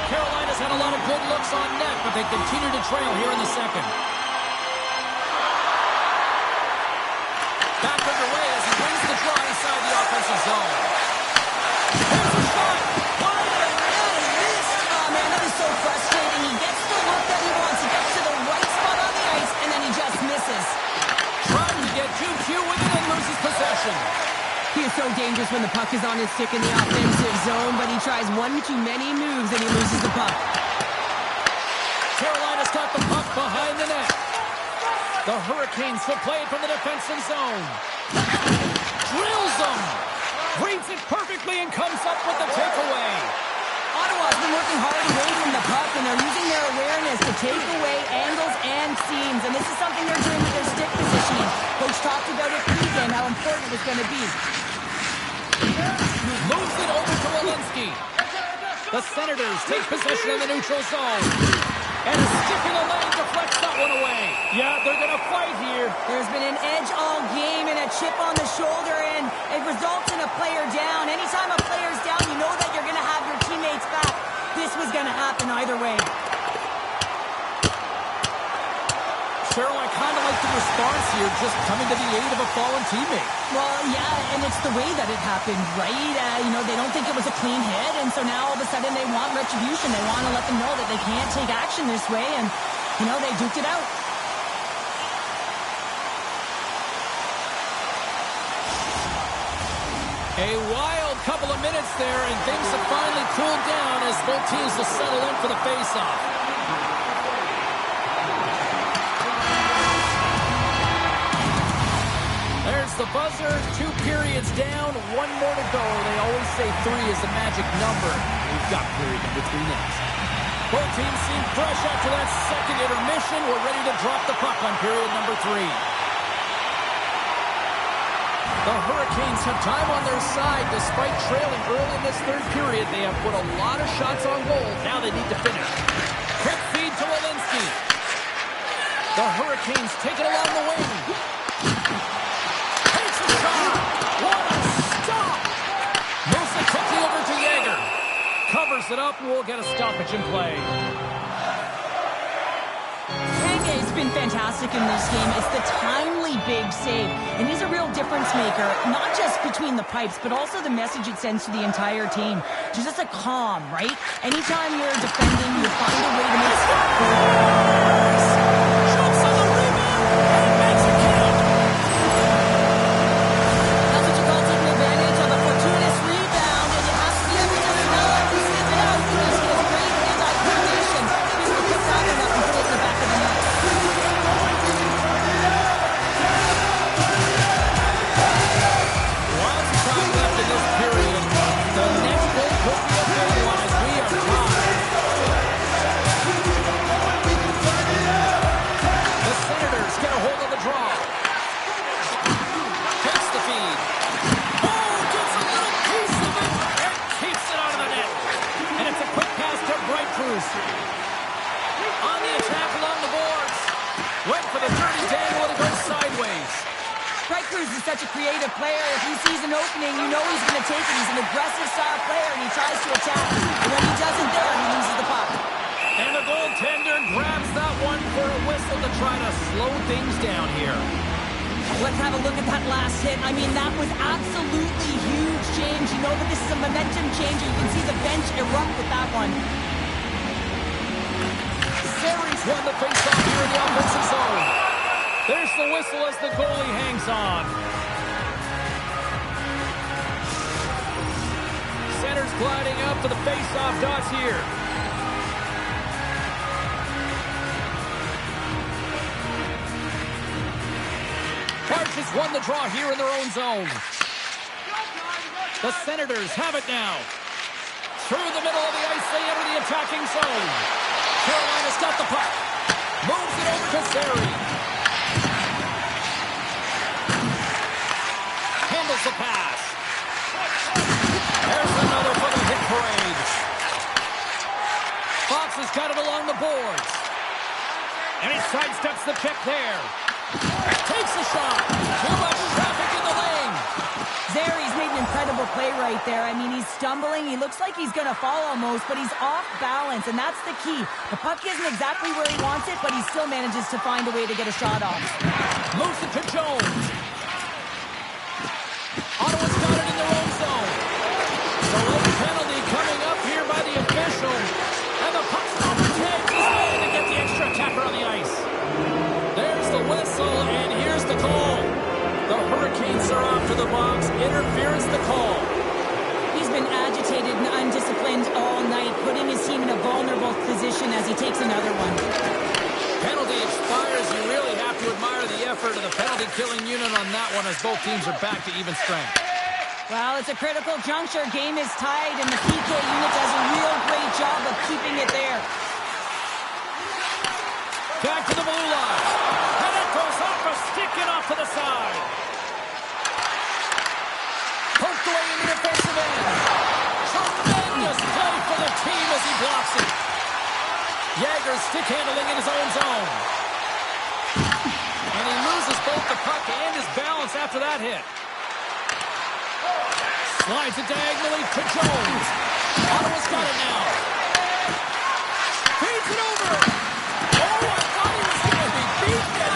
Carolina's had a lot of good looks on net, but they continue to trail here in the second. Back underway as he wins the draw inside the offensive zone. Here's a shot. Wide and missed. Oh, man, that is so frustrating. He gets the look that he wants. He gets to the right spot on the ice, and then he just misses. Trying to get 2Q with it and loses possession. He is so dangerous when the puck is on his stick in the offensive zone, but he tries one too many moves and he loses the puck. Carolina's got the puck behind the net. The Hurricanes will play it from the defensive zone. Drills them. Reads it perfectly and comes up with the takeaway. Ottawa's been working hard away from the puck, and they're using their awareness to take away angles and seams, and this is something they're doing with their stick positioning. Coach talked about it pregame, how important it was going to be. Moves it over to Walensky. The Senators take possession in the neutral zone. And a stick in the lane deflects that one away. Yeah, they're going to fight here. There's been an edge all game and a chip on the shoulder, and it results in a player down. Anytime a player's down, you know that you're going to have your teammates back. This was going to happen either way. Cheryl, I kind of like the response here, just coming to the aid of a fallen teammate. Well, yeah, and it's the way that it happened, right? They don't think it was a clean hit, and so now all of a sudden they want retribution. They want to let them know that they can't take action this way, and, they duked it out. A wild couple of minutes there, and things have finally cooled down as both teams will settle in for the face-off. There's the buzzer, 2 periods down, 1 more to go. They always say 3 is the magic number. We've got period number 3 next. Both teams seem fresh after that second intermission. We're ready to drop the puck on period number 3. The Hurricanes have time on their side. Despite trailing early in this third period, they have put a lot of shots on goal. Now they need to finish. Quick feed to Walensky. The Hurricanes take it along the wing. Takes a shot. What a stop! Moves it quickly over to Yager. Covers it up, and we'll get a stoppage in play. It's been fantastic in this game. It's the timely big save, and he's a real difference maker, not just between the pipes, but also the message it sends to the entire team. Just a calm, right? Anytime you're defending, you find a way to make it. Jumps on the rebound and makes it count. That's what you call taking advantage of a fortuitous rebound, and you have to be able to smell it and sniff it out because he has great hand-eye coordination. He's going to pick that one up and put it in the back of the net. On the attack along the boards. Went for the dirty dangle and it goes sideways. Bright Cruz is such a creative player. If he sees an opening, you know he's going to take it. He's an aggressive style player, and he tries to attack. And when he doesn't there, he loses the puck. And the goaltender grabs that one for a whistle to try to slow things down here. Let's have a look at that last hit. I mean, that was absolutely huge change. You know that this is a momentum changer. You can see the bench erupt with that one. Series won the faceoff here in the offensive zone. There's the whistle as the goalie hangs on. Center's gliding up to the faceoff dots here. Arches won the draw here in their own zone. The Senators have it now. Through the middle of the ice, they enter the attacking zone. Carolina's got the puck. Moves it over to Zary. Handles the pass. There's another for the hit parade. Fox has got it along the boards. And he sidesteps the check there. Takes the shot. Too much traffic in the lane. Zary's made an incredible play right there. I mean, he's stumbling. He looks like he's going to fall almost, but he's off balance, and that's the key. The puck isn't exactly where he wants it, but he still manages to find a way to get a shot off. Moves it to Jones. Ottawa's got it in their own zone. The late penalty coming up here by the official. And the puck stopper takes his way to get the extra attacker on the ice. There's the whistle, and here's the call. The Hurricanes are off to the box. Interference the call. He's been agitated and undisciplined all night, putting his team in a vulnerable position as he takes another one. Penalty expires. You really have to admire the effort of the penalty-killing unit on that one as both teams are back to even strength. Well, it's a critical juncture. Game is tied, and the PK unit does a real great job of keeping it there. Back to the blue line. And it goes off a stick and off to the side. Poked away in the defensive end. Tremendous play for the team as he blocks it. Yager's stick handling in his own zone. And he loses both the puck and his balance after that hit. Slides it diagonally to Jones. Ottawa's got it now. Feeds it over. Oh, I thought he was going to be beat.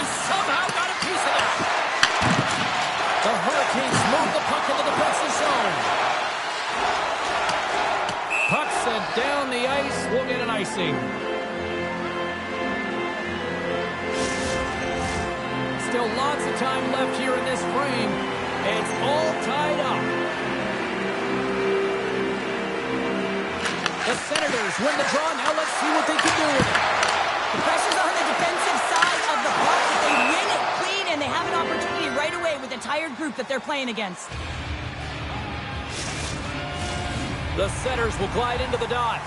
Still lots of time left here in this frame. It's all tied up. The Senators win the draw. Now let's see what they can do with it. The pressure's on the defensive side of the puck. If they win it clean, and they have an opportunity right away with the tired group that they're playing against. The Senators will glide into the dot.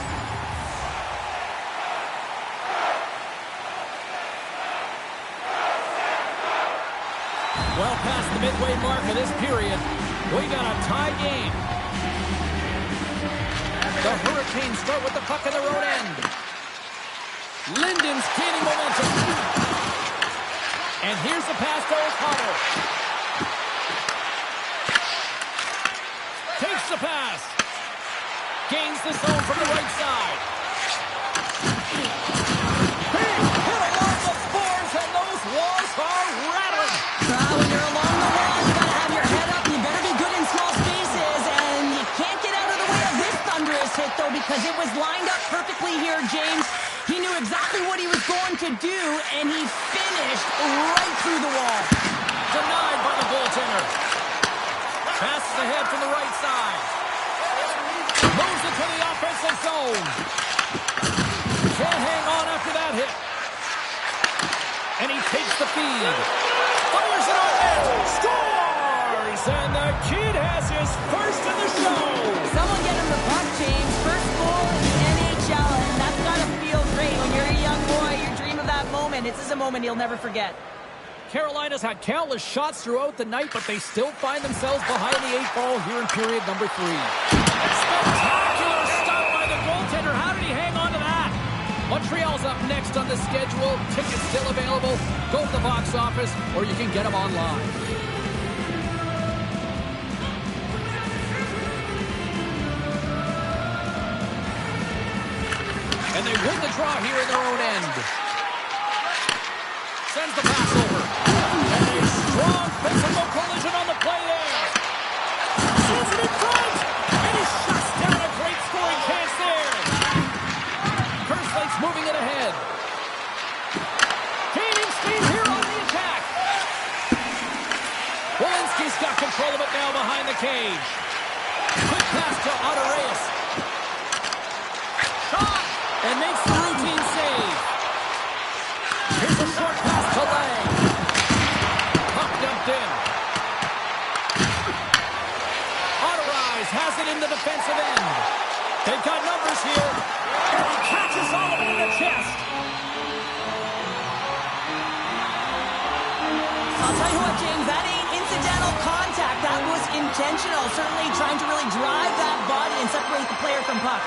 Well past the midway mark of this period, we got a tie game. The Hurricanes start with the puck in their own end. Linden's gaining momentum. And here's the pass to O'Connell. Takes the pass. Gains the zone from the right side. Hit along the boards, and those walls are rattling. When you're along the wall, you gotta have your head up. You better be good in small spaces, and you can't get out of the way of this thunderous hit, though, because it was lined up perfectly here, James. He knew exactly what he was going to do, and he finished right through the wall. Denied by the goaltender. Passes ahead from the right side. Moves it to the offensive zone. Can't hang on after that hit. And he takes the feed. Fires it on net. Scores! And the kid has his first in the show. Someone get him the puck, James. First goal in the NHL, and that's gotta feel great. When you're a young boy, you dream of that moment. This is a moment he'll never forget. Carolina's had countless shots throughout the night, but they still find themselves behind the 8 ball here in period number 3. Spectacular stop by the goaltender. How did he hang on to that? Montreal's up next on the schedule. Tickets still available. Go to the box office, or you can get them online. And they win the draw here in their own end. Sends the pass over. And a strong physical collision on the play there. Sees it in front. And he shuts down a great scoring chance there. Kerslake's moving it ahead. Gaining speed here on the attack. Walensky's got control of it now behind the cage. Quick pass to Otto Reyes. Shot! And makes the routine save. Here's a short pass to Lang. Puck dumped in. Otterise has it in the defensive end. They've got numbers here. And he catches Oliver in the chest. I'll tell you what, James, that ain't incidental contact. That was intentional. Certainly trying to really drive that body and separate the player from puck.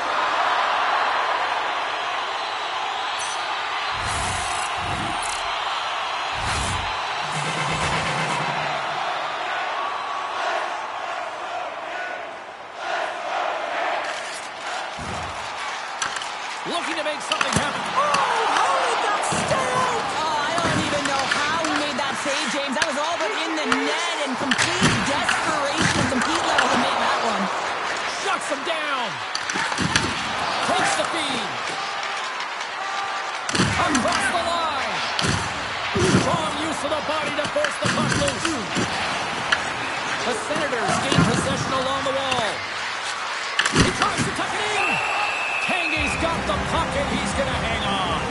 Looking to make something happen. How did that stay out? I don't even know how he made that save, James. That was all but in the net and complete desperation and compete level to make that one. Shuts him down. Takes the feed. Across the line. Strong use of the body to force the puck loose. The Senators gain possession along the wall. He tries to tuck it in. Tanguay's got the puck and he's going to hang on.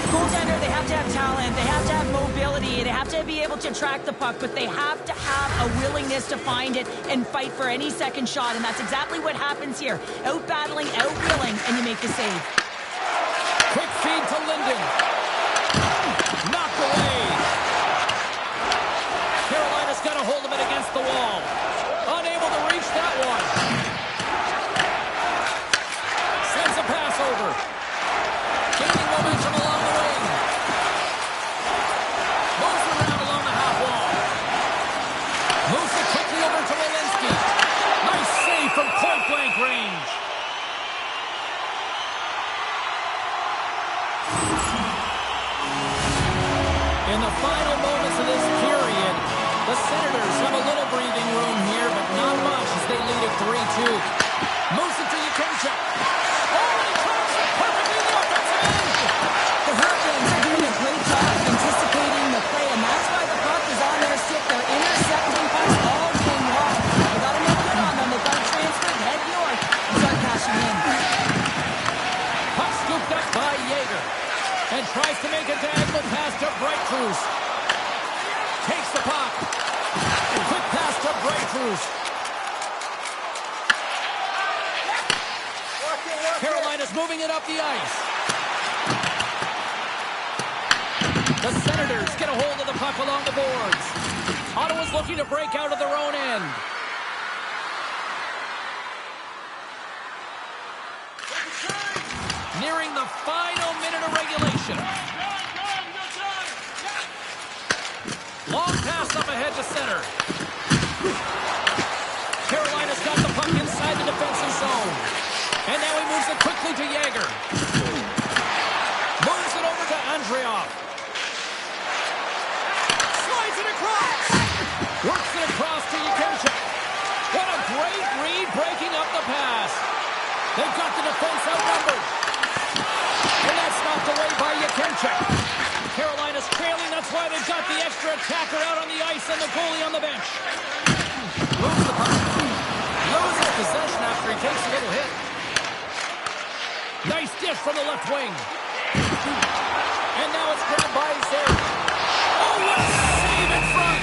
Goaltender, they have to have talent, they have to have mobility, they have to be able to track the puck, but they have to have a willingness to find it and fight for any second shot, and that's exactly what happens here. Out-battling, out-willing, and you make the save. Quick feed to Linden. Knocked away. Carolina's got a hold of it against the wall. Unable to reach that one. Sends a pass over. Gaining momentum along the wing. Moves around along the half wall. Moves it quickly over to Walensky. Nice save from point-blank range. In the final moments of this period, the Senators have a little breathing room here, but not much as they lead at 3-2. Moves it to Yukemchuk. Oh, and he drops it perfectly in the offensive end. The Hurricanes are doing a great job of anticipating And tries to make a diagonal pass to Breakthroughs. Takes the puck. Quick pass to Breakthroughs. Carolina's moving it up the ice. The Senators get a hold of the puck along the boards. Ottawa's looking to break out of their own end. Nearing the final minute of regulation. Long pass up ahead to center. Carolina's got the puck inside the defensive zone. And now he moves it quickly to Yager. Moves it over to Andreoff. Slides it across. Works it across to Yakenchuk. What a great read breaking up the pass. They've got the defense outnumbered. And that's knocked away by Yakenchuk. Carolina's trailing. That's why they've got the extra attacker out on the ice and the goalie on the bench. Moves the puck. Loses possession after he takes a little hit. Nice dish from the left wing. And now it's grabbed by Zay. Oh, what a save in front.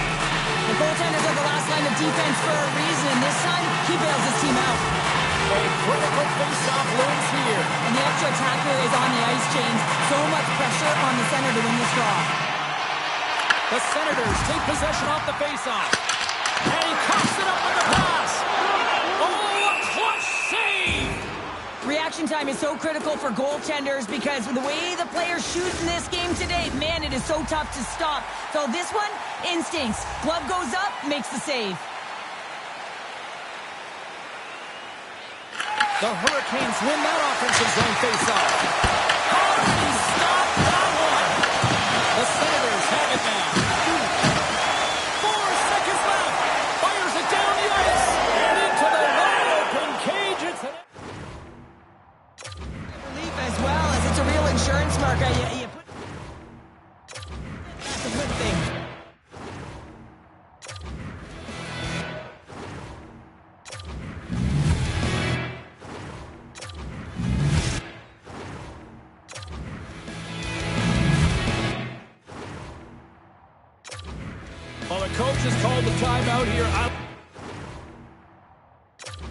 The goaltender's at the last line of defense for a reason. This time, he bails his team out. A critical face-off looms here. And the extra attacker is on the ice, James. So much pressure on the center to win this draw. The Senators take possession off the face-off. And he coughs it up with the pass. Oh, a clutch save! Reaction time is so critical for goaltenders because the way the players shoot in this game today, man, it is so tough to stop. So this one, instincts. Glove goes up, makes the save. The Hurricanes win that offensive zone face-off. How did he stop that one? The Senators have it now. 4 seconds left. Fires it down the ice and into the wide open cage. It's an Relief as well, as it's a real insurance marker. You put... That's a good thing. Well, the coach has called the timeout here. I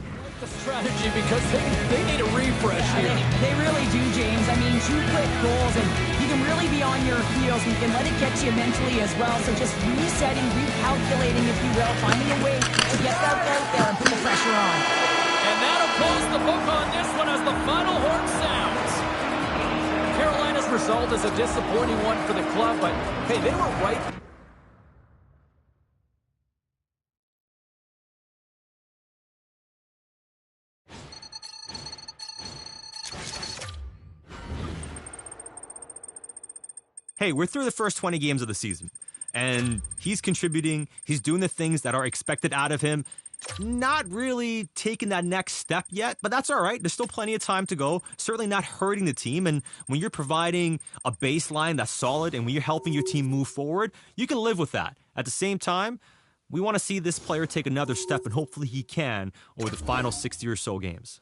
like the strategy because they need a refresh here. They really do, James. I mean, 2 quick goals, and you can really be on your heels, and you can let it get you mentally as well. So just resetting, recalculating, if you will, finding a way to get that out there and put the pressure on. And that'll close the book on this one as the final horn sounds. Carolina's result is a disappointing one for the club, but hey, they were right. Hey, we're through the first 20 games of the season, and he's contributing. He's doing the things that are expected out of him. Not really taking that next step yet, but that's all right. There's still plenty of time to go. Certainly not hurting the team. And when you're providing a baseline that's solid and when you're helping your team move forward, you can live with that. At the same time, we want to see this player take another step, and hopefully he can over the final 60 or so games.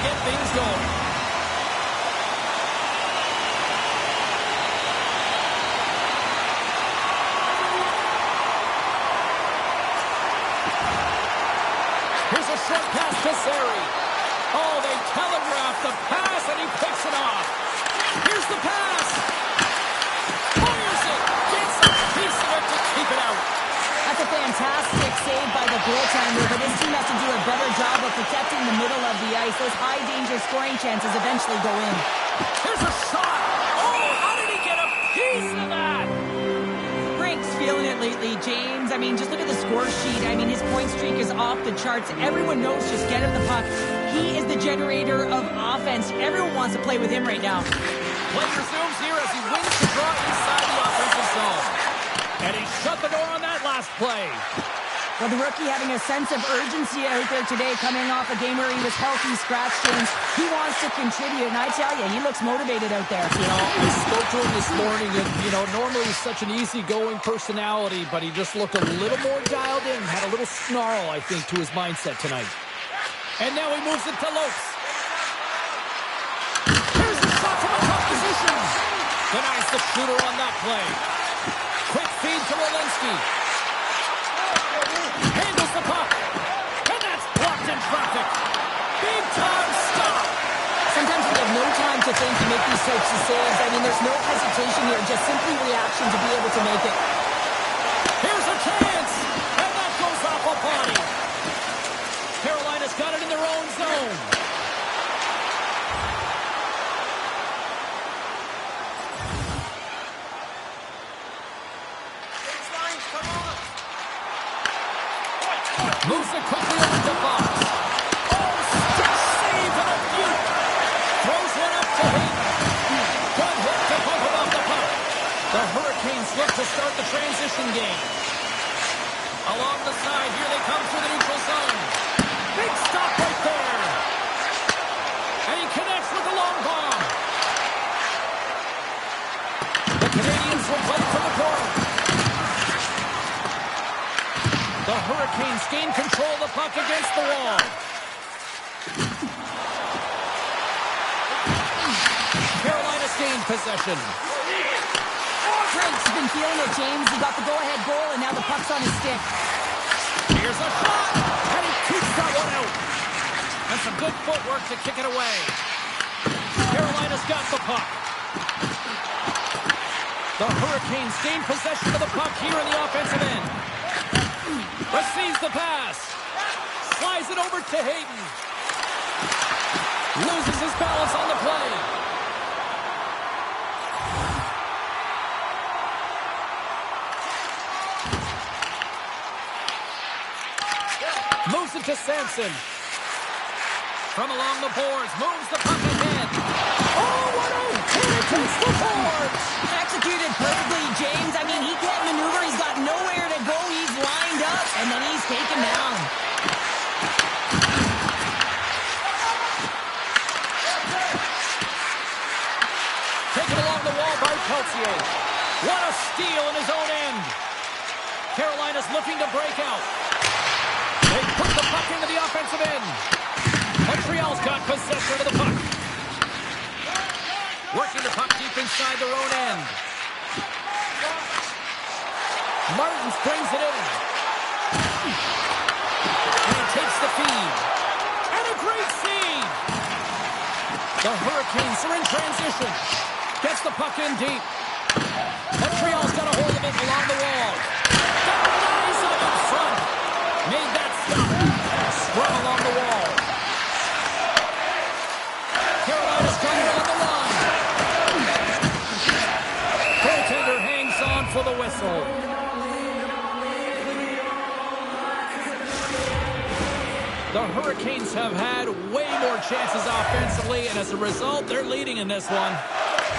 get things going. Here's a short pass to Sari. Oh, they telegraphed the pass, and he picks it off. Here's the pass. Fires it. Gets a piece of it to keep it out. That's a fantastic save by the goaltender, but his team has to do a better job of protecting the middle of the ice. Those high-danger scoring chances eventually go in. Here's a shot. Oh, how did he get a piece of that? Frank's feeling it lately, James. I mean, just look at the score sheet. I mean, his point streak is off the charts. Everyone knows just get him the puck. He is the generator of offense. Everyone wants to play with him right now. Play resumes here as he wins the draw inside the offensive zone. And he shut the door on that last play. Well, the rookie having a sense of urgency out there today, coming off a game where he was healthy, scratch James. He wants to contribute, and I tell you, he looks motivated out there. You know, I spoke to him this morning, and, you know, normally he's such an easygoing personality, but he just looked a little more dialed in, had a little snarl, I think, to his mindset tonight. And now he moves it to Lopes. Here's the shot from a tough position. Denies the shooter on that play. Quick feed to Walensky. Handles the puck. And that's blocked in traffic. Big time stop. Sometimes we have no time to think and make these types of saves. I mean, there's no hesitation here, just simply reaction to be able to make it. Here's a chance. And that goes off a body. Carolina's got it in their own zone. Moves it quickly over to Fox. Oh, stick save and a beaut. Throws one up to Hayden. Good hit to bump him off the puck. The Hurricanes look to start the transition game. Along the side, here they come through the neutral zone. Big stop right there. And he connects with the long bomb. The Canadians will play from the corner. The Hurricanes gain control of the puck against the wall. Carolina's gained possession. Frank's been feeling it, James. He got the go-ahead goal, and now the puck's on his stick. Here's a shot, and he keeps that one out. And some good footwork to kick it away. Carolina's got the puck. The Hurricanes gain possession of the puck here in the offensive end. Receives the pass. Slides it over to Hayden. Loses his balance on the play. Moves it to Sampson. From along the boards. Moves the puck ahead. Oh, what a hit against the boards. Executed perfectly, James. I mean, he can't maneuver. He's got nowhere to go. He's lined up, and then he's taken down. Taken along the wall by Peltier. What a steal in his own end. Carolina's looking to break out. They put the puck into the offensive end. Montreal's got possession of the puck. Working the puck deep inside their own end. Martins brings it in. And he takes the feed. And a great feed. The Hurricanes are in transition. Gets the puck in deep. Montreal's got a hold of it along the wall. Got the eyes on in front. Made that stop. Scrum along the wall. Carolina's coming on the line. Goaltender hangs on for the whistle. The Hurricanes have had way more chances offensively, and as a result, they're leading in this one.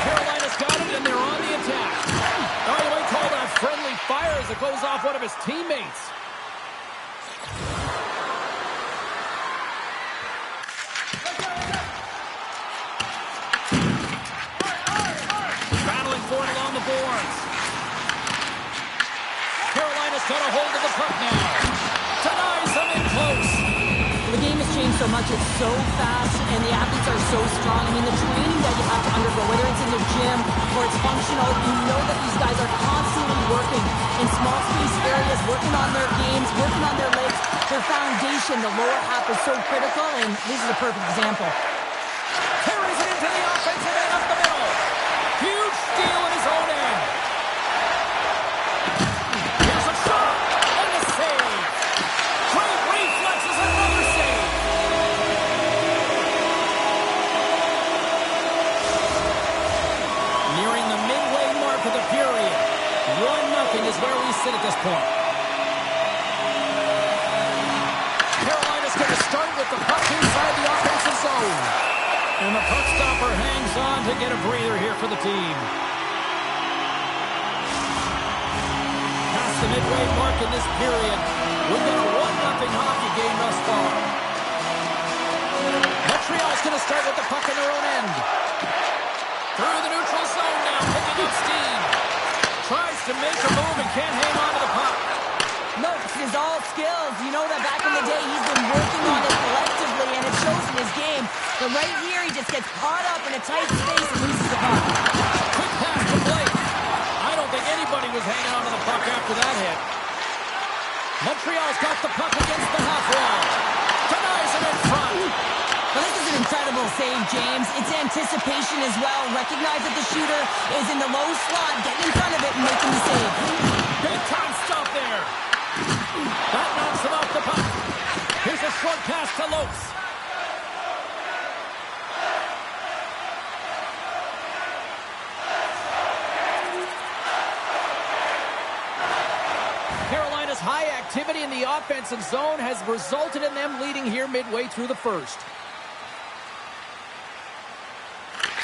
Carolina's got it, and they're on the attack. Oh, you might call that friendly fire as it goes off one of his teammates. Battling for it along the boards. Carolina's got a hold of the puck now. Denies him in close. The game has changed so much. It's so fast, and the athletes are so strong. I mean, the training that you have to undergo, whether it's in the gym or it's functional, you know that these guys are constantly working in small space areas, working on their games, working on their legs. Their foundation, the lower half, is so critical, and this is a perfect example. Carries it into the offensive end up the middle. Huge steal in his own end. Here's a shot and a save. Great reflexes and another save. Nearing the midway mark of the period. 1-0 is where we sit at this point. Carolina's going to start with the puck inside the offensive zone. And the puck stopper hangs on to get a breather here for the team. Past the midway mark in this period, we've got a 1-0 hockey game thus far. Montreal's going to start with the puck in their own end. Through the neutral zone now, picking up steam. Tries to make a move and can't hang on to the puck. Look, this is all skills. You know that back in the day, he's been working on it collectively, and it shows in his game. But right here, he just gets caught up in a tight space and loses the puck. Quick pass to Blake. I don't think anybody was hanging on to the puck after that hit. Montreal's got the puck against the half wall. Denies it in front. Well, this is an incredible save, James. It's anticipation as well. Recognize that the shooter is in the low slot, getting in front of it and making the save. Big time stop there. That knocks him off the puck. Here's a short pass to Lopes. Carolina's high activity in the offensive zone has resulted in them leading here midway through the first.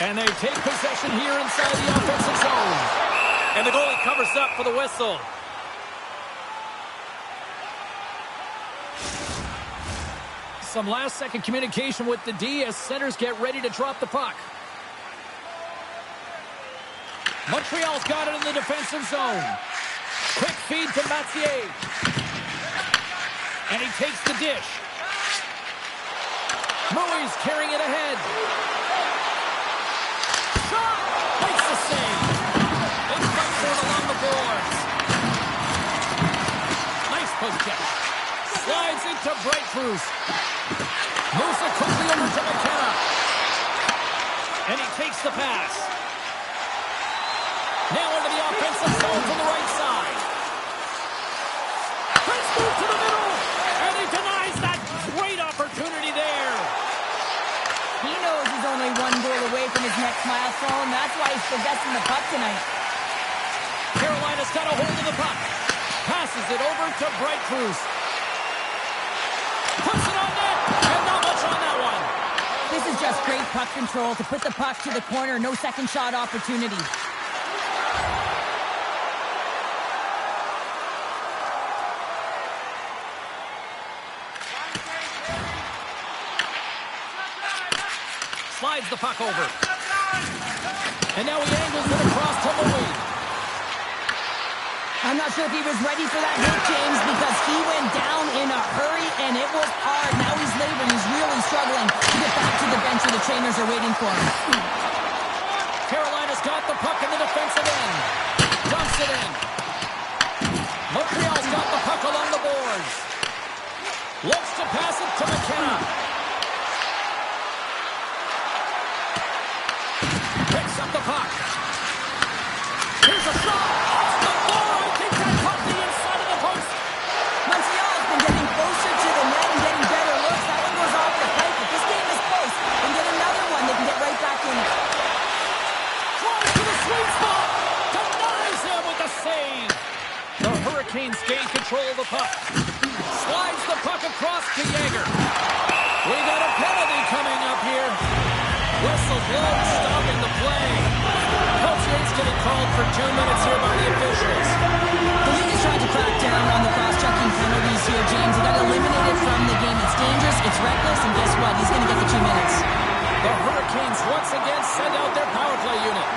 And they take possession here inside the offensive zone. And the goalie covers up for the whistle. Some last-second communication with the D as centers get ready to drop the puck. Montreal's got it in the defensive zone. Quick feed to Mathieu. And he takes the dish. Murray's carrying it ahead. Shot! Makes the save. Big fight for it along the boards. Nice post check. Slides into breakthroughs. Moves it quickly over to McKenna. And he takes the pass. Now into the offensive zone from the right side. Let's move to the middle. And he denies that great opportunity there. He knows he's only one goal away from his next milestone. That's why he's possessing the puck tonight. Carolina's got a hold of the puck. Passes it over to Breakthroughs. Puts it on net, and not much on that one. This is just great puck control to put the puck to the corner. No second shot opportunity. Slides the puck over. And now he angles it across to Louis. I'm not sure if he was ready for that hit, James, because he went down in a hurry, and it was hard. Now he's laboring. He's really struggling to get back to the bench where the trainers are waiting for him. Carolina's got the puck in the defensive end. Dumps it in. Montreal's got the puck along the boards. Looks to pass it to McKenna. Picks up the puck. Here's a shot. Hurricanes gain control of the puck. Slides the puck across to Yeager. We got a penalty coming up here. Whistle blown, stopping the play. Coach Yates getting called for 2 minutes here by the officials. The league is trying to crack down on the cross-checking penalties here, James. They got eliminated from the game. It's dangerous, it's reckless, and guess what? He's going to get the 2 minutes. The Hurricanes once again send out their power play unit.